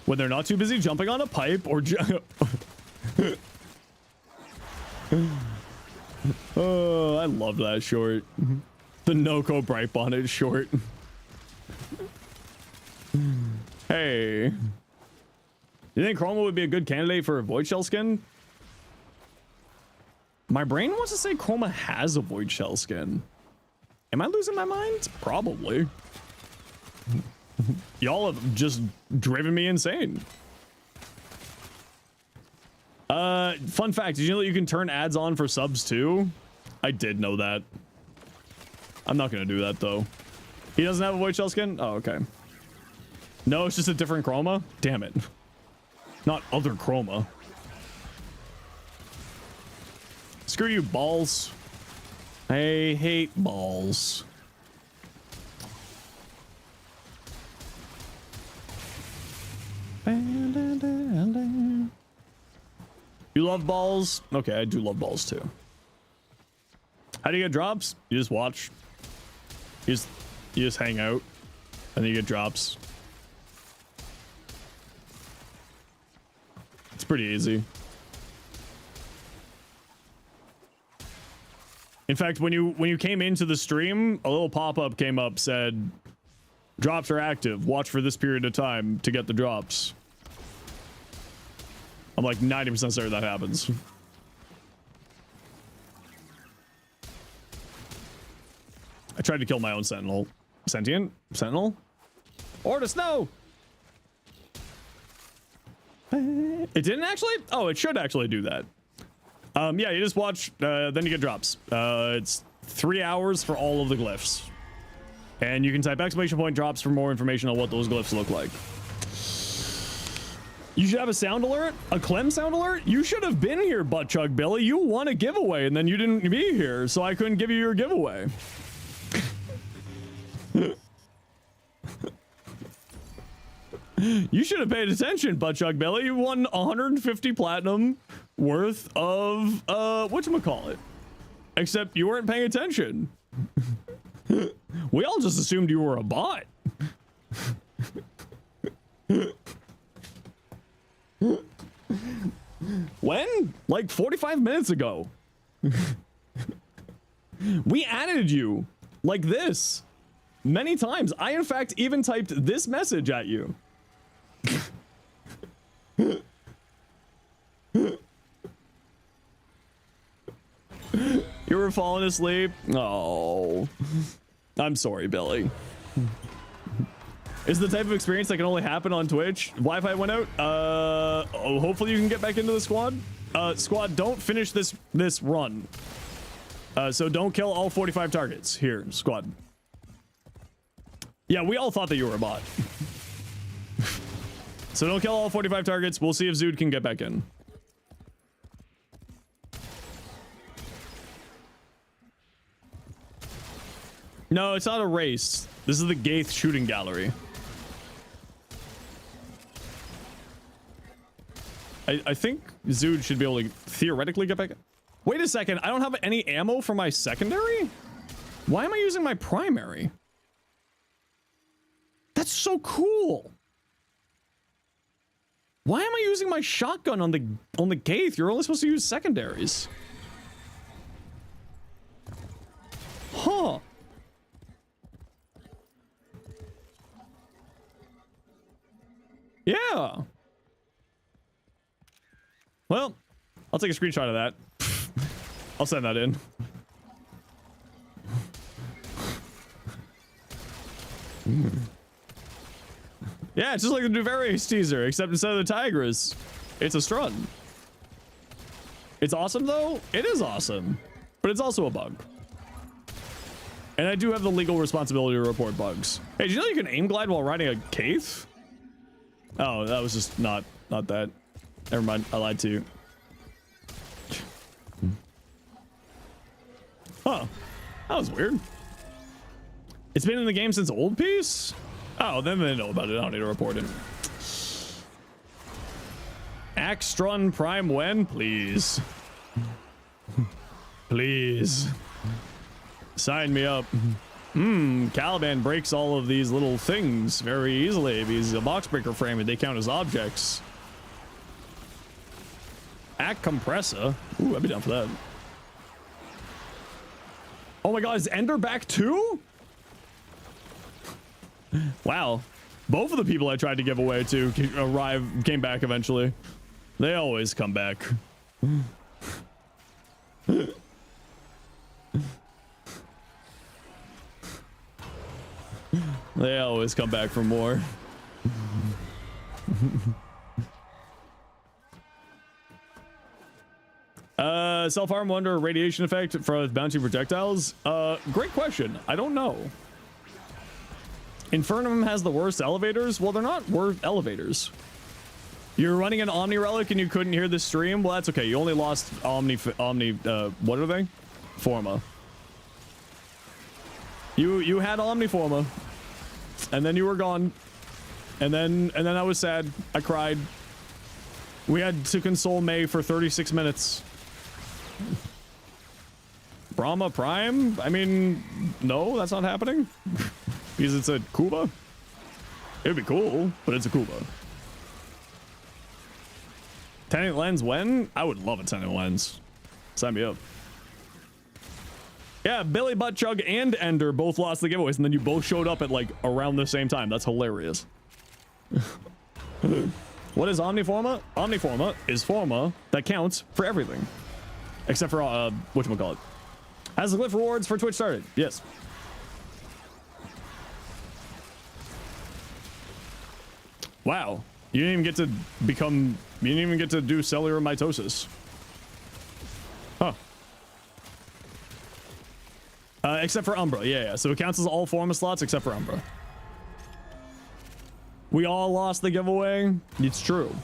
When they're not too busy jumping on a pipe or oh, I love that short. The Noko Bright Bonnet short. Hey. You think Chroma would be a good candidate for a Void Shell skin? My brain wants to say Chroma has a Void Shell skin. Am I losing my mind? Probably. Y'all have just driven me insane. Fun fact, did you know that you can turn ads on for subs too? I did know that. I'm not gonna do that though. He doesn't have a Void Shell skin? Oh, okay. No, it's just a different Chroma? Damn it. Not other Chroma. Screw you, balls. I hate balls. You love balls? Okay, I do love balls too. How do you get drops? You just watch. You just hang out, and then you get drops. It's pretty easy. In fact, when you came into the stream, a little pop-up came up, said, drops are active. Watch for this period of time to get the drops. I'm like 90% certain that happens. I tried to kill my own sentinel. Sentient? Sentinel? Ortus, no! It didn't actually? Oh, it should actually do that. Yeah, you just watch, then you get drops. It's 3 hours for all of the glyphs. And you can type ! drops for more information on what those glyphs look like. You should have a sound alert? A Clem sound alert? You should have been here, Buttchug Billy. You won a giveaway and then you didn't be here, so I couldn't give you your giveaway. You should have paid attention, Buttchug Billy. You won 150 platinum worth of whatchamacallit. Except you weren't paying attention. We all just assumed you were a bot. When? Like 45 minutes ago. We added you like this many times. I in fact even typed this message at you. You were falling asleep? Oh, I'm sorry, Billy. Is the type of experience that can only happen on Twitch. Wi-Fi went out. Oh, hopefully you can get back into the squad. Squad, don't finish this run. So don't kill all 45 targets. Here, squad. Yeah, we all thought that you were a bot. So don't kill all 45 targets. We'll see if Zood can get back in. No, it's not a race. This is the Gaith shooting gallery. I think Zood should be able to theoretically get back in. Wait a second. I don't have any ammo for my secondary? Why am I using my primary? That's so cool. Why am I using my shotgun on the Gaith? You're only supposed to use secondaries. Huh. Yeah. Well, I'll take a screenshot of that. I'll send that in. Yeah, it's just like the Duvarius teaser, except instead of the Tigris, it's a Strun. It's awesome though. It is awesome, but it's also a bug. And I do have the legal responsibility to report bugs. Hey, did you know you can aim glide while riding a Kaith? Oh, that was just not that. Never mind, I lied to you. Huh. That was weird. It's been in the game since Old Peace? Oh, then they know about it. I don't need to report it. Axtron Prime when? Please. Please. Sign me up. Caliban breaks all of these little things very easily. If he's a box breaker frame and they count as objects. Act compressor. Ooh, I'd be down for that. Oh my god, is Ender back too? Wow. Both of the people I tried to give away to came back eventually. They always come back. They always come back for more. Self-harm under radiation effect for bouncing projectiles? Great question. I don't know. Infernum has the worst elevators? Well, they're not worst elevators. You're running an Omni Relic and you couldn't hear the stream? Well, that's okay. You only lost Omni, what are they? Forma. You had Omniforma. And then you were gone. And then I was sad. I cried. We had to console May for 36 minutes. Brahma Prime? I mean, no, that's not happening. Because it's a Kuba. It'd be cool, but it's a Kuba. Tenant Lens when? I would love a Tenant Lens. Sign me up. Yeah, Billy Buttchug and Ender both lost the giveaways, and then you both showed up at like around the same time. That's hilarious. What is Omniforma? Omniforma is Forma that counts for everything. Except for, whatchamacallit. Has the glyph rewards for Twitch started? Yes. Wow. You didn't even get to become... You didn't even get to do cellular mitosis. Huh. Except for Umbra. Yeah. So it counts as all Forma slots except for Umbra. We all lost the giveaway. It's true.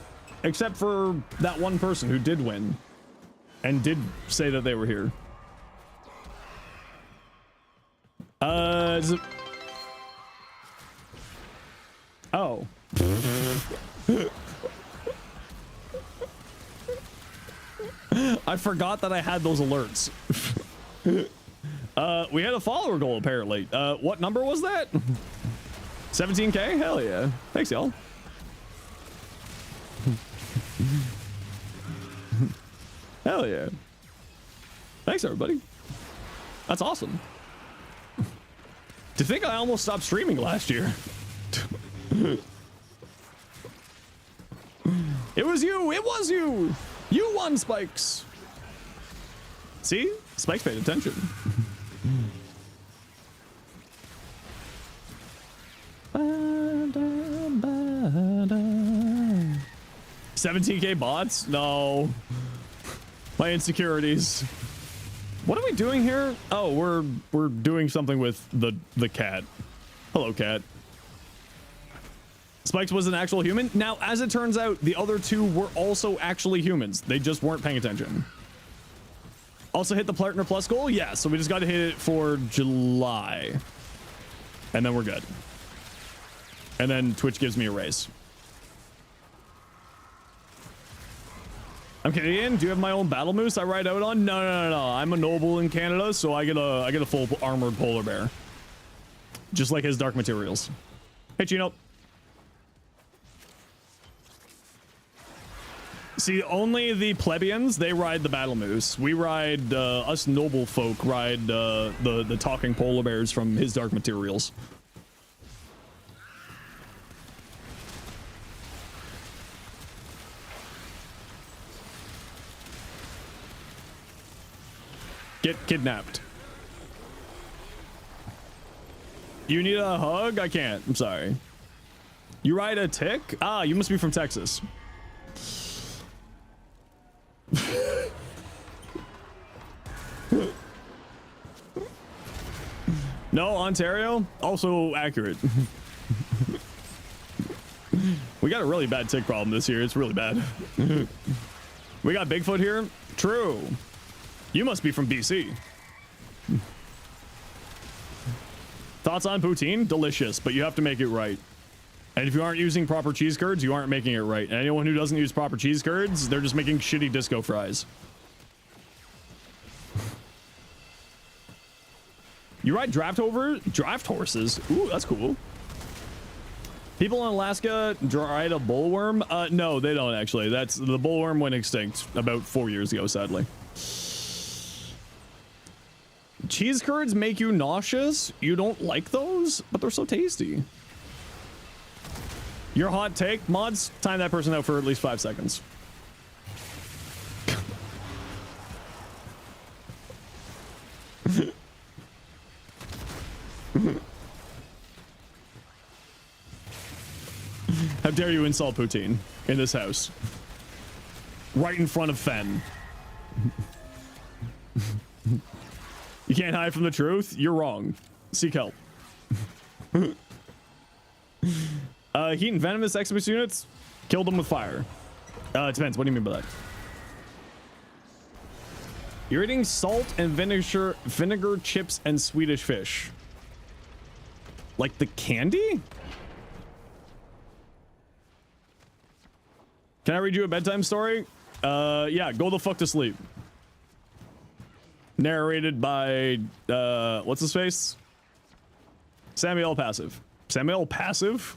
Except for that one person who did win. And did say that they were here. Oh. I forgot that I had those alerts. We had a follower goal apparently. What number was that? 17K? Hell yeah. Thanks, y'all. Hell yeah. Thanks, everybody. That's awesome. To think I almost stopped streaming last year. It was you! It was you! You won, Spikes! See? Spikes paid attention. 17K bots? No. My insecurities. What are we doing here? Oh, we're doing something with the cat. Hello, cat. Spikes was an actual human. Now, as it turns out, the other two were also actually humans. They just weren't paying attention. Also hit the Partner Plus goal? Yeah, so we just got to hit it for July. And then we're good. And then Twitch gives me a raise. I'm Canadian. Do you have my own battle moose I ride out on? No. I'm a noble in Canada, so I get a full armored polar bear. Just like his dark materials. Hey, Chino. See, only the plebeians, they ride the battle moose. We ride, us noble folk ride the talking polar bears from his dark materials. Get kidnapped. You need a hug? I can't. I'm sorry. You ride a tick? Ah, you must be from Texas. No, Ontario, also accurate. We got a really bad tick problem this year. It's really bad. We got Bigfoot here. True. You must be from BC. Thoughts on poutine? Delicious, but you have to make it right. And if you aren't using proper cheese curds, you aren't making it right. And anyone who doesn't use proper cheese curds, they're just making shitty disco fries. You ride draft horses? Ooh, that's cool. People in Alaska ride a bullworm? No, they don't actually. The bullworm went extinct about 4 years ago, sadly. Cheese curds make you nauseous? You don't like those? But they're so tasty. Your hot take, mods, time that person out for at least 5 seconds. How dare you insult poutine in this house? Right in front of Fen. You can't hide from the truth? You're wrong. Seek help. Heat and venomous Exodus units? Killed them with fire. It depends. What do you mean by that? You're eating salt and vinegar chips and Swedish fish. Like the candy? Can I read you a bedtime story? Yeah, go the fuck to sleep. Narrated by, what's his face? Samuel Passive. Samuel Passive?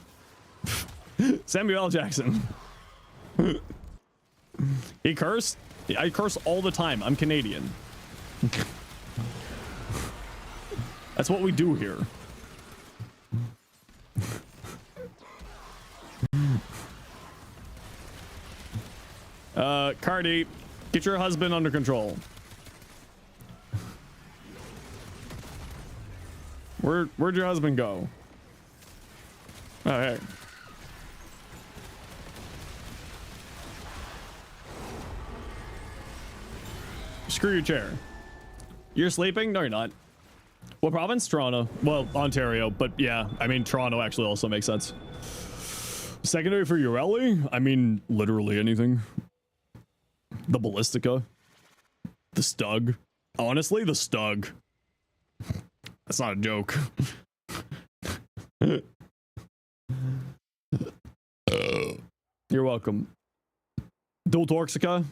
Samuel L. Jackson. He cursed? I curse all the time. I'm Canadian. That's what we do here. Cardi, get your husband under control. Where'd your husband go? Oh, hey. Screw your chair. You're sleeping? No, you're not. What province? Toronto. Well, Ontario, but yeah, I mean, Toronto actually also makes sense. Secondary for Urelli? I mean, literally anything. The Ballistica. The Stug. Honestly, the Stug. That's not a joke. You're welcome. Dual Torxica.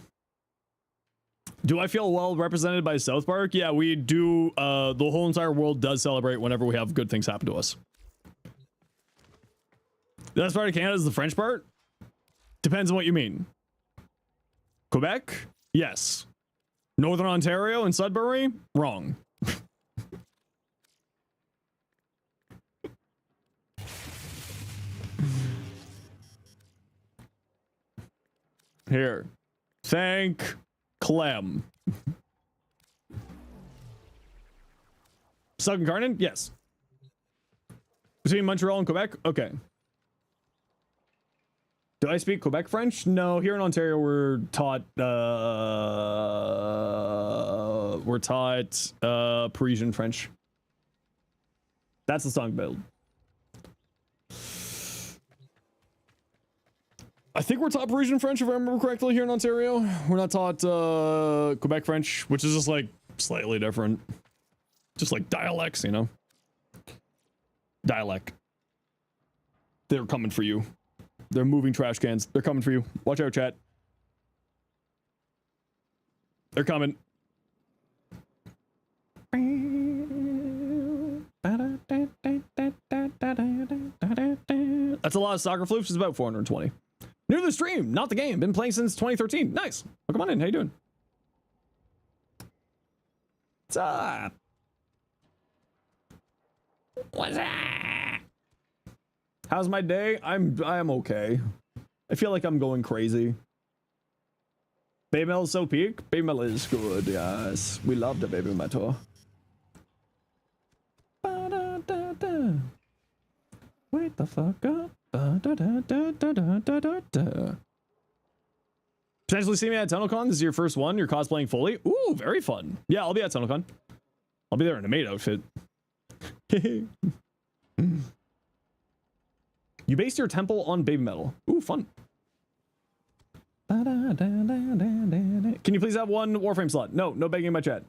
Do I feel well represented by South Park? Yeah, we do. The whole entire world does celebrate whenever we have good things happen to us. The best part of Canada is the French part? Depends on what you mean. Quebec? Yes. Northern Ontario and Sudbury? Wrong. Here. Thank Clem. Sugg and Carnan? Yes. Between Montreal and Quebec? Okay. Do I speak Quebec French? No, here in Ontario we're taught Parisian French. That's the song build. I think we're taught Parisian French if I remember correctly here in Ontario. We're not taught Quebec French, which is just like slightly different. Just like dialects, you know? Dialect. They're coming for you. They're moving trash cans. They're coming for you. Watch out, chat. They're coming. That's a lot of soccer floops. It's about 420. New to the stream, not the game. Been playing since 2013. Nice. Well, come on in. How you doing? What's up? What's up? How's my day? I'm okay. I feel like I'm going crazy. Baby metal is so peak. Baby metal is good, yes. We love the baby metal. Wait the fuck up. Potentially see me at TunnelCon. This is your first one. You're cosplaying fully. Ooh, very fun. Yeah, I'll be at TunnelCon. I'll be there in a maid outfit. You based your temple on baby metal. Ooh, fun. Can you please have one Warframe slot? No, no begging in my chat.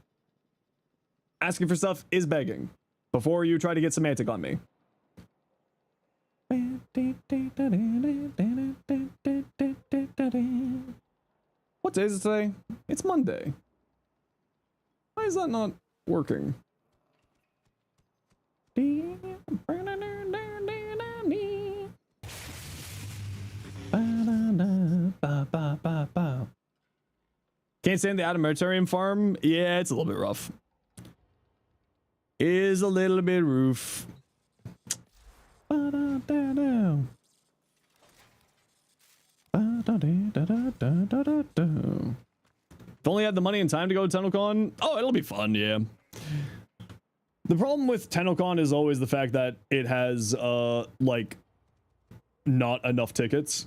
Asking for stuff is begging. Before you try to get semantic on me. What day is it today? It's Monday. Why is that not working? Can't stand the Adamantium farm. Yeah, it's a little bit rough. Is a little bit roof. If only had the money and time to go to TennoCon. Oh, it'll be fun, yeah. The problem with TennoCon is always the fact that it has, like, not enough tickets.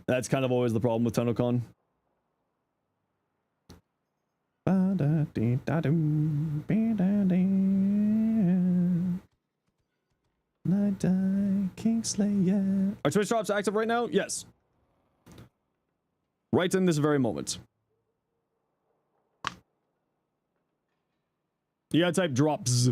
That's kind of always the problem with TennoCon. Kingslayer. Are Twitch drops active right now? Yes. Right in this very moment. You gotta type drops.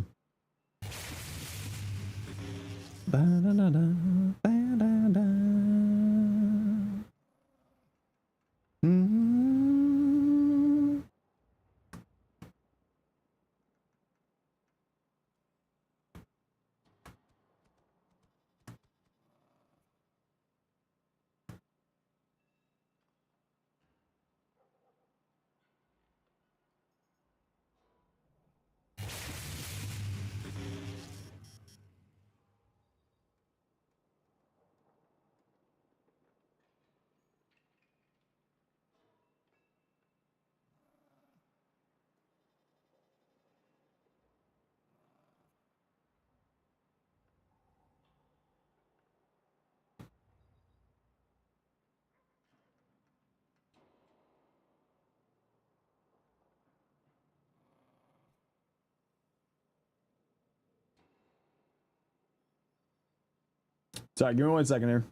Sorry, give me 1 second here.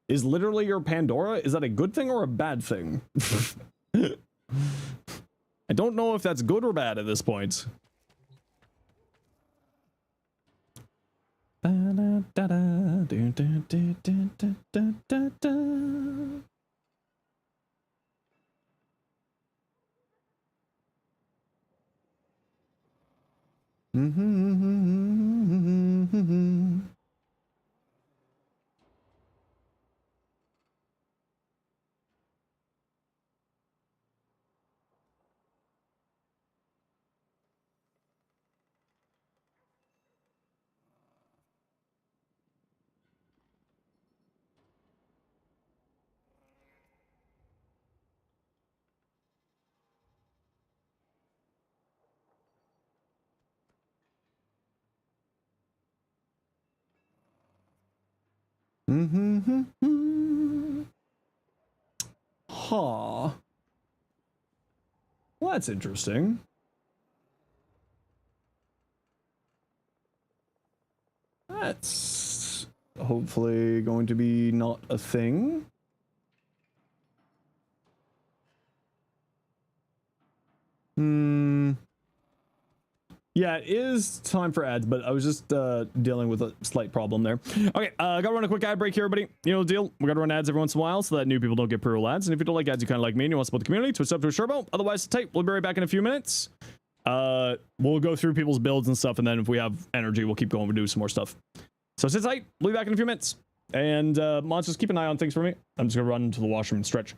Is literally your Pandora? Is that a good thing or a bad thing? I don't know if that's good or bad at this point. Huh. Well, that's interesting. That's hopefully going to be not a thing. Yeah, it is time for ads, but I was just dealing with a slight problem there. Okay, gotta run a quick ad break here, everybody. You know the deal. We gotta run ads every once in a while so that new people don't get pre-roll ads. And if you don't like ads, you kind of like me and you want to support the community, twitch up to a Sherbo. Otherwise, tight. We'll be right back in a few minutes. We'll go through people's builds and stuff, and then if we have energy, we'll keep going and do some more stuff. So sit tight. We'll be back in a few minutes. And monsters, keep an eye on things for me. I'm just gonna run to the washroom and stretch.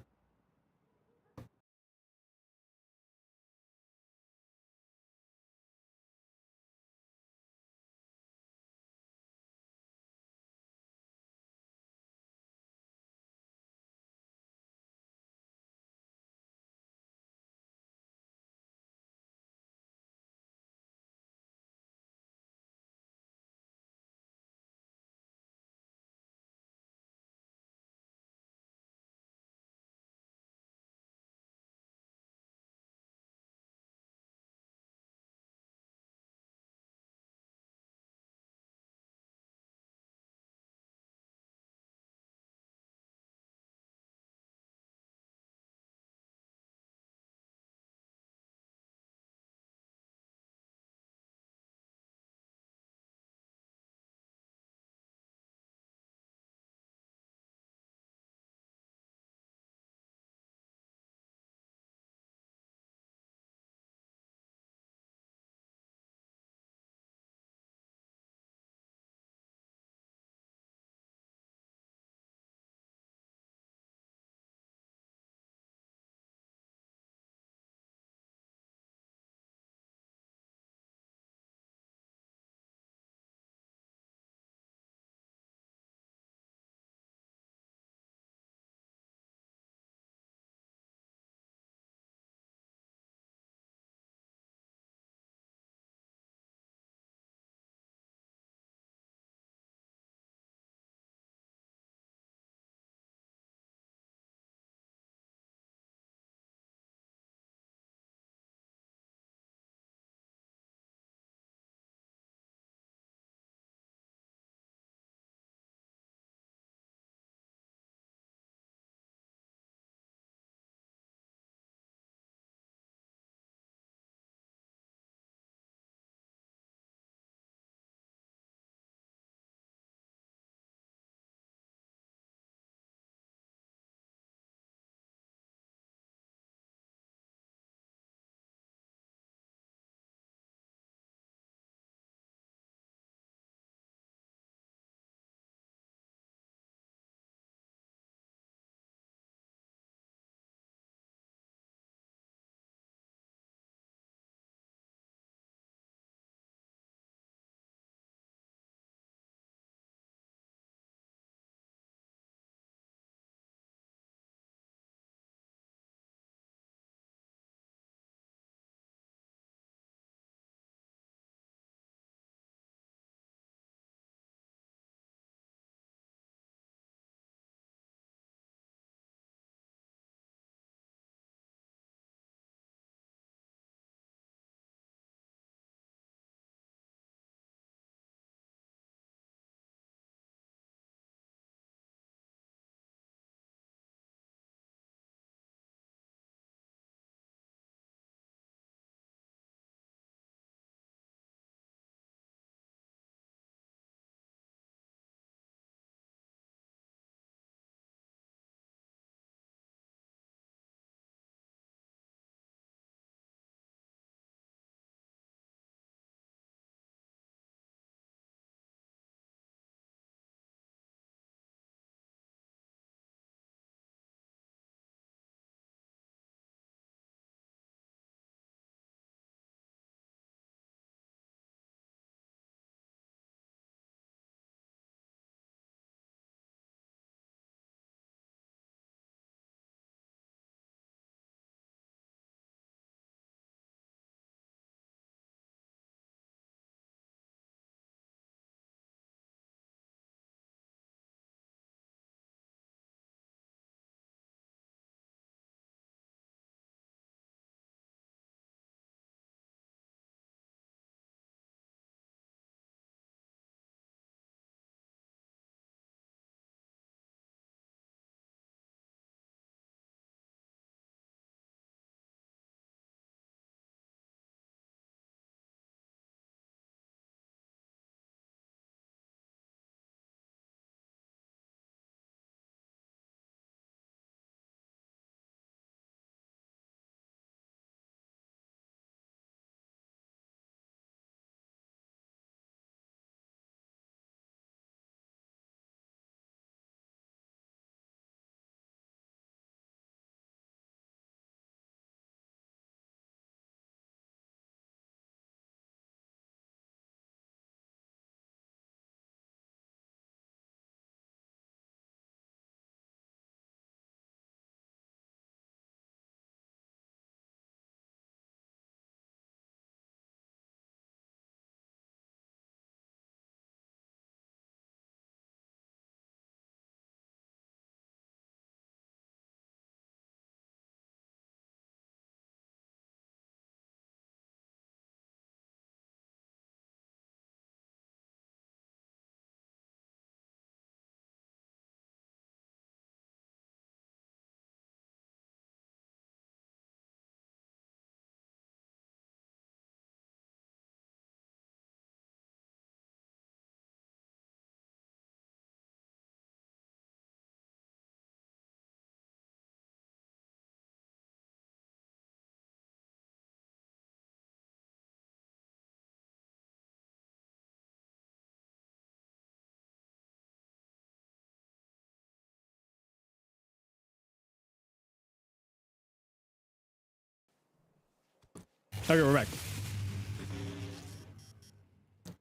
Okay, we're back.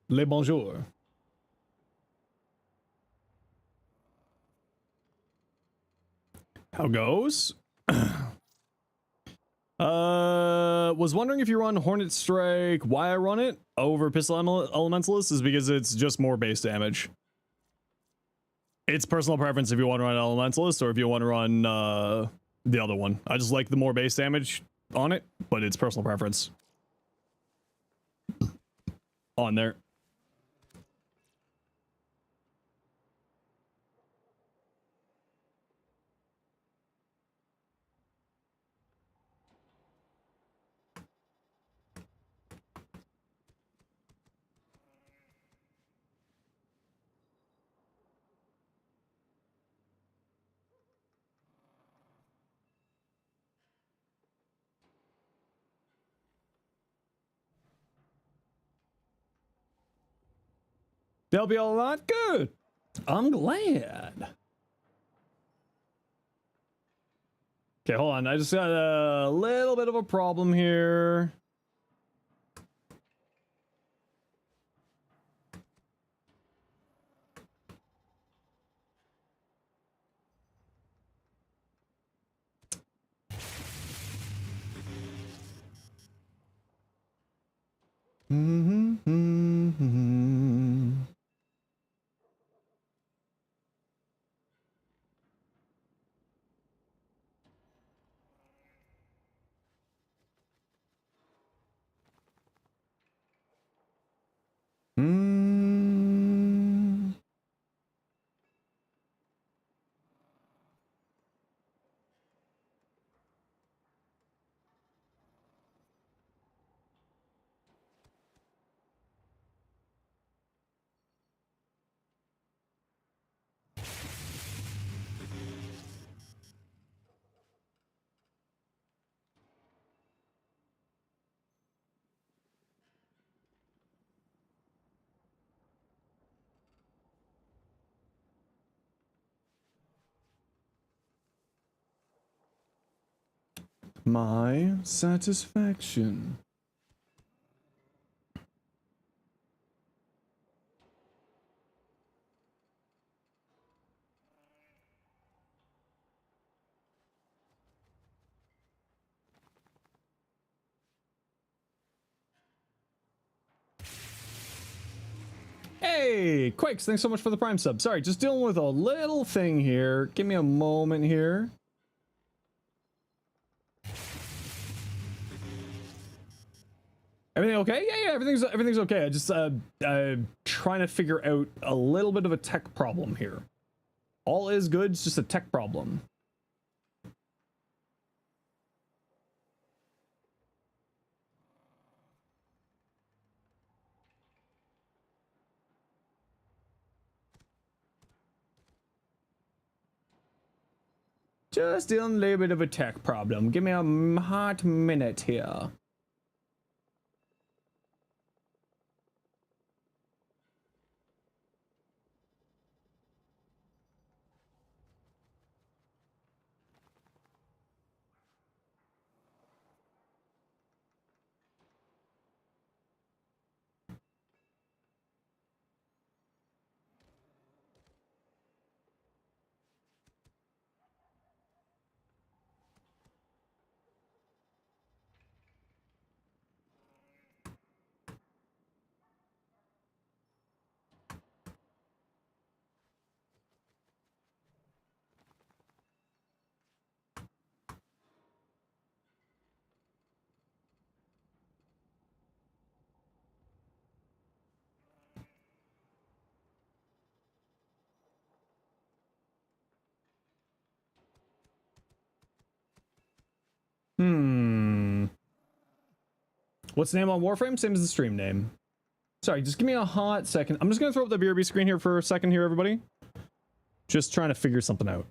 Le bonjour. How goes? Was wondering if you run Hornet Strike. Why I run it over Pistol Elementalist is because it's just more base damage. It's personal preference if you want to run Elementalist or if you want to run the other one. I just like the more base damage on it, but it's personal preference on there. They'll be a lot good. I'm glad. Okay, hold on. I just got a little bit of a problem here. My satisfaction. Hey, Quakes, thanks so much for the Prime sub. Sorry, just dealing with a little thing here. Give me a moment here. Everything okay? Yeah, everything's okay. I just trying to figure out a little bit of a tech problem here. All is good, it's just a tech problem. Just dealing a little bit of a tech problem. Give me a hot minute here. What's the name on Warframe? Same as the stream name. Sorry, just give me a hot second. I'm just gonna throw up the BRB screen here for a second here, everybody. Just trying to figure something out.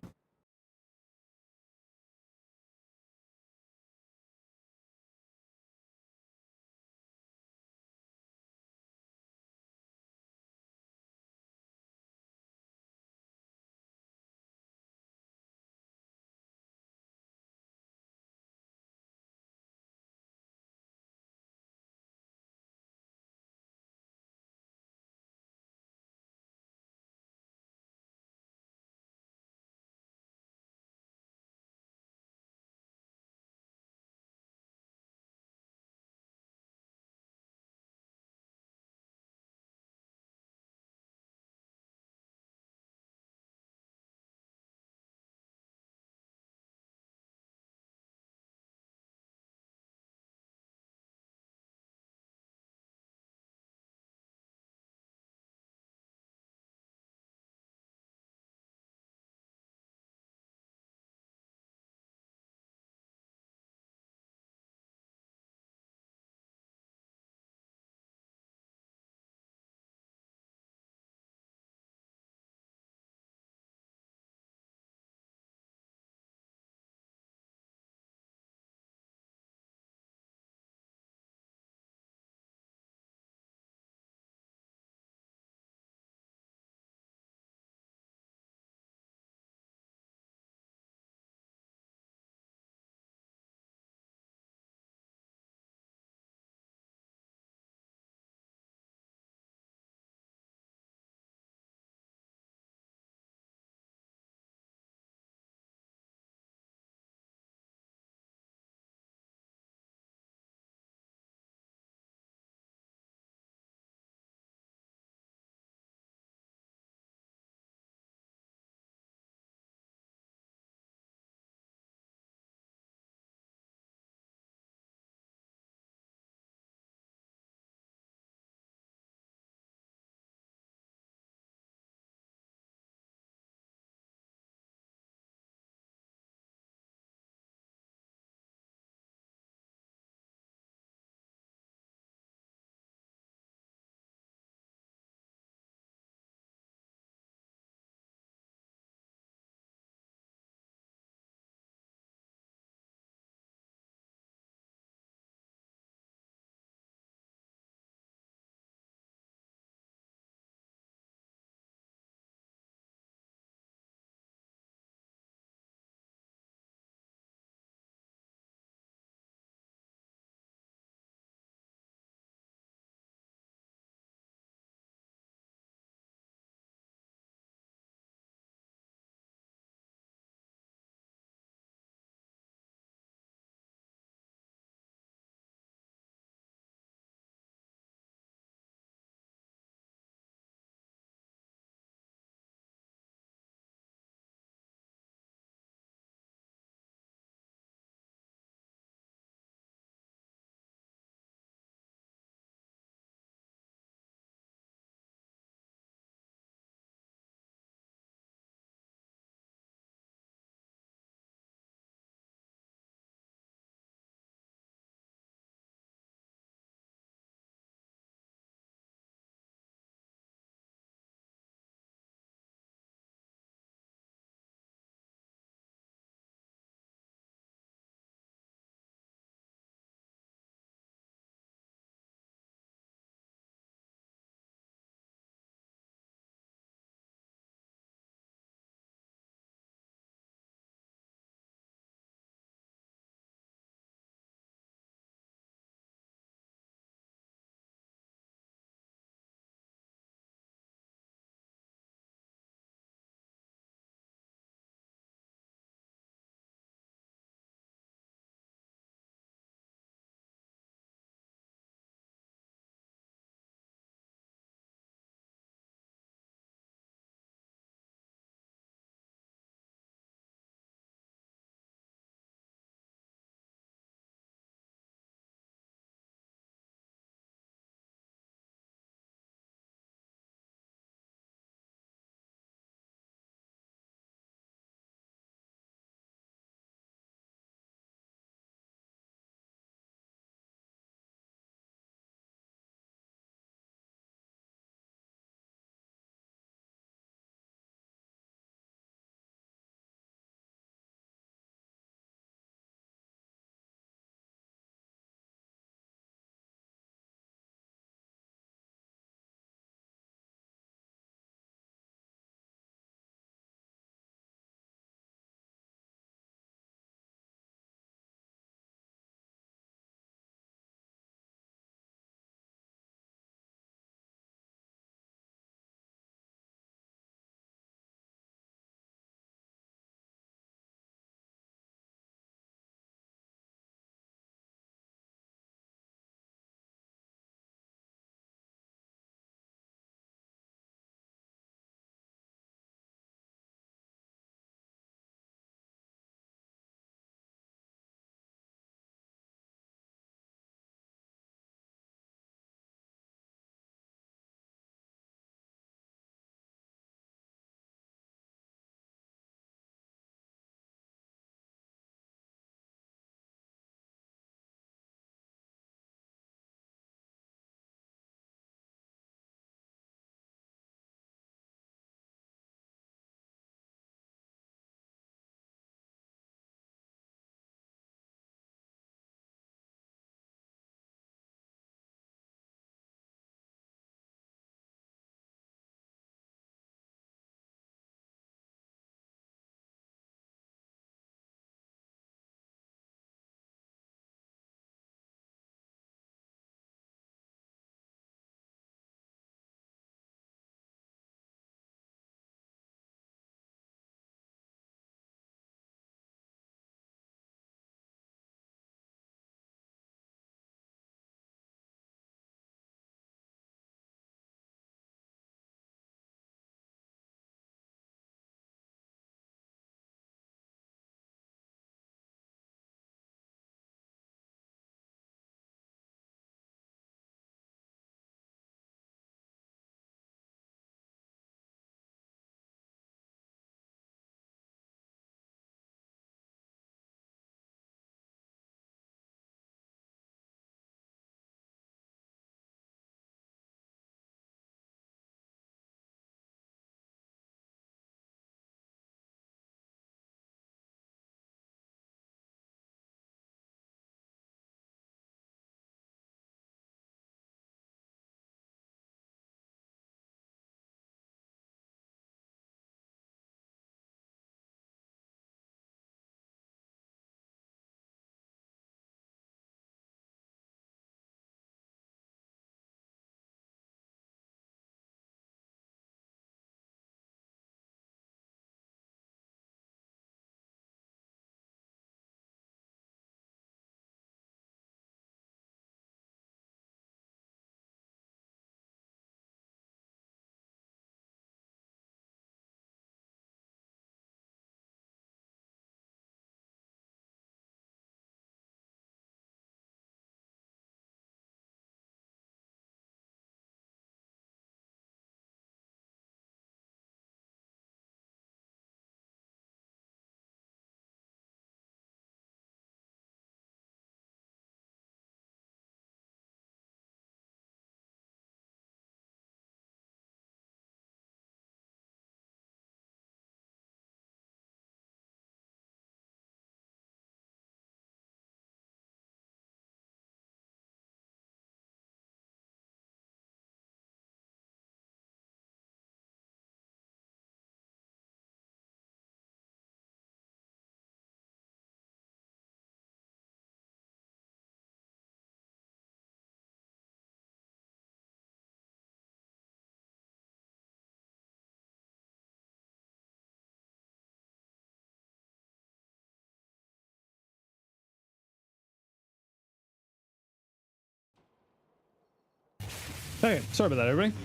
Okay, sorry about that, everybody.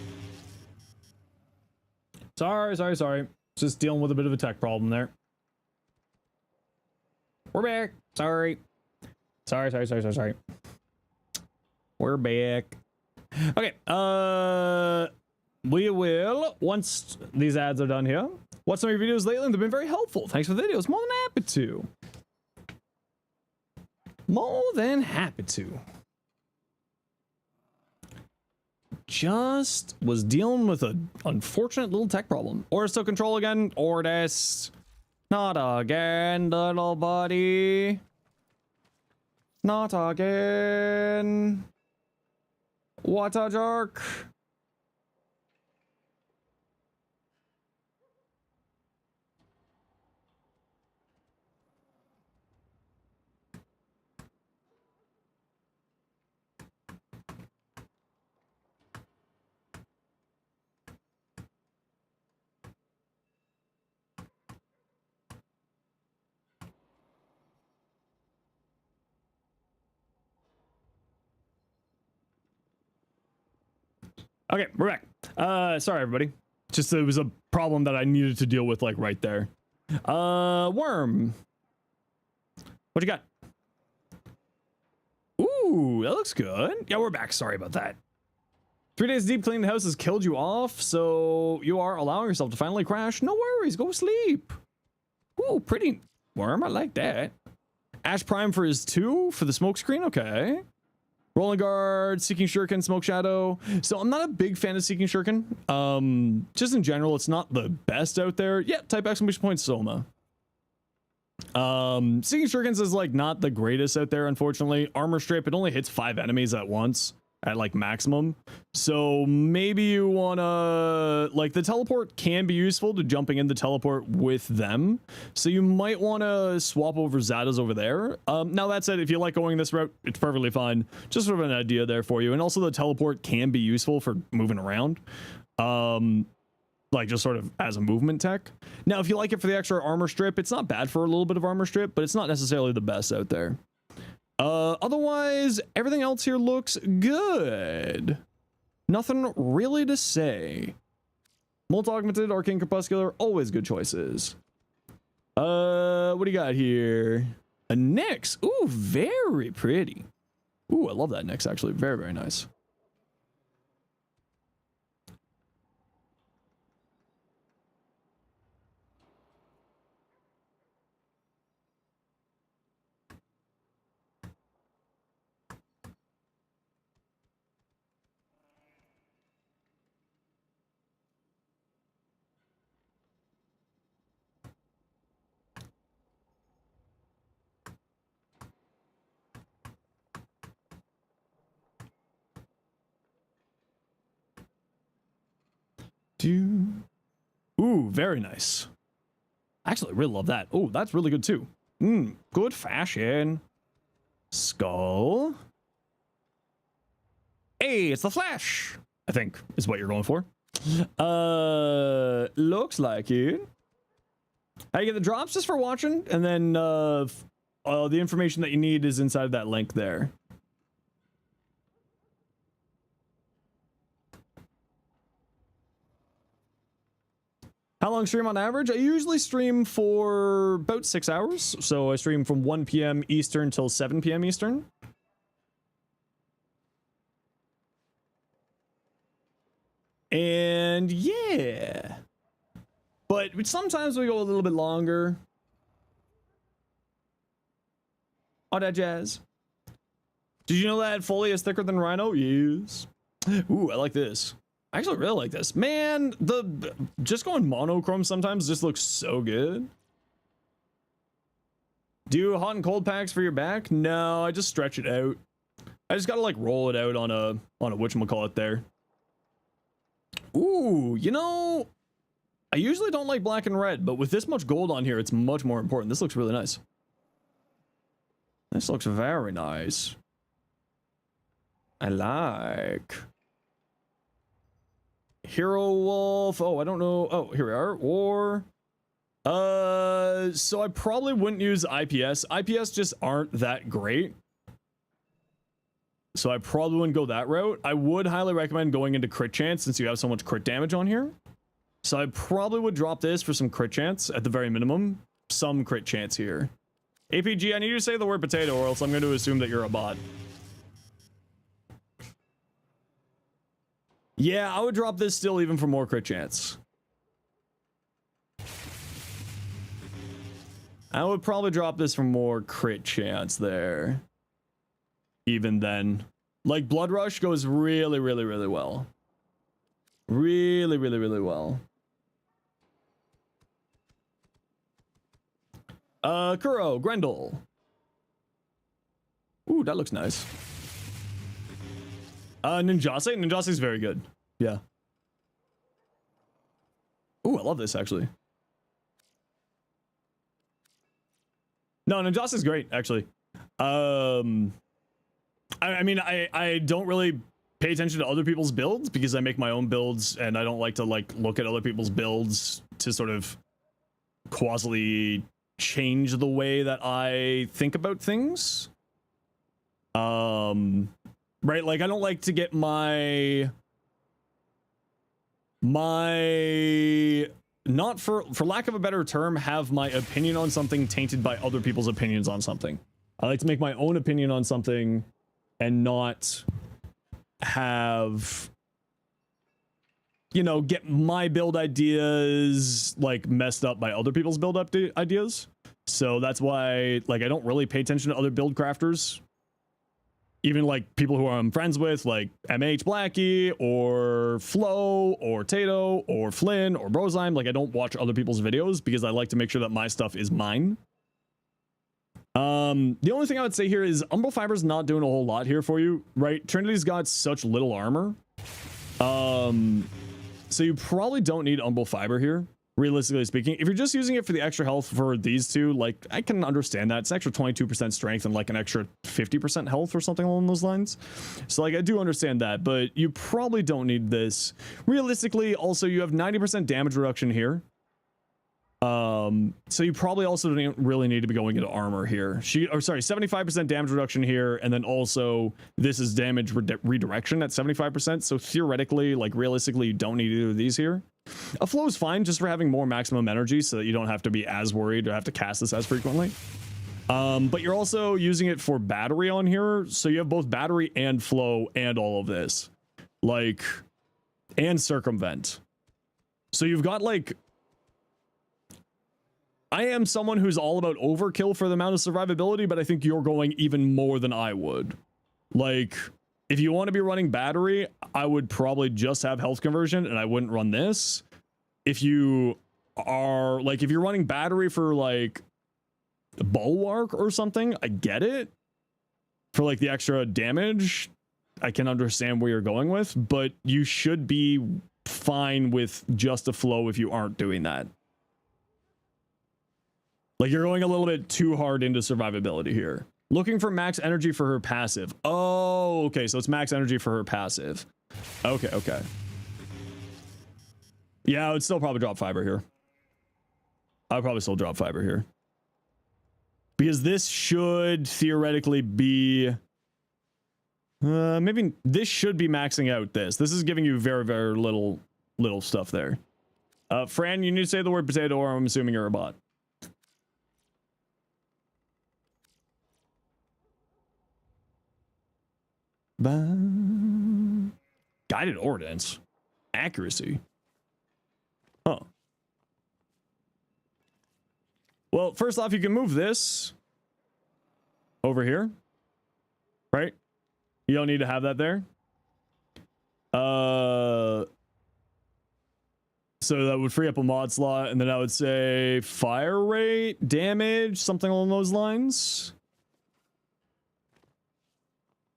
Sorry. Just dealing with a bit of a tech problem there. We're back. Sorry. We're back. Okay, we will, once these ads are done here, watch some of your videos lately and they've been very helpful. Thanks for the videos. More than happy to. Just was dealing with an unfortunate little tech problem. Or still control again, or this. Not again, little buddy. Not again. What a jerk. Okay, we're back. Sorry, everybody. Just it was a problem that I needed to deal with, like, right there. Worm. What you got? Ooh, that looks good. Yeah, we're back. Sorry about that. 3 days deep cleaning the house has killed you off, so you are allowing yourself to finally crash. No worries, go sleep. Ooh, pretty worm. I like that. Ash Prime for his 2 for the smoke screen. Okay. Rolling Guard, Seeking Shuriken, Smoke Shadow. So I'm not a big fan of Seeking Shuriken. Just in general, it's not the best out there. Yeah, type exclamation point Soma. Seeking Shurikens is like not the greatest out there, unfortunately. Armor Strip, it only hits 5 enemies at once at like maximum. So maybe you wanna, like, the teleport can be useful to jumping in the teleport with them. So you might wanna swap over Zada's over there. Now that said, if you like going this route, it's perfectly fine. Just sort of an idea there for you. And also the teleport can be useful for moving around. Like just sort of as a movement tech. Now, if you like it for the extra armor strip, it's not bad for a little bit of armor strip, but it's not necessarily the best out there. Otherwise, everything else here looks good. Nothing really to say. Multi-augmented, arcane crepuscular, always good choices. What do you got here? A Nyx. Ooh, very pretty. Ooh, I love that Nyx, actually. Very, very nice. Ooh, very nice. Actually, I really love that. Oh, that's really good too. Good fashion. Skull. Hey, it's the Flash, I think is what you're going for. Looks like it. How you get the drops? Just for watching, and then the information that you need is inside that link there. How long stream on average? I usually stream for about 6 hours. So I stream from 1 p.m. Eastern till 7 p.m. Eastern. And yeah. But sometimes we go a little bit longer. All that jazz. Did you know that Foley is thicker than Rhino? Yes. Ooh, I like this. I actually really like this. Man, just going monochrome sometimes just looks so good. Do hot and cold packs for your back? No, I just stretch it out. I just gotta like roll it out on a whatchamacallit there. Ooh, you know, I usually don't like black and red, but with this much gold on here, it's much more important. This looks really nice. This looks very nice. I like. Hero Wolf. Oh, I don't know. Oh, here we are. War. So I probably wouldn't use IPS. IPS just aren't that great. So I probably wouldn't go that route. I would highly recommend going into crit chance since you have so much crit damage on here. So I probably would drop this for some crit chance at the very minimum. Some crit chance here. APG, I need you to say the word potato or else I'm going to assume that you're a bot. Yeah, I would drop this still even for more crit chance. I would probably drop this for more crit chance there. Even then. Like, Blood Rush goes really, really, really well. Really, really, really well. Kuro, Grendel. Ooh, that looks nice. Ninjase? Ninjase's very good. Yeah. Ooh, I love this, actually. No, Ninjase's great, actually. I mean, I don't really pay attention to other people's builds because I make my own builds and I don't like to like look at other people's builds to sort of quasi change the way that I think about things. Right, like I don't like to get my not for lack of a better term, have my opinion on something tainted by other people's opinions on something. I like to make my own opinion on something and not have, you know, get my build ideas like messed up by other people's build ideas. So that's why, like, I don't really pay attention to other build crafters. Even like people who I'm friends with, like MH Blackie or Flo or Tato or Flynn or Brozyme. Like, I don't watch other people's videos because I like to make sure that my stuff is mine. The only thing I would say here is Umbral Fiber's not doing a whole lot here for you, right? Trinity's got such little armor. So you probably don't need Umbral Fiber here, realistically speaking. If you're just using it for the extra health for these two, like, I can understand that. It's an extra 22% strength and like an extra 50% health or something along those lines. So like, I do understand that, but you probably don't need this. Realistically, also, you have 90% damage reduction here. So you probably also don't really need to be going into armor here. 75% damage reduction here, and then also this is damage redirection at 75%. So theoretically, like realistically, you don't need either of these here. A flow is fine just for having more maximum energy so that you don't have to be as worried or have to cast this as frequently. But you're also using it for battery on here, so you have both battery and flow and all of this, like, and circumvent. So you've got like, I am someone who's all about overkill for the amount of survivability, but I think you're going even more than I would. Like, if you want to be running battery, I would probably just have health conversion and I wouldn't run this. If you are like, if you're running battery for like bulwark or something, I get it. For like the extra damage, I can understand where you're going with, but you should be fine with just a flow if you aren't doing that. Like, you're going a little bit too hard into survivability here. Looking for max energy for her passive. Oh, okay. So it's max energy for her passive. Okay, okay. Yeah, I would still probably drop fiber here. I would probably still drop fiber here. Because this should theoretically be... maybe this should be maxing out this. This is giving you very, very little stuff there. Fran, you need to say the word potato or I'm assuming you're a bot. Guided ordnance. Accuracy. Huh. Well, first off, you can move this over here. Right? You don't need to have that there. So that would free up a mod slot, and then I would say fire rate, damage, something along those lines.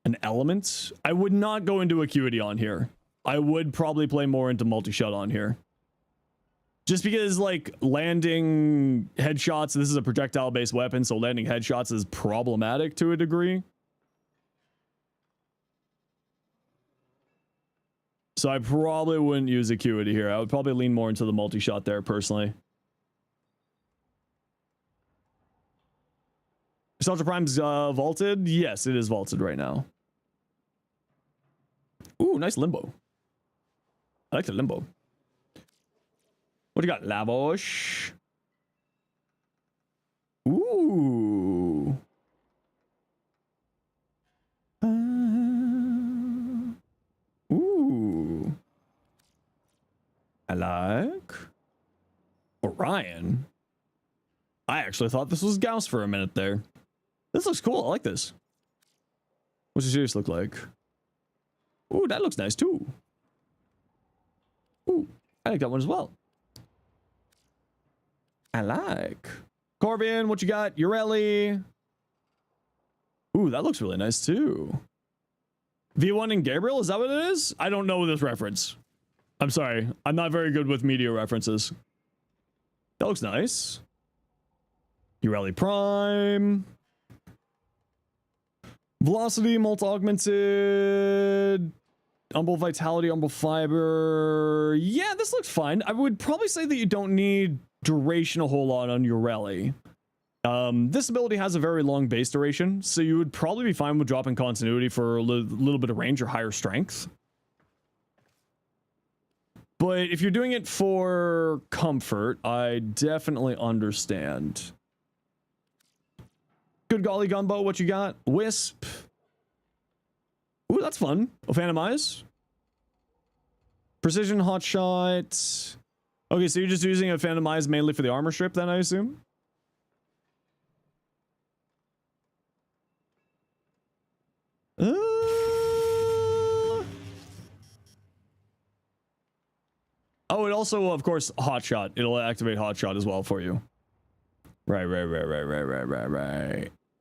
An element. I would not go into acuity on here. I would probably play more into multi-shot on here. Just because, like, landing headshots, this is a projectile-based weapon, so landing headshots is problematic to a degree. So I probably wouldn't use acuity here. I would probably lean more into the multi-shot there, personally. Nostalgia Prime's vaulted? Yes, it is vaulted right now. nice limbo. I like the limbo. What do you got? Lavish. Ooh. Ooh. I like Orion. I actually thought this was Gauss for a minute there. This looks cool. I like this. What's your series look like? Ooh, that looks nice too. Ooh, I like that one as well. I like. Corbian, what you got? Urelli. Ooh, that looks really nice too. V1 and Gabriel, is that what it is? I don't know this reference. I'm sorry. I'm not very good with media references. That looks nice. Urelli Prime. Velocity, multi-augmented. Umbral Vitality, Umbral Fiber. Yeah, this looks fine. I would probably say that you don't need duration a whole lot on Urelli. This ability has a very long base duration, so you would probably be fine with dropping continuity for a little bit of range or higher strength. But if you're doing it for comfort, I definitely understand. Good golly gumbo, what you got? Wisp. Ooh, that's fun. Oh, Phantom Eyes. Precision Hotshot. Okay, so you're just using a Phantom Eyes mainly for the armor strip then, I assume? Oh, it also, of course, Hotshot. It'll activate Hotshot as well for you. Right.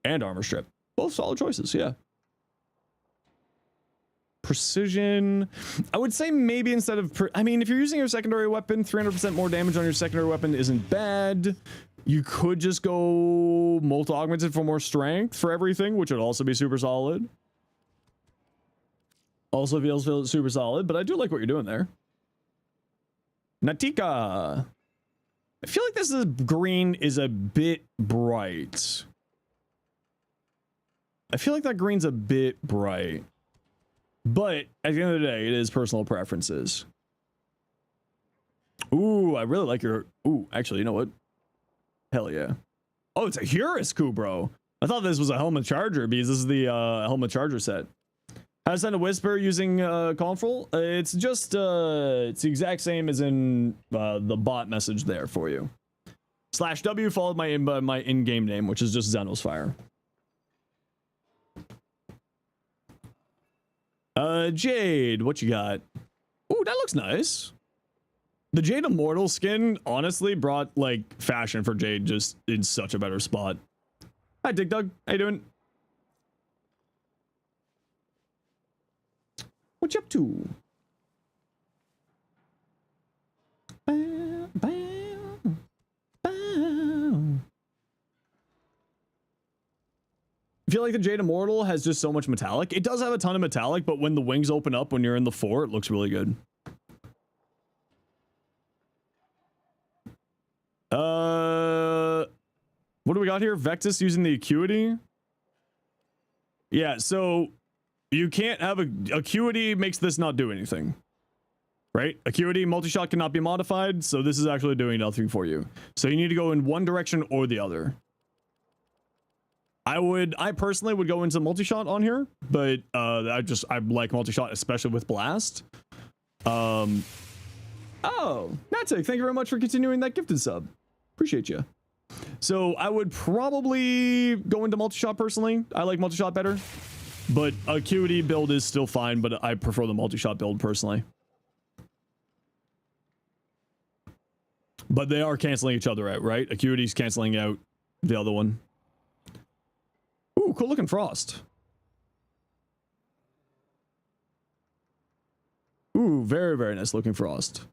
And armor strip. Both solid choices, yeah. Precision. I would say maybe instead of... I mean, if you're using your secondary weapon, 300% more damage on your secondary weapon isn't bad. You could just go multi-augmented for more strength for everything, which would also be super solid. Also feels super solid, but I do like what you're doing there. Natika. I feel like this green is a bit bright. I feel like that green's a bit bright. But at the end of the day, it is personal preferences. Ooh, I really like your... Ooh, actually, you know what? Hell yeah. Oh, it's a Hurus coup, bro. I thought this was a Helmet Charger because this is the Helmet Charger set. How to send a whisper using Confrel? It's just it's the exact same as in the bot message there for you. /W followed my in-game name, which is just Zenosfire. Jade, what you got? Ooh, that looks nice. The Jade Immortal skin honestly brought like fashion for Jade just in such a better spot. Hi, Dig Dug. How you doing? What you up to? Bam, bam, bam. I feel like the Jade Immortal has just so much metallic. It does have a ton of metallic, but when the wings open up when you're in the fort, it looks really good. What do we got here? Vectis using the Acuity? Yeah, so you can't have Acuity makes this not do anything. Right? Acuity multi-shot cannot be modified, so this is actually doing nothing for you. So you need to go in one direction or the other. I personally would go into multi-shot on here, but I like multi-shot, especially with blast. Oh, Natic, thank you very much for continuing that gifted sub. Appreciate you. So I would probably go into multi-shot personally. I like multi-shot better, but Acuity build is still fine, but I prefer the multi-shot build personally. But they are canceling each other out, right? Acuity's canceling out the other one. Ooh, cool looking Frost. Ooh, very, very nice looking Frost.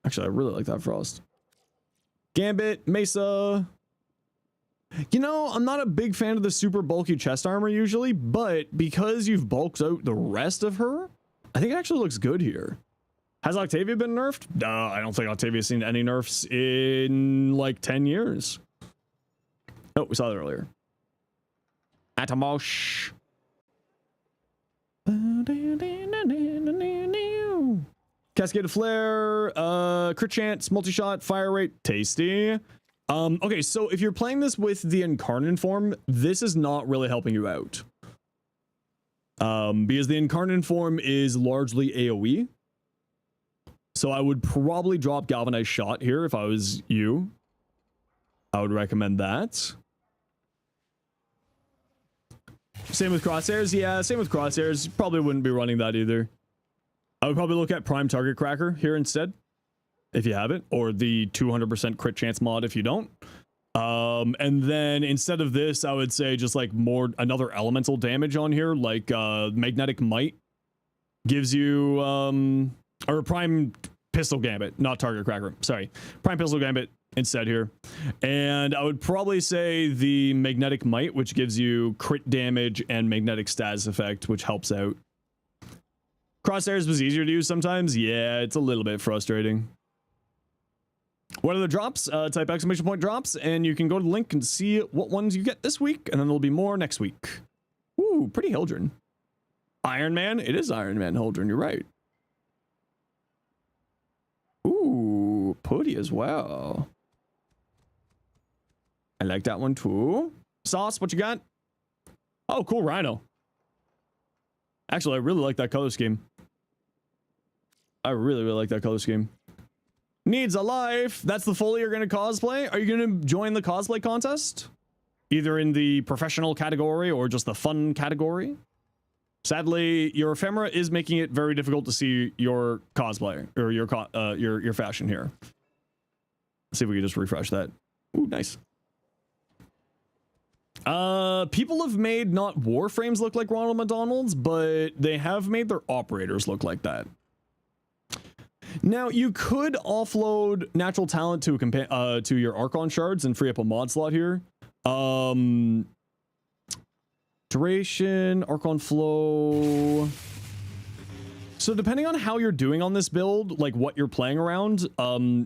Actually, I really like that Frost. Gambit, Mesa. You know, I'm not a big fan of the super bulky chest armor usually, but because you've bulked out the rest of her, I think it actually looks good here. Has Octavia been nerfed? I don't think Octavia's seen any nerfs in like 10 years. Oh, we saw that earlier. Atamosh. Cascaded flare, crit chance, multi-shot, fire rate, tasty. Okay, so if you're playing this with the Incarnate form, this is not really helping you out. Because the Incarnate form is largely AoE. So I would probably drop Galvanized Shot here if I was you. I would recommend that. Same with Crosshairs. Yeah, same with Crosshairs. Probably wouldn't be running that either. I would probably look at Prime Target Cracker here instead, if you have it, or the 200% crit chance mod if you don't. And then instead of this, I would say just like another elemental damage on here, like Magnetic Might gives you, or Prime Pistol Gambit, not Target Cracker, sorry. Prime Pistol Gambit instead here. And I would probably say the Magnetic Might, which gives you crit damage and magnetic status effect, which helps out. Crosshairs was easier to use sometimes. Yeah, it's a little bit frustrating. What are the drops? Type exclamation point drops, and you can go to the link and see what ones you get this week, and then there'll be more next week. Ooh, pretty Hildren. Iron Man? It is Iron Man Hildren, you're right. Ooh, Putty as well. I like that one too. Sauce, what you got? Oh, cool, Rhino. Actually, I really like that color scheme. I really like that color scheme. Needs a life. That's the Foley you're going to cosplay. Are you going to join the cosplay contest? Either in the professional category or just the fun category? Sadly, your ephemera is making it very difficult to see your cosplay or your fashion here. Let's see if we can just refresh that. Ooh, nice. People have made not Warframes look like Ronald McDonald's, but they have made their operators look like that. Now, you could offload natural talent to your Archon shards and free up a mod slot here. Duration, Archon flow. So depending on how you're doing on this build, like what you're playing around,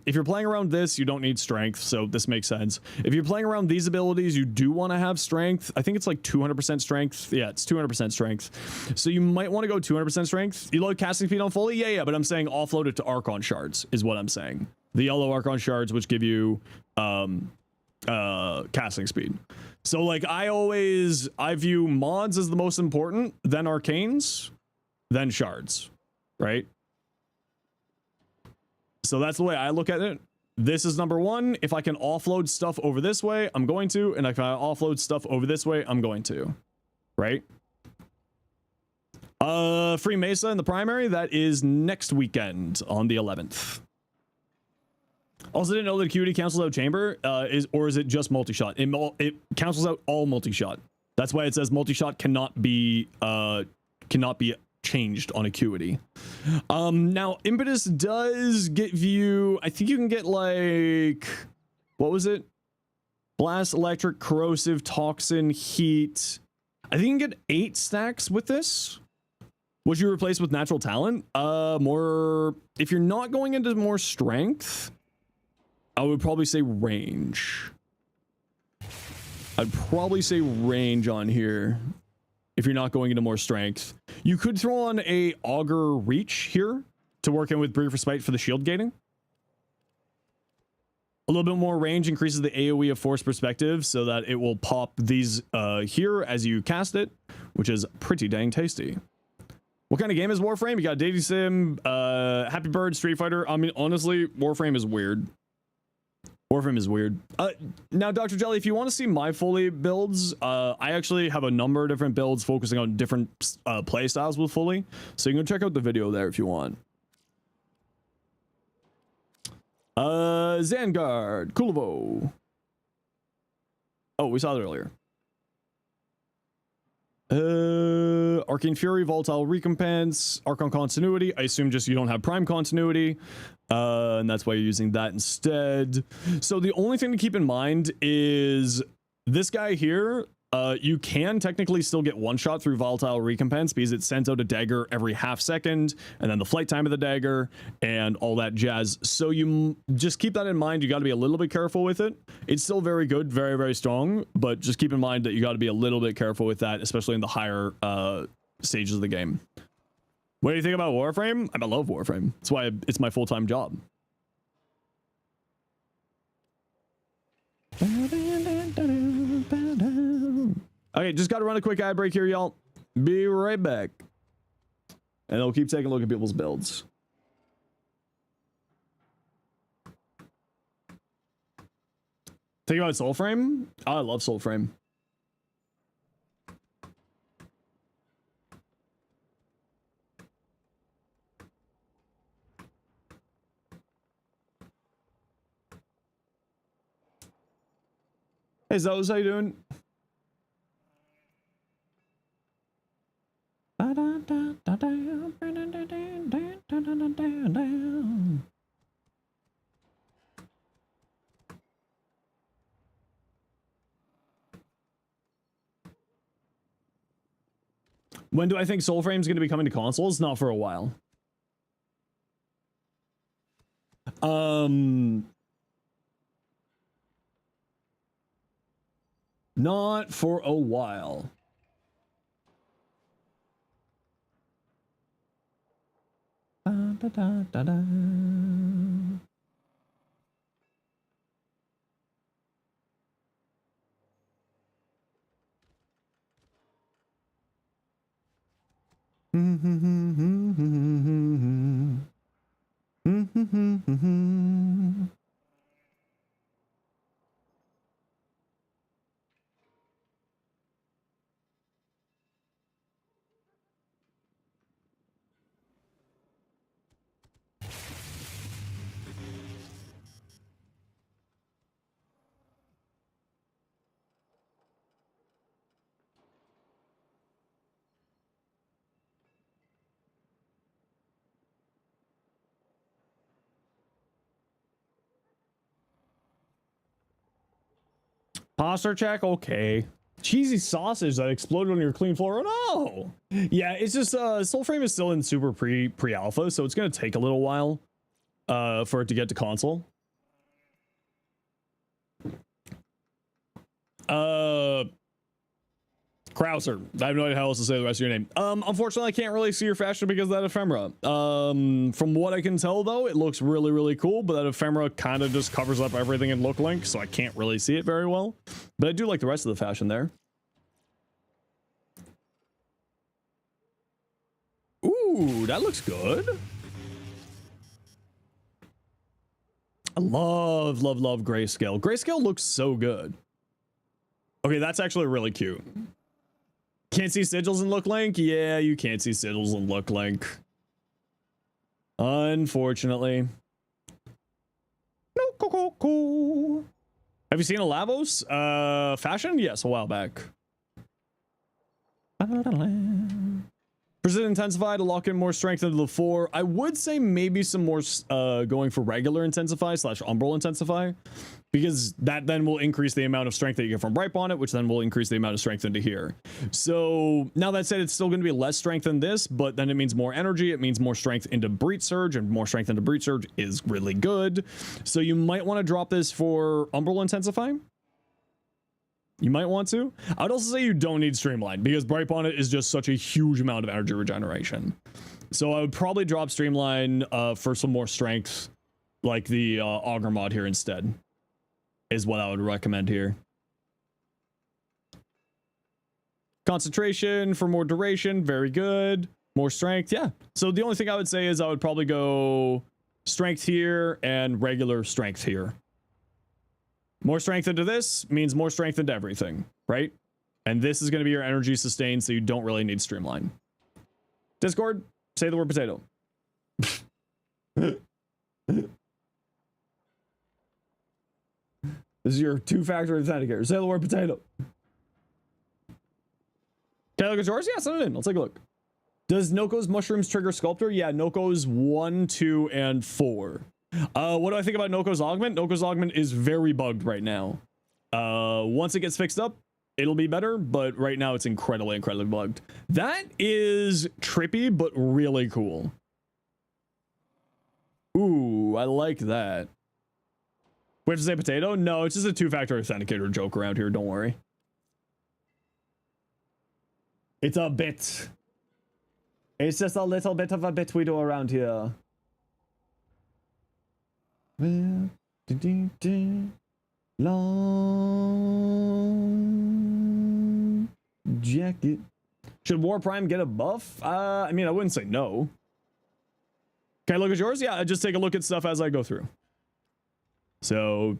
if you're playing around this, you don't need strength, so this makes sense. If you're playing around these abilities, you do want to have strength. I think it's like 200% strength. Yeah, it's 200% strength. So you might want to go 200% strength. You load casting speed on Foley? Yeah, but I'm saying offload it to Archon shards is what I'm saying. The yellow Archon shards, which give you casting speed. So like I view mods as the most important, then arcanes, then shards. Right? So that's the way I look at it. This is number one. If I can offload stuff over this way, I'm going to. And if I offload stuff over this way, I'm going to. Right? Free Mesa in the primary. That is next weekend on the 11th. Also didn't know that Acuity cancels out chamber. Or is it just multi-shot? It cancels out all multi-shot. That's why it says multi-shot cannot be changed on Acuity. Now Impetus does give you, I think you can get like, what was it? Blast, electric, corrosive, toxin, heat. I think you can get 8 stacks with this. Would you replace with natural talent? More, if you're not going into more strength, I would probably say range. I'd probably say range on here. If you're not going into more strength, you could throw on a Augur Reach here to work in with Breathe for Spite for the shield gating. A little bit more range increases the AoE of Force Perspective so that it will pop these here as you cast it, which is pretty dang tasty. What kind of game is Warframe? You got Daisy Sim, Happy Bird, Street Fighter. I mean, honestly, Warframe is weird. Warframe is weird. Now, Dr. Jelly, if you want to see my Foley builds, I actually have a number of different builds focusing on different play styles with Foley. So you can check out the video there if you want. Zangard, Kulovo. Oh, we saw it earlier. Arcane Fury, Volatile Recompense, Archon Continuity. I assume just you don't have Prime Continuity. And that's why you're using that instead. So the only thing to keep in mind is this guy here, you can technically still get one shot through Volatile Recompense because it sends out a dagger every half second, and then the flight time of the dagger and all that jazz. So you just keep that in mind. You got to be a little bit careful with it. It's still very good, very, very strong, but just keep in mind that you got to be a little bit careful with that, especially in the higher stages of the game. What do you think about Warframe? I love Warframe. That's why it's my full-time job. Okay, just got to run a quick ad break here, y'all. Be right back. And I'll keep taking a look at people's builds. Think about Soulframe? Oh, I love Soulframe. Hey, Zos, how you doing? When do I think Soulframe is going to be coming to consoles? Not for a while. Not for a while. Da, da, da, da. Posture check, okay. Cheesy sausage that exploded on your clean floor. Oh no! Yeah, it's just Soulframe is still in super pre-alpha, so it's gonna take a little while for it to get to console. Krauser. I have no idea how else to say the rest of your name. Unfortunately, I can't really see your fashion because of that ephemera. From what I can tell, though, it looks really, really cool, but that ephemera kind of just covers up everything in Look Link, so I can't really see it very well. But I do like the rest of the fashion there. Ooh, that looks good. I love, love, love Grayscale. Grayscale looks so good. Okay, that's actually really cute. Can't see sigils in Look Link? Yeah, you can't see sigils in Look Link. Unfortunately. No, have you seen a Lavos fashion? Yes, a while back. Precision Intensify to lock in more strength into the 4. I would say maybe some more going for regular Intensify / Umbral Intensify, because that then will increase the amount of strength that you get from Ripe on it, which then will increase the amount of strength into here. So now that said, it's still going to be less strength than this, but then it means more energy. It means more strength into Breach Surge, and more strength into Breach Surge is really good. So you might want to drop this for Umbral Intensify. You might want to. I would also say you don't need Streamline, because Bright on it is just such a huge amount of energy regeneration. So I would probably drop Streamline for some more strength, like the Augur mod here instead, is what I would recommend here. Concentration for more duration, very good. More strength, yeah. So the only thing I would say is I would probably go strength here and regular strength here. More strength into this means more strength into everything, right? And this is going to be your energy sustain, so you don't really need Streamline. Discord, say the word potato. This is your two-factor authenticator. Say the word potato. Can I look at yours? Yeah, send it in. I'll take a look. Does Noko's mushrooms trigger Sculptor? Yeah, Noko's 1, 2, and 4. What do I think about Noko's augment? Noko's augment is very bugged right now. Once it gets fixed up, it'll be better, but right now it's incredibly, incredibly bugged. That is trippy, but really cool. Ooh, I like that. We have to say potato? No, it's just a two-factor authenticator joke around here. Don't worry. It's a bit. It's just a little bit of a bit we do around here. Well, long jacket. Should Warframe get a buff? I mean, I wouldn't say no. Can I look at yours? Yeah, I just take a look at stuff as I go through. So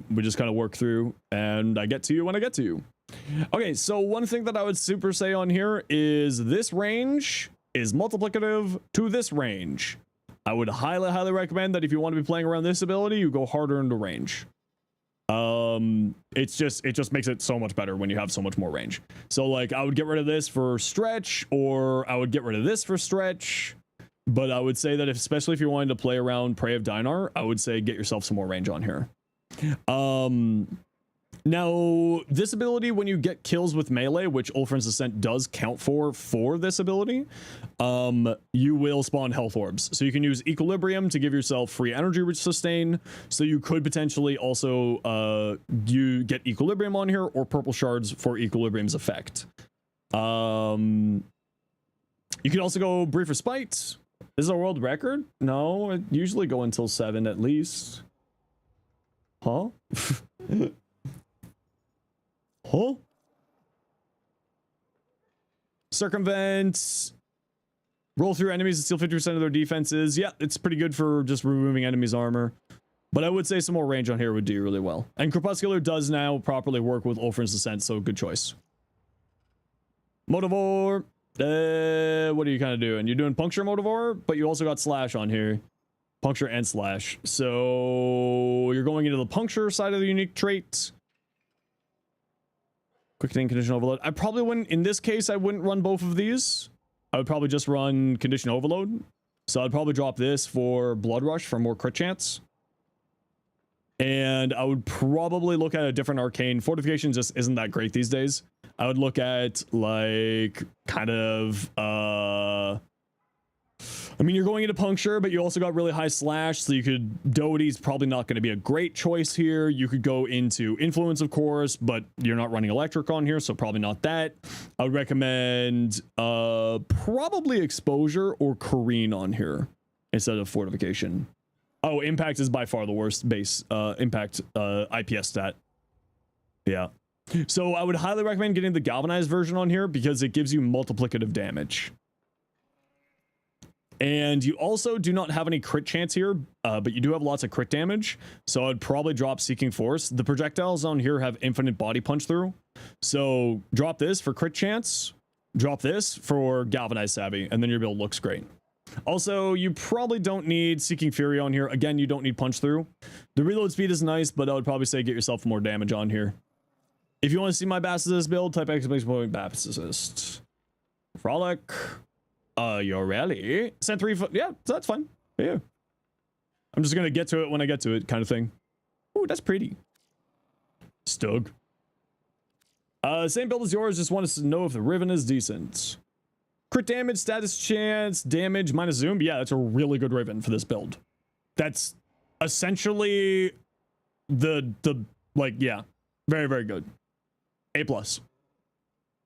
we just kind of work through, and I get to you when I get to you. Okay, so one thing that I would super say on here is this range is multiplicative to this range. I would highly recommend that if you want to be playing around this ability, you go harder into range. It just makes it so much better when you have so much more range. So like I would get rid of this for stretch, or I would get rid of this for stretch. But I would say that especially if you're wanting to play around Prey of Dinar, I would say get yourself some more range on here. Now, this ability, when you get kills with melee, which Ulfrin's Ascent does count for this ability, you will spawn health orbs. So you can use Equilibrium to give yourself free energy sustain. So you could potentially also you get Equilibrium on here, or Purple Shards for Equilibrium's effect. You can also go Brief Respite. This is a world record? No, it usually go until 7 at least. Huh? Huh? Circumvent. Roll through enemies and steal 50% of their defenses. Yeah, it's pretty good for just removing enemies' armor. But I would say some more range on here would do really well. And Crepuscular does now properly work with Ulfrin's Descent, so good choice. Motivore. What are you kind of doing? You're doing Puncture Motivore, but you also got Slash on here. Puncture and Slash. So you're going into the Puncture side of the unique trait. Quickening, Condition Overload. I probably wouldn't, in this case, I wouldn't run both of these. I would probably just run Condition Overload. So I'd probably drop this for Blood Rush for more crit chance. And I would probably look at a different arcane. Fortification just isn't that great these days. I would look at like kind of I mean, you're going into Puncture, but you also got really high Slash, so you could Doty's probably not going to be a great choice here. You could go into Influence, of course, but you're not running Electric on here, so probably not that. I would recommend probably Exposure or Careen on here instead of Fortification. Oh, Impact is by far the worst base impact IPS stat. Yeah. So I would highly recommend getting the Galvanized version on here because it gives you multiplicative damage. And you also do not have any crit chance here, but you do have lots of crit damage. So I'd probably drop Seeking Force. The projectiles on here have infinite body punch through. So drop this for crit chance, drop this for Galvanized Savvy, and then your build looks great. Also, you probably don't need Seeking Fury on here. Again, you don't need punch through. The reload speed is nice, but I would probably say get yourself more damage on here. If you want to see my Baptist build, type exclamation Baptist. Relic. You're ready. Send 3 foot. Yeah, that's fine. Yeah. I'm just gonna get to it when I get to it, kind of thing. Ooh, that's pretty. Stug. Same build as yours. Just want to know if the Riven is decent. Crit damage, status chance, damage minus zoom. Yeah, that's a really good Riven for this build. That's essentially the like, yeah, very good. A+.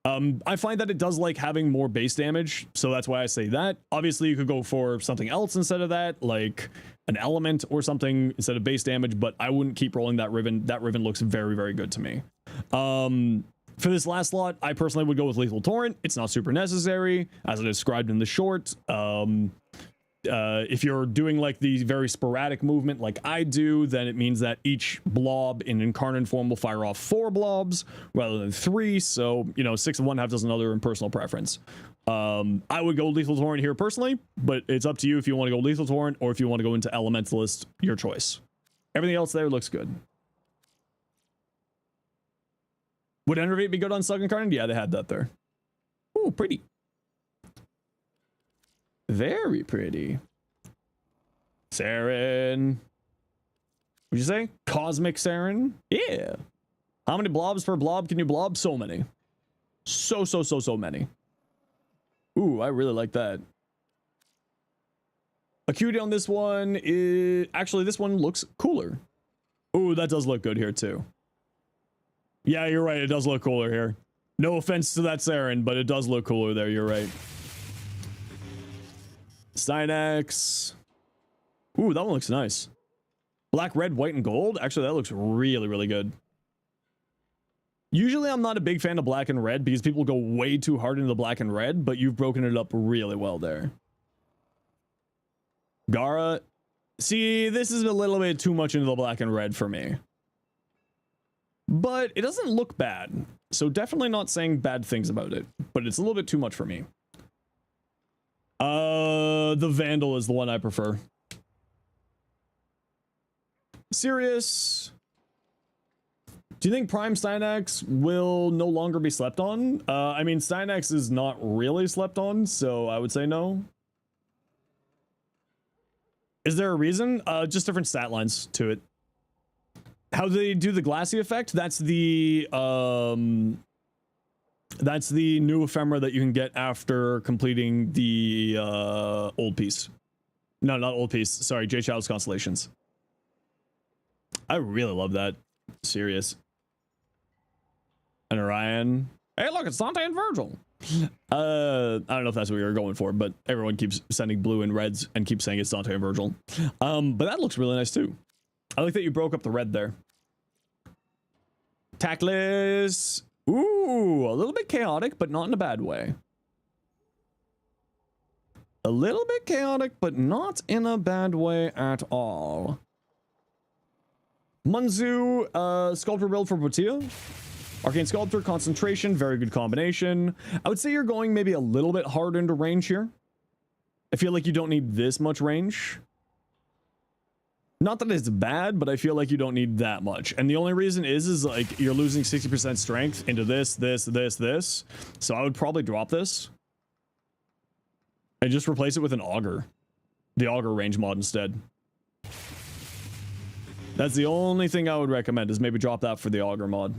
I find that it does like having more base damage, so that's why I say that. Obviously, you could go for something else instead of that, like an element or something instead of base damage, but I wouldn't keep rolling that Riven. That Riven looks very good to me. For this last slot, I personally would go with Lethal Torrent. It's not super necessary, as I described in the short. If you're doing like the very sporadic movement like I do, then it means that each blob in incarnate form will fire off 4 blobs rather than 3. So, you know, 6 of one, half dozen other in personal preference. I would go Lethal Torrent here personally, but it's up to you if you want to go Lethal Torrent or if you want to go into Elementalist, your choice. Everything else there looks good. Would Enervate be good on Slug Incarnate? Yeah, they had that there. Ooh, pretty. Very pretty. Saren. What'd you say? Cosmic Saren? Yeah. How many blobs per blob can you blob? So many. So many. Ooh, I really like that. Acuity on this one is... Actually, this one looks cooler. Ooh, that does look good here, too. Yeah, you're right. It does look cooler here. No offense to that Saren, but it does look cooler there. You're right. Cynex. Ooh, that one looks nice. Black, red, white, and gold. Actually, that looks really, really good. Usually, I'm not a big fan of black and red because people go way too hard into the black and red, but you've broken it up really well there. Gara. See, this is a little bit too much into the black and red for me. But it doesn't look bad. So definitely not saying bad things about it. But it's a little bit too much for me. The Vandal is the one I prefer. Serious. Do you think Prime Cynex will no longer be slept on? I mean, Cynex is not really slept on, so I would say no. Is there a reason? Just different stat lines to it. How do they do the glassy effect? That's the new ephemera that you can get after completing the old piece. No, not old piece. Sorry, J Child's Constellations. I really love that. Serious. And Orion. Hey, look, it's Dante and Virgil. I don't know if that's what we were going for, but everyone keeps sending blue and reds and keeps saying it's Dante and Virgil. But that looks really nice too. I like that you broke up the red there. Tactless. Ooh, a little bit chaotic, but not in a bad way. A little bit chaotic, but not in a bad way at all. Munzu, Sculptor build for Botia. Arcane Sculptor, Concentration, very good combination. I would say you're going maybe a little bit hard into range here. I feel like you don't need this much range. Not that it's bad, but I feel like you don't need that much. And the only reason is like you're losing 60% strength into this. So I would probably drop this. And just replace it with an Augur. The Augur range mod instead. That's the only thing I would recommend is maybe drop that for the Augur mod.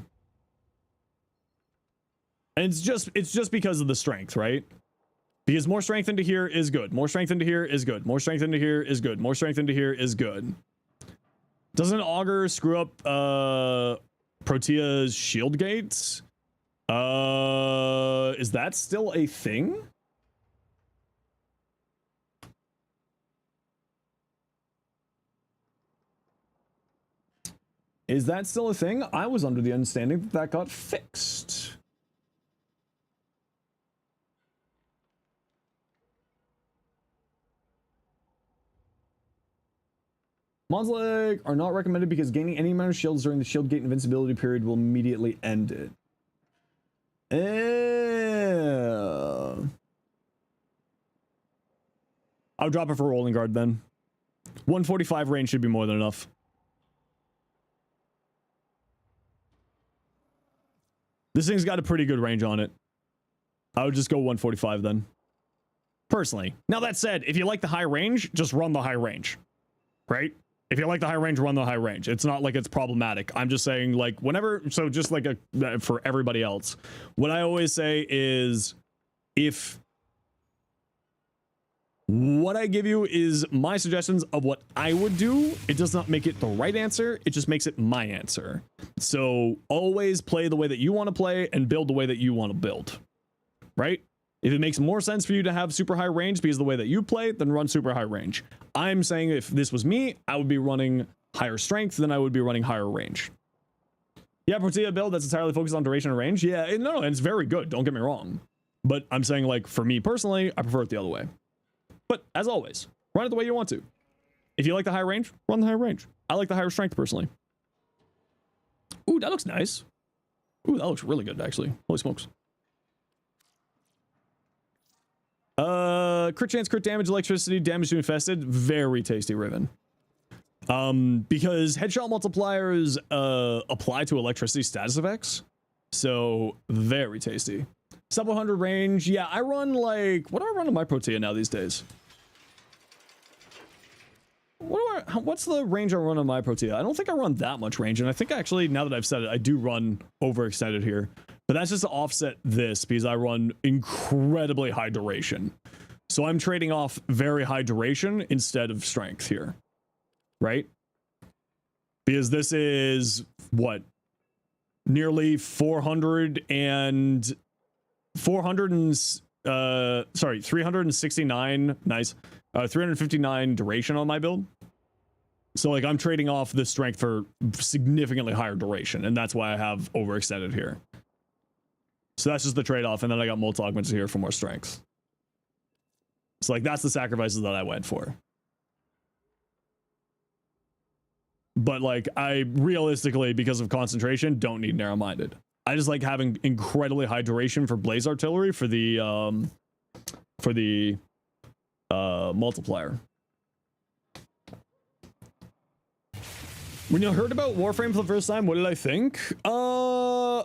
And it's just because of the strength, right? Because more strength into here is good. More strength into here is good. More strength into here is good. More strength into here is good. Doesn't Augur screw up Protea's shield gates? Is that still a thing? Is that still a thing? I was under the understanding that that got fixed. Mods like are not recommended because gaining any amount of shields during the shield gate invincibility period will immediately end it. I'll drop it for rolling guard then. 145 range should be more than enough. This thing's got a pretty good range on it. I would just go 145 then. Personally. Now that said, if you like the high range, just run the high range. Right? If you like the high range, run the high range. It's not like it's problematic. I'm just saying, like, whenever, so just like for everybody else, what I always say is if what I give you is my suggestions of what I would do, it does not make it the right answer. It just makes it my answer. So always play the way that you want to play and build the way that you want to build. Right? If it makes more sense for you to have super high range because of the way that you play, then run super high range. I'm saying if this was me, I would be running higher strength than I would be running higher range. Yeah, Protea build that's entirely focused on duration and range. Yeah, no, and it's very good. Don't get me wrong. But I'm saying, like, for me personally, I prefer it the other way. But as always, run it the way you want to. If you like the high range, run the high range. I like the higher strength personally. Ooh, that looks nice. Ooh, that looks really good, actually. Holy smokes. Crit chance, crit damage, electricity, damage to infested. Very tasty, Riven. Because headshot multipliers apply to electricity status effects. So very tasty. Sub 100 range. Yeah, I run like, what do I run on my Protea now these days? What's the range I run on my Protea? I don't think I run that much range, and I think actually, now that I've said it, I do run overextended here. But that's just to offset this, because I run incredibly high duration. So I'm trading off very high duration instead of strength here. Right? Because this is, what? Nearly 369, nice. 359 duration on my build. So like I'm trading off the strength for significantly higher duration, and that's why I have overextended here. So that's just the trade-off, and then I got multi augments here for more strength. So like that's the sacrifices that I went for. But like I realistically, because of concentration, don't need narrow-minded. I just like having incredibly high duration for blaze artillery for the multiplier. When you heard about Warframe for the first time, what did I think? I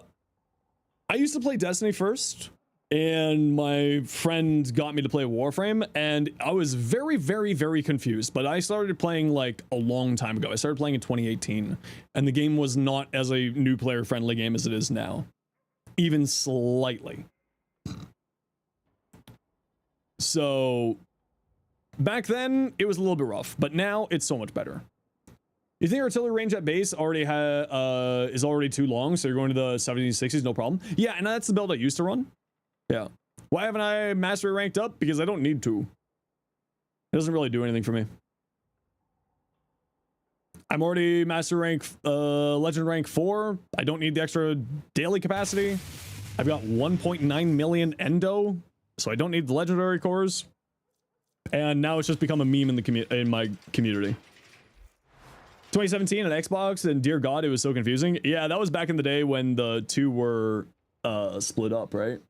used to play Destiny first, and my friend got me to play Warframe, and I was very, very, very confused. But I started playing like a long time ago. I started playing in 2018, and the game was not as a new player friendly game as it is now, even slightly. So back then it was a little bit rough, but now it's so much better. You think artillery range at base already is already too long, so you're going to the 70s, 60s, no problem. Yeah, and that's the build I used to run. Yeah. Why haven't I mastery ranked up? Because I don't need to. It doesn't really do anything for me. I'm already master rank, legend rank 4. I don't need the extra daily capacity. I've got 1.9 million endo, so I don't need the legendary cores. And now it's just become a meme in my community. 2017 at Xbox, and dear God, it was so confusing. Yeah, that was back in the day when the two were split up, right?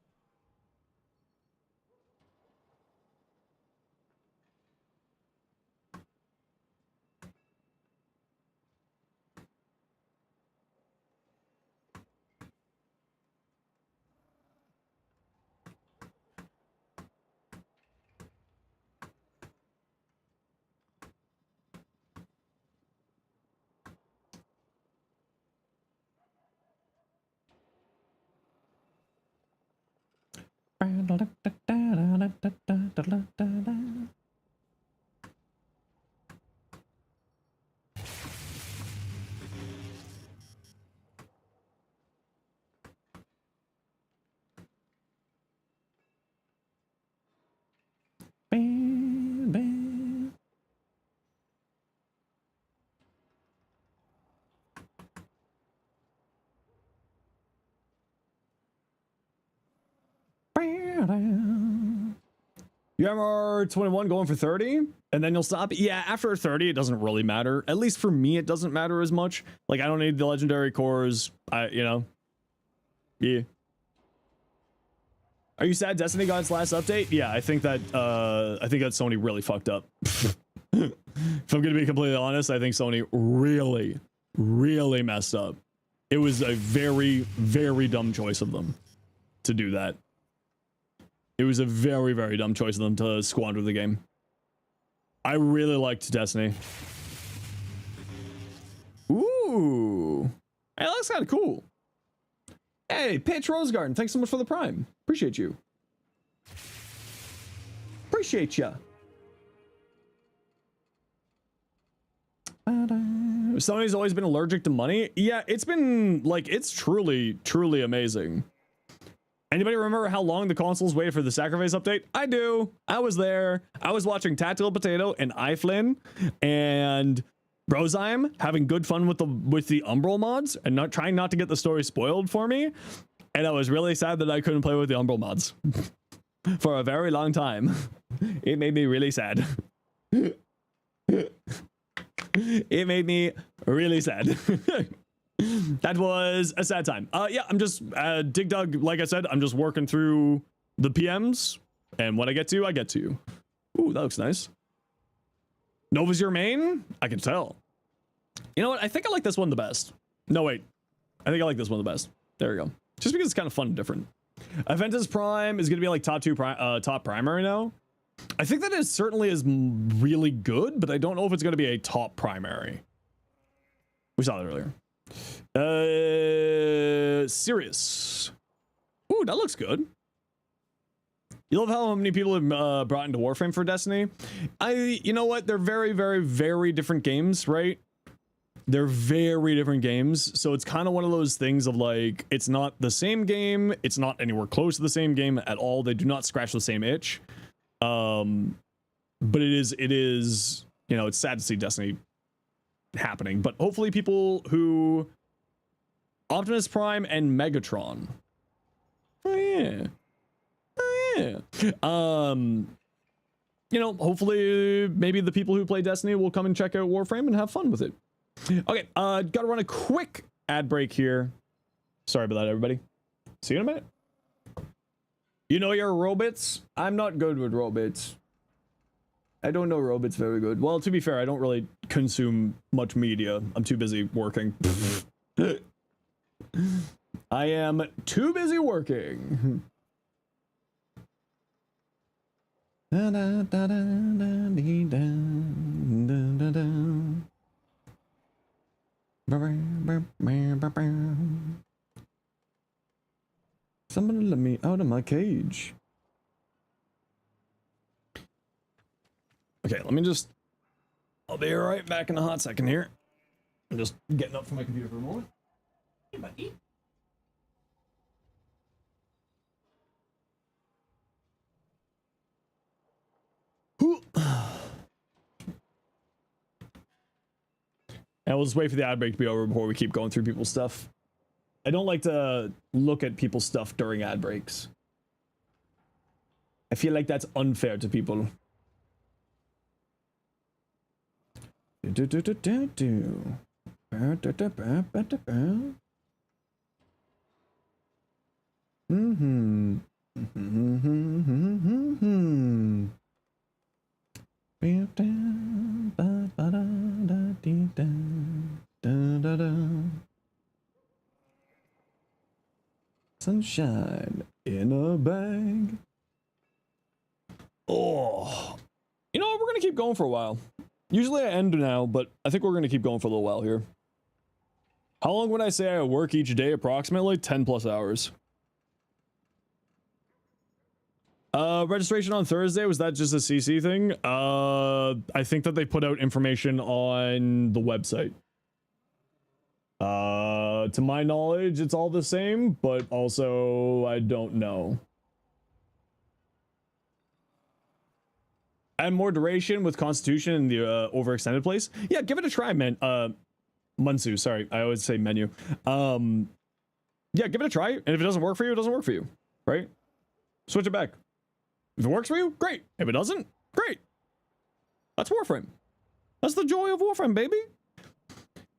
UMR 21 going for 30 and then you'll stop. Yeah, after 30 it doesn't really matter. At least for me it doesn't matter as much. Like I don't need the legendary cores. You know. Yeah. Are you sad Destiny got its last update? Yeah, I think that Sony really fucked up. If I'm gonna be completely honest, I think Sony really messed up. It was a very, very dumb choice of them to do that. It was a very, very dumb choice of them to squander the game. I really liked Destiny. Ooh. Hey, that looks kind of cool. Hey, Pitch Rose Garden, thanks so much for the Prime. Appreciate you. Appreciate ya. Sony's always been allergic to money. Yeah, it's been, like, it's truly, truly amazing. Anybody remember how long the consoles waited for the Sacrifice update? I do. I was there. I was watching Tactical Potato and iFlynn and Brozyme having good fun with the Umbral mods and not trying not to get the story spoiled for me. And I was really sad that I couldn't play with the Umbral mods for a very long time. It made me really sad. It made me really sad. That was a sad time. Yeah, I'm just Dig Dug, like I said, I'm just working through the PMs, and when I get to you, I get to you. Ooh, that looks nice. Nova's your main? I can tell. You know what? I think I like this one the best. No, wait. I think I like this one the best. There we go. Just because it's kind of fun and different. Aventus Prime is going to be like top primary now. I think that it certainly is really good, but I don't know if it's going to be a top primary. We saw that earlier. Sirius. Ooh, that looks good. You love how many people have brought into Warframe for Destiny? You know what? They're very, very, very different games, right? They're very different games. So it's kind of one of those things of like, it's not the same game. It's not anywhere close to the same game at all. They do not scratch the same itch. But it is, you know, it's sad to see Destiny happening. But hopefully people who Optimus Prime and Megatron. Oh yeah. Oh yeah. You know, hopefully maybe the people who play Destiny will come and check out Warframe and have fun with it. Okay, gotta run a quick ad break here. Sorry about that, everybody. See you in a minute. You know your robots? I'm not good with robots. I don't know robots very good. Well, to be fair, I don't really consume much media. I'm too busy working. I am too busy working. Somebody let me out of my cage. Okay, let me just... I'll be right back in a hot second here. I'm just getting up from my computer for a moment. Hey, buddy. And we'll just wait for the ad break to be over before we keep going through people's stuff. I don't like to look at people's stuff during ad breaks. I feel like that's unfair to people. Sunshine in a bag. Oh, you know what? We're gonna keep going for a while. Usually I end now, but I think we're gonna keep going for a little while here. How long would I say I work each day? Approximately 10 plus hours. Registration on Thursday, was that just a CC thing? I think that they put out information on the website. To my knowledge, it's all the same, but also I don't know. Add more duration with Constitution in the overextended place. Yeah, give it a try, man. Munsu, sorry, I always say menu. Yeah, give it a try, and if it doesn't work for you, it doesn't work for you, right? Switch it back. If it works for you, great. If it doesn't, great. That's Warframe. That's the joy of Warframe, baby.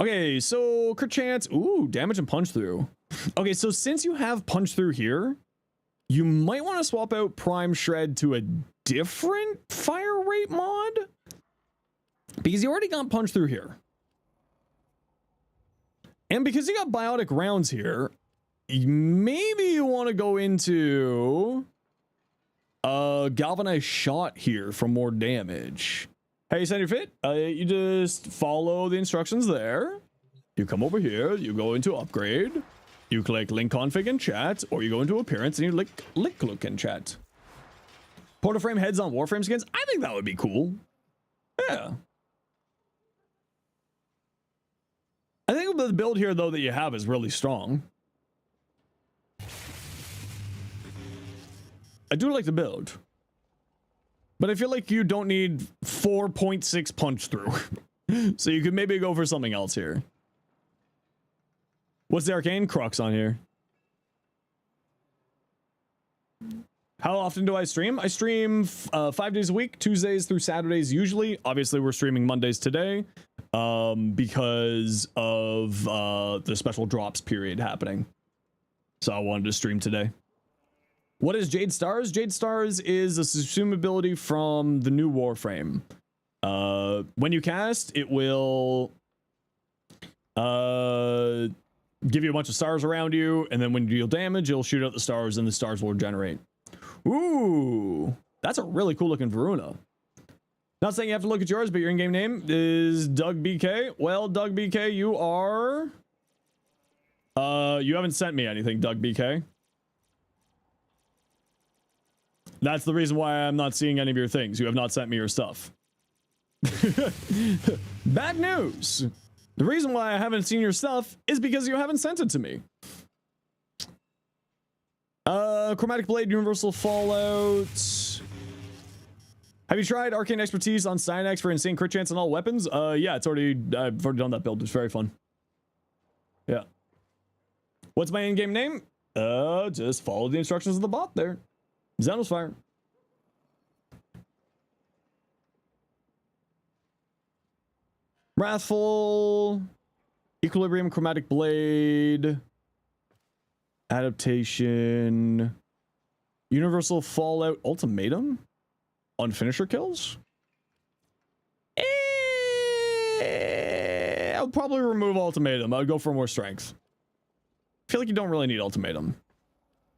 Okay, so crit chance. Ooh, damage and punch through. Okay, so since you have punch through here, you might want to swap out Prime Shred to a different fire rate mod, because you already got punch through here. And because you got biotic rounds here, maybe you want to go into galvanized shot here for more damage. Hey, send your fit. You just follow the instructions there. You come over here, you go into upgrade, you click link config in chat, or you go into appearance and you link look in chat. Portal frame heads on Warframe skins. I think that would be cool. Yeah. I think the build here though that you have is really strong. I do like the build. But I feel like you don't need 4.6 punch through. So you could maybe go for something else here. What's the arcane crux on here? How often do I stream? I stream 5 days a week, Tuesdays through Saturdays usually. Obviously, we're streaming Mondays today because of the special drops period happening. So I wanted to stream today. What is Jade Stars? Jade Stars is a subsume ability from the new Warframe. When you cast, it will give you a bunch of stars around you, and then when you deal damage, it'll shoot out the stars, and the stars will regenerate. Ooh, that's a really cool looking Varuna. Not saying you have to look at yours, but your in-game name is Doug BK. Well, Doug BK, you are... you haven't sent me anything, Doug BK. That's the reason why I'm not seeing any of your things. You have not sent me your stuff. Bad news. The reason why I haven't seen your stuff is because you haven't sent it to me. Chromatic Blade, Universal Fallout. Have you tried Arcane Expertise on Cynex for insane crit chance on all weapons? Yeah, I've already done that build. It's very fun. Yeah. What's my in-game name? Just follow the instructions of the bot there. Zenosfire. Wrathful. Equilibrium, Chromatic Blade. Adaptation. Universal Fallout Ultimatum? On finisher kills? I'll probably remove Ultimatum. I would go for more strength. I feel like you don't really need Ultimatum.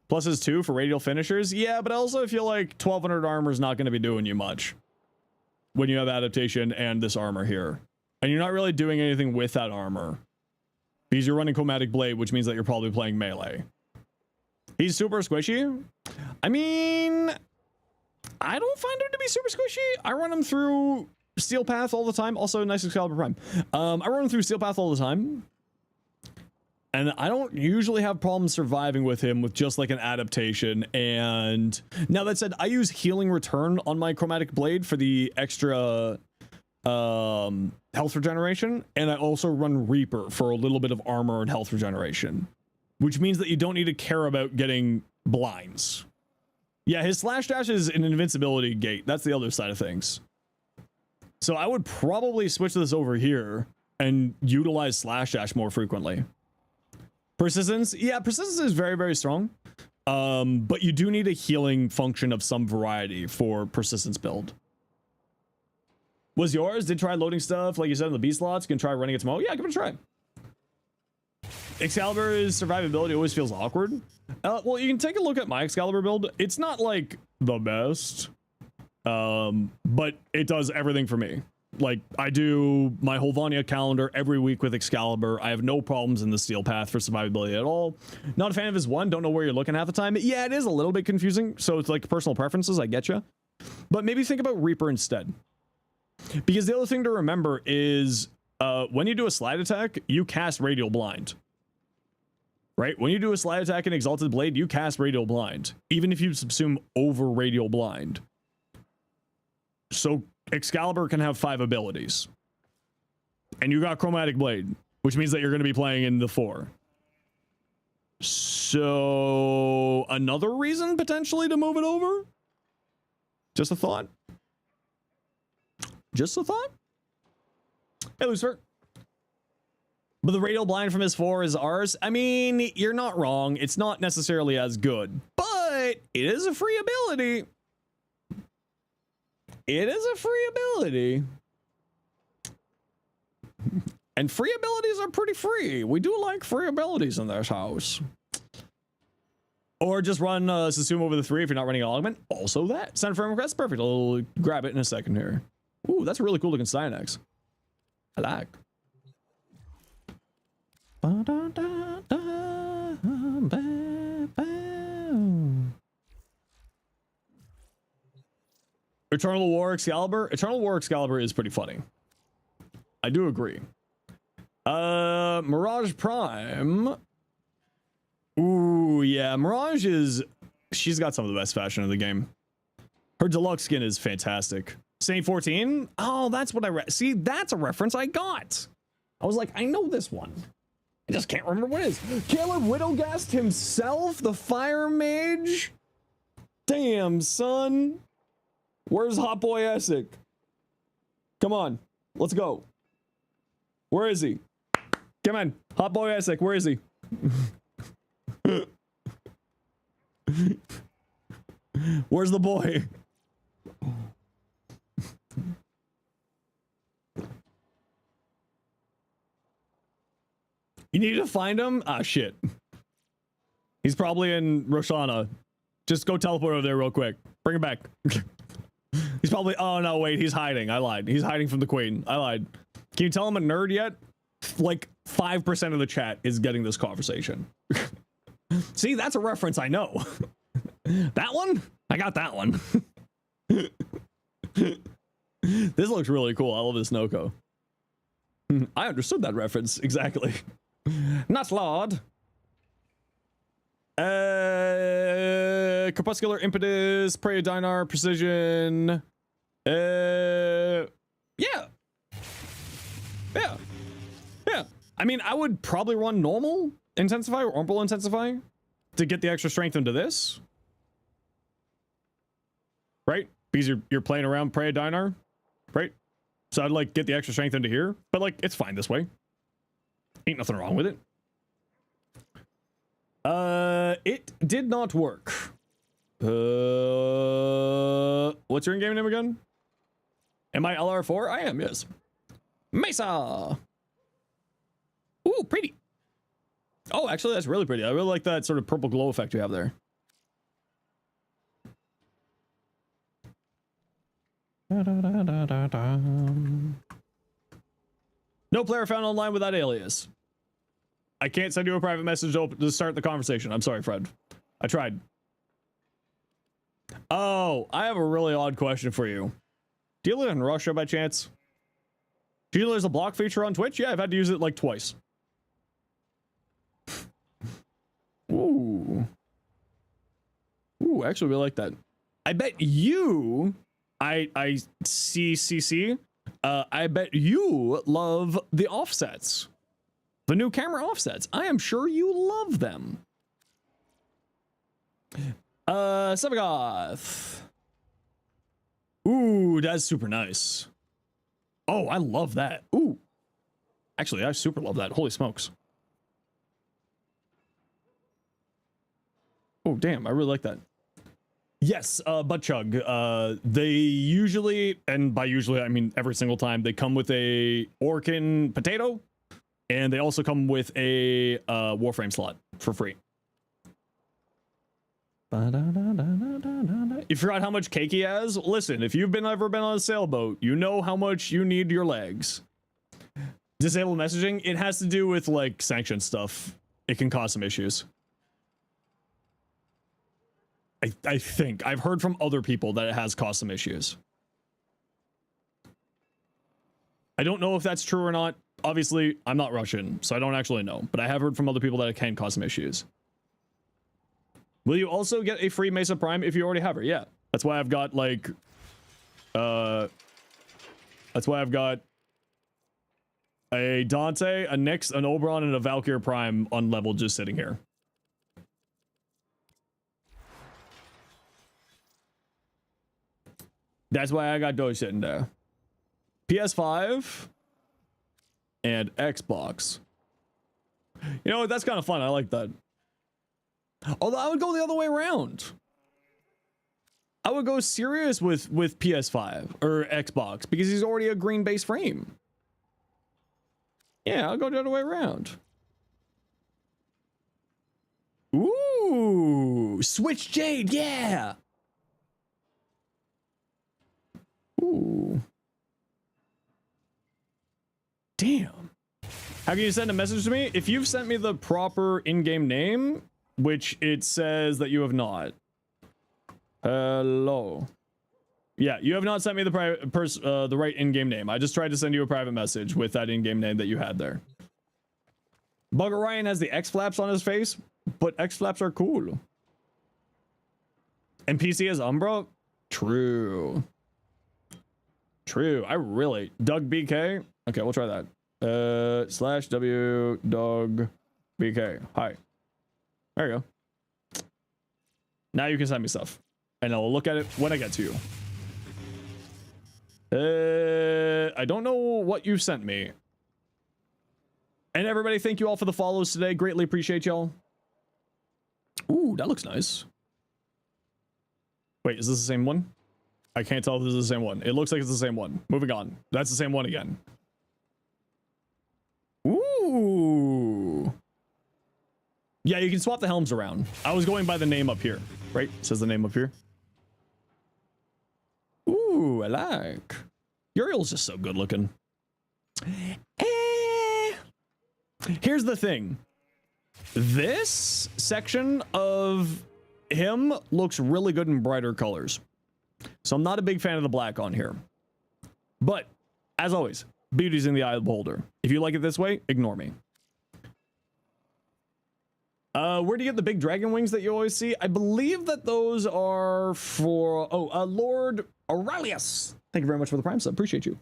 Pluses 2 for radial finishers. Yeah, but I also feel like 1200 armor is not going to be doing you much when you have adaptation and this armor here. And you're not really doing anything with that armor because you're running Chromatic Blade, which means that you're probably playing melee. He's super squishy. I mean, I don't find him to be super squishy. I run him through Steel Path all the time. Also, nice Excalibur Prime. I run him through Steel Path all the time. And I don't usually have problems surviving with him with just like an adaptation. And now that said, I use Healing Return on my Chromatic Blade for the extra health regeneration. And I also run Reaper for a little bit of armor and health regeneration, which means that you don't need to care about getting blinds. Yeah, his slash dash is an invincibility gate. That's the other side of things. So I would probably switch this over here and utilize slash dash more frequently. Persistence. Yeah, persistence is very, very strong. But you do need a healing function of some variety for persistence build. Was yours? Did try loading stuff like you said in the B slots? Can try running it tomorrow? Yeah, give it a try. Excalibur's survivability always feels awkward. Well, you can take a look at my Excalibur build. It's not like the best, but it does everything for me. Like, I do my whole Vanya calendar every week with Excalibur. I have no problems in the Steel Path for survivability at all. Not a fan of his one. Don't know where you're looking half the time. Yeah, it is a little bit confusing. So it's like personal preferences. I get you. But maybe think about Reaper instead. Because the other thing to remember is when you do a slide attack, you cast Radial Blind. Right? When you do a slide attack in Exalted Blade, you cast Radial Blind. Even if you subsume over Radial Blind. So Excalibur can have 5 abilities. And you got Chromatic Blade, which means that you're going to be playing in the 4. So another reason potentially to move it over? Just a thought. Just a thought. Hey, Lucifer. But the Radial Blind from his 4 is ours. I mean, you're not wrong. It's not necessarily as good, but it is a free ability. It is a free ability. And free abilities are pretty free. We do like free abilities in this house. Or just run Susumu over the 3 if you're not running an augment. Also that. Send friend request. Perfect. I'll grab it in a second here. Ooh, that's a really cool looking Cynex. I like. Eternal War Excalibur. Eternal War Excalibur is pretty funny. I do agree. Mirage Prime. Ooh, yeah. Mirage is... She's got some of the best fashion in the game. Her deluxe skin is fantastic. Saint 14? Oh, that's what I... See, that's a reference I got. I was like, I know this one. I just can't remember what it is. Caleb Widowgast himself? The Fire Mage? Damn, son. Where's Hot Boy Essek? Come on. Let's go. Where is he? Come on. Hot Boy Essek, where is he? Where's the boy? You need to find him? Ah, shit. He's probably in Roshana. Just go teleport over there real quick. Bring him back. He's probably... Oh, no, wait. He's hiding. I lied. He's hiding from the queen. I lied. Can you tell him a nerd yet? Like, 5% of the chat is getting this conversation. See, that's a reference I know. That one? I got that one. This looks really cool. I love this Noko. I understood that reference. Exactly. Not Lord. Crepuscular Impetus, Prey Dinar, Precision. Yeah. Yeah. Yeah. I mean, I would probably run normal intensify or orbital intensify to get the extra strength into this. Right? Because you're playing around Prey Dinar, right? So I'd like get the extra strength into here, but like it's fine this way. Ain't nothing wrong with it. It did not work. What's your in-game name again? Am I LR4? I am, yes. Mesa. Ooh, pretty. Oh, actually, that's really pretty. I really like that sort of purple glow effect you have there. No player found online with that alias. I can't send you a private message to start the conversation. I'm sorry, Fred. I tried. Oh, I have a really odd question for you. Do you live in Russia by chance? Do you know there's a block feature on Twitch? Yeah, I've had to use it like twice. Ooh. Ooh, actually really like that. I bet you... ICCC. I bet you love the offsets. The new camera offsets. I am sure you love them. Sevagoth. Ooh, that's super nice. Oh, I love that. Ooh. Actually, I super love that. Holy smokes. Oh, damn. I really like that. Yes, butt chug. They usually, and by usually I mean every single time, they come with a Orkin potato, and they also come with a Warframe slot for free. You forgot how much cake he has? Listen, if you've ever been on a sailboat, you know how much you need your legs. Disable messaging, it has to do with like sanction stuff. It can cause some issues. I think. I've heard from other people that it has caused some issues. I don't know if that's true or not. Obviously, I'm not Russian, so I don't actually know. But I have heard from other people that it can cause some issues. Will you also get a free Mesa Prime if you already have her? Yeah. That's why I've got, like... that's why I've got... a Dante, a Nyx, an Oberon, and a Valkyr Prime on level just sitting here. That's why I got those sitting there. PS5 and Xbox. You know what? That's kind of fun. I like that. Although I would go the other way around. I would go serious with PS5 or Xbox because he's already a green base frame. Yeah, I'll go the other way around. Ooh, Switch Jade, yeah. Ooh. Damn. How can you send a message to me? If you've sent me the proper in-game name, which it says that you have not. Hello. Yeah, you have not sent me the right in-game name. I just tried to send you a private message with that in-game name that you had there. Bugger Ryan has the X-flaps on his face, but X-flaps are cool. And PC has Umbra? True. True. I really... Doug BK? Okay, we'll try that. /W Doug BK. Hi. There you go. Now you can send me stuff. And I'll look at it when I get to you. I don't know what you sent me. And everybody, thank you all for the follows today. Greatly appreciate y'all. Ooh, that looks nice. Wait, is this the same one? I can't tell if this is the same one. It looks like it's the same one. Moving on. That's the same one again. Ooh. Yeah, you can swap the helms around. I was going by the name up here, right? It says the name up here. Ooh, I like. Uriel's just so good looking. Here's the thing. This section of him looks really good in brighter colors. So I'm not a big fan of the black on here. But, as always, beauty's in the eye of the beholder. If you like it this way, ignore me. Where do you get the big dragon wings that you always see? I believe that those are for... Oh, Lord Aurelius. Thank you very much for the Prime sub. Appreciate you.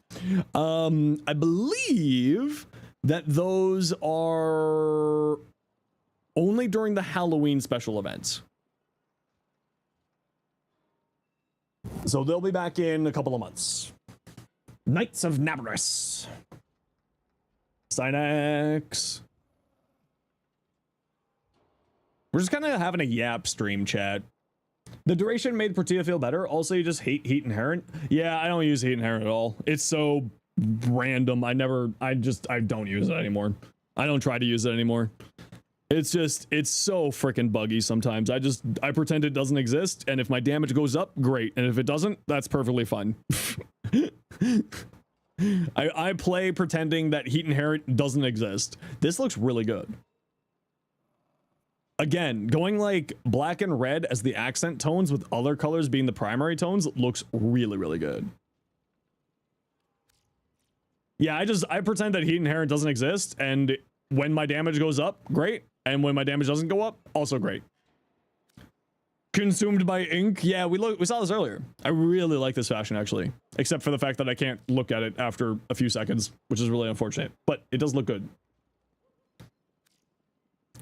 I believe that those are only during the Halloween special events. So they'll be back in a couple of months. Knights of Navarus. Synax. We're just kind of having a yap stream, chat. The duration made Protea feel better. Also, you just hate Heat Inherent. Yeah, I don't use Heat Inherent at all. It's so random. I don't use it anymore. I don't try to use it anymore. It's so freaking buggy sometimes. I pretend it doesn't exist, and if my damage goes up, great. And if it doesn't, that's perfectly fine. I play pretending that Heat Inherent doesn't exist. This looks really good. Again, going like black and red as the accent tones with other colors being the primary tones looks really, really good. Yeah, I pretend that Heat Inherent doesn't exist, and when my damage goes up, great. And when my damage doesn't go up, also great. Consumed by ink. Yeah, we saw this earlier. I really like this fashion, actually. Except for the fact that I can't look at it after a few seconds, which is really unfortunate. But it does look good.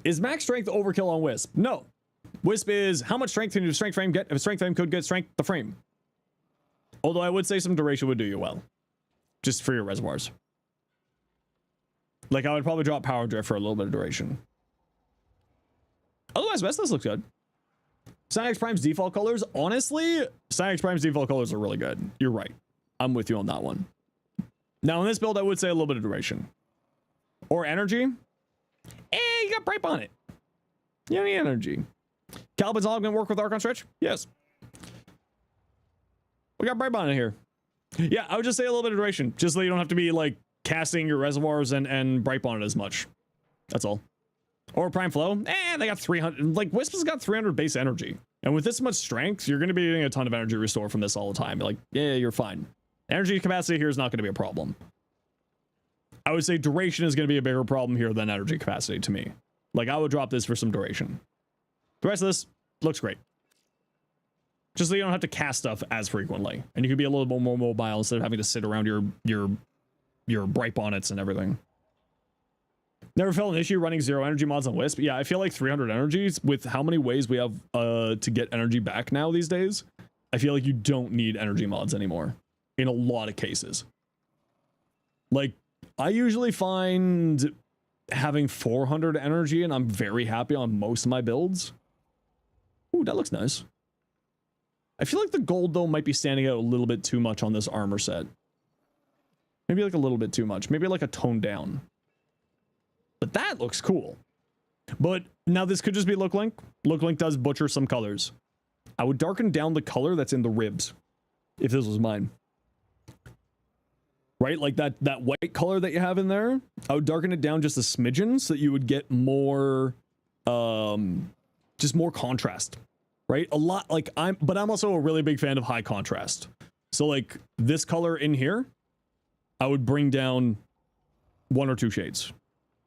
Is max strength overkill on Wisp? No. Wisp is how much strength can your strength frame get? If a strength frame could get strength, the frame. Although I would say some duration would do you well. Just for your reservoirs. Like, I would probably drop Power Drift for a little bit of duration. Otherwise, this looks good. Synax Prime's default colors. Honestly, Synax Prime's default colors are really good. You're right. I'm with you on that one. Now, in this build, I would say a little bit of duration. Or energy. You got Bright Bonnet. You don't need energy. Caliban's all going to work with Archon Stretch? Yes. We got Bright Bonnet here. Yeah, I would just say a little bit of duration. Just so you don't have to be, like, casting your reservoirs and Bright Bonnet as much. That's all. Or Prime Flow. They got 300. Like, Wisp has got 300 base energy. And with this much strength, you're going to be getting a ton of energy restore from this all the time. Like, yeah, you're fine. Energy capacity here is not going to be a problem. I would say duration is going to be a bigger problem here than energy capacity to me. Like, I would drop this for some duration. The rest of this looks great. Just so you don't have to cast stuff as frequently. And you can be a little bit more mobile instead of having to sit around your Bright Bonnets and everything. Never felt an issue running 0 energy mods on Wisp. Yeah, I feel like 300 energies with how many ways we have to get energy back now these days. I feel like you don't need energy mods anymore in a lot of cases. Like, I usually find having 400 energy and I'm very happy on most of my builds. Ooh, that looks nice. I feel like the gold, though, might be standing out a little bit too much on this armor set. Maybe like a little bit too much. Maybe like a tone down. But that looks cool. But now this could just be Look Link. Look Link does butcher some colors. I would darken down the color that's in the ribs. If this was mine. Right? Like that white color that you have in there. I would darken it down just a smidgen so that you would get more, just more contrast. Right? A lot, like but I'm also a really big fan of high contrast. So like this color in here, I would bring down 1 or 2 shades.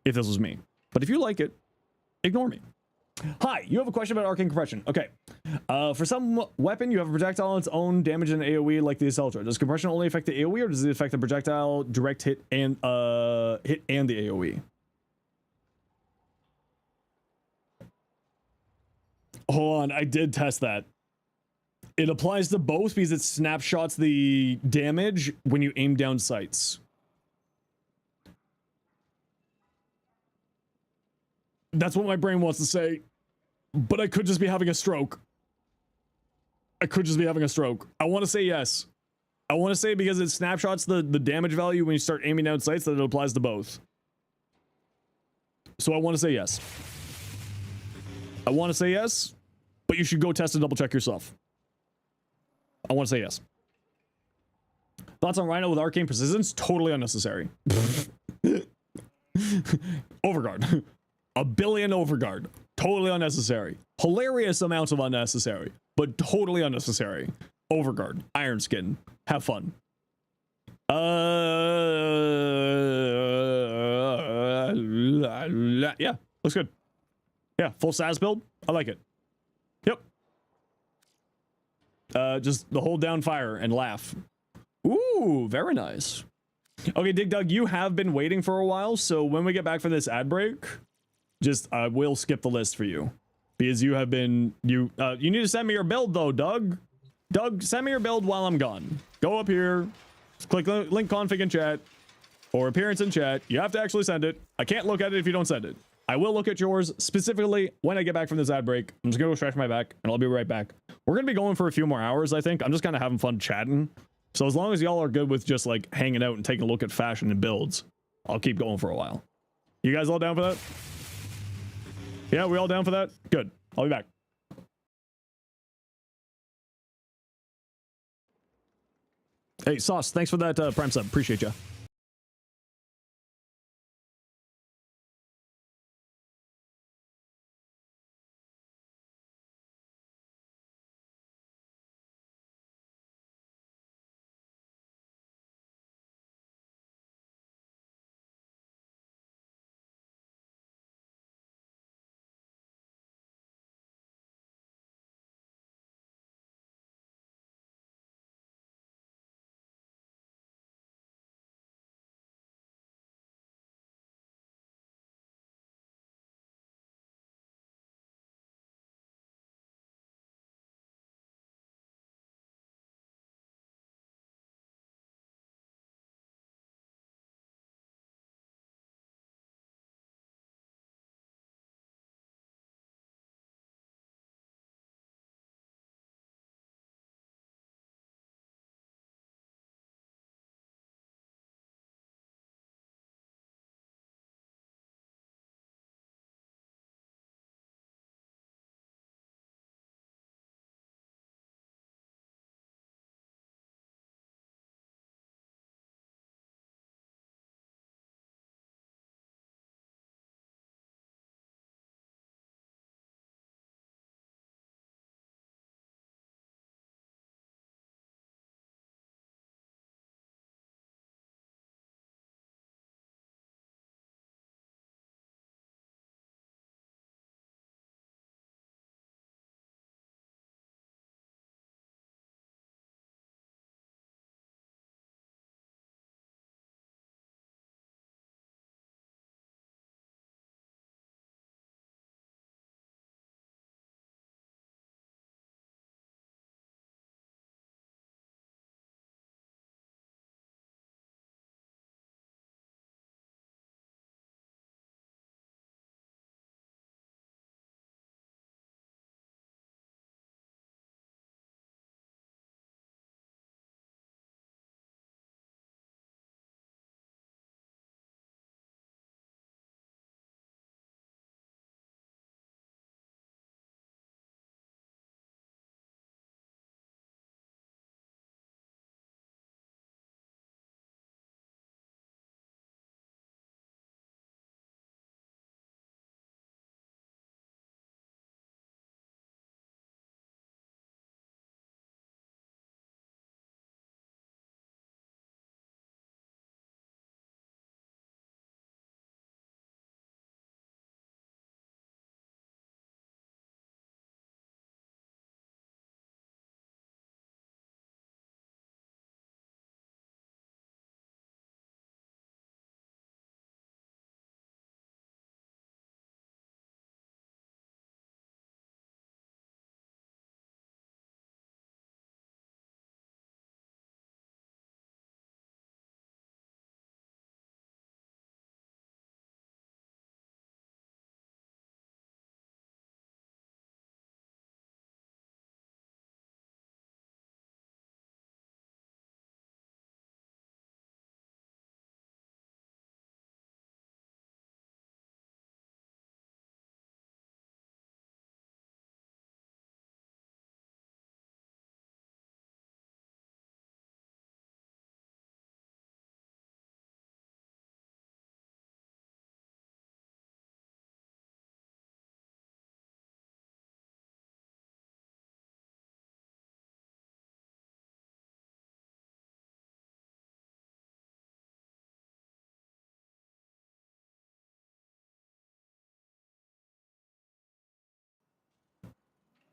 If this was me. But if you like it, ignore me. Hi, you have a question about arcane compression. Okay. For some weapon, you have a projectile on its own damage and AoE like the Accelerator. Does compression only affect the AoE or does it affect the projectile direct hit and the AoE? Hold on, I did test that. It applies to both because it snapshots the damage when you aim down sights. That's what my brain wants to say, but I could just be having a stroke. I could just be having a stroke. I want to say yes. I want to say because it snapshots the damage value when you start aiming down sights that it applies to both. So I want to say yes. I want to say yes, but you should go test and double check yourself. I want to say yes. Thoughts on Rhino with arcane persistence? Totally unnecessary. Overguard. 1 billion overguard. Totally unnecessary. Hilarious amounts of unnecessary, but totally unnecessary. Overguard. Iron Skin. Have fun. Yeah, looks good. Yeah, full SAS build. I like it. Yep. Just the hold down fire and laugh. Ooh, very nice. Okay, Dig Dug, you have been waiting for a while, so when we get back from this ad break, just we'll skip the list for you. Because you have been you need to send me your build though, Doug. Doug, send me your build while I'm gone. Go up here, click link config in chat, or appearance in chat. You have to actually send it. I can't look at it if you don't send it. I will look at yours specifically when I get back from this ad break. I'm just gonna go stretch my back and I'll be right back. We're gonna be going for a few more hours, I think. I'm just kind of having fun chatting. So as long as y'all are good with just like hanging out and taking a look at fashion and builds, I'll keep going for a while. You guys all down for that? Yeah, we all down for that? Good. I'll be back. Hey, Sauce, thanks for that Prime sub. Appreciate you.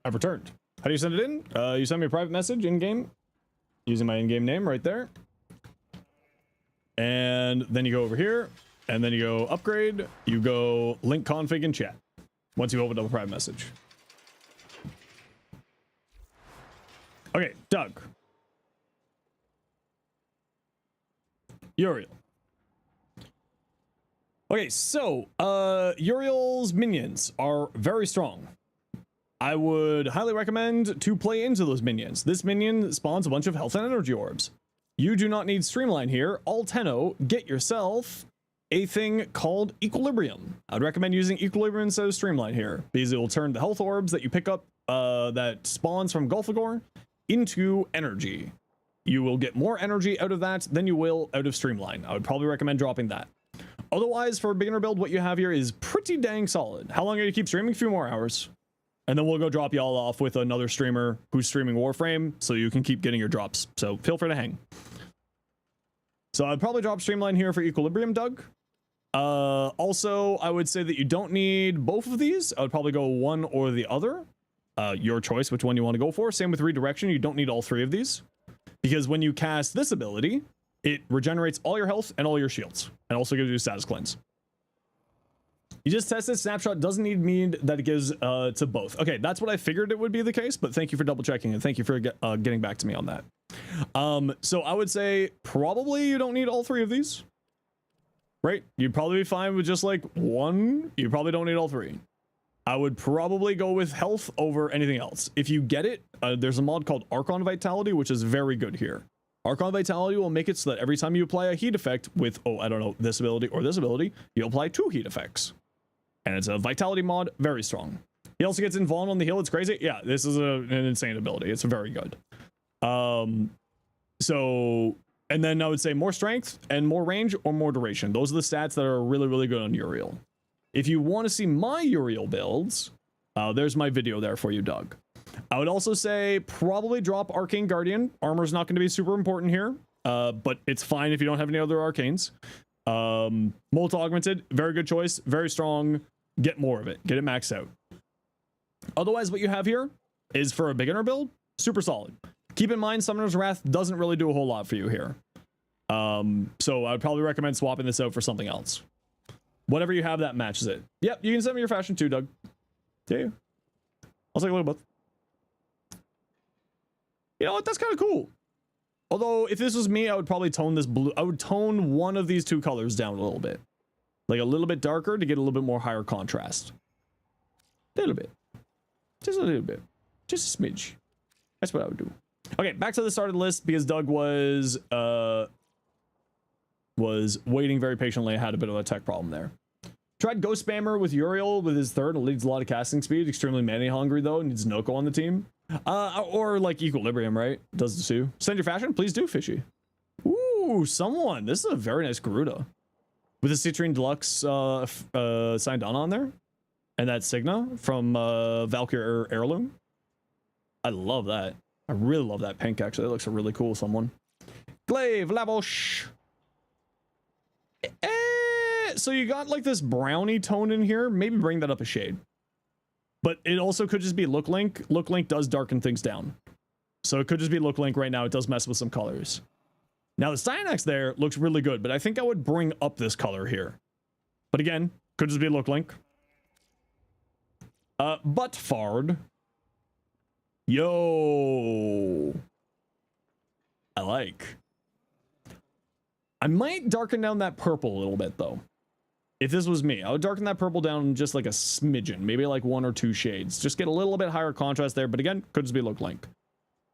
I've returned. How do you send it in? You send me a private message in game. using my in-game name right there. And then you go over here, and then you go upgrade, you go link config and chat once you open up a private message. Okay, Doug. Uriel. Okay, so Uriel's minions are very strong. I would highly recommend to play into those minions. This minion spawns a bunch of health and energy orbs. You do not need Streamline here. Alteno, get yourself a thing called Equilibrium. I'd recommend using Equilibrium instead of Streamline here, because it will turn the health orbs that you pick up that spawns from Gulfagor into energy. You will get more energy out of that than you will out of Streamline. I would probably recommend dropping that. Otherwise, for a beginner build, what you have here is pretty dang solid. How long are you keep streaming? A few more hours. And then we'll go drop y'all off with another streamer who's streaming Warframe, so you can keep getting your drops. So feel free to hang. So I'd probably drop Streamline here for Equilibrium, Doug. Also, I would say that you don't need both of these. I would probably go one or the other. Your choice, which one you want to go for. Same with Redirection. You don't need all three of these. Because when you cast this ability, it regenerates all your health and all your shields. And also gives you status cleanse. You just tested Snapshot doesn't mean that it gives to both. Okay, that's what I figured it would be the case, but thank you for double checking and thank you for getting back to me on that. So I would say probably you don't need all three of these, right? You'd probably be fine with just like one. You probably don't need all three. I would probably go with health over anything else. If you get it, there's a mod called Archon Vitality, which is very good here. Archon Vitality will make it so that every time you apply a heat effect with, oh, I don't know, this ability or this ability, you apply 2 heat effects. And it's a Vitality mod, very strong. He also gets Invuln on the heal, it's crazy. Yeah, this is an insane ability. It's very good. So, and then I would say more strength and more range or more duration. Those are the stats that are really, really good on Uriel. If you want to see my Uriel builds, there's my video there for you, Doug. I would also say probably drop Arcane Guardian. Armor's not going to be super important here, but it's fine if you don't have any other arcanes. Molt Augmented, very good choice, very strong. Get more of it, get it maxed out. Otherwise, what you have here is for a beginner build, super solid. Keep in mind, Summoner's Wrath doesn't really do a whole lot for you here. So I would probably recommend swapping this out for something else. Whatever you have that matches it. Yep, you can send me your fashion too, Doug. Yeah, I'll take a look at both. You know what? That's kind of cool. Although, if this was me, I would probably tone this blue. I would tone one of these two colors down a little bit. Like a little bit darker to get a little bit more higher contrast. A little bit. Just a little bit. Just a smidge. That's what I would do. Okay, back to the start of the list because Doug was waiting very patiently. I had a bit of a tech problem there. Tried Ghost Spammer with Uriel with his third. It leads a lot of casting speed. Extremely mana hungry though. Needs Noko on the team. Or like Equilibrium, right? Does the two. Send your fashion? Please do, Fishy. Ooh, someone. This is a very nice Garuda. With a Citrine Deluxe signed on there. And that Signa from Valkyrie Heirloom. I love that. I really love that pink, actually. That looks really cool, someone. Glaive, Lavosh. So you got like this brownie tone in here. Maybe bring that up a shade. But it also could just be Look Link. Look Link does darken things down. So it could just be Look Link right now. It does mess with some colors. Now the Cyanax there looks really good, but I think I would bring up this color here. But again, could just be Look Link. Buttfard. Yo. I like. I might darken down that purple a little bit though. If this was me, I would darken that purple down just like a smidgen, maybe like 1 or 2 shades. Just get a little bit higher contrast there, but again, could just be Look Link.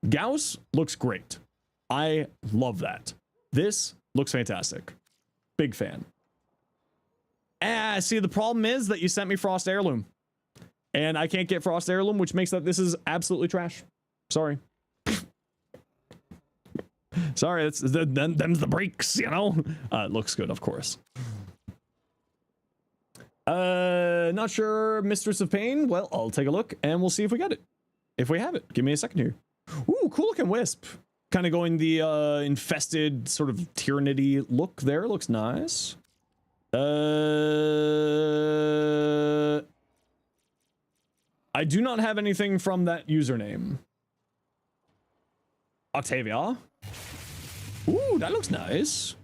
Gauss looks great. I love that. This looks fantastic. Big fan. See, the problem is that you sent me Frost Heirloom. And I can't get Frost Heirloom, which makes that this is absolutely trash. Sorry. Sorry, them's the breaks, you know? It looks good, of course. Not sure, Mistress of Pain. Well, I'll take a look and we'll see if we get it. If we have it. Give me a second here. Ooh, cool looking Wisp. Kind of going the infested sort of Tyranidy look there. Looks nice. I do not have anything from that username. Octavia? Ooh, that looks nice.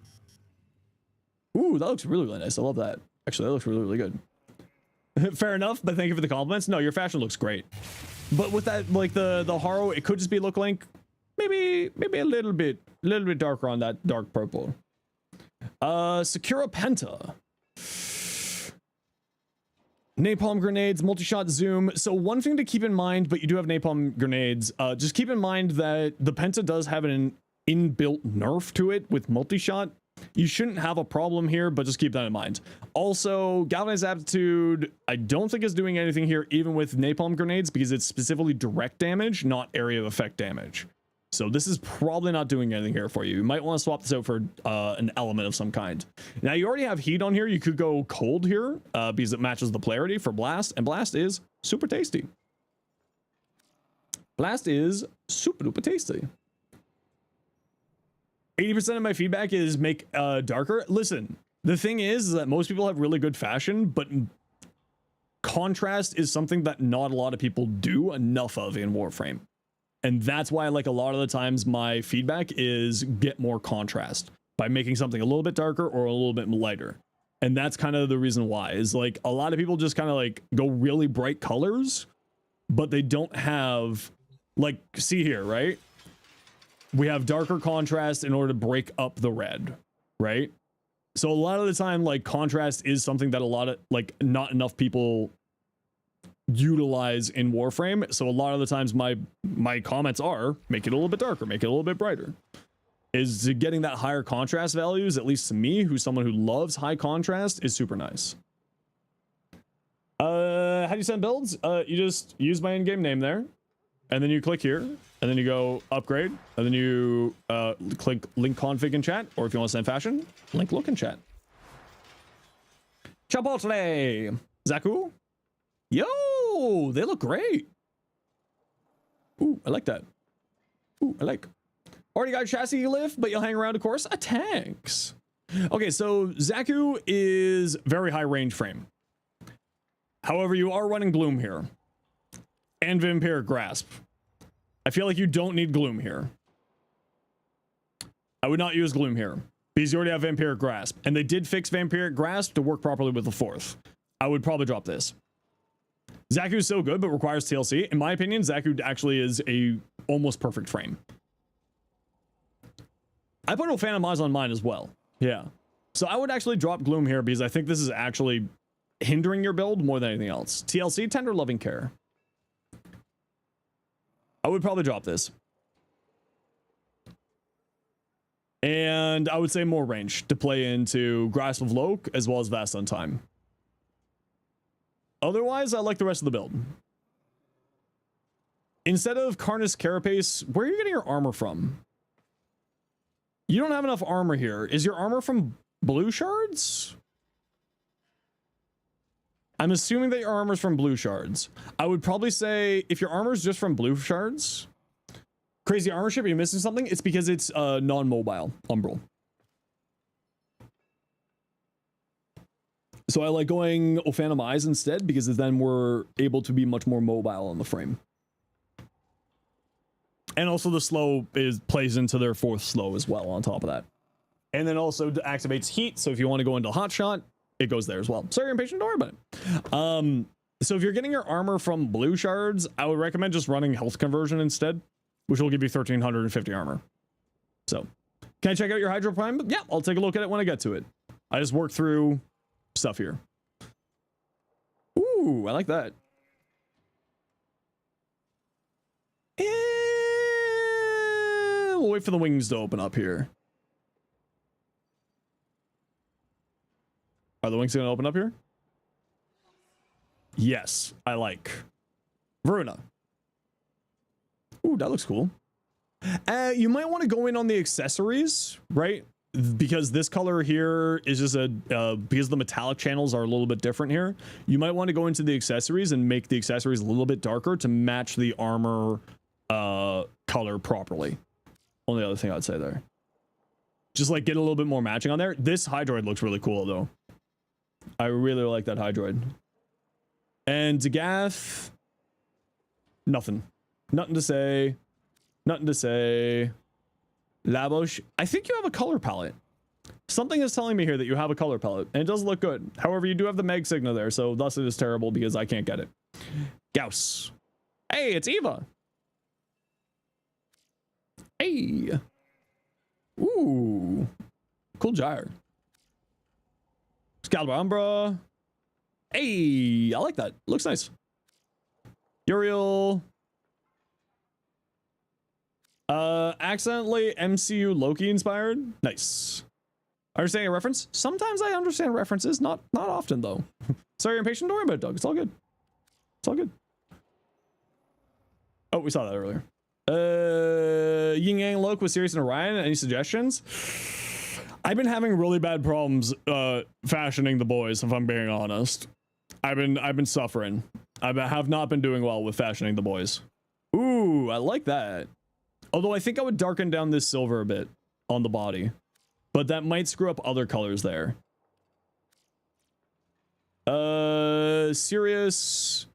Ooh, that looks really, really nice. I love that. Actually, that looks really, really good. Fair enough, but thank you for the compliments. No, your fashion looks great. But with that, like the Haro, it could just be look link. Maybe a little bit darker on that dark purple. Secura Penta. Napalm grenades, multi-shot zoom. So one thing to keep in mind, but you do have napalm grenades. Just keep in mind that the Penta does have an inbuilt nerf to it with multi-shot. You shouldn't have a problem here, but just keep that in mind. Also, galvanized aptitude, I don't think is doing anything here, even with napalm grenades, because it's specifically direct damage, not area of effect damage. So this is probably not doing anything here for you. You might want to swap this out for an element of some kind. Now, you already have heat on here. You could go cold here because it matches the polarity for blast, and blast is super tasty. Blast is super duper tasty. 80% of my feedback is make darker. Listen, the thing is that most people have really good fashion, but contrast is something that not a lot of people do enough of in Warframe. And that's why, like, a lot of the times my feedback is get more contrast by making something a little bit darker or a little bit lighter. And that's kind of the reason why, is like a lot of people just kind of like go really bright colors, but they don't have, like, see here, right? We have darker contrast in order to break up the red, right? So a lot of the time, like, contrast is something that a lot of, like, not enough people utilize in Warframe. So a lot of the times my comments are make it a little bit darker, make it a little bit brighter. Is getting that higher contrast values, at least to me, who's someone who loves high contrast, is super nice. How do you send builds? You just use my in-game name there, and then you click here, and then you go upgrade, and then you click link config in chat, or if you want to send fashion, link look in chat. Chipotle! Zaku? Yo, they look great. Ooh, I like that. Ooh, I like. Already got chassis lift, but you'll hang around, of course. Tanks. Okay, so Zaku is very high range frame. However, you are running Gloom here. And Vampiric Grasp. I feel like you don't need Gloom here. I would not use Gloom here, because you already have Vampiric Grasp. And they did fix Vampiric Grasp to work properly with the 4th. I would probably drop this. Zaku is so good, but requires TLC. In my opinion, Zaku actually is a almost perfect frame. I put Phantom Eyes on mine as well. Yeah. So I would actually drop Gloom here because I think this is actually hindering your build more than anything else. TLC, Tender Loving Care. I would probably drop this. And I would say more range to play into Grasp of Loke as well as Vast on Time. Otherwise, I like the rest of the build. Instead of Carnus Carapace, where are you getting your armor from? You don't have enough armor here. Is your armor from blue shards? I'm assuming that your armor's from blue shards. I would probably say if your armor's just from blue shards, crazy armor ship, are you missing something? It's because it's non-mobile umbral. So I like going Phantom Eyes instead, because then we're able to be much more mobile on the frame. And also the slow plays into their 4th slow as well on top of that. And then also activates heat, so if you want to go into hot shot, it goes there as well. Sorry, you're impatient, don't worry about it. So if you're getting your armor from blue shards, I would recommend just running health conversion instead, which will give you 1350 armor. So, can I check out your Hydro Prime? Yeah, I'll take a look at it when I get to it. I just work through stuff here. Ooh, I like that. We'll wait for the wings to open up here. Are the wings going to open up here? Yes, I like. Veruna. Ooh, that looks cool. You might want to go in on the accessories, right? Because this color here is just because the metallic channels are a little bit different here. You might want to go into the accessories and make the accessories a little bit darker to match the armor color properly. Only other thing I'd say there. Just like get a little bit more matching on there. This Hydroid looks really cool though. I really like that Hydroid. And Zagath, nothing. Nothing to say. Nothing to say. Labosh, I think you have a color palette. Something is telling me here that you have a color palette, and it does look good. However, you do have the Meg Signa there, so thus it is terrible because I can't get it. Gauss. Hey, it's Eva. Hey. Ooh. Cool gyre. Excalibur Umbra. Hey, I like that. Looks nice. Uriel. Accidentally MCU Loki inspired. Nice. Understanding a reference? Sometimes I understand references, not often though. Sorry you're impatient, don't worry about it, Doug. It's all good. It's all good. Oh, we saw that earlier. Yin Yang Loke was serious in Orion. Any suggestions? I've been having really bad problems fashioning the boys, if I'm being honest. I've been suffering. I have not been doing well with fashioning the boys. Ooh, I like that. Although I think I would darken down this silver a bit on the body, but that might screw up other colors there. Sirius.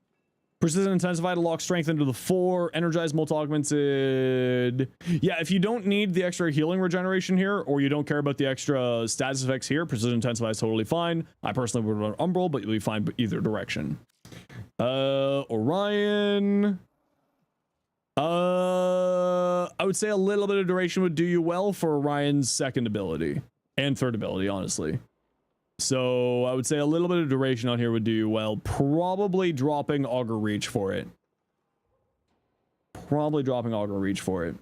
Precision intensified to lock strength into the 4. Energized multi augmented. Yeah, if you don't need the extra healing regeneration here, or you don't care about the extra status effects here, precision intensified is totally fine. I personally would run Umbral, but you'll be fine either direction. Orion. I would say a little bit of duration would do you well for Orion's second ability and third ability, honestly. So I would say a little bit of duration on here would do you well. Probably dropping Augur Reach for it. Probably dropping Augur Reach for it.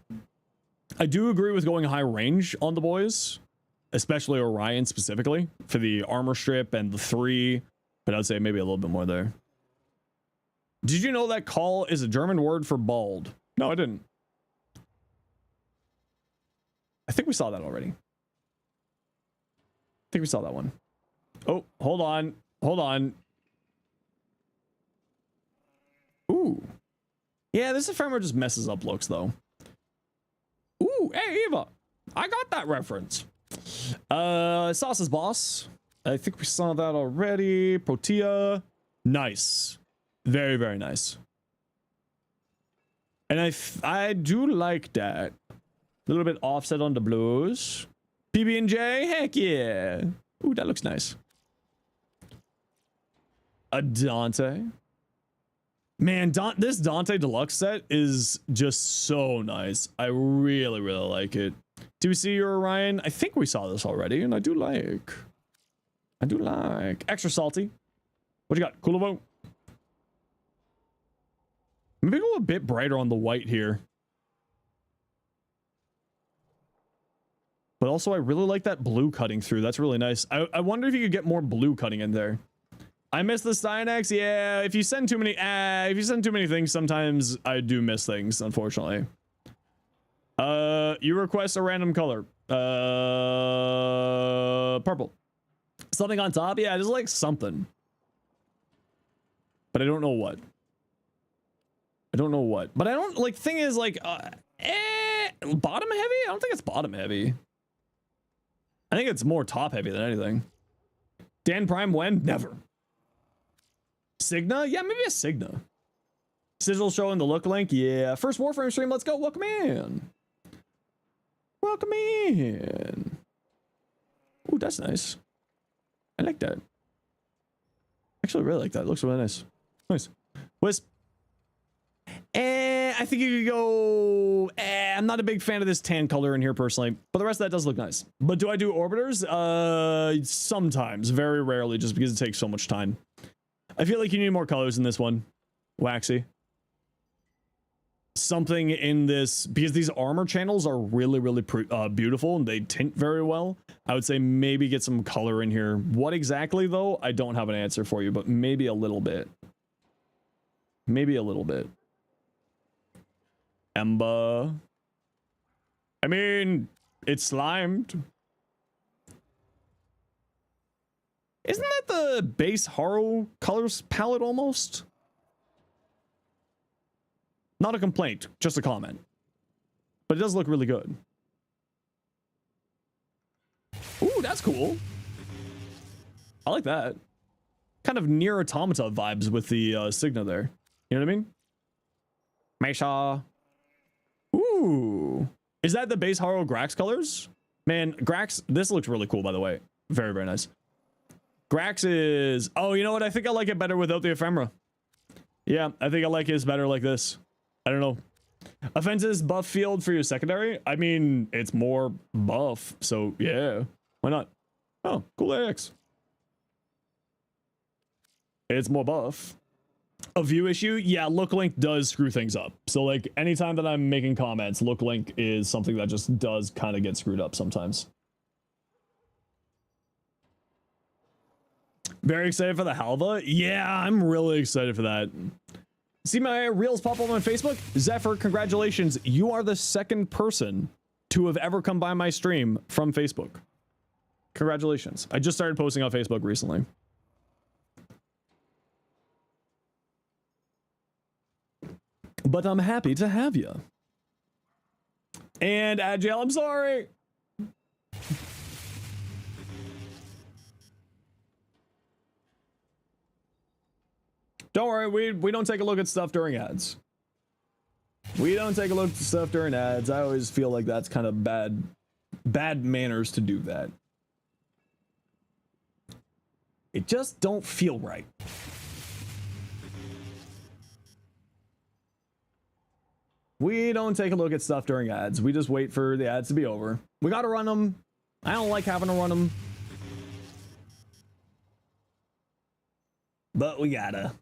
I do agree with going high range on the boys, especially Orion specifically for the armor strip and the 3, but I'd say maybe a little bit more there. Did you know that call is a German word for bald? No, I didn't. I think we saw that already. I think we saw that one. Oh, hold on. Hold on. Ooh. Yeah, this ephemeral just messes up looks, though. Ooh, hey, Eva. I got that reference. Sauce's boss. I think we saw that already. Protea. Nice. Very, very nice. And I do like that. A little bit offset on the blues. PB&J, heck yeah. Ooh, that looks nice. A Dante. Man, this Dante Deluxe set is just so nice. I really, really like it. Do we see your Orion? I think we saw this already, and I do like. Extra salty. What you got? Coolovo? Maybe go a bit brighter on the white here. But also, I really like that blue cutting through. That's really nice. I wonder if you could get more blue cutting in there. I miss the Cyanax. Yeah, if you send too many things, sometimes I do miss things, unfortunately. You request a random color. Purple. Something on top? Yeah, just like something. But I don't know what. But I don't, like, thing is, like, bottom heavy? I don't think it's bottom heavy. I think it's more top heavy than anything. Dan Prime when? Never. Signa? Yeah, maybe a Signa. Sizzle showing the look link? Yeah. First Warframe stream, let's go. Welcome in. Welcome in. Ooh, that's nice. I like that. Actually, I really like that. It looks really nice. Nice. Wisp. I think you could go. I'm not a big fan of this tan color in here personally, but the rest of that does look nice. But do I do orbiters? Sometimes, very rarely, just because it takes so much time. I feel like you need more colors in this one. Waxy. Something in this, because these armor channels are really, really beautiful and they tint very well. I would say maybe get some color in here. What exactly though? I don't have an answer for you, but maybe a little bit. Maybe a little bit. Ember. I mean, it's slimed. Isn't that the base Haro colors palette almost? Not a complaint, just a comment. But it does look really good. Ooh, that's cool. I like that. Kind of near Automata vibes with the Signa there. You know what I mean? Mesha. Ooh. Is that the base Haro Grax colors? Man, Grax, this looks really cool, by the way. Very, very nice. Grax is... Oh, you know what? I think I like it better without the ephemera. Yeah, I think I like his better like this. I don't know. Offenses buff field for your secondary? I mean, it's more buff, so yeah. Why not? Oh, cool AX. It's more buff. A view issue? Yeah, look link does screw things up. So like anytime that I'm making comments, look link is something that just does kind of get screwed up sometimes. Very excited for the Halva? Yeah, I'm really excited for that. See my reels pop up on Facebook? Zephyr, congratulations. You are the second person to have ever come by my stream from Facebook. Congratulations. I just started posting on Facebook recently. But I'm happy to have you. And Agile, I'm sorry. Don't worry, we don't take a look at stuff during ads. We don't take a look at stuff during ads. I always feel like that's kind of bad manners to do that. It just don't feel right. We don't take a look at stuff during ads. We just wait for the ads to be over. We gotta run them. I don't like having to run them. But we gotta.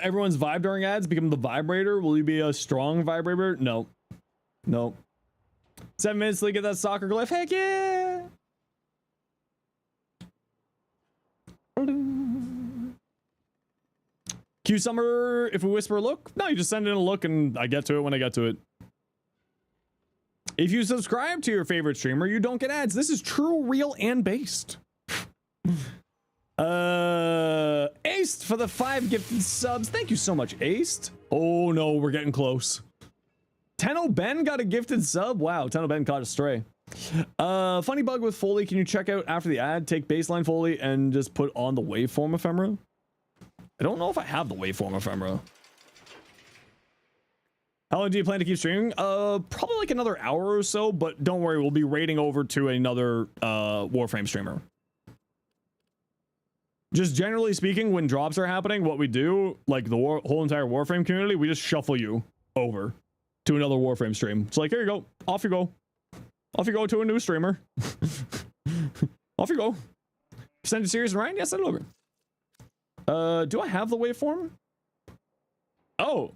Everyone's vibe during ads become the vibrator. Will you be a strong vibrator? No. No. 7 minutes to get that soccer glyph. Heck yeah! Q Summer, if we whisper a look? No, you just send in a look and I get to it when I get to it. If you subscribe to your favorite streamer, you don't get ads. This is true, real, and based. Aced for the 5 gifted subs. Thank you so much, Aced. Oh no, we're getting close. Tenno Ben got a gifted sub. Wow, Tenno Ben caught a stray. Funny bug with Foley. Can you check out after the ad? Take baseline Foley and just put on the waveform ephemera. I don't know if I have the waveform ephemera. How long do you plan to keep streaming? Probably like another hour or so, but don't worry, we'll be raiding over to another Warframe streamer. Just generally speaking, when drops are happening, what we do, like the whole entire Warframe community, we just shuffle you over to another Warframe stream. It's like, here you go. Off you go. Off you go to a new streamer. Off you go. Send it serious and Ryan? Yeah, send it over. Do I have the waveform? Oh.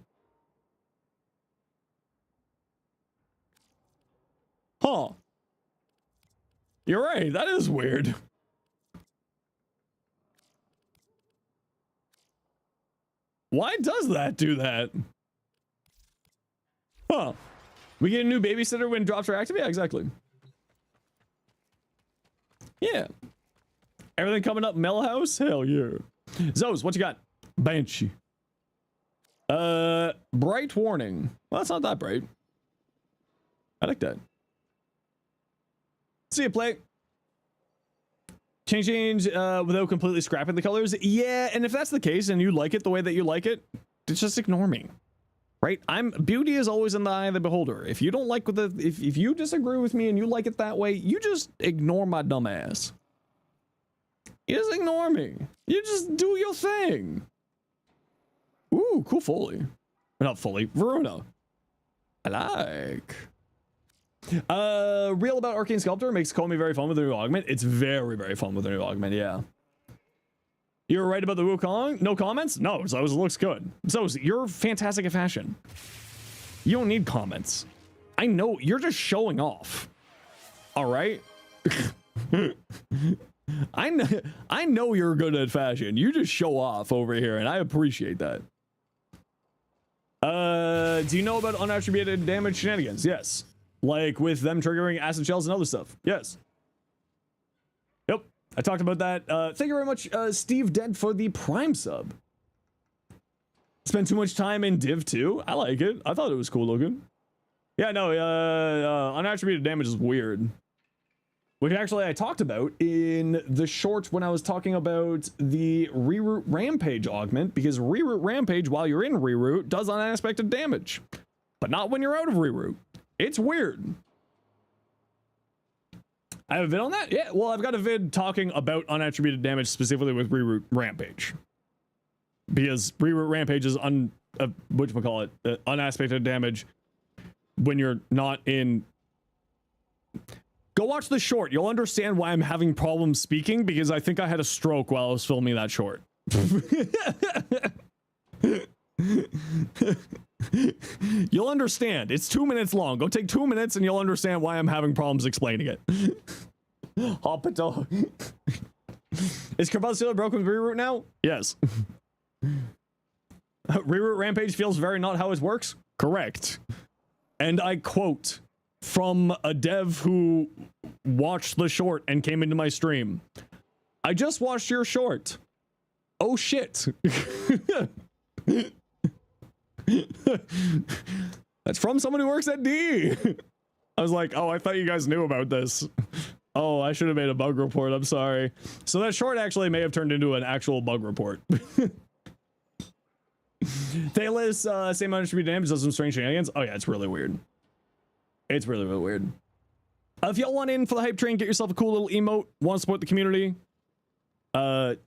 Huh. You're right. That is weird. Why does that do that? Huh. We get a new babysitter when drops are active? Yeah, exactly. Yeah. Everything coming up Mel House? Hell yeah. Zos, what you got? Banshee. Bright warning. Well, that's not that bright. I like that. See you, play. Change without completely scrapping the colors. Yeah, and if that's the case and you like it the way that you like it, just ignore me. Right? Beauty is always in the eye of the beholder. If you don't like if you disagree with me and you like it that way, you just ignore my dumb ass. You just ignore me. You just do your thing. Ooh, cool Foley. Not Foley, Verona. I like. Real about Arcane Sculptor makes Comey very fun with the new augment. It's very, very fun with the new augment, yeah. You're right about the Wukong? No comments? No, so it looks good. So you're fantastic at fashion. You don't need comments. I know, you're just showing off. All right? I know you're good at fashion. You just show off over here, and I appreciate that. Do you know about unattributed damage shenanigans? Yes. Like with them triggering acid shells and other stuff. Yes. Yep. I talked about that. Thank you very much, Steve Dead, for the Prime sub. Spent too much time in Div 2. I like it. I thought it was cool looking. Yeah, no, unattributed damage is weird. Which actually I talked about in the short when I was talking about the Reroute Rampage augment, because Reroute Rampage, while you're in Reroute, does unexpected damage. But not when you're out of Reroute. It's weird. I have a vid on that? Yeah, well, I've got a vid talking about unattributed damage specifically with Reroute Rampage. Because Reroute Rampage is unaspected damage when you're not in... Go watch the short. You'll understand why I'm having problems speaking, because I think I had a stroke while I was filming that short. You'll understand. It's 2 minutes long. Go take 2 minutes and you'll understand why I'm having problems explaining it. Hoppito. Is Crepuscular broken with Reroute now? Yes. Reroute Rampage feels very not how it works? Correct. And I quote from a dev who watched the short and came into my stream. I just watched your short. Oh shit. That's from someone who works at D. I was like, oh, I thought you guys knew about this. Oh, I should have made a bug report. I'm sorry. So that short actually may have turned into an actual bug report. Thalos, same unattributed damage, does some strange shenanigans. Oh yeah, it's really weird. It's really, really weird. If y'all want in for the hype train, get yourself a cool little emote, want to support the community.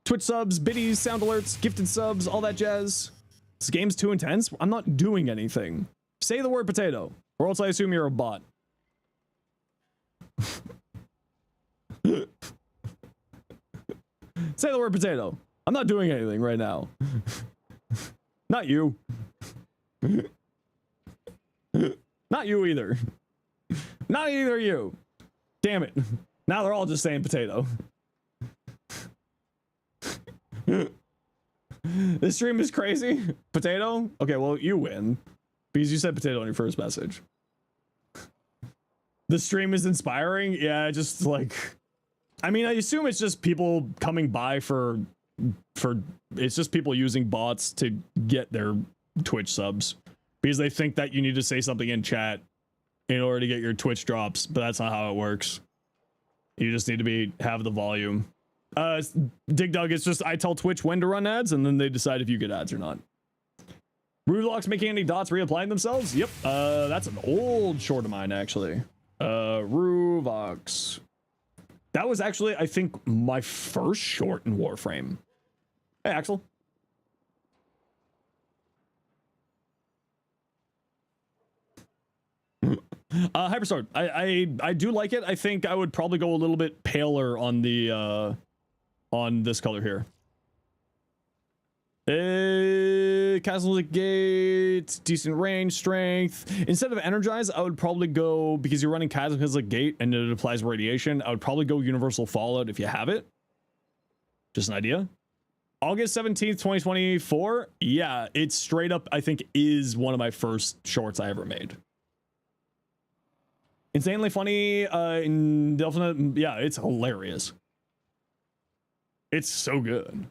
Twitch subs, biddies, sound alerts, gifted subs, all that jazz. This game's too intense. I'm not doing anything. Say the word potato, or else I assume you're a bot. Say the word potato. I'm not doing anything right now. Not you. Not you either. Not either you. Damn it. Now they're all just saying potato. This stream is crazy. Potato? Okay, well, you win. Because you said potato on your first message. The stream is inspiring? Yeah, just like... I mean, I assume it's just people coming by for... It's just people using bots to get their Twitch subs. Because they think that you need to say something in chat in order to get your Twitch drops, but that's not how it works. You just need to have the volume. Dig Dug, it's just I tell Twitch when to run ads, and then they decide if you get ads or not. Rudelocks making any dots reapplying themselves? Yep. That's an old short of mine, actually. Ruvox. That was actually, I think, my first short in Warframe. Hey, Axel. Hypersword. I do like it. I think I would probably go a little bit paler on the on this color here. Castle Gate, decent range, strength. Instead of Energize, I would probably go, because you're running Cataclysmic Gate and it applies radiation, I would probably go Universal Fallout if you have it. Just an idea. August 17th, 2024. Yeah, it's straight up, I think, is one of my first shorts I ever made. Insanely funny, indefinite, yeah, it's hilarious. It's so good.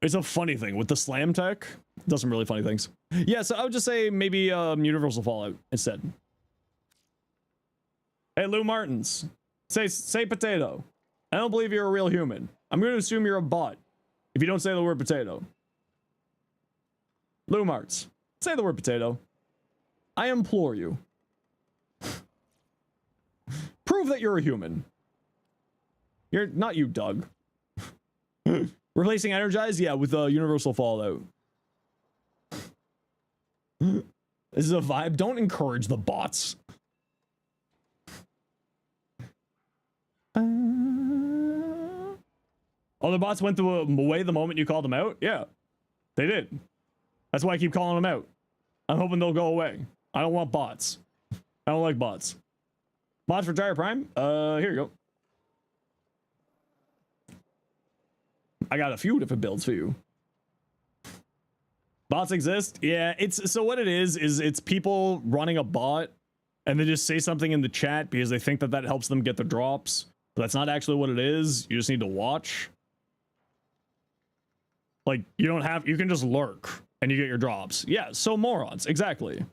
It's a funny thing with the slam tech. Does some really funny things. Yeah, so I would just say maybe Universal Fallout instead. Hey, Lou Martins, say potato. I don't believe you're a real human. I'm going to assume you're a bot if you don't say the word potato. Lou Martz, say the word potato. I implore you. Prove that you're a human. You're not you, Doug. Replacing Energize? Yeah, with Universal Fallout. This is a vibe. Don't encourage the bots. Oh, the bots went away the moment you called them out? Yeah, they did. That's why I keep calling them out. I'm hoping they'll go away. I don't want bots. I don't like bots. Mods for Gyre Prime? Here you go. I got a few different builds for you. Bots exist? Yeah, it's so what it is it's people running a bot and they just say something in the chat because they think that helps them get the drops. But that's not actually what it is. You just need to watch. Like, you don't have, you can just lurk and you get your drops. Yeah, so morons, exactly.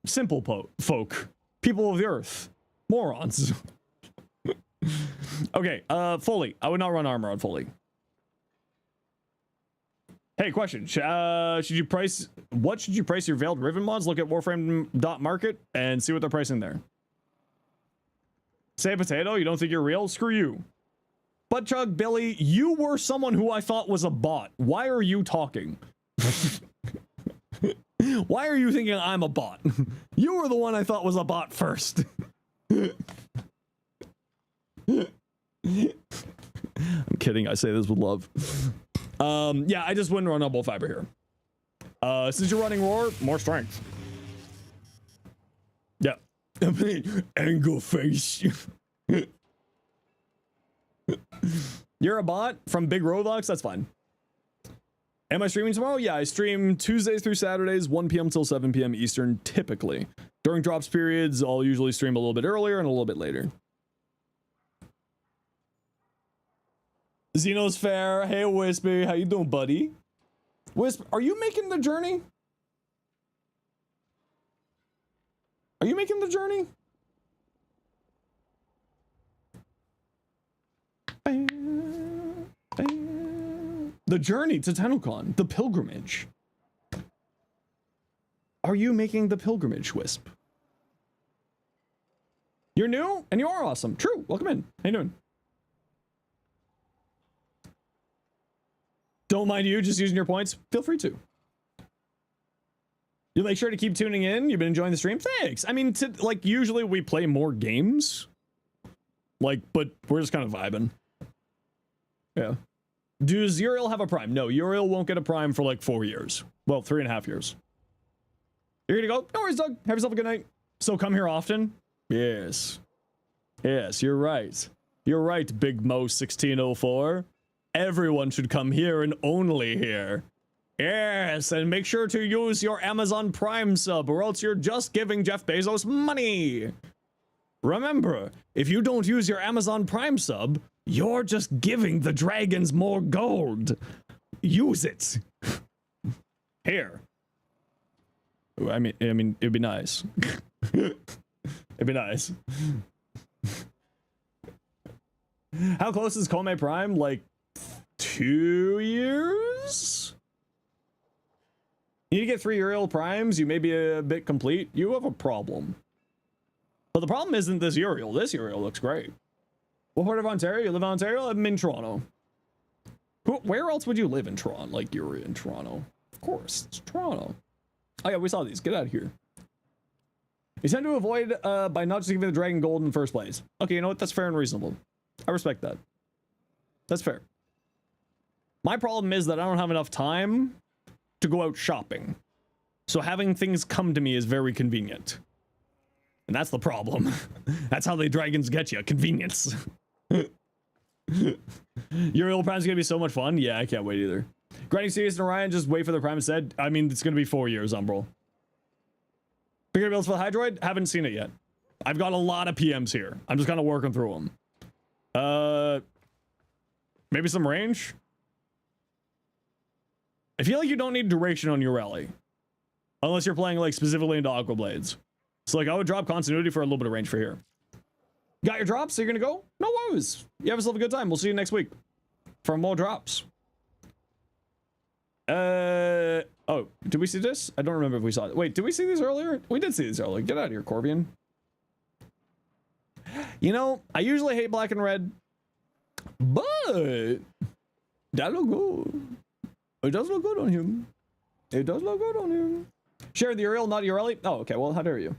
Simple folk. People of the earth. Morons. Okay, fully. I would not run armor on fully. Hey, question. Should you price, what should you price your Veiled Riven mods? Look at Warframe.market and see what they're pricing there. Say potato, you don't think you're real? Screw you. Butt Chug Billy, you were someone who I thought was a bot. Why are you talking? Why are you thinking I'm a bot? You were the one I thought was a bot first. I'm kidding. I say this with love. Yeah, I just wouldn't run Double Fiber here. Since you're running Roar, more strength. Yeah. Angle face. You're a bot from Big Roblox? That's fine. Am I streaming tomorrow? Yeah, I stream Tuesdays through Saturdays, 1 p.m. till 7 p.m. Eastern, typically. During drops periods, I'll usually stream a little bit earlier and a little bit later. Zenosfire, hey Wispy, how you doing, buddy? Wisp, are you making the journey? Are you making the journey? The journey to TennoCon, the pilgrimage. Are you making the pilgrimage, Wisp? You're new and you are awesome. True. Welcome in. How you doing? Don't mind you just using your points. Feel free to. You'll make sure to keep tuning in. You've been enjoying the stream. Thanks. I mean, like usually we play more games. Like, but we're just kind of vibing. Yeah. Does Uriel have a prime? No, Uriel won't get a prime for like 4 years. Well, 3.5 years. You're gonna go? No worries, Doug. Have yourself a good night. So come here often? Yes. Yes, you're right. You're right, Big Mo 1604. Everyone should come here and only here. Yes, and make sure to use your Amazon Prime sub or else you're just giving Jeff Bezos money. Remember, if you don't use your Amazon Prime sub, you're just giving the dragons more gold. Use it. Here. I mean, it'd be nice. It'd be nice. How close is Kome Prime? Like 2 years? You need to get 3 Uriel Primes. You may be a bit complete. You have a problem. But the problem isn't this Uriel. This Uriel looks great. What part of Ontario? You live in Ontario? I'm in Toronto. Where else would you live in Toronto? Like you're in Toronto. Of course, it's Toronto. Oh yeah, we saw these. Get out of here. You tend to avoid by not just giving the dragon gold in the first place. Okay, you know what? That's fair and reasonable. I respect that. That's fair. My problem is that I don't have enough time to go out shopping. So having things come to me is very convenient. And that's the problem. That's how the dragons get you. Convenience. Uriel Prime's gonna be so much fun. Yeah, I can't wait either. Grinding Sirius and Orion, just wait for the Prime instead. I mean, it's gonna be 4 years, Umbral. Bigger builds for the Hydroid? Haven't seen it yet. I've got a lot of PMs here. I'm just kind of working through them. Maybe some range? I feel like you don't need duration on your rally. Unless you're playing like specifically into Aqua Blades. So like I would drop continuity for a little bit of range for here. Got your drops? So you're gonna go? No worries. You have yourself a good time. We'll see you next week for more drops. Oh, did we see this? I don't remember if we saw it. Wait, did we see these earlier? We did see these earlier. Get out of here, Corbian. You know, I usually hate black and red, but that look good. It does look good on him. It does look good on him. Share the Uriel, not Uriel. Oh, okay. Well, how dare you?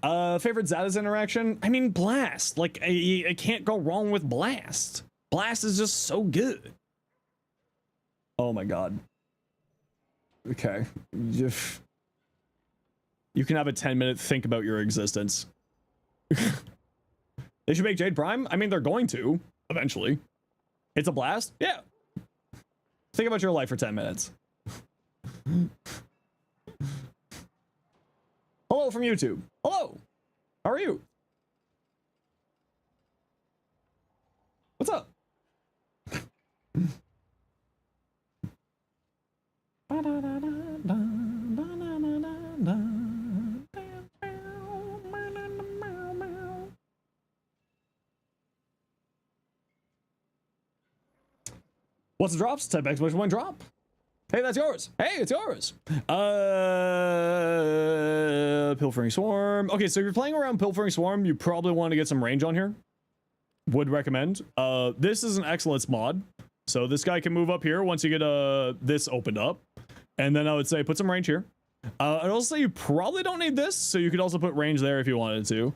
Favorite Zada's interaction? I mean, Blast. Like, I can't go wrong with Blast. Blast is just so good. Oh my god. Okay. You can have a 10-minute think about your existence. They should make Jade Prime? I mean, they're going to, eventually. It's a blast? Yeah. Think about your life for 10 minutes. Hello from YouTube. Hello. How are you? What's up? What's the drops? Type exclamation point drop. Hey, that's yours. Hey, it's yours. Pilfering Swarm. Okay, so if you're playing around Pilfering Swarm, you probably want to get some range on here. Would recommend. This is an excellence mod. So this guy can move up here once you get this opened up. And then I would say put some range here. I'd also say you probably don't need this, so you could also put range there if you wanted to.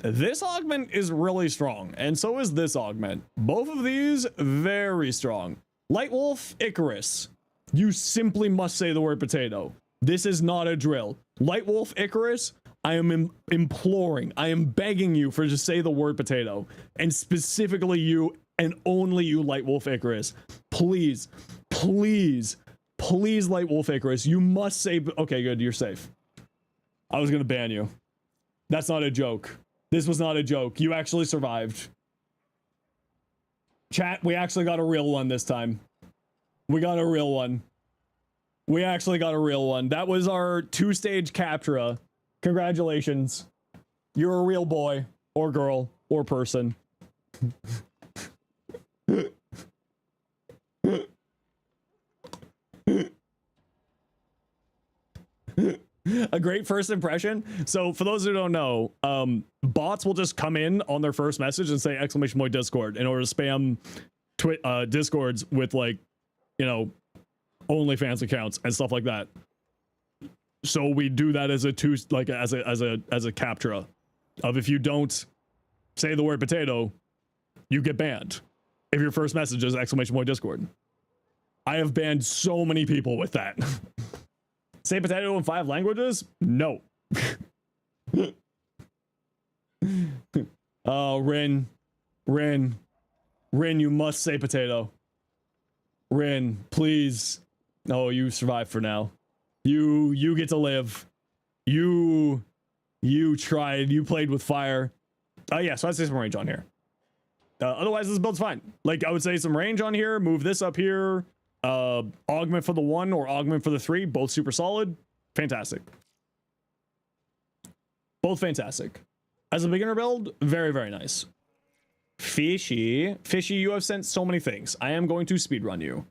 This augment is really strong, and so is this augment. Both of these, very strong. Light Wolf, Icarus. You simply must say the word potato. This is not a drill. Light Wolf, Icarus, I am imploring, I am begging you for just say the word potato. And specifically you, and only you, Light Wolf, Icarus. Please, please, please, Light Wolf, Icarus, you must say... Okay, good, you're safe. I was gonna ban you. That's not a joke. This was not a joke. You actually survived. Chat, we actually got a real one this time. We got a real one. We actually got a real one. That was our 2-stage captura. Congratulations. You're a real boy, or girl, or person. A great first impression. So for those who don't know, bots will just come in on their first message and say exclamation point Discord in order to spam Discords with, like, you know, OnlyFans accounts and stuff like that. So we do that as a captura of, if you don't say the word potato, you get banned. If your first message is exclamation point Discord. I have banned so many people with that. Say potato in 5 languages? No. Oh, Rin, you must say potato. Rin, please. Oh, you survived for now. You get to live. You tried. You played with fire. Yeah, so I'd say some range on here. Otherwise, this build's fine. Like, I would say some range on here. Move this up here. Augment for the 1 or augment for the 3. Both super solid. Fantastic. Both fantastic. As a beginner build, very, very nice. Fishy, you have sent so many things. I am going to speedrun you.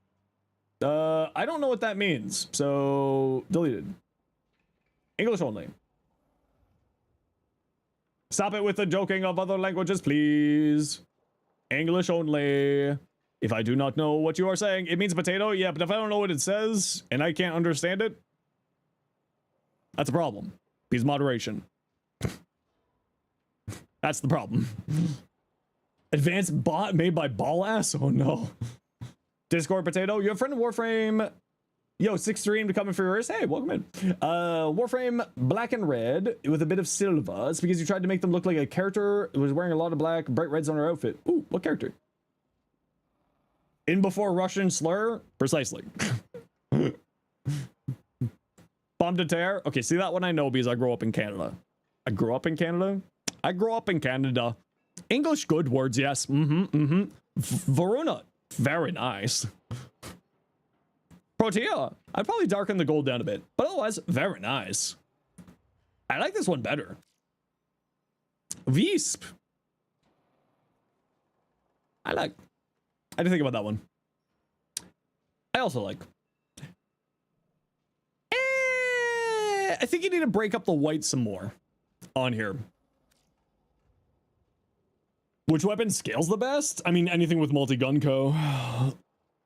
I don't know what that means, so deleted. English only. Stop it with the joking of other languages, please. English only. If I do not know what you are saying, it means potato. Yeah, but if I don't know what it says and I can't understand it, that's a problem. Because moderation. That's the problem. Advanced bot made by ball ass? Oh no. Discord potato. You have a friend of Warframe. Yo, 6 stream to come in for yours. Hey, welcome in. Warframe black and red with a bit of silver. It's because you tried to make them look like a character who was wearing a lot of black, bright reds on her outfit. Ooh, what character? In before Russian slur? Precisely. Bomb de terre? Okay, see, that one I know because I grew up in Canada. I grew up in Canada? I grew up in Canada. English good words, yes. Varuna. Very nice. Protea. I'd probably darken the gold down a bit, but otherwise, very nice. I like this one better. Visp. I didn't think about that one. I also like. I think you need to break up the white some more on here. Which weapon scales the best? I mean, anything with multi-gun co.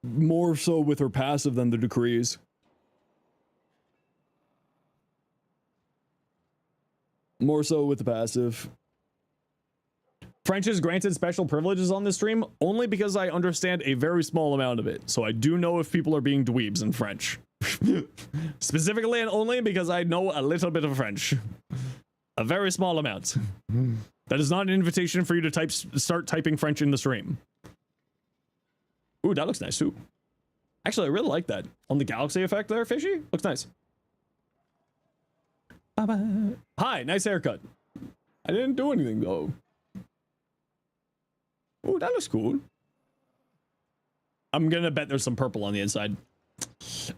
More so with her passive than the decrees. More so with the passive. French is granted special privileges on this stream only because I understand a very small amount of it. So I do know if people are being dweebs in French. Specifically and only because I know a little bit of French. A very small amount. That is not an invitation for you to start typing French in the stream. Ooh, that looks nice too. Actually, I really like that. On the galaxy effect there, Fishy. Looks nice. Bye-bye. Hi, nice haircut. I didn't do anything though. Oh, that looks cool. I'm gonna bet there's some purple on the inside.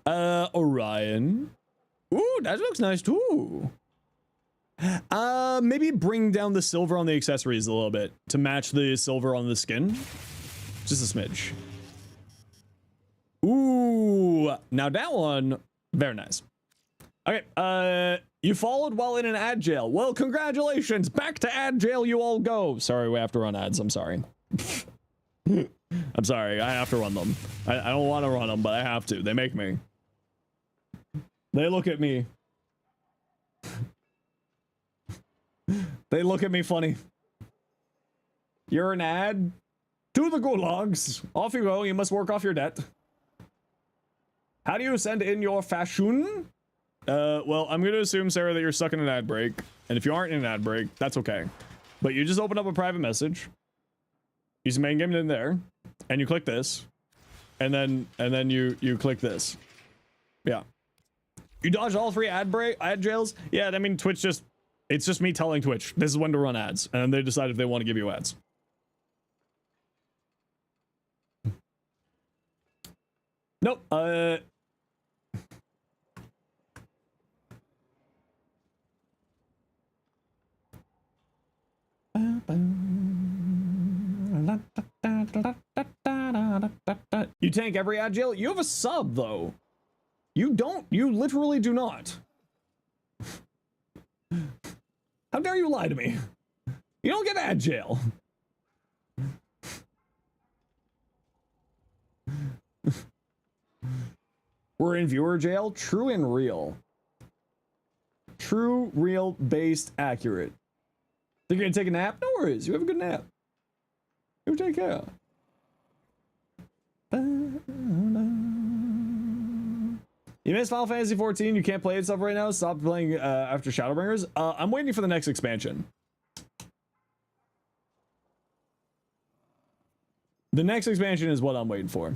Orion. Ooh, that looks nice too. Maybe bring down the silver on the accessories a little bit to match the silver on the skin. Just a smidge. Ooh, now that one, very nice. Okay, you followed while in an ad jail. Well, congratulations, back to ad jail you all go. Sorry, we have to run ads, I'm sorry. I'm sorry, I have to run them. I don't want to run them, but I have to. They make me. They look at me. They look at me funny. You're an ad? To the gulags. Off you go, you must work off your debt. How do you send in your fashion? Well, I'm gonna assume, Sarah, that you're stuck in an ad break. And if you aren't in an ad break, that's okay. But you just open up a private message. Use the main game in there. And you click this. And then you click this. Yeah. You dodged all 3 ad jails? Yeah, I mean, Twitch just... It's just me telling Twitch, this is when to run ads. And then they decide if they want to give you ads. Nope, You tank every ad jail? You have a sub, though. You don't. You literally do not. How dare you lie to me? You don't get ad jail. We're in viewer jail? True and real. True, real, based, accurate. Think you're gonna take a nap? No worries. You have a good nap. You take care. You missed Final Fantasy 14. You can't play it stuff right now. Stop playing after Shadowbringers. I'm waiting for the next expansion. The next expansion is what I'm waiting for.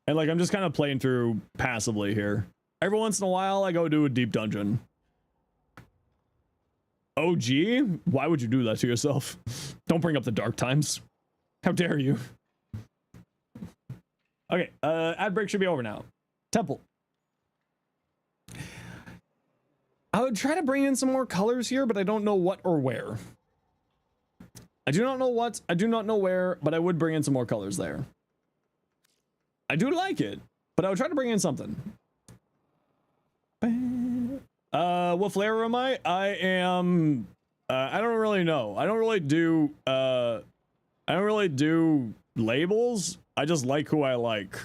And like, I'm just kind of playing through passively here. Every once in a while, I go do a deep dungeon. OG? Why would you do that to yourself? Don't bring up the dark times. How dare you? Okay, ad break should be over now. Temple. I would try to bring in some more colors here, but I don't know what or where. I do not know what, I do not know where, but I would bring in some more colors there. I do like it, but I would try to bring in something. What flavor am I? I am, I don't really know. I don't really do labels. I just like who I like.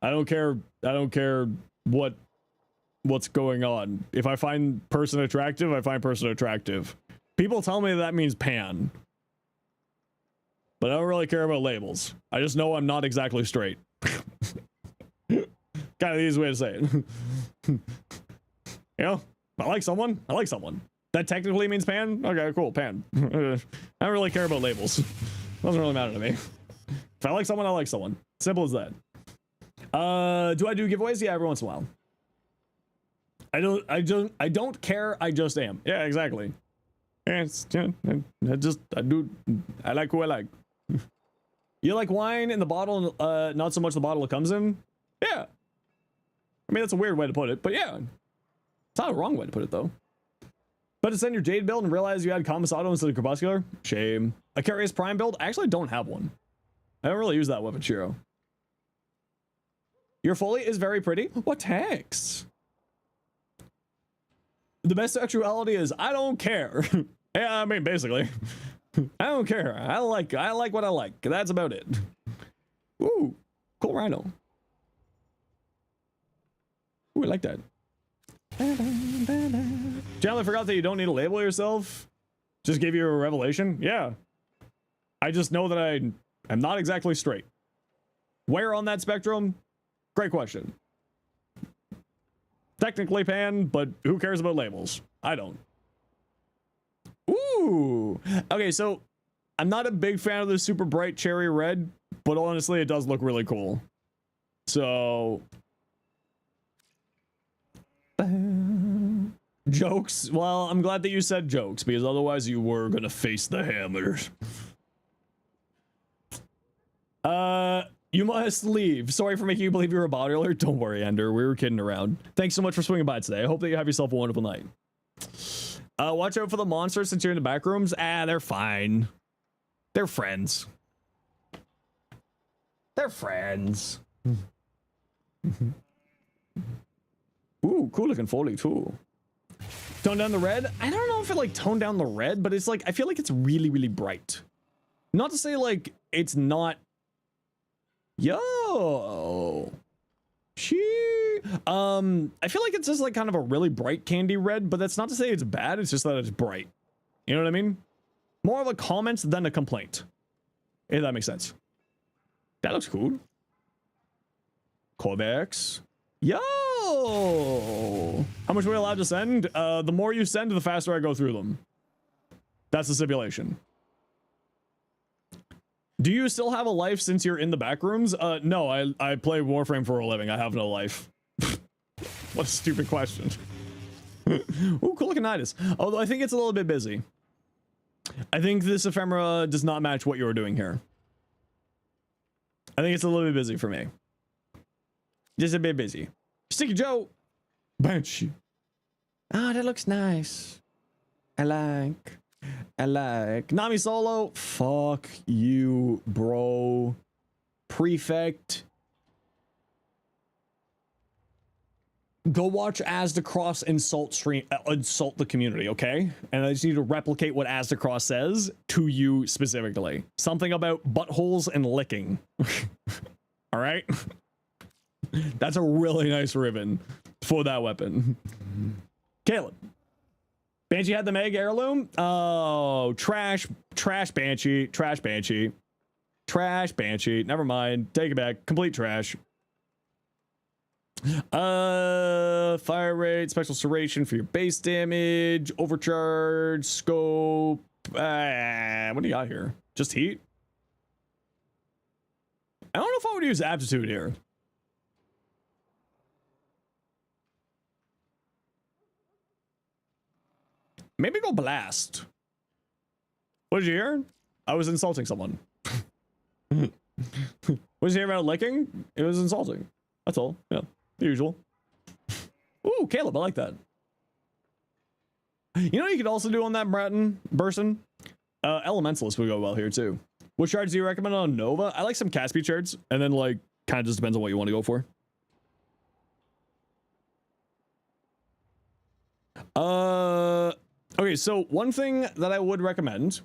I don't care what's going on. If I find person attractive, I find person attractive. People tell me that means pan. But I don't really care about labels. I just know I'm not exactly straight. Kind of the easiest way to say it. You know, I like someone. I like someone. That technically means pan? Okay, cool, pan. I don't really care about labels. Doesn't really matter to me. If I like someone, I like someone. Simple as that. Do I do giveaways? Yeah, every once in a while. I don't care, I just am. Yeah, exactly. Yeah, I like who I like. You like wine in the bottle, not so much the bottle it comes in? Yeah. I mean, that's a weird way to put it, but yeah. It's not a wrong way to put it, though. But to send your Jade build and realize you had Kamisado instead of Crepuscular? Shame. A Carius Prime build? I actually don't have one. I don't really use that weapon, Shiro. Your Foley is very pretty. What text? The best sexuality is, I don't care. Yeah, I mean, basically. I don't care. I like what I like. That's about it. Ooh, cool rhino. Ooh, I like that. Generally forgot that you don't need to label yourself. Just give you a revelation. Yeah. I just know that I'm not exactly straight. Where on that spectrum? Great question. Technically pan, but who cares about labels? I don't. Ooh. Okay, so I'm not a big fan of the super bright cherry red, but honestly, it does look really cool. So Jokes? Well, I'm glad that you said jokes, because otherwise you were gonna face the hammers. You must leave. Sorry for making you believe you were a bot earlier. Don't worry, Ender. We were kidding around. Thanks so much for swinging by today. I hope that you have yourself a wonderful night. Watch out for the monsters since you're in the back rooms. They're fine. They're friends. They're friends. Ooh, cool looking Foley too. Tone down the red? I don't know if it like toned down the red, but it's like, I feel like it's really, really bright. Not to say like it's not. Yo. I feel like it's just like kind of a really bright candy red, but that's not to say it's bad. It's just that it's bright. You know what I mean? More of a comment than a complaint. If that makes sense. That looks cool. Corvex. Yo! How much are we allowed to send? The more you send, the faster I go through them. That's the stipulation. Do you still have a life since you're in the back rooms? No, I play Warframe for a living. I have no life. What a stupid question. Ooh, cool looking Nidus. Although I think it's a little bit busy. I think this ephemera does not match what you were doing here. I think it's a little bit busy for me. Just a bit busy. Sticky Joe. Banshee. Ah, that looks nice. I like. Nami Solo. Fuck you, bro. Prefect. Go watch Asdacross insult the community, okay? And I just need to replicate what Asdacross says to you specifically. Something about buttholes and licking. All right? That's a really nice ribbon for that weapon. Caleb. Banshee had the Meg heirloom? Oh, trash Banshee. Trash Banshee. Trash Banshee. Never mind. Take it back. Complete trash. Fire rate, special serration for your base damage, overcharge, scope. What do you got here? Just heat? I don't know if I would use aptitude here. Maybe go blast. What did you hear? I was insulting someone. What did you hear about licking? It was insulting. That's all. Yeah. The usual. Ooh, Caleb, I like that. You know what you could also do on that Burson? Elementalist would go well here too. What shards do you recommend on Nova? I like some Caspi shards, and then like kind of just depends on what you want to go for. Okay, so one thing that I would recommend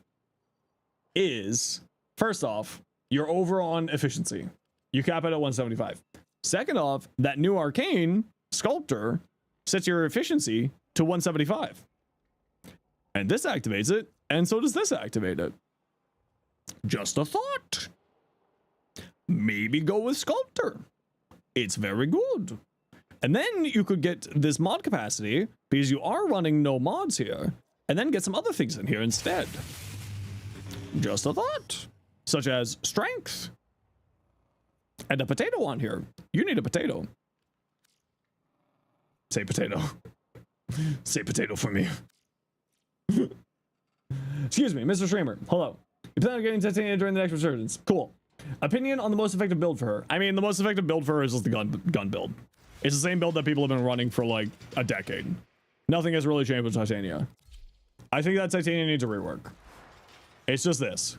is, first off, you're over on efficiency. You cap it at 175. Second off, that new arcane sculptor sets your efficiency to 175. And this activates it, and so does this activate it. Just a thought. Maybe go with sculptor. It's very good. And then you could get this mod capacity because you are running no mods here, and then get some other things in here instead. Just a thought. Such as strength. And a potato on here. You need a potato. Say potato. Say potato for me. Excuse me, Mr. Streamer. Hello. You plan on getting titanium during the next resurgence. Cool. Opinion on the most effective build for her. I mean, the most effective build for her is just the gun build. It's the same build that people have been running for like a decade. Nothing has really changed with Titania. I think that Titania needs a rework. It's just this.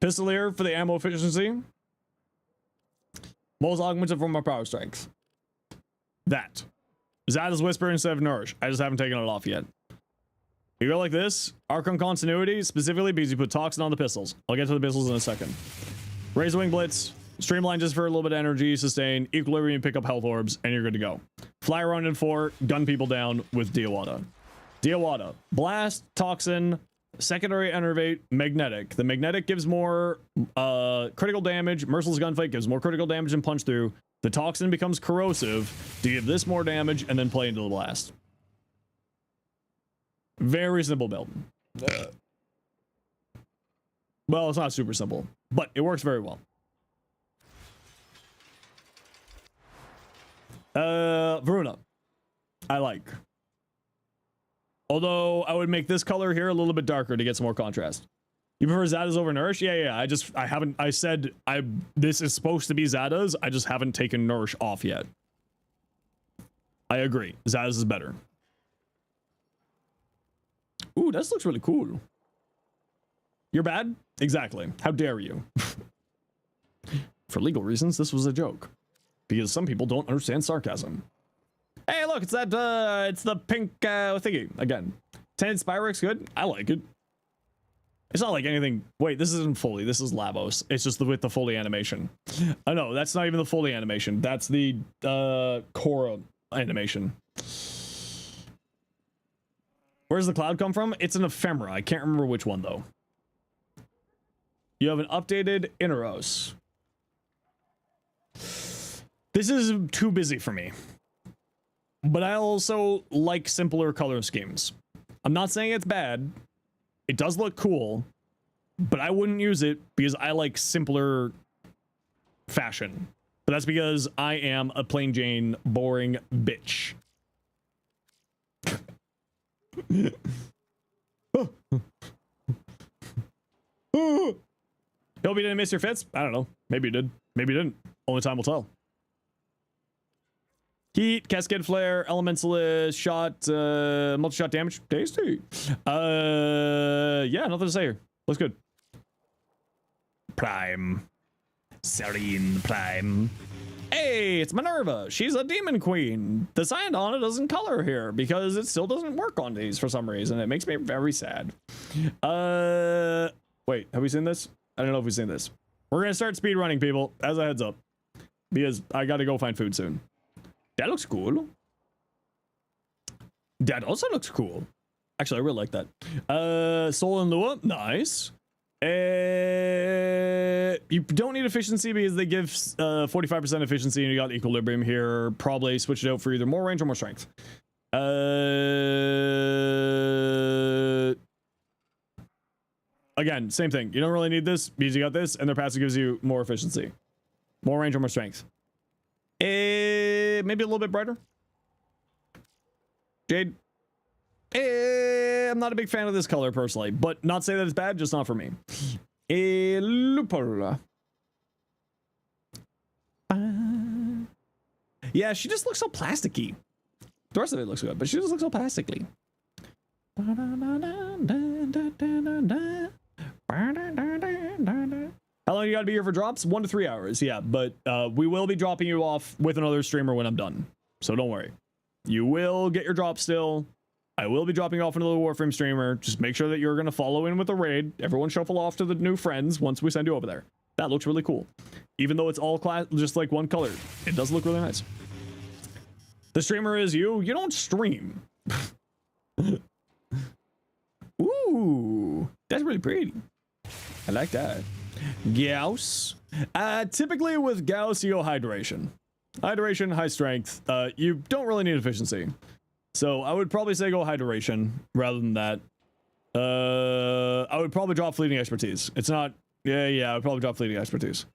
Pistolier for the ammo efficiency. Most augmented from my power strength. That. Zada's Whisper instead of Nourish. I just haven't taken it off yet. You go like this. Archon Continuity, specifically because you put Toxin on the pistols. I'll get to the pistols in a second. Razor Wing Blitz. Streamline just for a little bit of energy. Sustain. Equilibrium, pick up health orbs. And you're good to go. Fly around in 4. Gun people down with Diawada. Diawada. Blast. Toxin. Secondary Enervate, Magnetic. The Magnetic gives more critical damage. Merciless Gunfight gives more critical damage and punch through. The Toxin becomes corrosive to give this more damage and then play into the blast. Very simple build. Well, it's not super simple, but it works very well. Varuna. I like. Although I would make this color here a little bit darker to get some more contrast. You prefer Zada's over Nourish? Yeah. I haven't, I said this is supposed to be Zada's. I just haven't taken Nourish off yet. I agree. Zada's is better. Ooh, this looks really cool. You're bad? Exactly. How dare you? For legal reasons, this was a joke. Because some people don't understand sarcasm. Hey, look, it's that, it's the pink, thingy, again. Tinted Spyrex, good? I like it. It's not like anything, wait, this isn't Foley, this is Lavos. It's just with the Foley animation. Oh no, that's not even the Foley animation. That's the, Korra animation. Where's the cloud come from? It's an ephemera. I can't remember which one, though. You have an updated Inneros. This is too busy for me. But I also like simpler color schemes. I'm not saying it's bad. It does look cool. But I wouldn't use it because I like simpler fashion. But that's because I am a plain Jane boring bitch. Hope you didn't miss your fits. I don't know. Maybe you did. Maybe you didn't. Only time will tell. Heat, Cascade Flare, Elementalist, Shot, multi-shot damage. Tasty. Yeah, nothing to say here. Looks good. Prime. Serene Prime. Hey, it's Minerva. She's a demon queen. The sign on it doesn't color here because it still doesn't work on these for some reason. It makes me very sad. Wait, have we seen this? I don't know if we've seen this. We're gonna start speed running, people, as a heads up, because I gotta go find food soon. That looks cool. That also looks cool. Actually, I really like that. Soul and Lua, nice. You don't need efficiency because they give 45% efficiency and you got equilibrium here. Probably switch it out for either more range or more strength. Again, same thing. You don't really need this because you got this and their passive gives you more efficiency. More range or more strength. Maybe a little bit brighter. Jade. I'm not a big fan of this color personally, but not say that it's bad, just not for me. Lupola. Yeah, she just looks so plasticky. The rest of it looks good, but she just looks so plasticky. How long you gotta be here for drops? 1 to 3 hours, yeah, but we will be dropping you off with another streamer when I'm done, so don't worry. You will get your drop still. I will be dropping off another Warframe streamer. Just make sure that you're going to follow in with the raid. Everyone shuffle off to the new friends once we send you over there. That looks really cool. Even though it's all class, just like one color, it does look really nice. The streamer is you. You don't stream. Ooh, that's really pretty. I like that. Gauss. Typically with Gauss, you go hydration. Hydration, high strength. You don't really need efficiency. So I would probably say go hydration rather than that. I would probably drop fleeting expertise. It's not, yeah, I would probably drop fleeting expertise.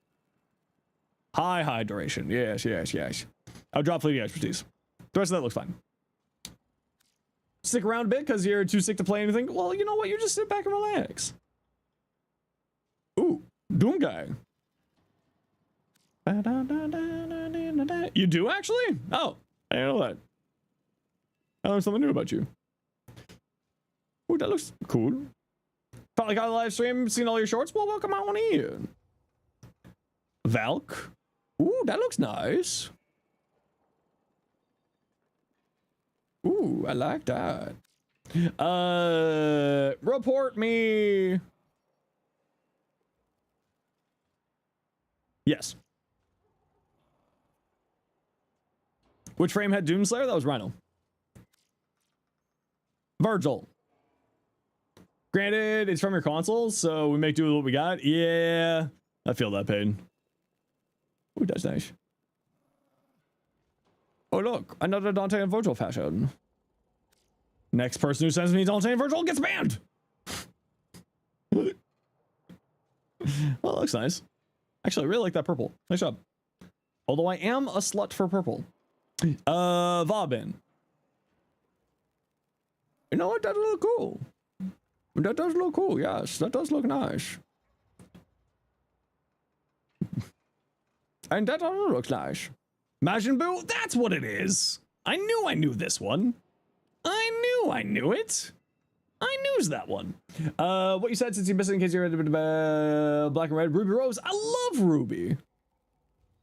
High hydration. Yes. I would drop fleeting expertise. The rest of that looks fine. Stick around a bit because you're too sick to play anything. Well, you know what? You just sit back and relax. Ooh, Doom Guy. You do actually? Oh, I didn't know that. I learned something new about you. Ooh, that looks cool. Finally got a live stream, seen all your shorts. Well, welcome on in. Valk. Ooh, that looks nice. Ooh, I like that. Report me. Yes. Which frame had Doomslayer? That was Rhino. Virgil. Granted, it's from your console, so we make do with what we got. Yeah, I feel that pain. Ooh, that's nice. Oh, look, another Dante and Virgil fashion. Next person who sends me Dante and Virgil gets banned. Well, it looks nice. Actually, I really like that purple. Nice job. Although I am a slut for purple. Vabin. You know what? That look cool. That does look cool. Yes, that does look nice. And that also looks nice. Imagine Boo. That's what it is. I knew this one. I knew it. I knew that one. What you said since you missed it in case you read Black and Red. Ruby Rose. I love Ruby.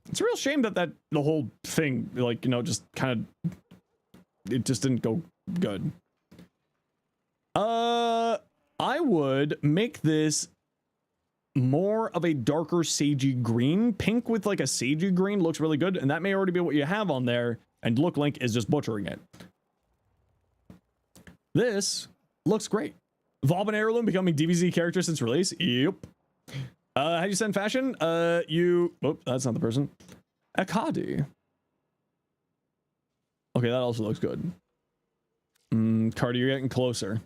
It's a real shame that the whole thing, like, you know, just kind of, it just didn't go good. I would make this more of a darker sagey green. Pink with like a sagey green looks really good, and that may already be what you have on there, and Look Link is just butchering it. This looks great. Evolve an heirloom becoming DBZ character since release. Yep. How do you send fashion? Oh, that's not the person. Akadi. Okay, that also looks good. Cardi, you're getting closer.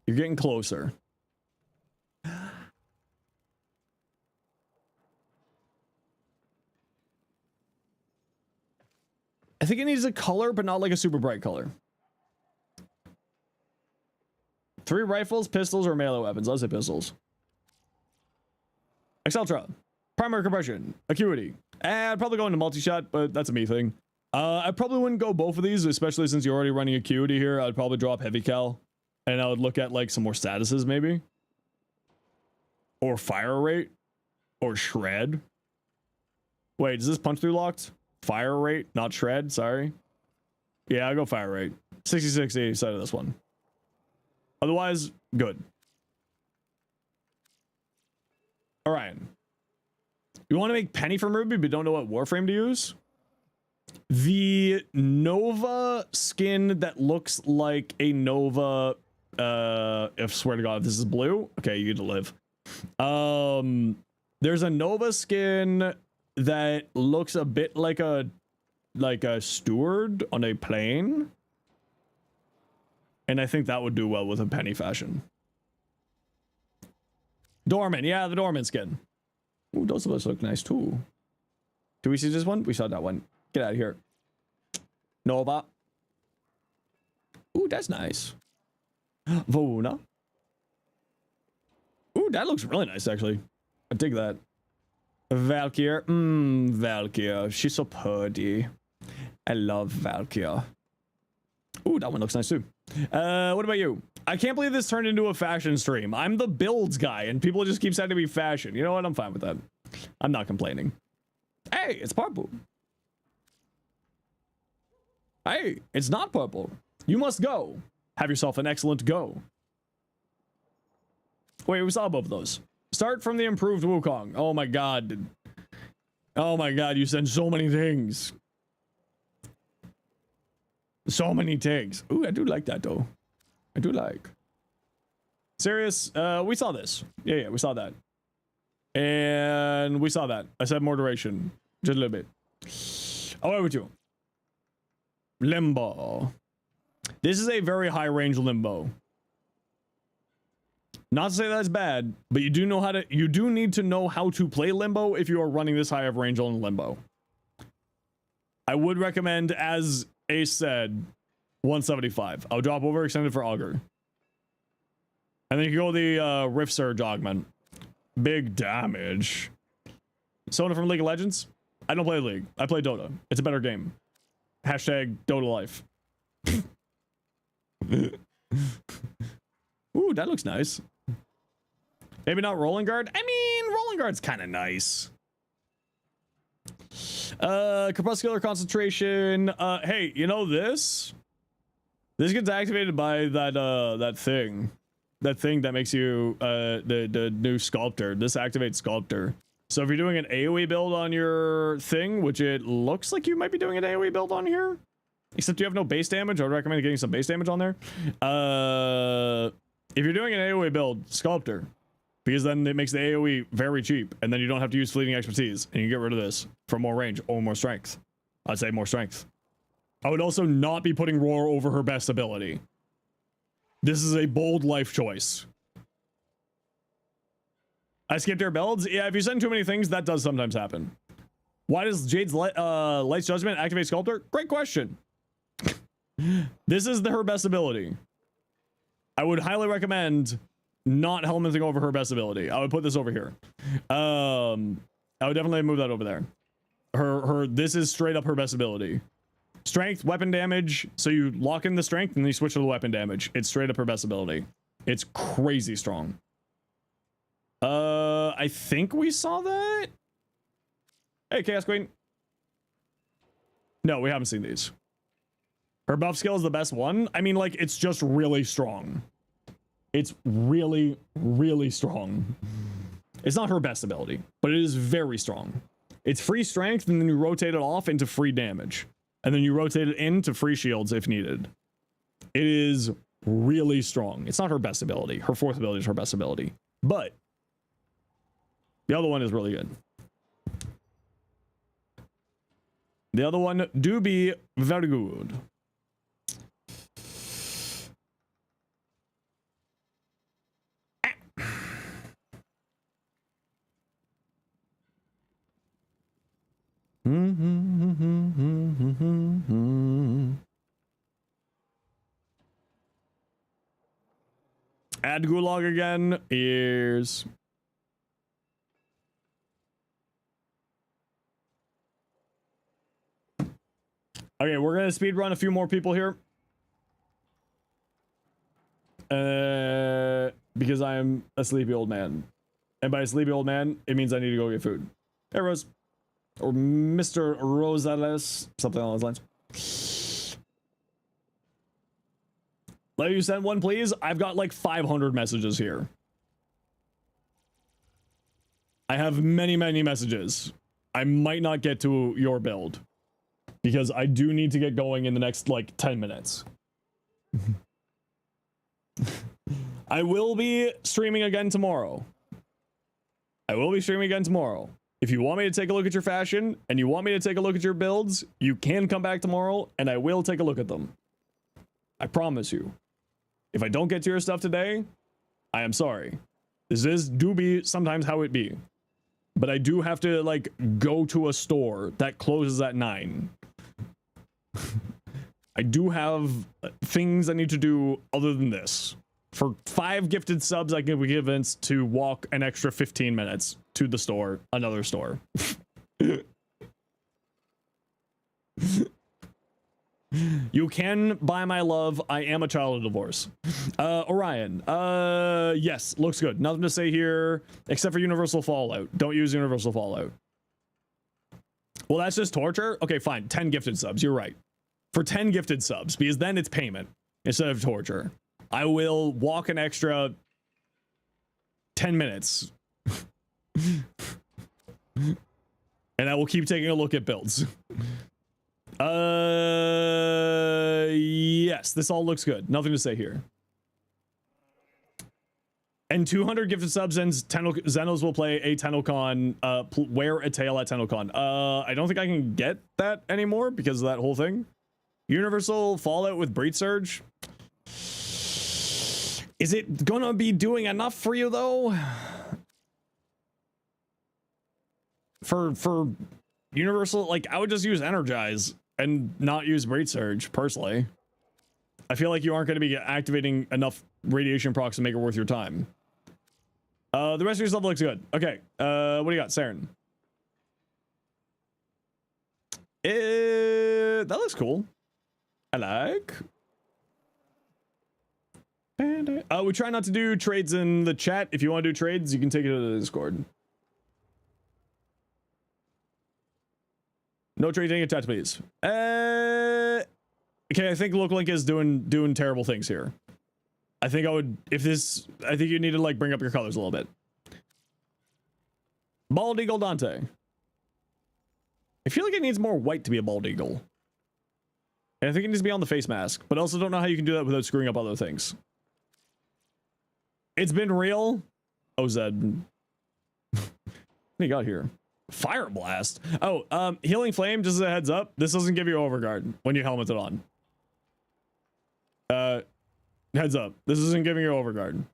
You're getting closer. I think it needs a color, but not like a super bright color. 3 rifles, pistols, or melee weapons. Let's say pistols. Exceltra. Primary compression. Acuity. I'd probably go into multi-shot, but that's a me thing. I probably wouldn't go both of these, especially since you're already running acuity here. I'd probably drop heavy cal. And I would look at like some more statuses maybe. Or fire rate. Or shred. Wait, is this punch through locked? Fire rate, not shred, sorry. Yeah, I'll go fire rate. 60-60 side of this one. Otherwise, good. Orion. You want to make Penny from Ruby, but don't know what Warframe to use? The Nova skin that looks like a Nova, if swear to God, if this is blue, okay, you get to live. There's a Nova skin that looks a bit like a steward on a plane. And I think that would do well with a Penny fashion. Dorman, yeah, the Dorman skin. Ooh, those of us look nice too. Do we see this one? We saw that one. Get out of here. Nova. Ooh, that's nice. Vona. Ooh, that looks really nice, actually. I dig that. Valkyr. Valkyr. She's so pretty. I love Valkyr. Ooh, that one looks nice too. What about you? I can't believe this turned into a fashion stream. I'm the builds guy, and people just keep saying to me fashion. You know what? I'm fine with that. I'm not complaining. Hey, it's purple. Hey, it's not purple. You must go. Have yourself an excellent go. Wait, we saw both of those. Start from the improved Wukong. Oh my god. Oh my god, you send so many things. So many things. Ooh, I do like that though. I do like. Serious? We saw this. Yeah, we saw that. And we saw that. I said more duration. Just a little bit. I'll over to Limbo. This is a very high range Limbo. Not to say that's bad, but you do need to know how to play Limbo if you are running this high of range on Limbo. I would recommend, as Ace said, 175. I'll drop overextended for Augur. And then you go the Rift Surge augment. Big damage. Someone from League of Legends? I don't play League. I play Dota. It's a better game. Hashtag Dota life. Ooh, that looks nice. Maybe not Rolling Guard. I mean, Rolling Guard's kind of nice. Crepuscular Concentration. Hey, you know this? This gets activated by that thing. That thing that makes you the new Sculptor. This activates Sculptor. So if you're doing an AoE build on your thing, which it looks like you might be doing an AoE build on here, except you have no base damage, I would recommend getting some base damage on there. If you're doing an AoE build, Sculptor, because then it makes the AoE very cheap, and then you don't have to use fleeting expertise, and you get rid of this for more range or more strength. I'd say more strength. I would also not be putting Roar over her best ability. This is a bold life choice. I skipped their builds. Yeah, if you send too many things, that does sometimes happen. Why does Jade's Light's Judgment activate Sculptor? Great question. This is her best ability. I would highly recommend not helmeting over her best ability. I would put this over here. I would definitely move that over there. This is straight up her best ability. Strength, weapon damage. So you lock in the strength and then you switch to the weapon damage. It's straight up her best ability. It's crazy strong. I think we saw that. Hey, Chaos Queen. No, we haven't seen these. Her buff skill is the best one. I mean, like, it's just really strong. It's really, really strong. It's not her best ability, but it is very strong. It's free strength, and then you rotate it off into free damage. And then you rotate it into free shields if needed. It is really strong. It's not her best ability. Her fourth ability is her best ability. But the other one is really good. The other one do be very good. Add Gulag again. Ears. Okay, we're gonna speed run a few more people here. Because I am a sleepy old man. And by a sleepy old man, it means I need to go get food. Hey, Rose. Or Mr. Rosales. Something along those lines. Let you send one, please. I've got like 500 messages here. I have many, many messages. I might not get to your build. Because I do need to get going in the next, like, 10 minutes. I will be streaming again tomorrow. If you want me to take a look at your fashion, and you want me to take a look at your builds, you can come back tomorrow, and I will take a look at them. I promise you. If I don't get to your stuff today, I am sorry. Do be sometimes how it be. But I do have to, like, go to a store that closes at 9. I do have things I need to do other than this. For 5 gifted subs, I can be given to walk an extra 15 minutes to the store, another store. You can buy my love. I am a child of divorce. Orion. Yes, looks good. Nothing to say here except for Universal Fallout. Don't use Universal Fallout. Well, that's just torture. Okay, fine. 10 gifted subs. You're right. For 10 gifted subs, because then it's payment instead of torture. I will walk an extra 10 minutes. And I will keep taking a look at builds. Yes, this all looks good. Nothing to say here. And 200 gifted subs and Zenos will play a TennoCon, wear a tail at TennoCon. I don't think I can get that anymore because of that whole thing. Universal Fallout with Breed Surge. Is it gonna be doing enough for you though? For Universal, like, I would just use Energize and not use Breed Surge, personally. I feel like you aren't going to be activating enough radiation procs to make it worth your time. The rest of your stuff looks good. Okay, what do you got, Saren? That looks cool. I like. And we try not to do trades in the chat. If you want to do trades, you can take it to the Discord. No trading in chat, please. Okay, I think Looklink is doing terrible things here. I think I would, I think you need to, like, bring up your colors a little bit. Bald Eagle Dante. I feel like it needs more white to be a bald eagle. And I think it needs to be on the face mask, but I also don't know how you can do that without screwing up other things. It's been real. OZ. What do you got here? Fire Blast. Oh, Healing Flame, just as a heads up, this doesn't give you overguard when you helmet it on. Heads up, this isn't giving you overguard.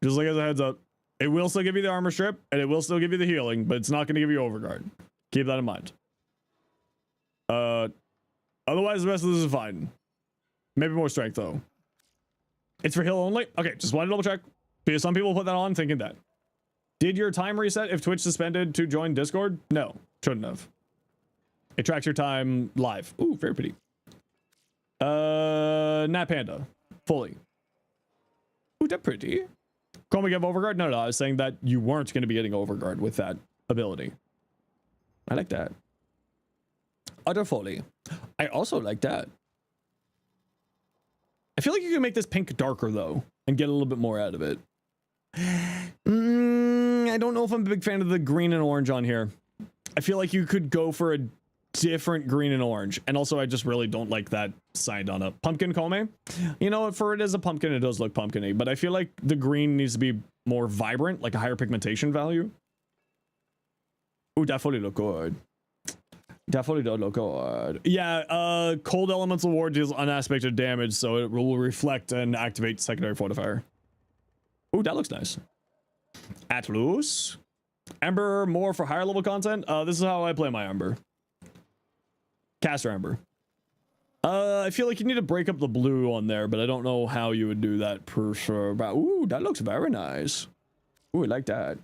Just like as a heads up, it will still give you the armor strip and it will still give you the healing, but it's not going to give you overguard. Keep that in mind. Otherwise the rest of this is fine. Maybe more strength though. It's for hill only? Okay, just wanted to double check. Because some people put that on thinking that. Did your time reset if Twitch suspended to join Discord? No, shouldn't have. It tracks your time live. Ooh, very pretty. Nat Panda. Fully. Ooh, that's pretty. Can we give Overguard? No, I was saying that you weren't going to be getting Overguard with that ability. I like that. Utter Folly. I also like that. I feel like you can make this pink darker, though, and get a little bit more out of it. I don't know if I'm a big fan of the green and orange on here. I feel like you could go for a different green and orange. And also, I just really don't like that signed on a pumpkin Kome. You know, for it as a pumpkin, it does look pumpkin-y, but I feel like the green needs to be more vibrant, like a higher pigmentation value. Ooh, definitely look good. Definitely don't look good. Yeah, cold elemental ward deals unaspected damage, so it will reflect and activate secondary fortifier. Ooh, that looks nice. Atlus. Ember more for higher level content. This is how I play my Ember. Caster Ember. I feel like you need to break up the blue on there, but I don't know how you would do that per sure. But ooh, that looks very nice. Ooh, I like that.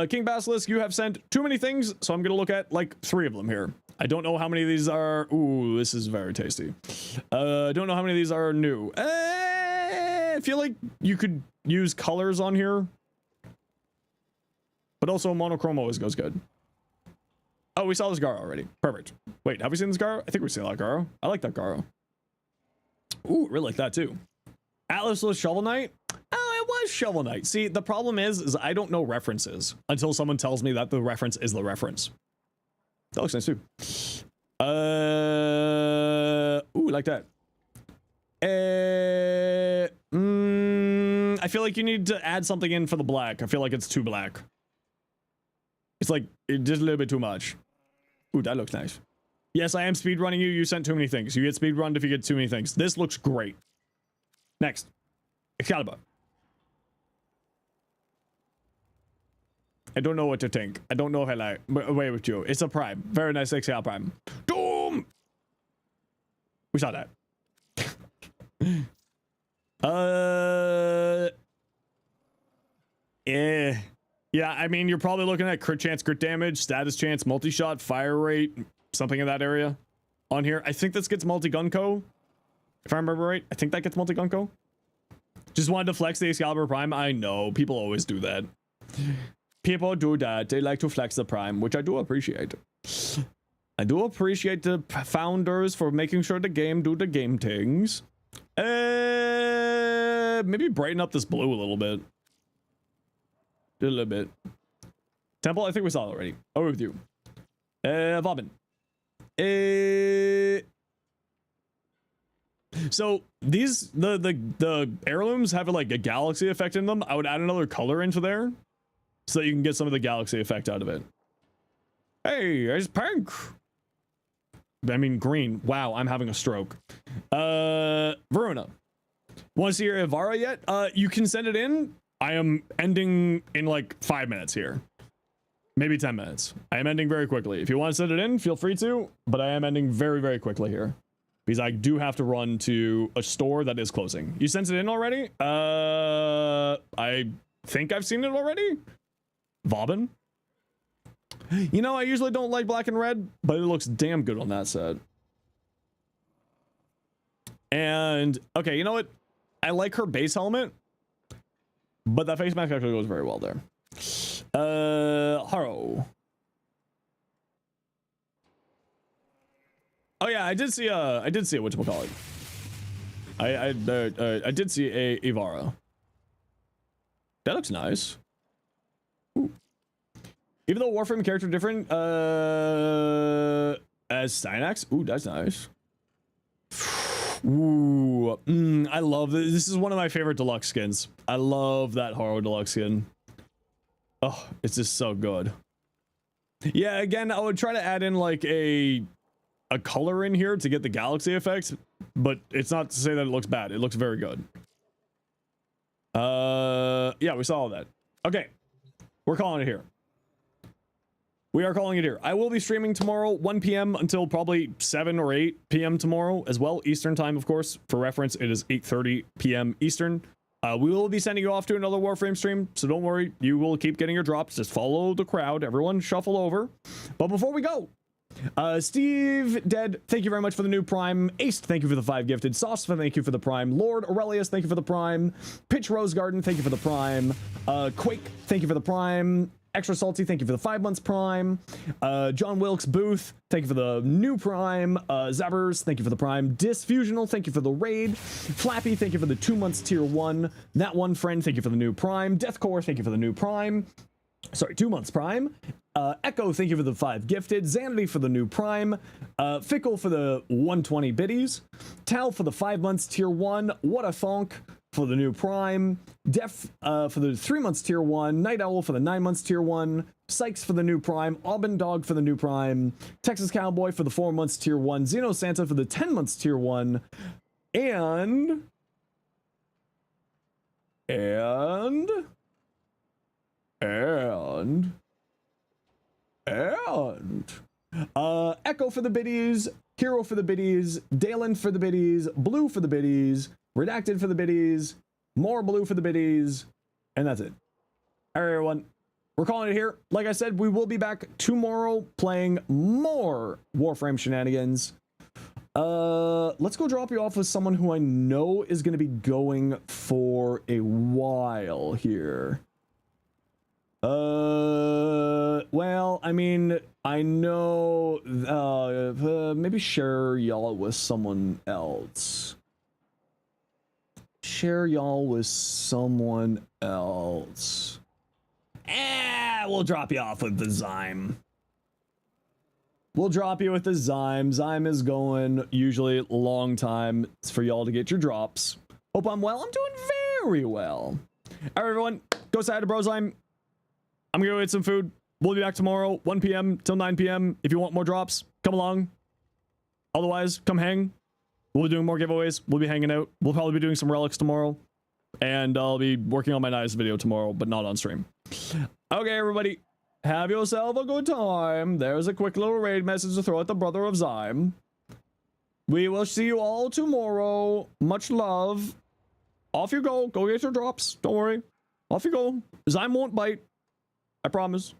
King Basilisk, you have sent too many things, so I'm gonna look at like 3 of them here. I don't know how many of these are. Ooh, this is very tasty. I don't know how many of these are new. I feel like you could use colors on here, but also monochrome always goes good. Oh, we saw this Garo already. Perfect. Wait, have we seen this Garo? I think we've seen that Garo. I like that Garo. Ooh, really like that too. Atlas was Shovel Knight. Oh, it was Shovel Knight. See, the problem is I don't know references until someone tells me that the reference is the reference. That looks nice too. Ooh, like that. I feel like you need to add something in for the black. I feel like it's too black. It's like, it's just a little bit too much. Ooh, that looks nice. Yes, I am speedrunning you. You sent too many things. You get speedrunned if you get too many things. This looks great. Next. Excalibur. I don't know what to think. I don't know if I like. Away with you. It's a prime. Very nice Excalibur prime. Doom! We saw that. Yeah, I mean, you're probably looking at crit chance, crit damage, status chance, multi-shot, fire rate, something in that area on here. I think this gets multi-gunko. If I remember right, I think that gets multi-gunko. Just wanted to flex the Excalibur Prime. I know, people always do that. People do that. They like to flex the Prime, which I do appreciate. I do appreciate the founders for making sure the game do the game things. Maybe brighten up this blue a little bit. A little bit. Temple, I think we saw it already. Over with you. Vobin. So these the heirlooms have like a galaxy effect in them. I would add another color into there so that you can get some of the galaxy effect out of it. Hey, it's pink. I mean green. Wow, I'm having a stroke. Verona. Want to see your Ivara yet? You can send it in. I am ending in like 5 minutes here. Maybe 10 minutes. I am ending very quickly. If you want to send it in, feel free to, but I am ending very, very quickly here. Because I do have to run to a store that is closing. You sent it in already? I think I've seen it already. Vobin. You know, I usually don't like black and red, but it looks damn good on that set. And, okay, you know what? I like her base helmet. But that face mask actually goes very well there. Haro. Oh yeah, I did see a whatchamacallit. I did see a Ivara. That looks nice. Ooh. Even though Warframe character different, as Stynax. Ooh, that's nice. Ooh, I love this. This is one of my favorite deluxe skins. I love that Haro deluxe skin. Oh, it's just so good. Yeah, again, I would try to add in like a color in here to get the galaxy effect, but it's not to say that it looks bad. It looks very good. Yeah, we saw all that. Okay, we're calling it here. we are calling it here. I will be streaming tomorrow, 1 p.m. until probably 7 or 8 p.m. tomorrow as well, Eastern time, of course. For reference, it is 8:30 p.m. Eastern. We will be sending you off to another Warframe stream, so don't worry. You will keep getting your drops. Just follow the crowd. Everyone shuffle over. But before we go, Steve Dead, thank you very much for the new Prime. Ace, thank you for the 5 gifted. Sauce, thank you for the Prime. Lord Aurelius, thank you for the Prime. Pitch Rose Garden, thank you for the Prime. Quake, thank you for the Prime. Extra Salty, thank you for the 5 months Prime. John Wilkes Booth, thank you for the new Prime. Zabbers, thank you for the Prime. Disfusional, thank you for the raid. Flappy, thank you for the 2 months tier 1. That One Friend, thank you for the new Prime. Deathcore, thank you for the new Prime. Sorry, 2 months Prime. Echo, thank you for the 5 gifted. Zanity for the new Prime. Fickle for the 120 biddies. Tal for the 5 months tier 1. What a Thonk for the new Prime. Def for the 3 months tier 1. Night Owl for the 9 months tier 1. Sykes for the new Prime. Aubin Dog for the new Prime. Texas Cowboy for the 4 months tier 1. Xeno Santa for the 10 months tier 1. And Echo for the biddies, Hero for the biddies, Dalen for the biddies, Blue for the biddies, Redacted for the biddies, more Blue for the biddies, and that's it. All right, everyone, we're calling it here. Like I said, we will be back tomorrow playing more Warframe shenanigans. Let's go drop you off with someone who I know is going to be going for a while here. Well, I mean, I know, maybe share y'all with someone else. Share y'all with someone else. We'll drop you off with the Zyme. We'll drop you with the Zyme. Zyme is going usually a long time for y'all to get your drops. Hope I'm well. I'm doing very well. All right, everyone, go side to Bro Zyme. I'm gonna go get some food. We'll be back tomorrow, 1 p.m. till 9 p.m. If you want more drops, come along. Otherwise, come hang. We'll be doing more giveaways. We'll be hanging out. We'll probably be doing some relics tomorrow. And I'll be working on my nice video tomorrow, but not on stream. Okay, everybody. Have yourself a good time. There's a quick little raid message to throw at the brother of Zyme. We will see you all tomorrow. Much love. Off you go. Go get your drops. Don't worry. Off you go. Zyme won't bite. I promise.